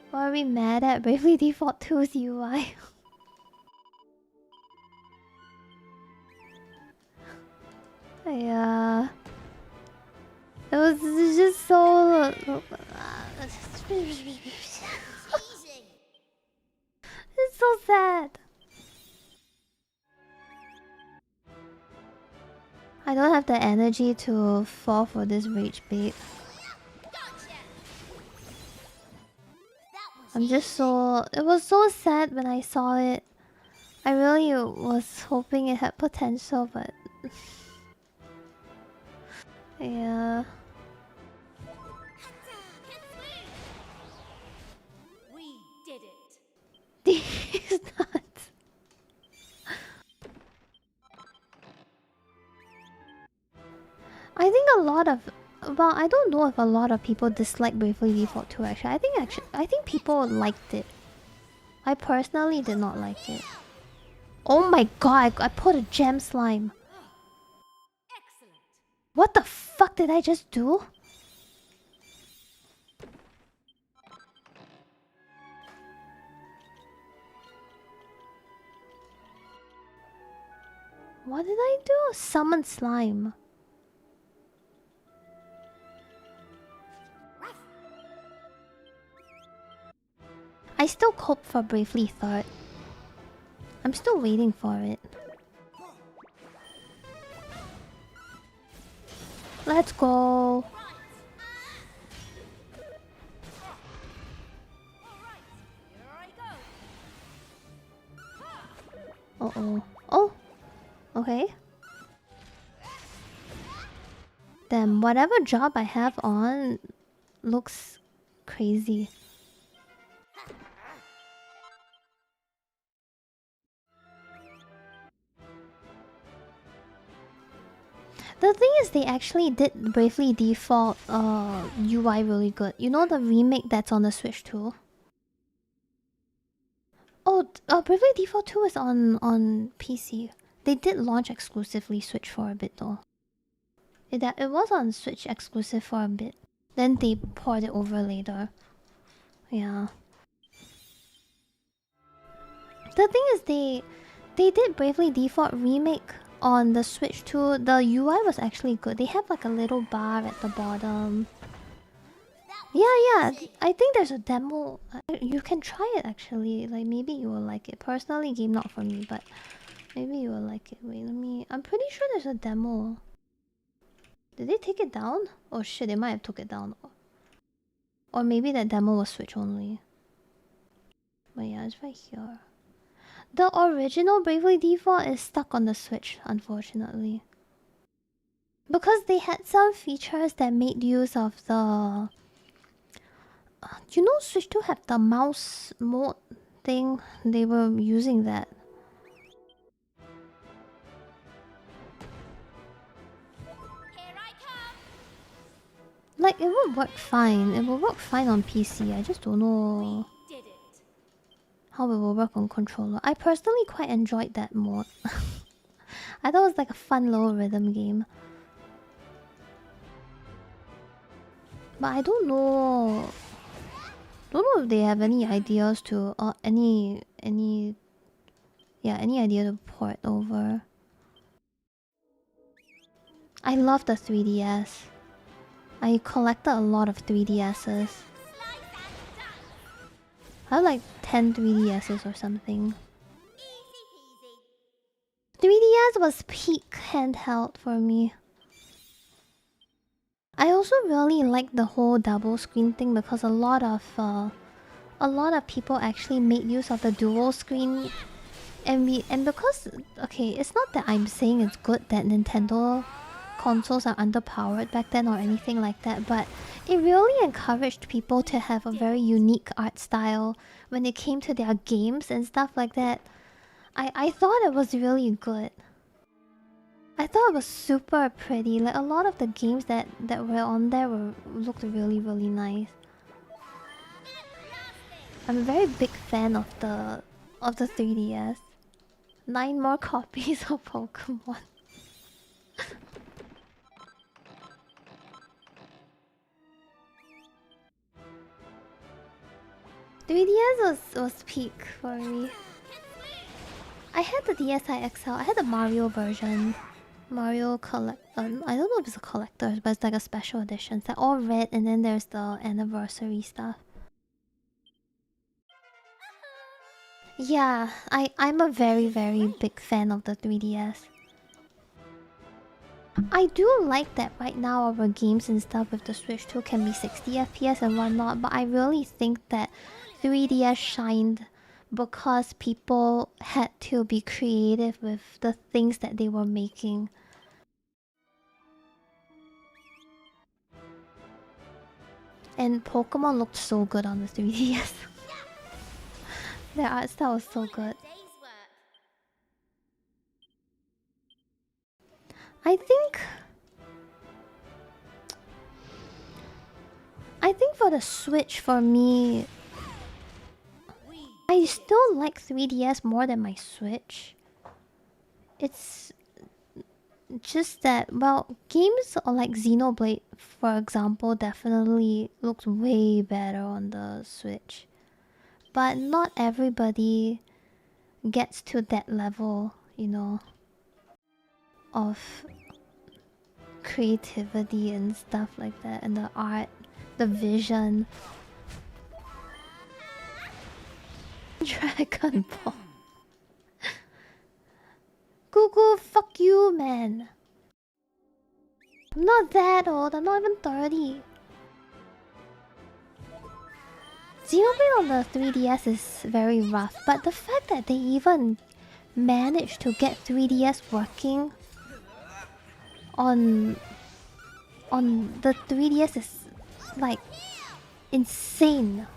Why are we mad at Bravely Default 2's UI? Yeah. It was just so... It's so sad. I don't have the energy to fall for this rage bait. I'm just so... It was so sad when I saw it. I really was hoping it had potential, but... yeah... We did it. These nuts. I think a lot of... Well, I don't know if a lot of people dislike Bravely Default 2 actually. I think people liked it. I personally did not like it. Oh my god, I put a gem slime. Excellent. What the fuck did I just do? What did I do? Summon slime. I still hope for Bravely Third. I'm still waiting for it. Let's go. Uh-oh. Oh! Okay. Then whatever job I have on looks crazy. The thing is, they actually did Bravely Default UI really good. You know the remake that's on the Switch too? Oh, Bravely Default 2 is on PC. They did launch exclusively Switch for a bit though. It was on Switch exclusive for a bit. Then they poured it over later. Yeah. The thing is, they did Bravely Default remake on the Switch too. The UI was actually good. They have like a little bar at the bottom. Yeah, I think there's a demo. You can try it actually. Like maybe you will like it. Personally, game not for me, but maybe you will like it. Wait, let me. I'm pretty sure there's a demo. Did they take it down? Oh shit, they might have took it down. Or maybe that demo was Switch only. But yeah, it's right here. The original Bravely Default is stuck on the Switch, unfortunately. Because they had some features that made use of the... you know Switch 2 had the mouse mode thing? They were using that. Here I come. Like, it would work fine. It will work fine on PC. I just don't know We did it. how it will work on controller. I personally quite enjoyed that mode. I thought it was like a fun little rhythm game. But I don't know... don't know if they have any ideas to... any idea to port over. I love the 3DS. I collected a lot of 3DSs. I have like 10 3DSs or something. 3DS was peak handheld for me. I also really like the whole double screen thing because a lot of people actually made use of the dual screen, and because okay, it's not that I'm saying it's good that Nintendo consoles are underpowered back then or anything like that, but it really encouraged people to have a very unique art style when it came to their games and stuff like that. I thought it was really good. I thought it was super pretty. Like a lot of the games that were on there looked really nice. I'm a very big fan of the 3DS. 9 more copies of Pokemon. 3DS was peak for me. I had the DSi XL. I had the Mario version. Mario collect. I don't know if it's a collector's, but it's like a special edition. It's like all red, and then there's the anniversary stuff. Yeah, I'm a very big fan of the 3DS. I do like that right now our games and stuff with the Switch 2 can be 60 FPS and whatnot, but I really think that 3DS shined because people had to be creative with the things that they were making. And Pokemon looked so good on the 3DS. Their art style was so good. I think for the Switch, for me, I still like 3DS more than my Switch. It's just that, well, games like Xenoblade, for example, definitely looks way better on the Switch. But not everybody gets to that level, you know, of creativity and stuff like that, and the art, the vision. Dragon Ball. Google, fuck you, man. I'm not that old, I'm not even 30. Xenoblade on the 3DS is very rough, but the fact that they even managed to get 3DS working on the 3DS is like insane.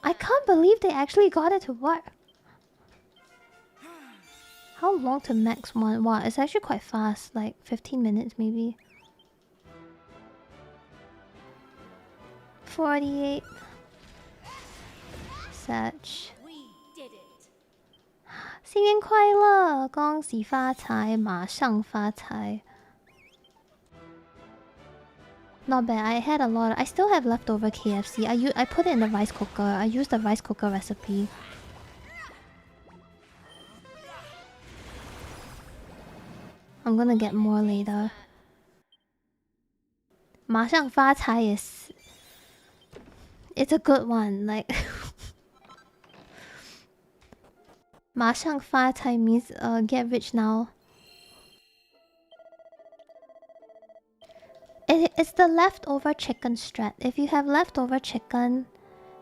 I can't believe they actually got it to work. How long to max one? Wow, it's actually quite fast, like 15 minutes maybe. 48. Search. 新年快乐，恭喜发财，马上发财。Not bad. I had a lot. I still have leftover KFC. I put it in the rice cooker. I used the rice cooker recipe. I'm gonna get more later. 马上发财 is... It's a good one. Like... 马上发财 means get rich now. It's the leftover chicken strat. If you have leftover chicken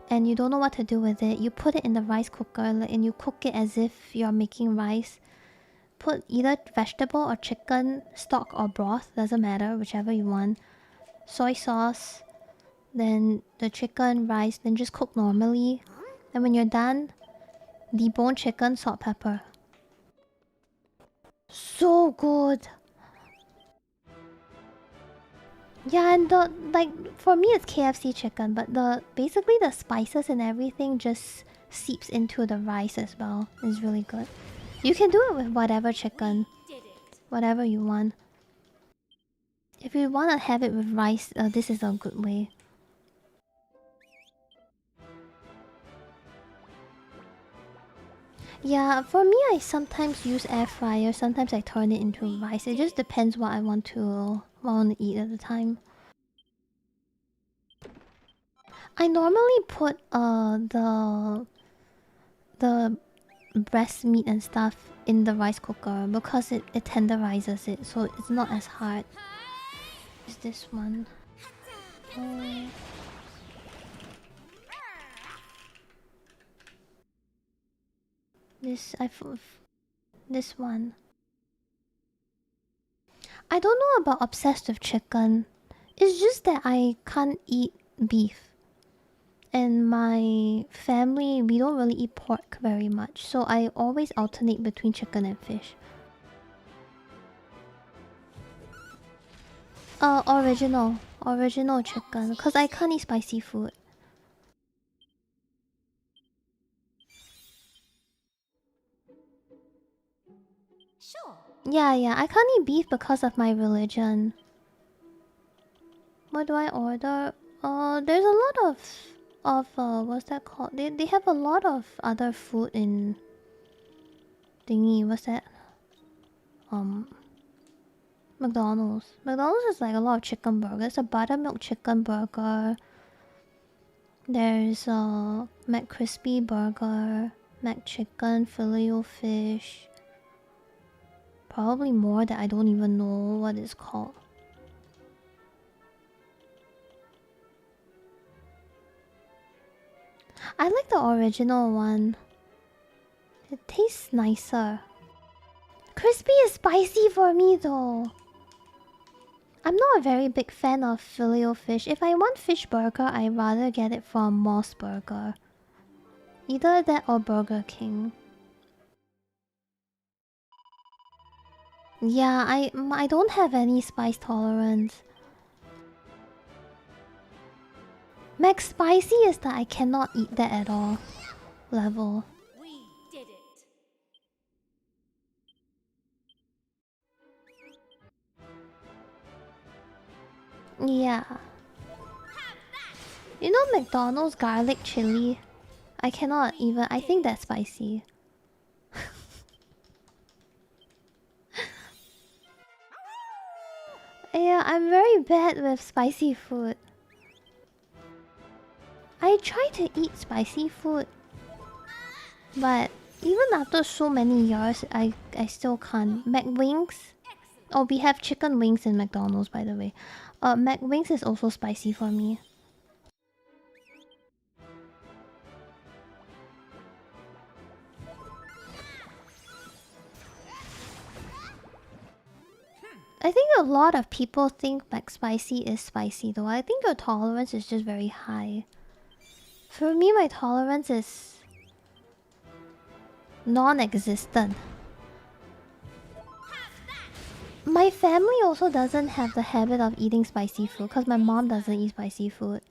and you don't know what to do with it, you put it in the rice cooker and you cook it as if you're making rice. Put either vegetable or chicken, stock or broth, doesn't matter, whichever you want. Soy sauce, then the chicken, rice, then just cook normally. And when you're done, debone chicken, salt, pepper. So good! Yeah, and the, like, for me it's KFC chicken, but basically the spices and everything just seeps into the rice as well. It's really good. You can do it with whatever chicken. Whatever you want. If you want to have it with rice, this is a good way. Yeah, for me I sometimes use air fryer, sometimes I turn it into rice. It just depends what I want to eat at the time. I normally put the breast meat and stuff in the rice cooker because it tenderizes it, so it's not as hard. Is this one? This one. I don't know about obsessed with chicken. It's just that I can't eat beef. And my family, we don't really eat pork very much, so I always alternate between chicken and fish. Original chicken, because I can't eat spicy food. Sure. Yeah, I can't eat beef because of my religion. What do I order? There's a lot of what's that called? They have a lot of other food in thingy. What's that? McDonald's. McDonald's is like a lot of chicken burgers. A buttermilk chicken burger. There's a McCrispy burger, McChicken, filet-o-fish, Probably more that I don't even know what it's called. I like the original one. It tastes nicer. Crispy is spicy for me though. I'm not a very big fan of filet-o-fish. If I want fish burger, I'd rather get it from Moss Burger. Either that or Burger King. Yeah, I don't have any spice tolerance. Max spicy is that I cannot eat that at all level. We did it. Yeah. You know McDonald's garlic chili? I cannot even... I think that's spicy. Yeah, I'm very bad with spicy food. I try to eat spicy food, but even after so many years, I still can't. McWings? Oh, we have chicken wings in McDonald's, by the way. McWings is also spicy for me. I think a lot of people think McSpicy is spicy though. I think your tolerance is just very high. For me, my tolerance is non-existent. My family also doesn't have the habit of eating spicy food because my mom doesn't eat spicy food.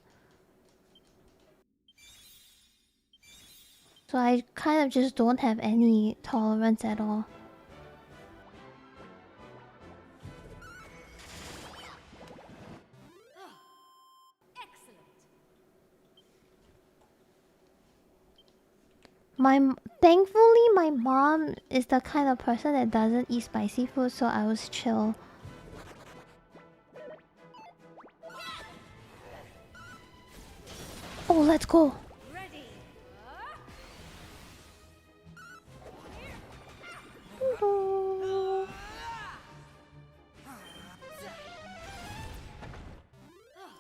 So I kind of just don't have any tolerance at all. Thankfully, my mom is the kind of person that doesn't eat spicy food, so I was chill. Oh, let's go.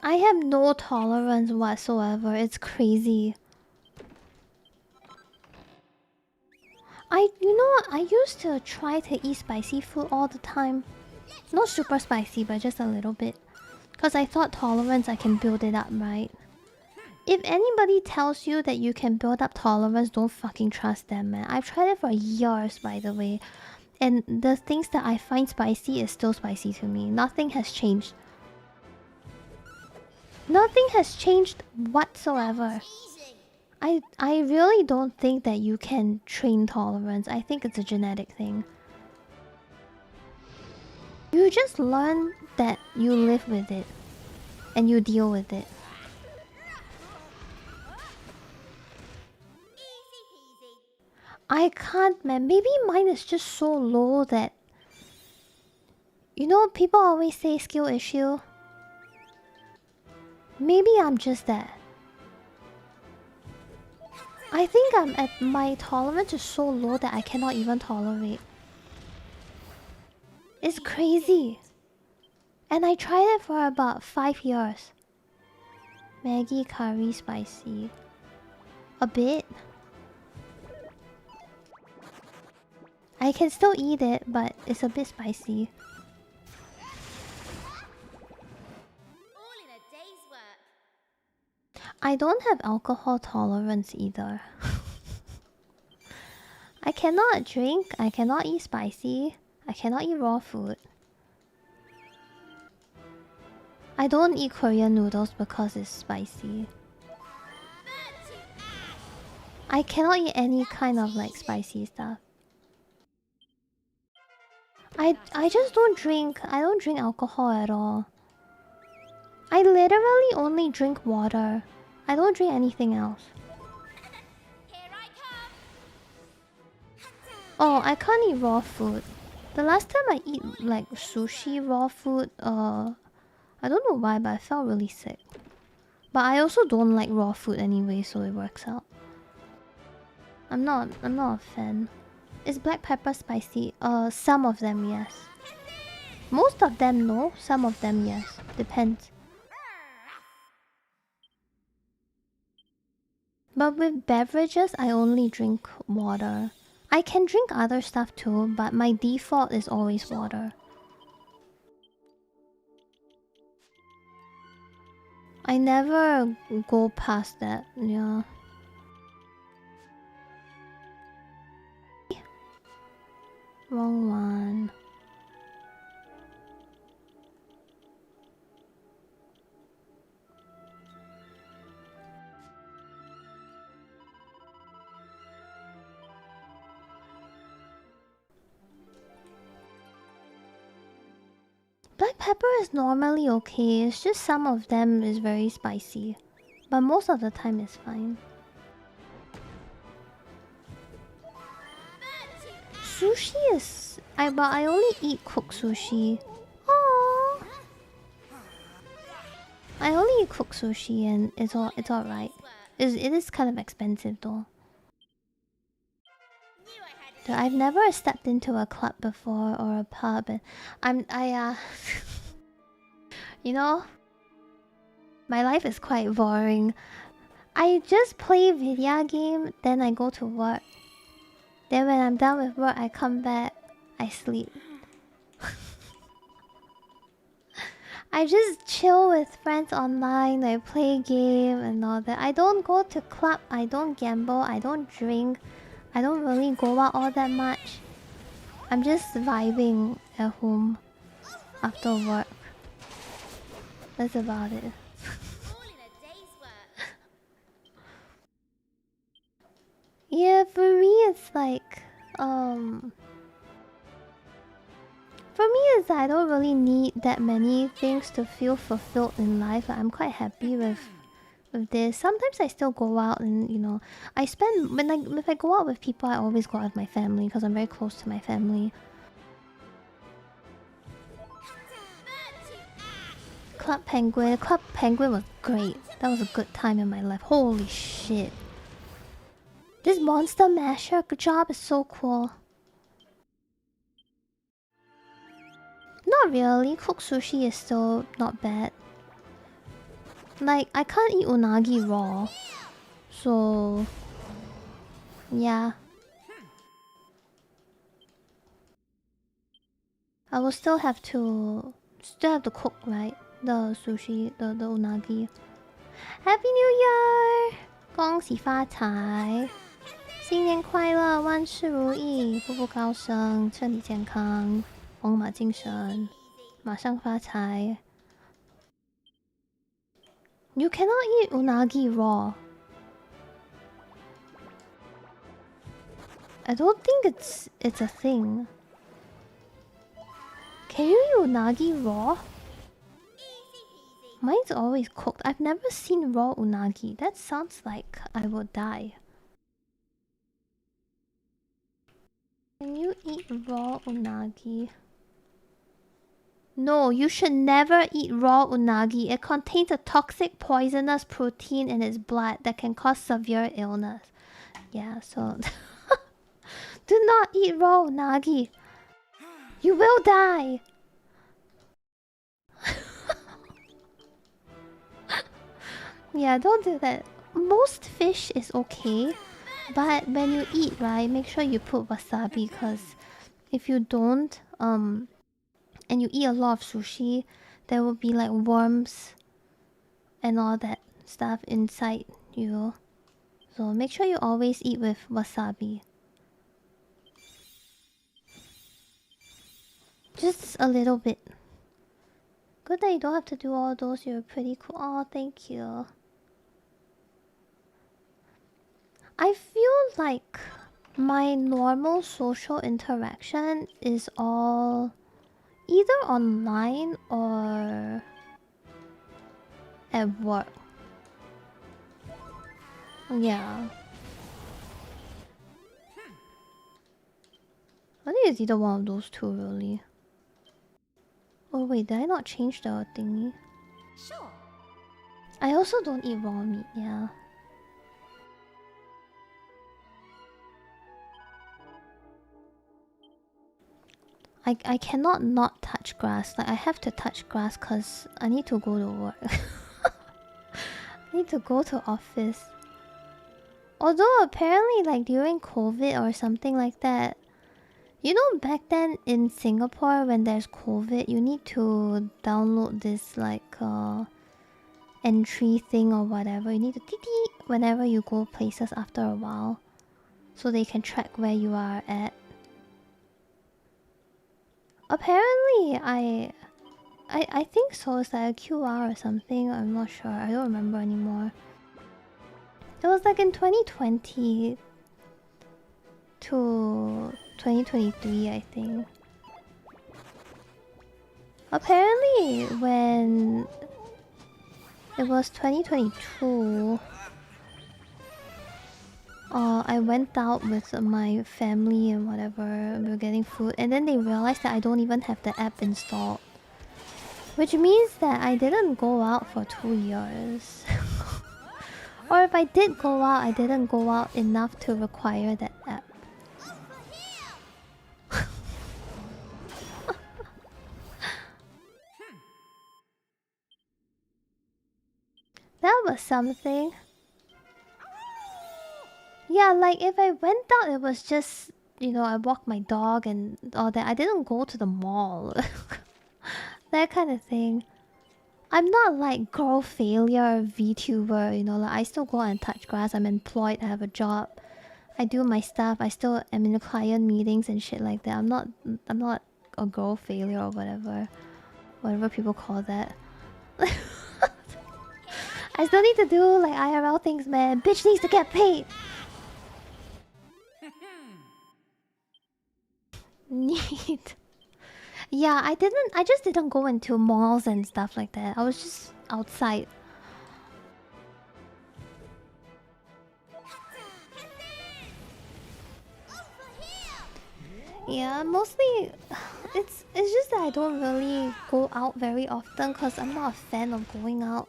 I have no tolerance whatsoever. It's crazy. You know what? I used to try to eat spicy food all the time. Not super spicy, but just a little bit. Because I thought tolerance, I can build it up, right? If anybody tells you that you can build up tolerance, don't fucking trust them, man. I've tried it for years, by the way. And the things that I find spicy is still spicy to me. Nothing has changed. Nothing has changed whatsoever. I really don't think that you can train tolerance. I think it's a genetic thing. You just learn that you live with it. And you deal with it. I can't, man. Maybe mine is just so low that... You know, people always say skill issue. Maybe I'm just that. I think I'm at... My tolerance is so low that I cannot even tolerate. It's crazy. And I tried it for about 5 years. Maggi curry spicy. A bit. I can still eat it, but it's a bit spicy. I don't have alcohol tolerance either. I cannot drink, I cannot eat spicy, I cannot eat raw food. I don't eat Korean noodles because it's spicy. I cannot eat any kind of like spicy stuff. I just don't drink. I don't drink alcohol at all. I literally only drink water. I don't drink anything else. Oh, I can't eat raw food. The last time I eat like sushi raw food, I don't know why, but I felt really sick. But I also don't like raw food anyway, so it works out. I'm not a fan. Is black pepper spicy? Some of them, yes. Most of them, no. Some of them, yes. Depends. But with beverages, I only drink water. I can drink other stuff too, but my default is always water. I never go past that, yeah. Wrong one. Black pepper is normally okay, it's just some of them is very spicy. But most of the time it's fine. Sushi is... but I only eat cooked sushi. Aww. I only eat cooked sushi and it's alright. It is kind of expensive though. So I've never stepped into a club before or a pub and you know, my life is quite boring. I just play video game, then I go to work. Then when I'm done with work, I come back, I sleep. I just chill with friends online, I play game and all that. I don't go to club, I don't gamble, I don't drink. I don't really go out all that much. I'm just vibing at home after work. That's about it. Yeah, for me it's like for me it's I don't really need that many things to feel fulfilled in life. I'm quite happy with this. Sometimes I still go out and you know I spend if I go out with people I always go out with my family because I'm very close to my family. Club Penguin was great. That was a good time in my life. Holy shit. This Monster Masher job is so cool. Not really. Cooked sushi is still not bad. Like, I can't eat unagi raw. So... yeah. I will still have to cook, right? The sushi, the unagi. Happy New Year! 恭喜发财！新年快乐，万事如意，步步高升，身体健康，龙马精神，马上发财。You cannot eat unagi raw. I don't think it's a thing. Can you eat unagi raw? Mine's always cooked. I've never seen raw unagi. That sounds like I would die. Can you eat raw unagi? No, you should never eat raw unagi. It contains a toxic poisonous protein in its blood that can cause severe illness. Yeah, so... do not eat raw unagi. You will die. Yeah, don't do that. Most fish is okay. But when you eat, right, make sure you put wasabi. Because if you don't, and you eat a lot of sushi, there will be like worms and all that stuff inside you. So make sure you always eat with wasabi. Just a little bit. Good that you don't have to do all those. You're pretty cool. Oh, thank you. I feel like my normal social interaction is all either online or at work. Yeah. I think it's either one of those two, really. Oh wait, did I not change the thingy? Sure. I also don't eat raw meat, yeah. I cannot not touch grass. Like I have to touch grass because I need to go to work. I need to go to office. Although apparently like during COVID or something like that, you know, back then in Singapore when there's COVID, you need to download this like entry thing or whatever. You need to tee whenever you go places after a while, so they can track where you are at. Apparently, I think so. It's like a QR or something. I'm not sure. I don't remember anymore. It was like in 2020 to 2023, I think. Apparently, when it was 2022, I went out with my family and whatever. We were getting food, and then they realized that I don't even have the app installed, which means that I didn't go out for 2 years. Or if I did go out, I didn't go out enough to require that app. That was something. Yeah, like if I went out, it was just, you know, I walked my dog and all that. I didn't go to the mall. That kind of thing. I'm not like girl failure VTuber, you know, like I still go out and touch grass. I'm employed, I have a job. I do my stuff. I still am in the client meetings and shit like that. I'm not a girl failure or whatever. Whatever people call that. I still need to do like IRL things, man. Bitch needs to get paid. Neat. Yeah, I just didn't go into malls and stuff like that. I was just outside. Yeah, mostly it's just that I don't really go out very often because I'm not a fan of going out.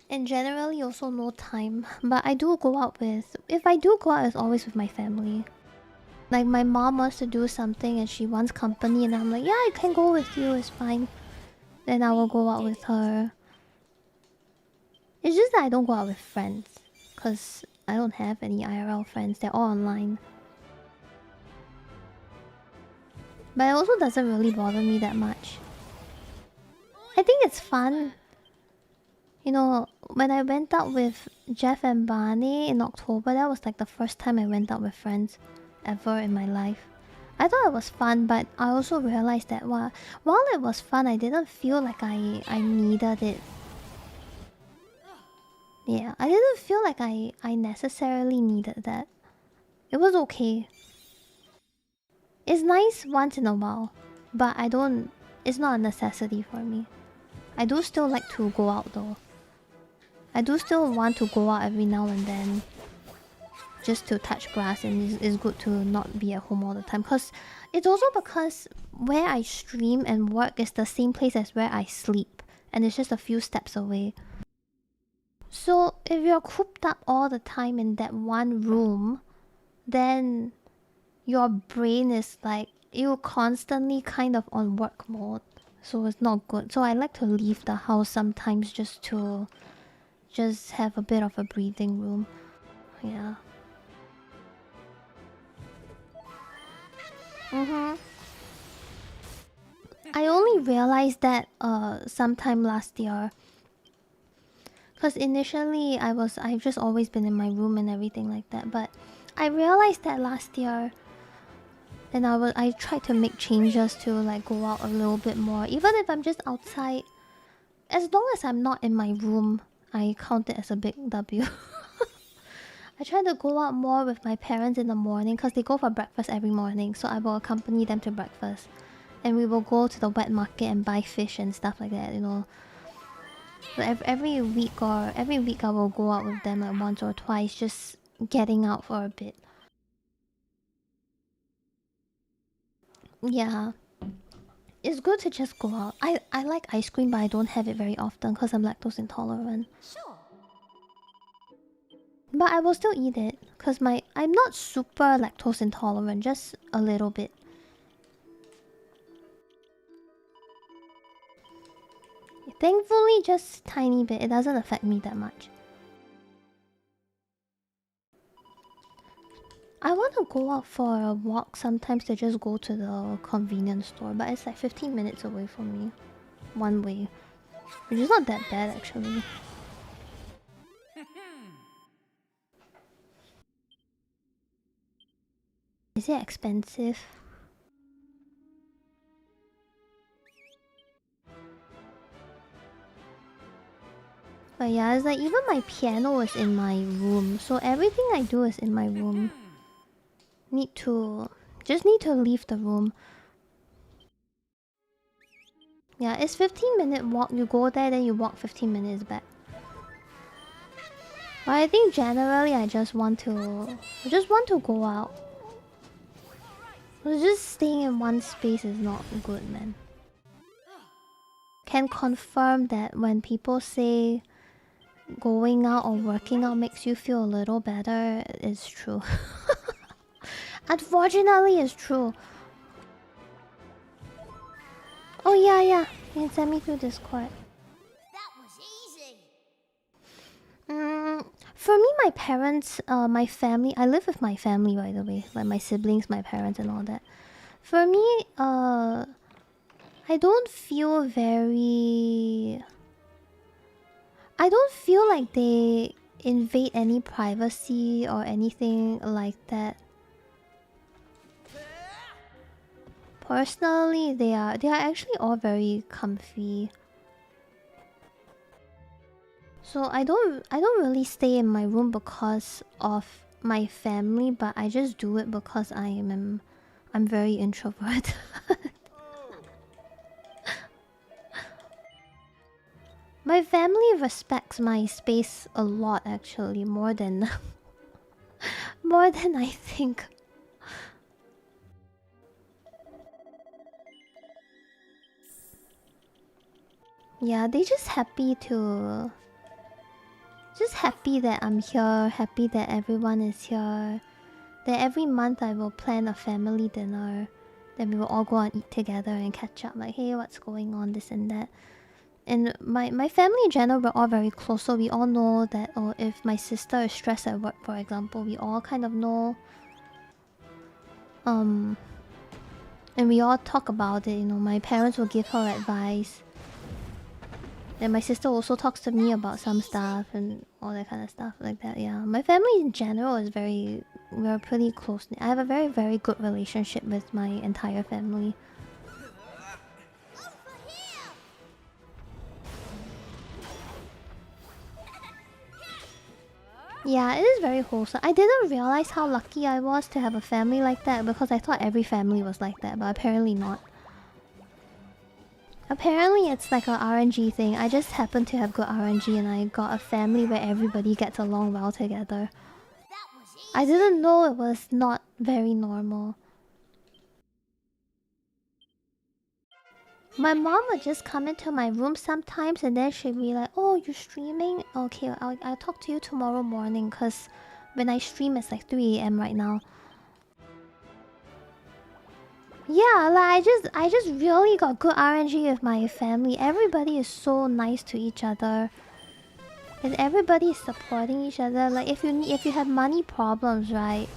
And generally also no time. But I do go out with... If I do go out, it's always with my family. Like my mom wants to do something and she wants company and I'm like, yeah, I can go with you, it's fine. Then I will go out with her. It's just that I don't go out with friends. Because I don't have any IRL friends, they're all online. But it also doesn't really bother me that much. I think it's fun. You know, when I went out with Jeff and Barney in October, that was like the first time I went out with friends ever in my life. I thought it was fun, but I also realized that while it was fun, I didn't feel like I needed it. Yeah, I didn't feel like I necessarily needed that. It was okay. It's nice once in a while, but I don't... It's not a necessity for me. I do still like to go out though. I do still want to go out every now and then. Just to touch grass, and it's good to not be at home all the time. Because it's also because where I stream and work is the same place as where I sleep. And it's just a few steps away. So if you're cooped up all the time in that one room, then your brain is like, you're constantly kind of on work mode. So it's not good. So I like to leave the house sometimes just to have a bit of a breathing room. Yeah. I only realized that sometime last year. Cause initially I've just always been in my room and everything like that. But I realized that last year, and I tried to make changes to like go out a little bit more. Even if I'm just outside, as long as I'm not in my room, I count it as a big W. I try to go out more with my parents in the morning because they go for breakfast every morning. So I will accompany them to breakfast. And we will go to the wet market and buy fish and stuff like that, you know. So every week I will go out with them like once or twice, just getting out for a bit. Yeah. It's good to just go out. I like ice cream, but I don't have it very often because I'm lactose intolerant. Sure. But I will still eat it because I'm not super lactose intolerant, just a little bit. Thankfully, just tiny bit. It doesn't affect me that much. I want to go out for a walk sometimes to just go to the convenience store, but it's like 15 minutes away from me. One way. Which is not that bad actually. Is it expensive? But yeah, it's like even my piano is in my room, so everything I do is in my room. Just need to leave the room. Yeah, it's 15-minute walk. You go there, then you walk 15 minutes back. But I think generally I just want to go out. Just staying in one space is not good, man. Can confirm that when people say going out or working out makes you feel a little better, it's true. Unfortunately, it's true. Oh yeah, you can send me through Discord. That was easy. For me, my parents, my family. I live with my family, by the way, like my siblings, my parents, and all that. For me, I don't feel very. I don't feel like they invade any privacy or anything like that. Personally, they are actually all very comfy. So I don't really stay in my room because of my family, but I just do it because I'm very introvert. My family respects my space a lot actually, more than more than I think. Yeah, they just happy that I'm here, happy that everyone is here. That every month I will plan a family dinner. Then we will all go and eat together and catch up. Like, hey, what's going on, this and that. And my family in general, we're all very close. So we all know that, or if my sister is stressed at work, for example, we all kind of know. And we all talk about it, you know. My parents will give her advice. And my sister also talks to me about some stuff and all that kind of stuff like that. Yeah, my family in general is we're pretty close. I have a very, very good relationship with my entire family. Yeah, it is very wholesome. I didn't realize how lucky I was to have a family like that because I thought every family was like that, but apparently not. Apparently it's like a RNG thing. I just happen to have good RNG and I got a family where everybody gets along well together. I didn't know it was not very normal. My mom would just come into my room sometimes and then she'd be like, oh, you're streaming? Okay, I'll talk to you tomorrow morning because when I stream it's like 3 AM right now. Yeah, like I just really got good RNG with my family. Everybody is so nice to each other. And everybody is supporting each other. Like if you have money problems, right?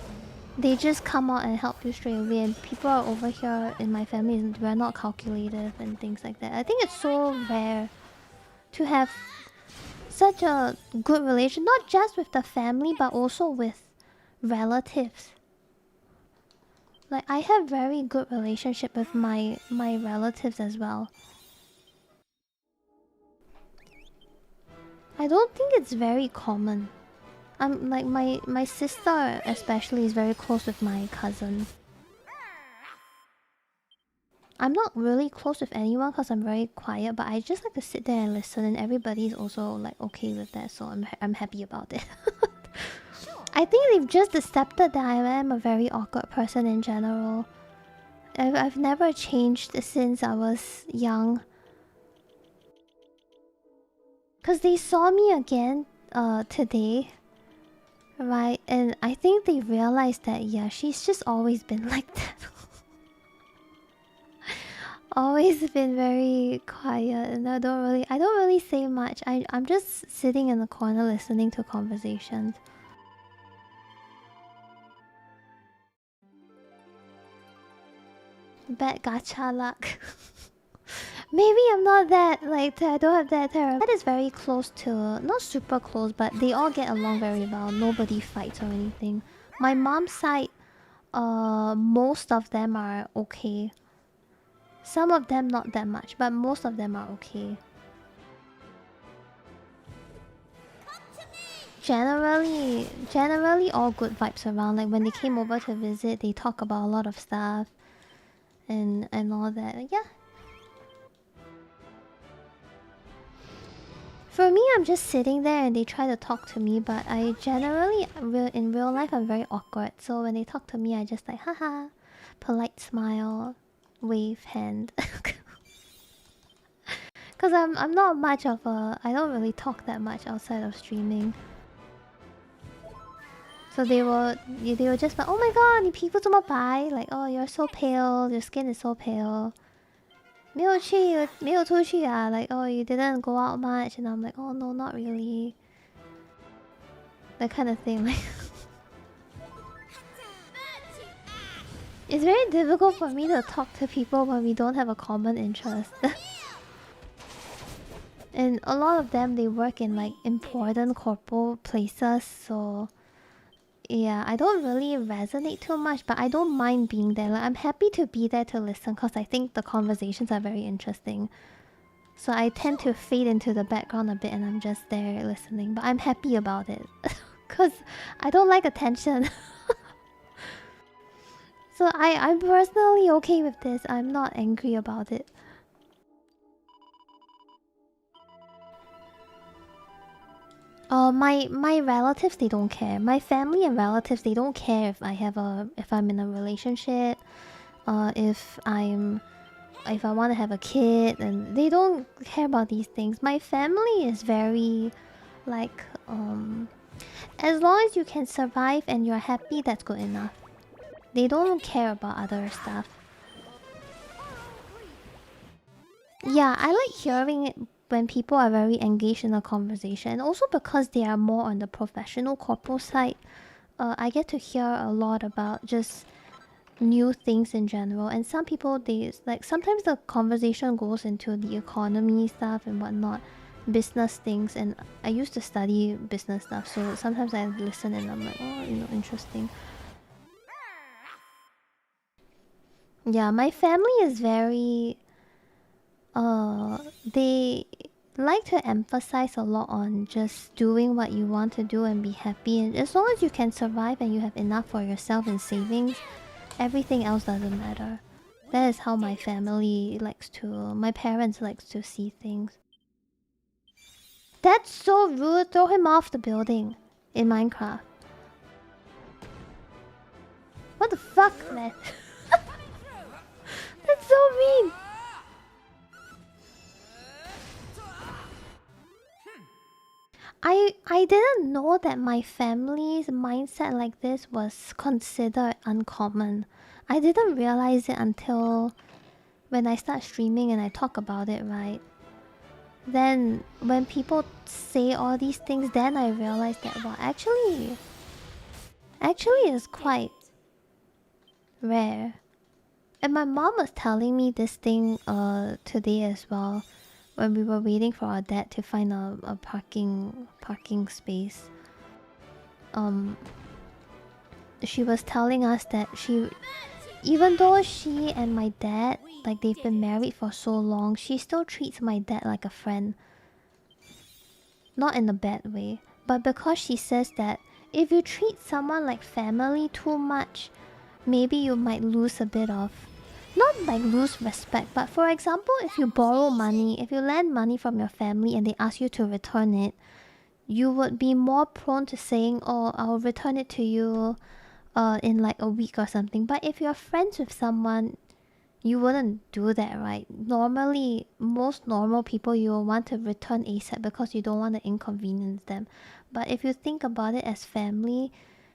They just come out and help you straight away. And people are over here in my family and we're not calculative and things like that. I think it's so rare to have such a good relation, not just with the family but also with relatives. Like I have very good relationship with my relatives as well. I don't think it's very common. I'm like my sister especially is very close with my cousin. I'm not really close with anyone because I'm very quiet, but I just like to sit there and listen, and everybody's also like okay with that, so I'm happy about it. I think they've just accepted that I am a very awkward person in general. I've never changed since I was young. Cause they saw me again today. Right, and I think they realized that yeah, she's just always been like that. always been very quiet, and I don't really say much. I'm just sitting in the corner listening to conversations. Bad gacha luck. Maybe I'm not that, like, I don't have that terrible. That is very close to, not super close, but they all get along very well. Nobody fights or anything. My mom's side, most of them are okay. Some of them not that much, but most of them are okay. Generally all good vibes around. Like when they came over to visit, they talk about a lot of stuff and all that. Yeah. For me, I'm just sitting there and they try to talk to me, but I generally, in real life, I'm very awkward. So when they talk to me, I just like, haha, polite smile, wave hand. Cause I'm not much of a, I don't really talk that much outside of streaming. So they were just like, oh my god, 你皮肤这么白, like, oh, you're so pale, your skin is so pale. 没有出去啊, like, oh, you didn't go out much, and I'm like, oh no, not really. That kind of thing, like. It's very difficult for me to talk to people when we don't have a common interest. And a lot of them, they work in like important corporate places, so yeah, I don't really resonate too much, but I don't mind being there. Like, I'm happy to be there to listen because I think the conversations are very interesting. So I tend to fade into the background a bit and I'm just there listening. But I'm happy about it. Because I don't like attention. So I'm personally okay with this. I'm not angry about it. My relatives, they don't care. My family and relatives, they don't care if I'm in a relationship, if I want to have a kid, and they don't care about these things. My family is very like as long as you can survive and you're happy, that's good enough. They don't care about other stuff. Yeah, I like hearing it when people are very engaged in a conversation, and also because they are more on the professional corporate side. I get to hear a lot about just new things in general, and some people, they like, sometimes the conversation goes into the economy stuff and whatnot, business things, and I used to study business stuff, so sometimes I listen and I'm like, oh, interesting. Yeah, my family is very they like to emphasize a lot on just doing what you want to do and be happy, and as long as you can survive and you have enough for yourself in savings, everything else doesn't matter. That is how my family likes to, my parents likes to see things. That's so rude. Throw him off the building in Minecraft. What the fuck, man? That's so mean. I didn't know that my family's mindset like this was considered uncommon. I didn't realize it until when I start streaming and I talk about it, right? Then when people say all these things, then I realized that, well, actually it's quite rare. And my mom was telling me this thing today as well, when we were waiting for our dad to find a parking space. She was telling us that even though she and my dad, like, they've been married for so long, she still treats my dad like a friend. Not in a bad way, but because she says that if you treat someone like family too much, maybe you might lose a bit of, not like lose respect, but for example, if you borrow money, if you lend money from your family and they ask you to return it, you would be more prone to saying, oh, I'll return it to you in like a week or something. But if you're friends with someone, you wouldn't do that, right? Normally, most normal people, you will want to return ASAP because you don't want to inconvenience them. But if you think about it as family,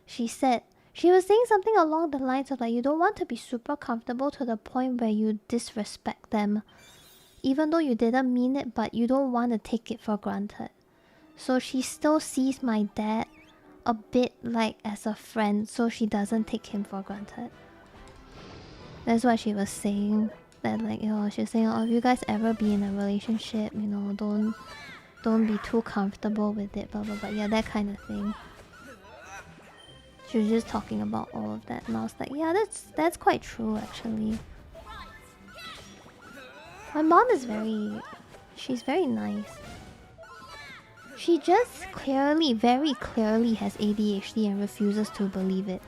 she said She was saying something along the lines of like, you don't want to be super comfortable to the point where you disrespect them. Even though you didn't mean it, but you don't want to take it for granted. So she still sees my dad a bit like as a friend, so she doesn't take him for granted. That's what she was saying. That like, you know, she's saying, oh, if you guys ever be in a relationship, you know, don't be too comfortable with it, blah blah blah. Yeah, that kind of thing. She was just talking about all of that, and I was like, yeah, that's quite true actually. My mom is she's very nice. She just clearly, very clearly has ADHD and refuses to believe it.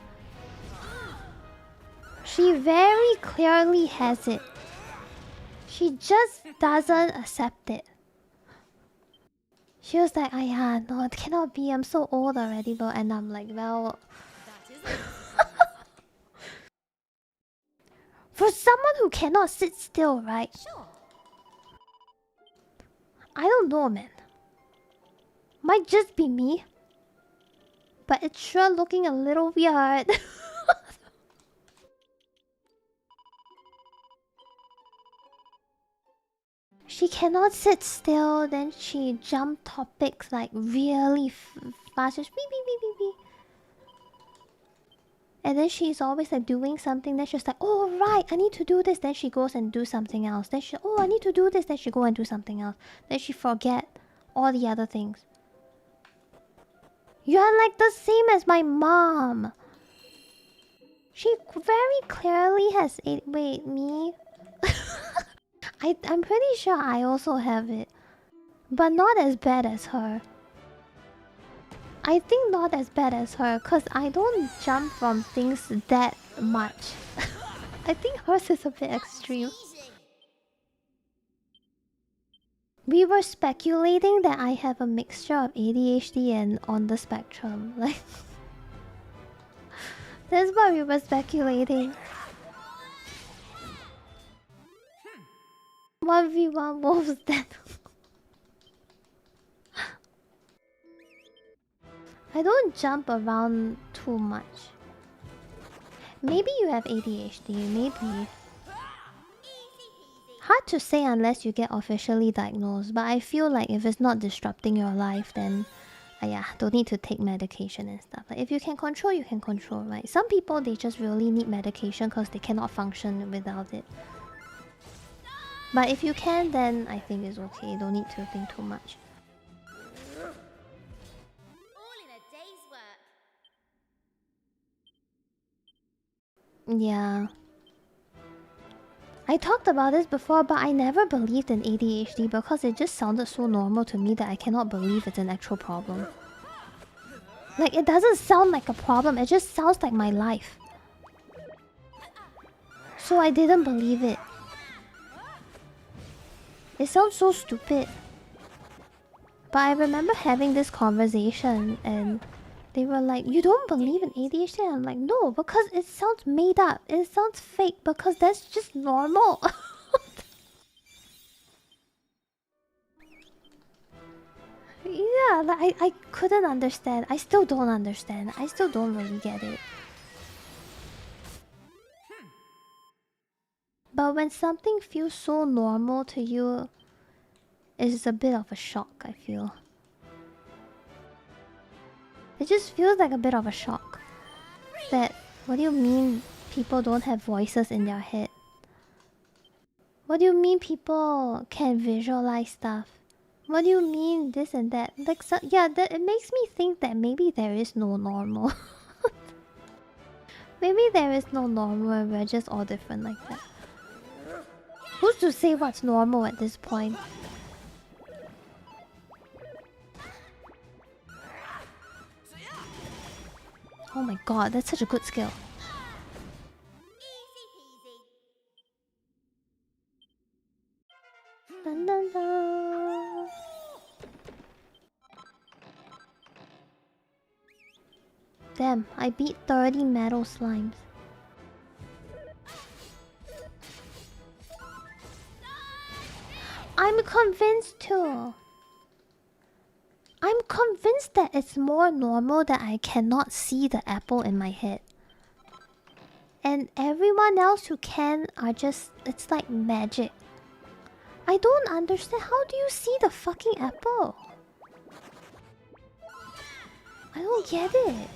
She very clearly has it. She just doesn't accept it. She was like, oh yeah, no, it cannot be. I'm so old already, but and I'm like, well... For someone who cannot sit still, right? Sure. I don't know, man. Might just be me. But it's sure looking a little weird. She cannot sit still, then she jump topics like really fast. Just beep beep beep beep beep. And then she's always like doing something. Then she's like, oh right, I need to do this. Then she goes and do something else. Then she, oh, I need to do this. Then she go and do something else. Then she forget all the other things. You are like the same as my mom. She very clearly has a... Wait, me? I'm pretty sure I also have it. But not as bad as her. I think not as bad as her, because I don't jump from things that much. I think hers is a bit extreme. We were speculating that I have a mixture of ADHD and on the spectrum. Like... That's what we were speculating. 1v1 wolves then. I don't jump around too much. Maybe you have ADHD, maybe. Hard to say unless you get officially diagnosed, but I feel like if it's not disrupting your life, then yeah, don't need to take medication and stuff. Like if you can control, you can control, right? Some people, they just really need medication because they cannot function without it. But if you can, then I think it's okay. Don't need to think too much. All in a day's work. Yeah. I talked about this before, but I never believed in ADHD because it just sounded so normal to me that I cannot believe it's an actual problem. Like, it doesn't sound like a problem, it just sounds like my life. So I didn't believe it. It sounds so stupid. But I remember having this conversation and they were like, you don't believe in ADHD? I'm like, no, because it sounds made up. It sounds fake because that's just normal. Yeah, like I couldn't understand. I still don't understand. I still don't really get it. But when something feels so normal to you, it's a bit of a shock, I feel. It just feels like a bit of a shock. That, what do you mean people don't have voices in their head? What do you mean people can't visualize stuff? What do you mean this and that? Like, so, yeah, it makes me think that maybe there is no normal. Maybe there is no normal and we're just all different like that. Who's to say what's normal at this point? Oh my god, that's such a good skill. Dun, dun, dun. Damn, I beat 30 metal slimes. I'm convinced too. I'm convinced that it's more normal that I cannot see the apple in my head. and everyone else who can are just... It's like magic. I don't understand. How do you see the fucking apple? I don't get it.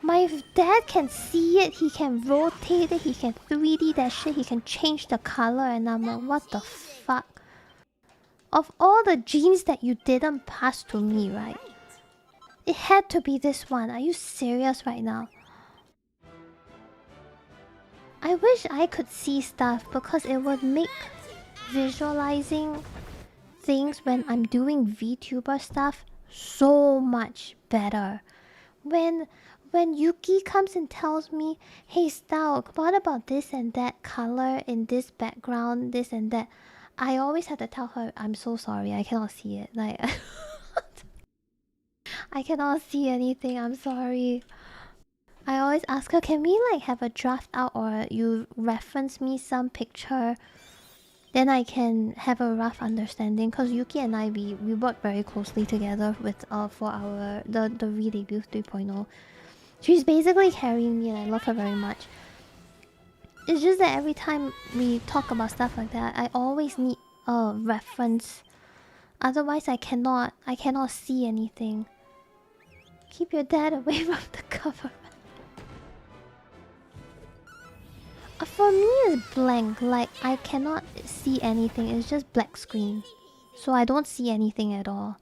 My dad can see it, he can rotate it, he can 3D that shit, he can change the color, and I'm like, what the fuck? Of all the genes that you didn't pass to me, right? It had to be this one. Are you serious right now? I wish I could see stuff because it would make visualizing things when I'm doing VTuber stuff so much better. When Yuki comes and tells me, hey Stal, what about this and that color in this background, this and that, I always have to tell her, I'm so sorry, I cannot see it. Like, I cannot see anything, I'm sorry. I always ask her, can we like have a draft out, or you reference me some picture, then I can have a rough understanding. Cause Yuki and I, we work very closely together with for our the re-debut 3.0. She's basically carrying me and I love her very much. It's just that every time we talk about stuff like that, I always need a reference. Otherwise I cannot see anything. Keep your dad away from the government. For me it's blank, like I cannot see anything, it's just black screen. So I don't see anything at all.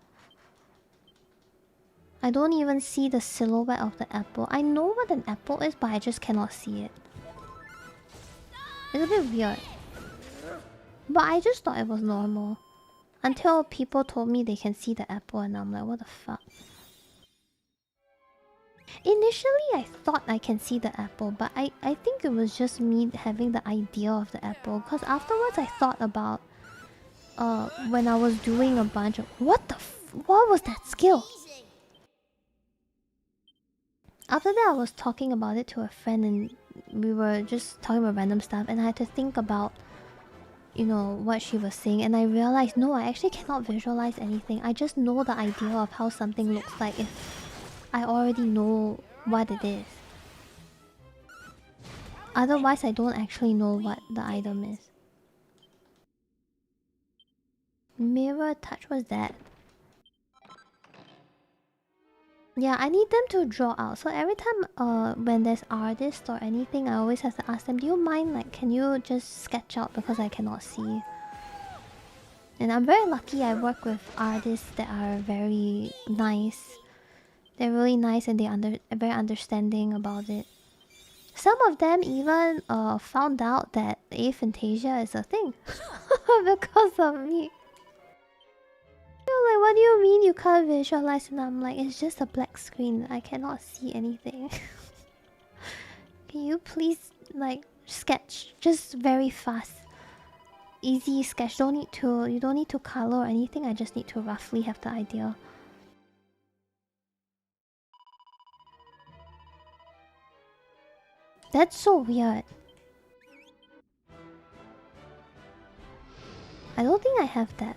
I don't even see the silhouette of the apple. I know what an apple is, but I just cannot see it. It's a bit weird. But I just thought it was normal. Until people told me they can see the apple and I'm like, what the fuck? Initially I thought I can see the apple, but I think it was just me having the idea of the apple. Because afterwards I thought about... when I was doing a bunch of... What was that skill? After that I was talking about it to a friend and we were just talking about random stuff and I had to think about, you know, what she was saying, and I realized no, I actually cannot visualize anything. I just know the idea of how something looks like if I already know what it is. Otherwise I don't actually know what the item is. Mirror touch, what's that? Yeah, I need them to draw out. So every time when there's artists or anything, I always have to ask them, do you mind, like, can you just sketch out because I cannot see? And I'm very lucky I work with artists that are very nice. They're really nice and they're very understanding about it. Some of them even found out that aphantasia is a thing because of me. Like, what do you mean you can't visualize? And I'm like, it's just a black screen. I cannot see anything. Can you please, like, sketch just very fast? Easy sketch. You don't need to color or anything. I just need to roughly have the idea. That's so weird. I don't think I have that.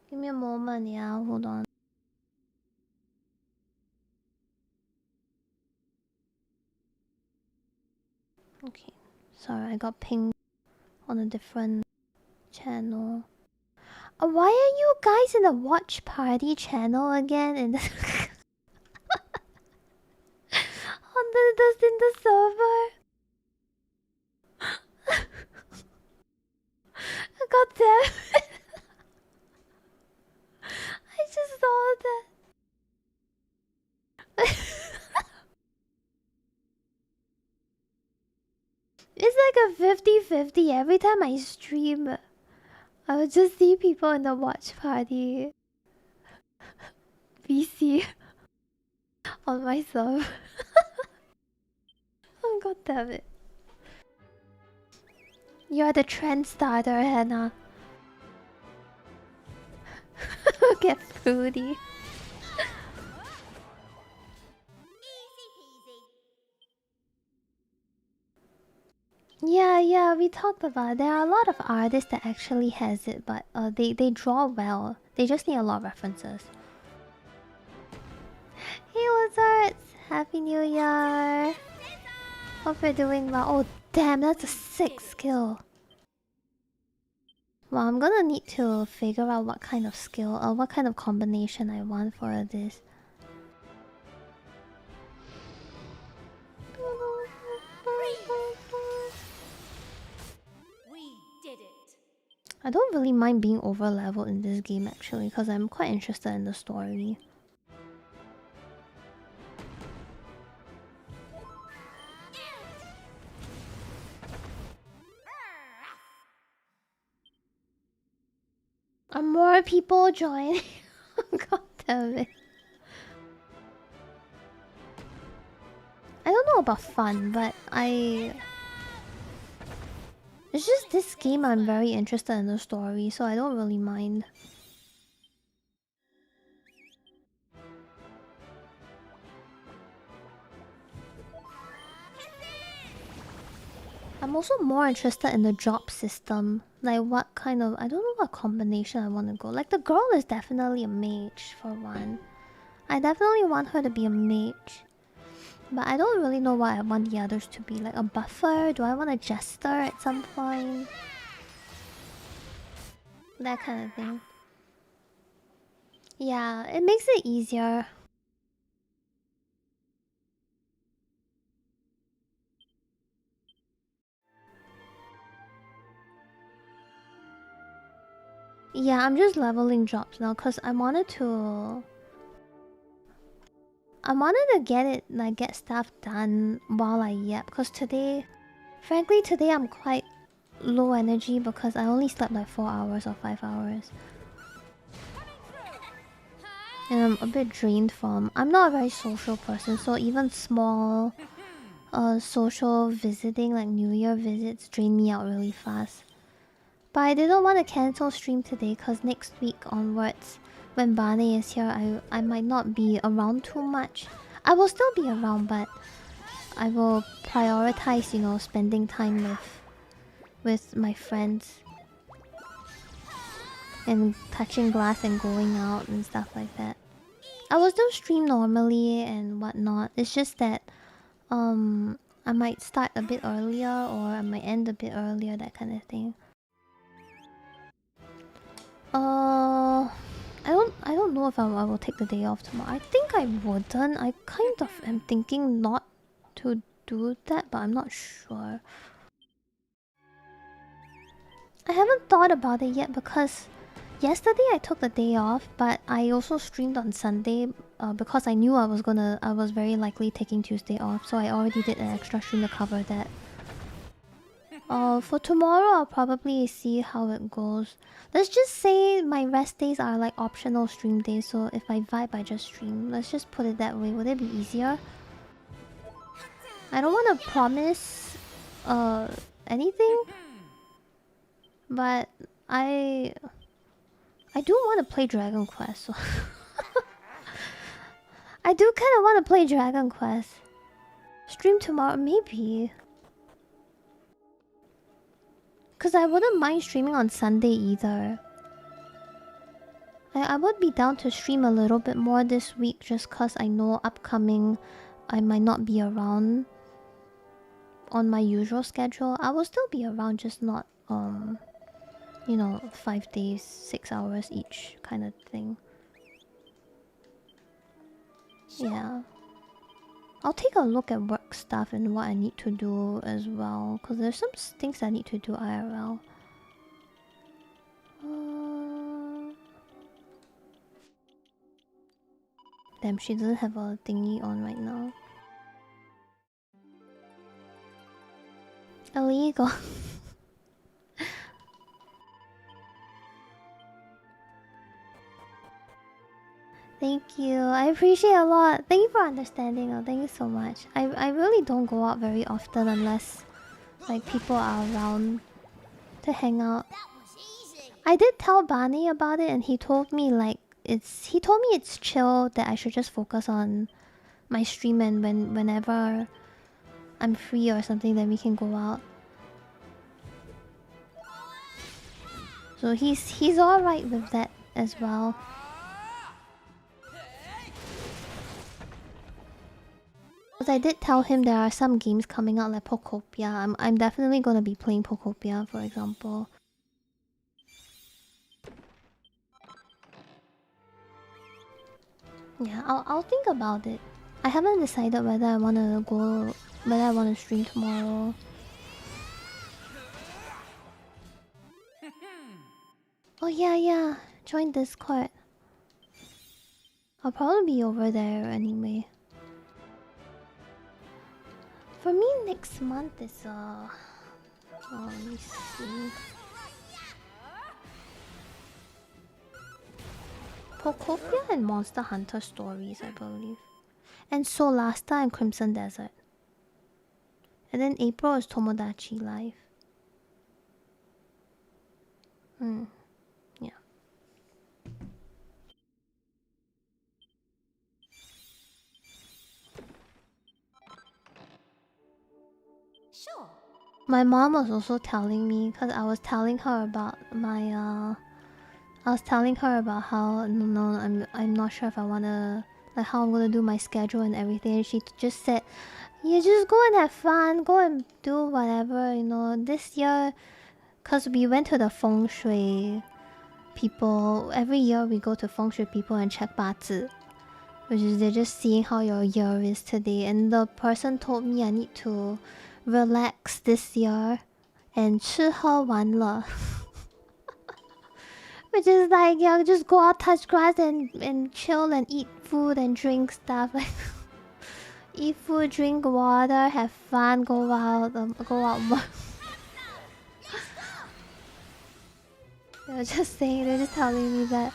Give me a moment, yeah, hold on. Okay, sorry, I got pinged on a different channel. Why are you guys in the watch party channel again? In the in the server. God damn it. I just saw that. It's like a 50-50 every time I stream. I would just see people in the watch party. VC on myself. Oh god damn it. You're the trend starter, Hannah. Get fruity. Yeah, we talked about it. There are a lot of artists that actually has it, but they draw well. They just need a lot of references. Hey Lizards! Happy New Year! Hope you're doing well. Oh damn, that's a sick skill. Well, I'm gonna need to figure out what kind of skill or what kind of combination I want for this. I don't really mind being over leveled in this game actually, because I'm quite interested in the story. Are more people joining? God damn it. I don't know about fun, but it's just this game I'm very interested in the story, so I don't really mind. I'm also more interested in the job system. Like what kind of... I don't know what combination I want to go. Like the girl is definitely a mage, for one. I definitely want her to be a mage. But I don't really know what I want the others to be. Like a buffer? Do I want a jester at some point? That kind of thing. Yeah, it makes it easier. Yeah, I'm just leveling jobs now because I wanted to get it, like get stuff done while I yap. Because today, frankly, today I'm quite low energy because I only slept like 4 hours or 5 hours. And I'm a bit drained from... I'm not a very social person, so even small social visiting, like New Year visits, drain me out really fast. But I didn't want to cancel stream today because next week onwards, when Barney is here, I might not be around too much. I will still be around, but I will prioritize, you know, spending time with my friends. And touching grass and going out and stuff like that. I will still stream normally and whatnot. It's just that I might start a bit earlier or I might end a bit earlier, that kind of thing. I don't know if I will take the day off tomorrow. I think I wouldn't. I kind of am thinking not to do that, but I'm not sure. I haven't thought about it yet because yesterday I took the day off, but I also streamed on Sunday because I knew I was very likely taking Tuesday off, so I already did an extra stream to cover that. For tomorrow, I'll probably see how it goes. Let's just say my rest days are like optional stream days, so if I vibe, I just stream. Let's just put it that way. Would it be easier? I don't want to promise anything, but I do want to play Dragon Quest. So I do kind of want to play Dragon Quest. Stream tomorrow, maybe. Because I wouldn't mind streaming on Sunday either. I would be down to stream a little bit more this week just because I know upcoming I might not be around on my usual schedule. I will still be around, just not, you know, 5 days, 6 hours each kind of thing. Yeah. I'll take a look at work stuff and what I need to do as well, because there's some things I need to do IRL. Damn, she doesn't have a thingy on right now. Illegal. Thank you. I appreciate a lot. Thank you for understanding. Oh, thank you so much. I really don't go out very often unless like people are around. to hang out. I did tell Barney about it, and he told me like it's chill, that I should just focus on my stream, and whenever I'm free or something, then we can go out. So he's all right with that as well. Because I did tell him there are some games coming out like Pokopia. I'm definitely gonna be playing Pokopia, for example. Yeah, I'll think about it. I haven't decided whether I wanna stream tomorrow. Oh yeah, join Discord. I'll probably be over there anyway. For me, next month is let me see. Pokopia and Monster Hunter Stories, I believe. And Solasta and Crimson Desert. And then April is Tomodachi Life. Yeah. Sure. My mom was also telling me, because I was telling her about my I was telling her about how I'm not sure if I wanna, like, how I'm gonna do my schedule and everything. And she just said, "You just go and have fun, go and do whatever, you know." This year, cause we went to the feng shui people. Every year we go to feng shui people and check 八字, which is they're just seeing how your year is today. And the person told me I need to relax this year and 吃喝玩乐. Which is like, yeah, just go out, touch grass, and chill and eat food and drink stuff. Like, eat food, drink water, have fun, go out more. They're just saying, they're just telling me that.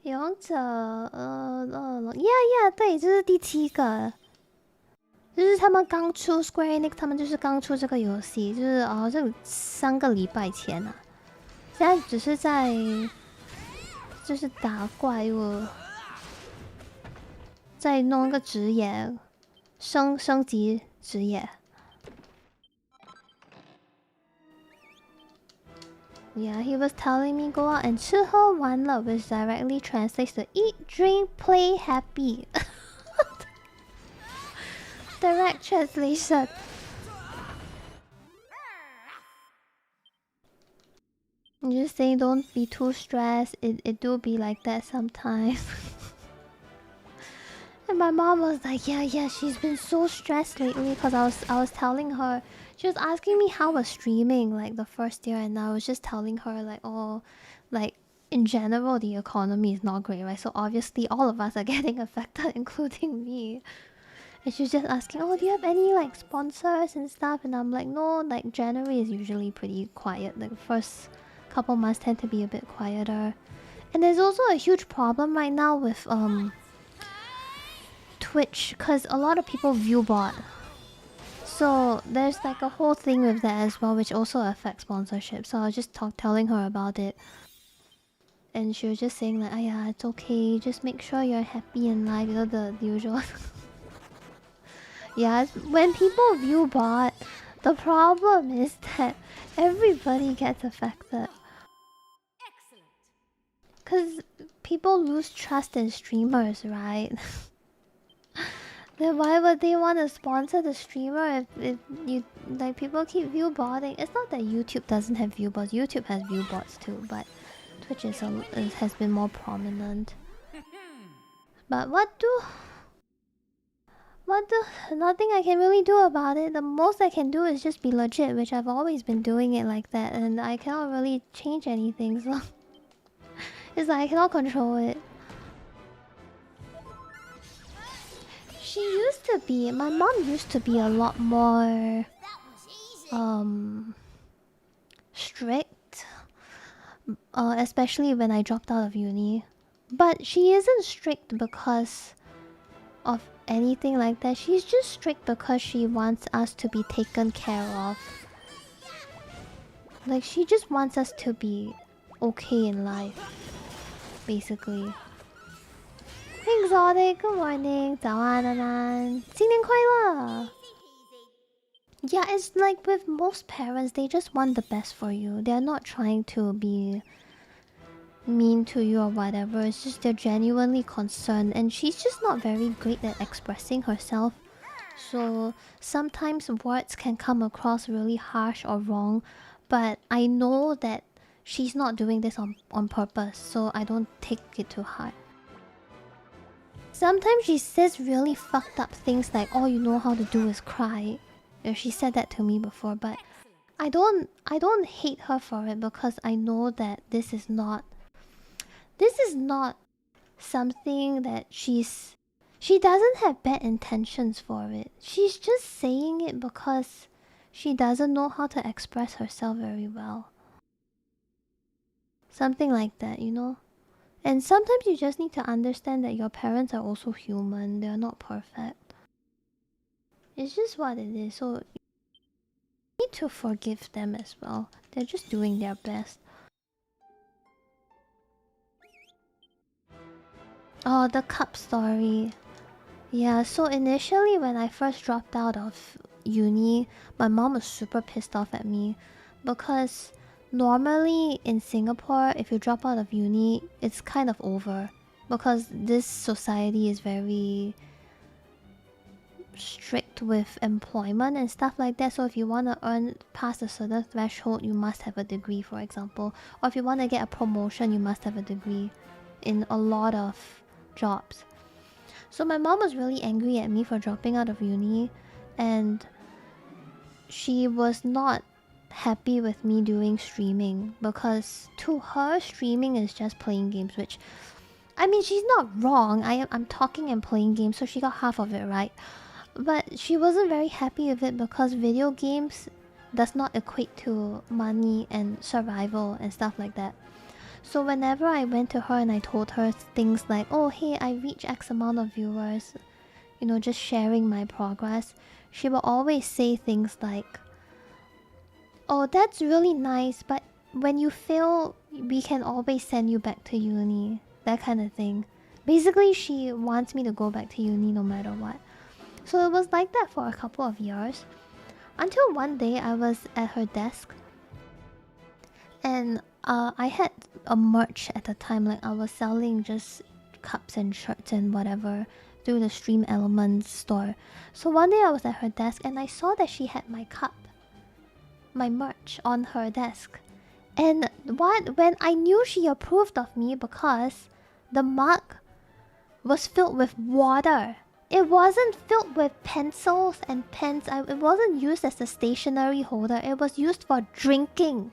勇者，对，这是第7个。就是他们刚出 Square Enix， 他们就是刚出这个游戏，就是好像3个礼拜前啊。现在只是在就是打怪物，在弄一个职业，升级职业。Yeah, he was telling me go out and 吃喝玩乐, which directly translates to eat, drink, play, happy. Direct translation. I'm just saying, don't be too stressed. It do be like that sometimes. And my mom was like, yeah, she's been so stressed lately, because I was telling her, she was asking me how was streaming like the first year, and I was just telling her like, oh, like in general the economy is not great, right? So obviously all of us are getting affected, including me. And she was just asking, oh, do you have any like sponsors and stuff? And I'm like, no, like January is usually pretty quiet. Like the first couple months tend to be a bit quieter. And there's also a huge problem right now with Twitch, because a lot of people view bot. So there's like a whole thing with that as well, which also affects sponsorship. So I was just telling her about it. And she was just saying like, oh yeah, it's okay, just make sure you're happy in life, you know, the usual. Yeah, when people view bot, the problem is that everybody gets affected. Excellent. Because people lose trust in streamers, right? Then why would they want to sponsor the streamer if you like people keep view botting? It's not that YouTube doesn't have view bots. YouTube has view bots too, but Twitch has been more prominent. But nothing I can really do about it. The most I can do is just be legit, which I've always been doing it like that, and I cannot really change anything, so it's like I cannot control it. She used to be, my mom used to be a lot more strict, especially when I dropped out of uni. But she isn't strict because of anything like that. She's just strict because she wants us to be taken care of. Like, she just wants us to be okay in life, basically. Exotic, good morning. 早安安安，新年快乐。Yeah, it's like with most parents, they just want the best for you. They're not trying to be mean to you or whatever. It's just they're genuinely concerned, and she's just not very great at expressing herself. So sometimes words can come across really harsh or wrong, but I know that she's not doing this on purpose, so I don't take it too hard. Sometimes she says really fucked up things like, all you know how to do is cry. She said that to me before, but I don't hate her for it because I know that this is not something that she doesn't have bad intentions for it. She's just saying it because she doesn't know how to express herself very well. Something like that, you know? And sometimes you just need to understand that your parents are also human. They're not perfect. It's just what it is. So you need to forgive them as well. They're just doing their best. Oh, the cup story. Yeah, so initially when I first dropped out of uni, my mom was super pissed off at me because normally in Singapore, if you drop out of uni, it's kind of over because this society is very strict with employment and stuff like that. So if you want to earn past a certain threshold, you must have a degree, for example. Or if you want to get a promotion, you must have a degree in a lot of jobs. So my mom was really angry at me for dropping out of uni, and she was not happy with me doing streaming because to her streaming is just playing games, which I mean, she's not wrong. I'm talking and playing games, so she got half of it right. But she wasn't very happy with it because video games does not equate to money and survival and stuff like that. So whenever I went to her and I told her things like, oh hey, I reached X amount of viewers, you know, just sharing my progress, she will always say things like, oh, that's really nice, but when you fail, we can always send you back to uni. That kind of thing. Basically, she wants me to go back to uni no matter what. So it was like that for a couple of years. Until one day I was at her desk. And I had a merch at the time. Like I was selling just cups and shirts and whatever through the Stream Elements store. So one day I was at her desk and I saw that she had my cup, my merch on her desk. And when I knew she approved of me because the mug was filled with water. It wasn't filled with pencils and pens. It wasn't used as a stationery holder. It was used for drinking.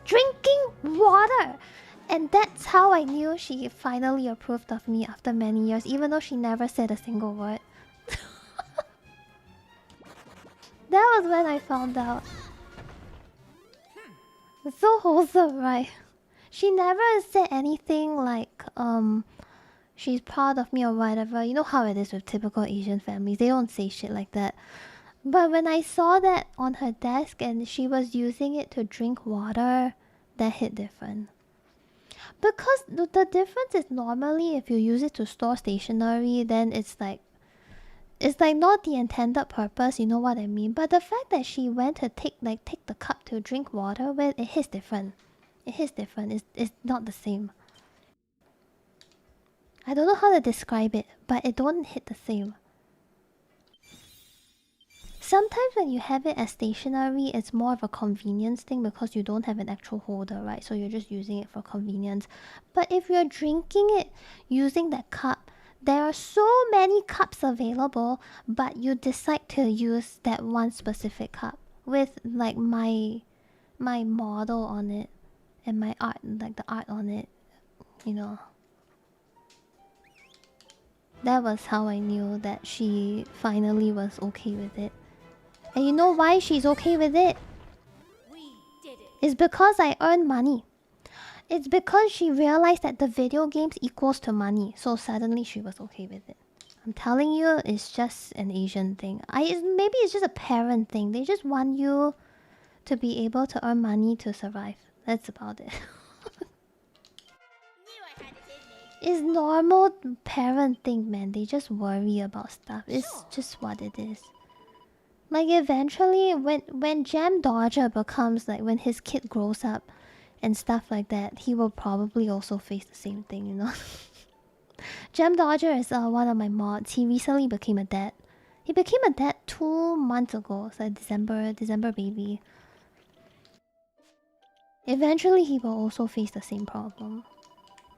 Drinking water! And that's how I knew she finally approved of me after many years, even though she never said a single word. That was when I found out. It's so wholesome, right? She never said anything like, she's proud of me or whatever. You know how it is with typical Asian families. They don't say shit like that. But when I saw that on her desk and she was using it to drink water, that hit different. Because the difference is normally if you use it to store stationery, then it's like not the intended purpose, you know what I mean? But the fact that she went to take the cup to drink water with, it hits different. It hits different. It's not the same. I don't know how to describe it, but it don't hit the same. Sometimes when you have it as stationery, it's more of a convenience thing because you don't have an actual holder, right? So you're just using it for convenience. But if you're drinking it using that cup, there are so many cups available, but you decide to use that one specific cup with like my model on it and my art, like the art on it, you know. That was how I knew that she finally was okay with it. And you know why she's okay with it? It's because I earn money. It's because she realized that the video games equals to money. So suddenly she was okay with it. I'm telling you, it's just an Asian thing. Maybe it's just a parent thing. They just want you to be able to earn money to survive. That's about it. It's normal parent thing, man. They just worry about stuff. It's just what it is. Like eventually, when Jam Dodger becomes like when his kid grows up and stuff like that, he will probably also face the same thing, you know. Gem Dodger is one of my mods. He recently became a dad. He became a dad 2 months ago. So December baby. Eventually, he will also face the same problem.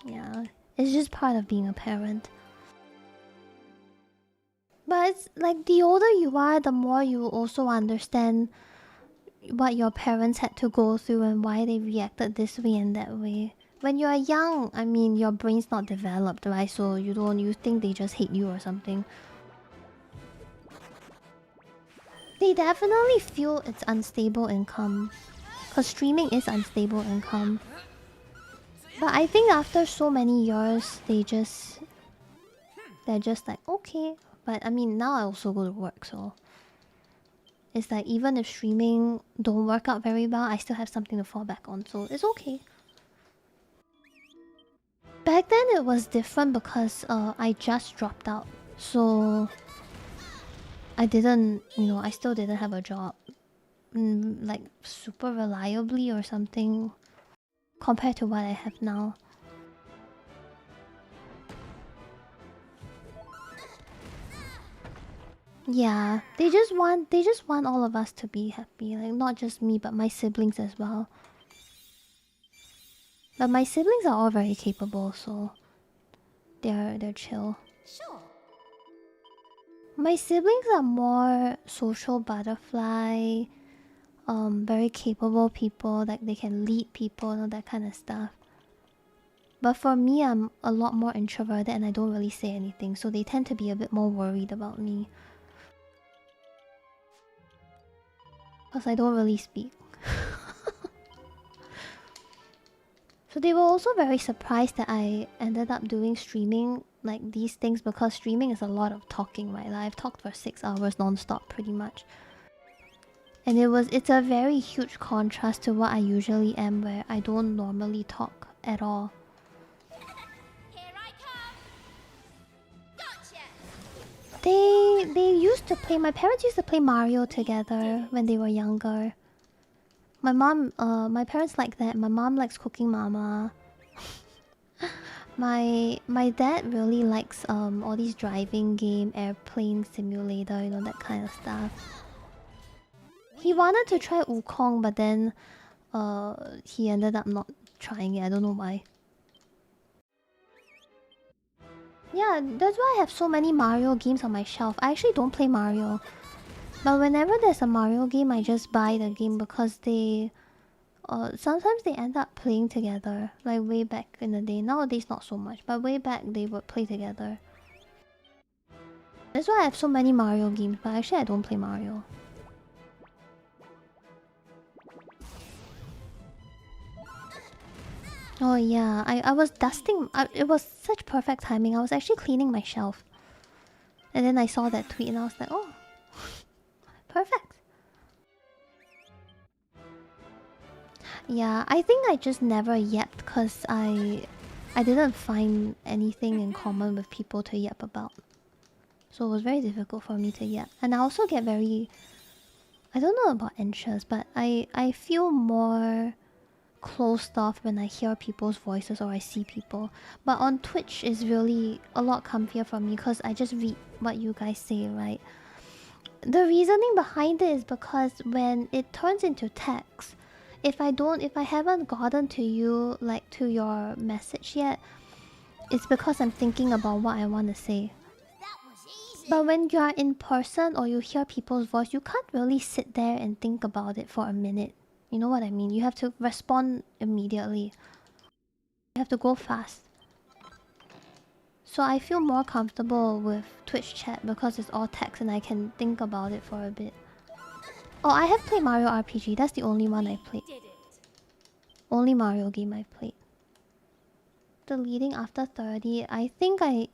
Yeah, it's just part of being a parent. But it's like the older you are, the more you also understand what your parents had to go through and why they reacted this way and that way. When you're young, I mean, your brain's not developed, right? So you think they just hate you or something. They definitely feel it's unstable income. Because streaming is unstable income. But I think after so many years, they're just like, okay. But I mean, now I also go to work, so... It's like, even if streaming don't work out very well, I still have something to fall back on, so it's okay. Back then it was different because I just dropped out. So... I didn't, I still didn't have a job. Like, super reliably or something. Compared to what I have now. Yeah, they just want all of us to be happy. Like, not just me, but my siblings as well. But my siblings are all very capable, so... They're chill. Sure. My siblings are more social butterfly, very capable people, like they can lead people and all that kind of stuff. But for me, I'm a lot more introverted and I don't really say anything, so they tend to be a bit more worried about me. Because I don't really speak. So they were also very surprised that I ended up doing streaming like these things, because streaming is a lot of talking, right? Like, I've talked for 6 hours non-stop pretty much. And it's a very huge contrast to what I usually am, where I don't normally talk at all. Here I come. Gotcha. They used to play, my parents used to play Mario together when they were younger. My parents like that. My mom likes Cooking Mama. My dad really likes all these driving game, airplane simulator, that kind of stuff. He wanted to try Wukong, but then he ended up not trying it. I don't know why. Yeah, that's why I have so many Mario games on my shelf. I actually don't play Mario. But whenever there's a Mario game, I just buy the game because they... sometimes they end up playing together. Like way back in the day. Nowadays not so much, but way back they would play together. That's why I have so many Mario games, but actually I don't play Mario. Oh yeah, I was dusting... it was such perfect timing. I was actually cleaning my shelf. And then I saw that tweet and I was like, oh... perfect. Yeah, I think I just never yapped because I didn't find anything in common with people to yap about. So it was very difficult for me to yap. And I also get very... I don't know about anxious, but I feel more closed off when I hear people's voices or I see people. But on Twitch is really a lot comfier for me because I just read what you guys say, right? The reasoning behind it is because when it turns into text, if I haven't gotten to you, like to your message yet, it's because I'm thinking about what I want to say. But when you are in person or you hear people's voice, you can't really sit there and think about it for a minute. You know what I mean? You have to respond immediately. You have to go fast. So I feel more comfortable with Twitch chat because it's all text and I can think about it for a bit. Oh, I have played Mario RPG. That's the only one I played. Only Mario game I played. deleting after 30. I think I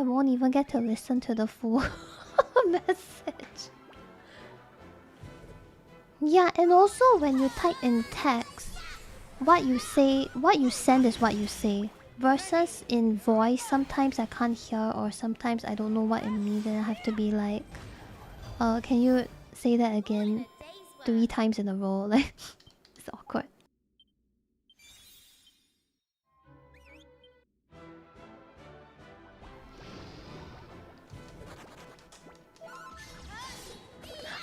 won't even get to listen to the full message. Yeah, and also when you type in text, what you send is what you say. Versus in voice, sometimes I can't hear or sometimes I don't know what it means and I have to be like, can you say that again 3 times in a row? Like, it's awkward.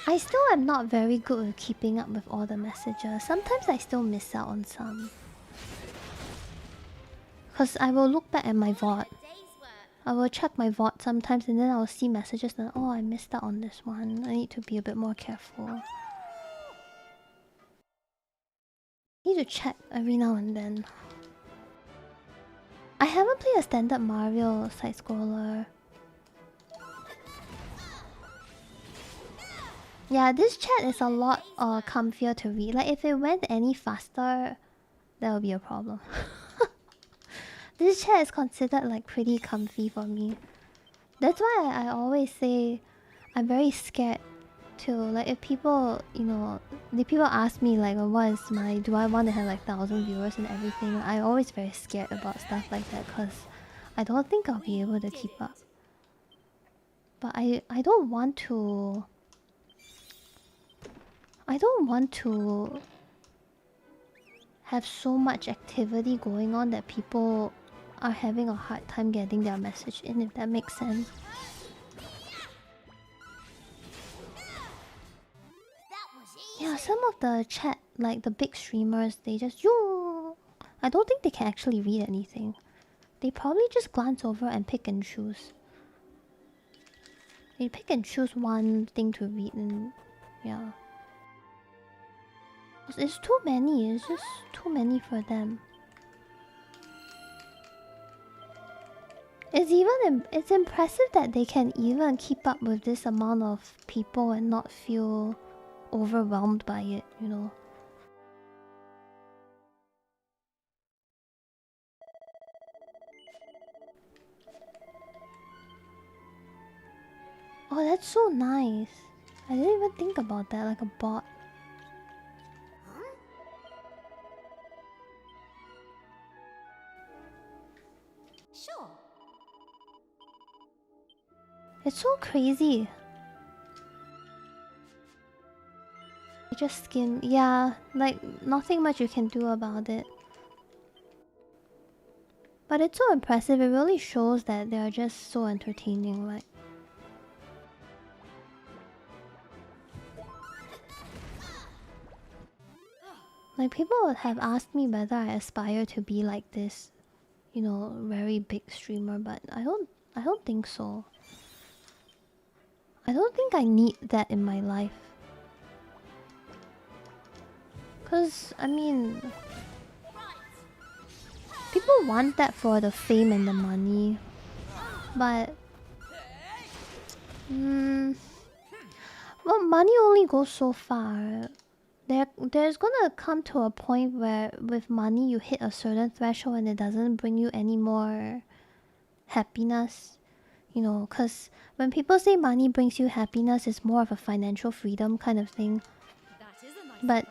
I still am not very good with keeping up with all the messages. Sometimes I still miss out on some. Because I will look back at my VOD. I will check my VOD sometimes and then I will see messages that, oh, I missed out on this one. I need to be a bit more careful. Need to check every now and then. I haven't played a standard Mario side-scroller. Yeah, this chat is a lot comfier to read. Like, if it went any faster, that would be a problem. This chat is considered like pretty comfy for me. That's why I always say I'm very scared to, like, if people, you know, the people ask me like, what is my, do I want to have like 1,000 viewers and everything? I always very scared about stuff like that because I don't think I'll be able to keep up. But I don't want to. I don't want to have so much activity going on that people are having a hard time getting their message in, if that makes sense. Yeah, some of the chat, like the big streamers, they just yo. I don't think they can actually read anything. They probably just glance over and pick and choose. They pick and choose one thing to read and yeah. It's too many, it's just too many for them. It's impressive that they can even keep up with this amount of people and not feel overwhelmed by it, you know. Oh, that's so nice. I didn't even think about that, like a bot. Sure. It's so crazy. You just skim, yeah, like nothing much you can do about it. But it's so impressive, it really shows that they are just so entertaining, like. Like, people have asked me whether I aspire to be like this, you know, very big streamer, but I don't think so. I don't think I need that in my life. Cause I mean, people want that for the fame and the money, but well, money only goes so far. There's gonna come to a point where with money you hit a certain threshold and it doesn't bring you any more happiness. You know, because when people say money brings you happiness, it's more of a financial freedom kind of thing. But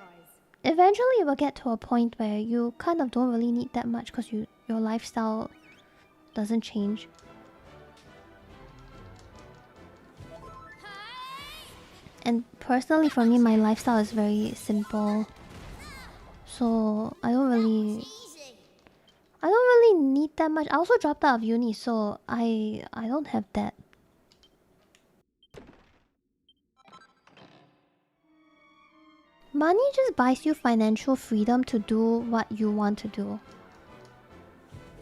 eventually it will get to a point where you kind of don't really need that much because your lifestyle doesn't change. And personally for me, my lifestyle is very simple. So I don't really need that much. I also dropped out of uni, so I don't have that. Money just buys you financial freedom to do what you want to do.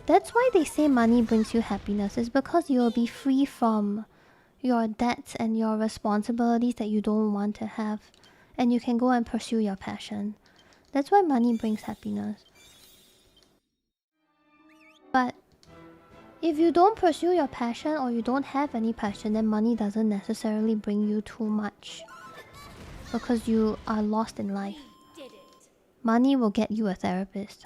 That's why they say money brings you happiness. It's because you'll be free from your debts and your responsibilities that you don't want to have. And you can go and pursue your passion. That's why money brings happiness. But if you don't pursue your passion or you don't have any passion, then money doesn't necessarily bring you too much. Because you are lost in life. Money will get you a therapist.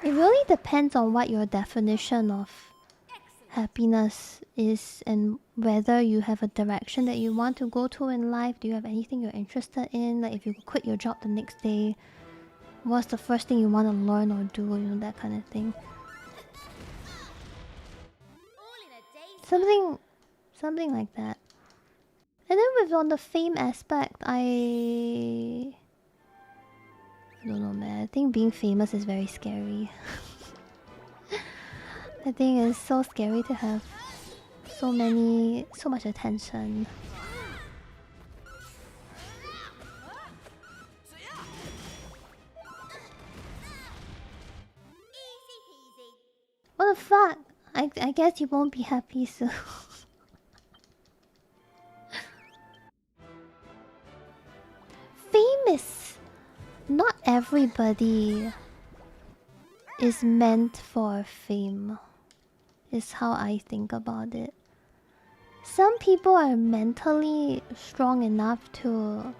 It really depends on what your definition of happiness is and whether you have a direction that you want to go to in life. Do you have anything you're interested in? Like if you quit your job the next day, what's the first thing you want to learn or do? You know, that kind of thing. Something like that. And then with on the fame aspect, I don't know, man. I think being famous is very scary. I think it's so scary to have so much attention. What the fuck? I guess you won't be happy soon. Famous. Not everybody is meant for fame. Is how I think about it. Some people are mentally strong enough to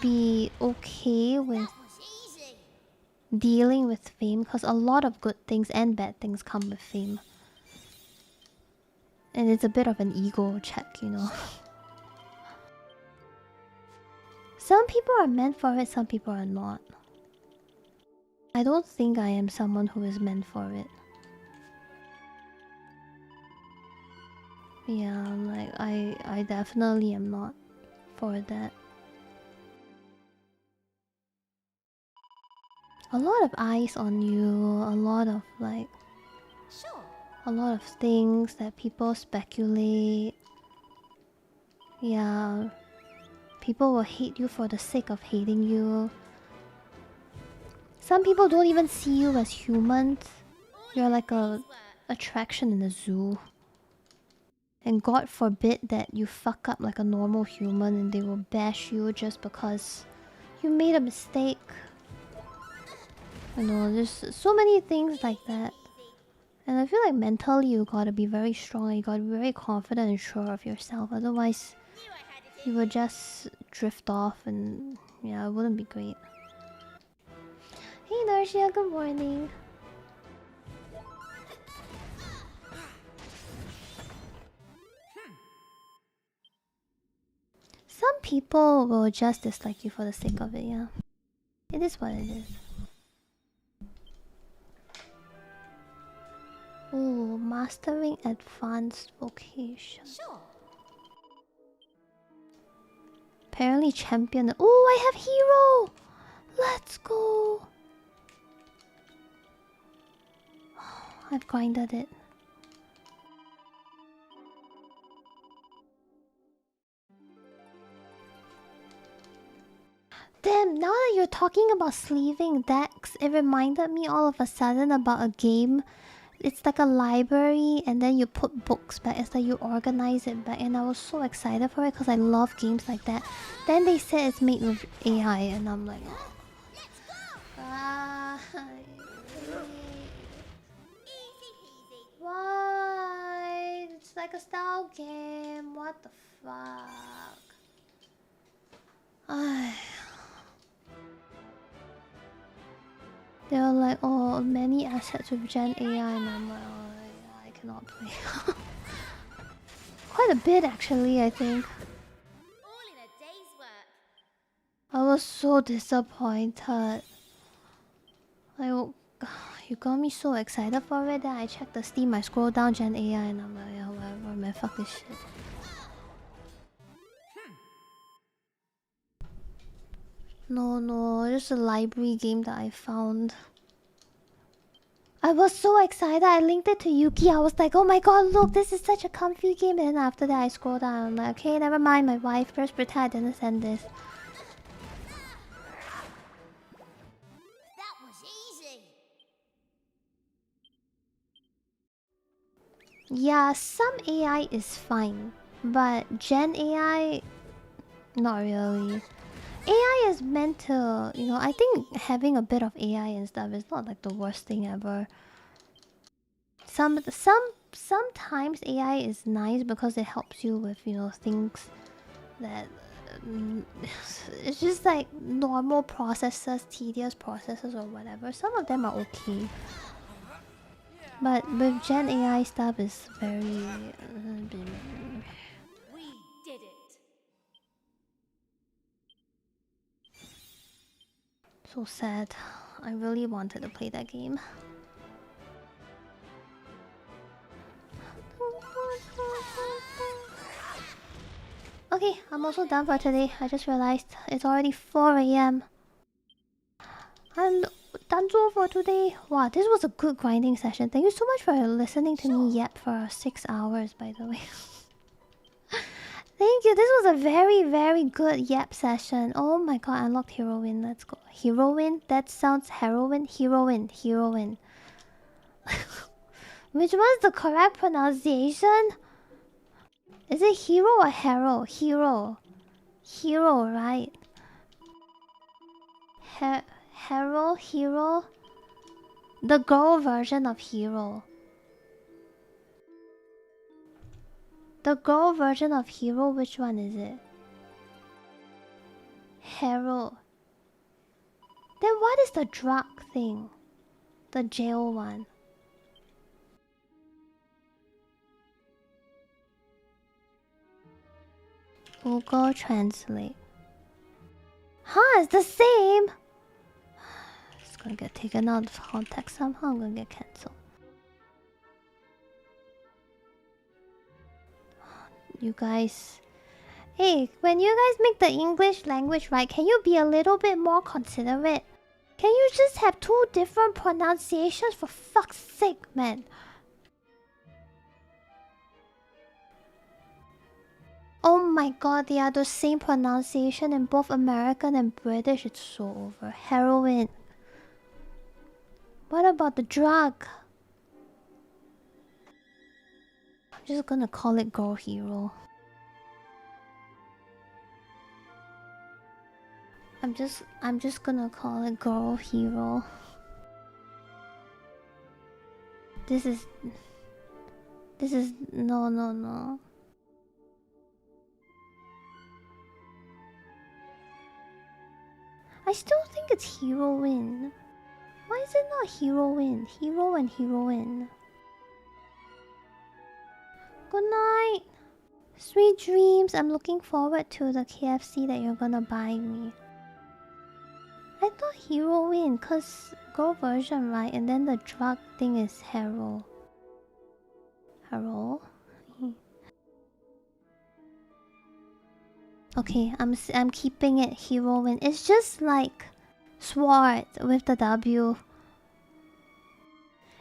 be okay with dealing with fame, because a lot of good things and bad things come with fame. And it's a bit of an ego check, you know. Some people are meant for it, some people are not. I don't think I am someone who is meant for it. Yeah, like I definitely am not for that. A lot of eyes on you, a lot of like... a lot of things that people speculate. Yeah. People will hate you for the sake of hating you. Some people don't even see you as humans. You're like a attraction in a zoo. And God forbid that you fuck up like a normal human and they will bash you just because you made a mistake. You know, there's so many things like that. And I feel like mentally you gotta be very strong. You gotta be very confident and sure of yourself. Otherwise, you would just drift off and... yeah, it wouldn't be great. Hey Narcia, good morning. Some people will just dislike you for the sake of it, yeah. It is what it is. Ooh, mastering advanced vocation. Apparently champion. Ooh, I have hero! Let's go! I've grinded it. Damn, now that you're talking about sleeving decks, it reminded me all of a sudden about a game. It's like a library and then you put books back. It's like you organize it back, and I was so excited for it because I love games like that. Then they said it's made with AI and I'm like... why? It's like a style game. What the fuck? They were like, oh, many assets with Gen AI, and I'm like, oh, yeah, I cannot play. Quite a bit, actually, I think. I was so disappointed. Like, you got me so excited for it that I checked the Steam, I scroll down Gen AI, and I'm like, yeah, whatever, man, fuck this shit. No, just a library game that I found. I was so excited, I linked it to Yuki. I was like, oh my god, look, this is such a comfy game. And then after that I scrolled down, I'm like, okay, never mind, my wife. First pretend I didn't send this. That was easy. Yeah, some AI is fine, but Gen AI, not really. AI is meant to, you know, I think having a bit of AI and stuff is not like the worst thing ever. Sometimes AI is nice because it helps you with, you know, things that it's just like normal processors, tedious processors or whatever. Some of them are okay. But with Gen AI stuff is very... We did it. so sad. I really wanted to play that game. Okay, I'm also done for today. I just realized it's already 4 AM. I'm done for today. Wow, this was a good grinding session. Thank you so much for listening to me yap for 6 hours, by the way. Thank you. This was a very, very good yap session. Oh my god, I unlocked heroine. Let's go. Heroine? That sounds heroine. Heroine. Heroine. Which was the correct pronunciation? Is it hero or hero? Hero. Hero, right? Hero? The girl version of hero. The girl version of hero, which one is it? Hero. Then what is the drug thing? The jail one. Google Translate. Huh, it's the same! It's gonna get taken out of context somehow. I'm gonna get cancelled. You guys... Hey, when you guys make the English language right, can you be a little bit more considerate? Can you just have 2 different pronunciations for fuck's sake, man? Oh my god, they are the same pronunciation in both American and British. It's so over. Heroin. What about the drug? I'm just gonna call it Girl Hero. I'm just gonna call it Girl Hero. This is no. I still think it's heroine. Why is it not heroine? Hero and heroine. Good night. Sweet dreams. I'm looking forward to the KFC that you're gonna buy me. I thought heroine, cause girl version, right? And then the drug thing is hero. Hero? Okay, I'm keeping it heroine. It's just like sword with the W.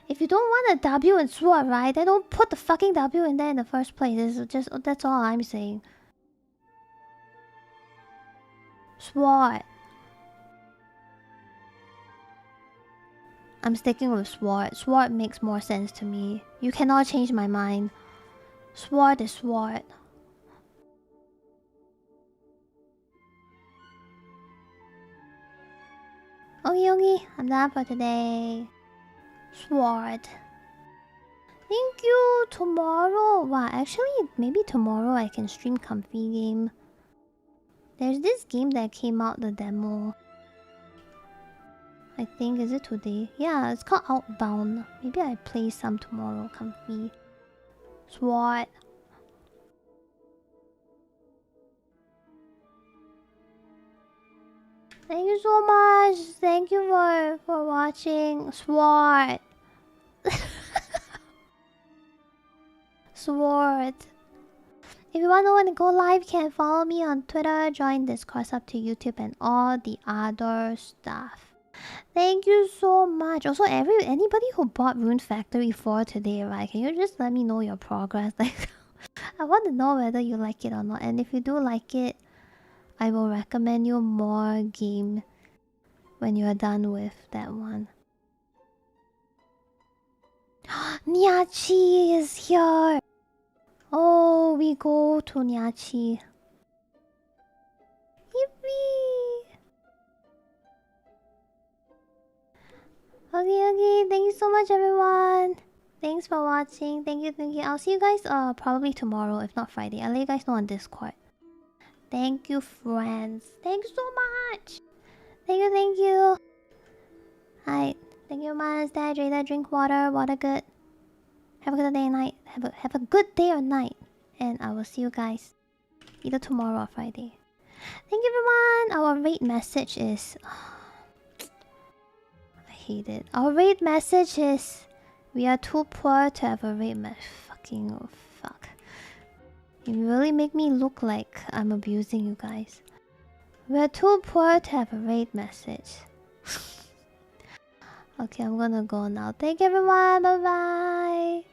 If you don't want a W in sword, right? Then don't put the fucking W in there in the first place. It's just that's all I'm saying. Sword. I'm sticking with sword. Sword makes more sense to me. You cannot change my mind. Sword is sword. Okay, I'm done for today. Sword. Thank you. Tomorrow. Wow, actually, maybe tomorrow I can stream Comfy Game. There's this game that came out, the demo. I think, is it today? Yeah, it's called Outbound. Maybe I play some tomorrow, Comfy. Sword. Thank you so much. Thank you for watching. Sword. Sword. If you want to know when to go live, you can follow me on Twitter, join Discord, up to YouTube, and all the other stuff. Thank you so much. Also, anybody who bought Rune Factory 4 today, right? Can you just let me know your progress? Like, I want to know whether you like it or not. And if you do like it, I will recommend you more game when you are done with that one. Nyachi is here. Oh, we go to Nyachi. Yippee! Okay. Thank you so much, everyone. Thanks for watching. Thank you. I'll see you guys probably tomorrow, if not Friday. I'll let you guys know on Discord. Thank you, friends. Thank you so much. Thank you, thank you. Alright. Thank you, man. Stay hydrated, drink water. Water good. Have a good day or night. Have a good day or night. And I will see you guys either tomorrow or Friday. Thank you, everyone. Our rate message is... I hate it. Our rate message is... We are too poor to have a rate message. Fucking oh, fuck. You really make me look like I'm abusing you guys. We are too poor to have a rate message. Okay, I'm gonna go now. Thank you, everyone. Bye bye.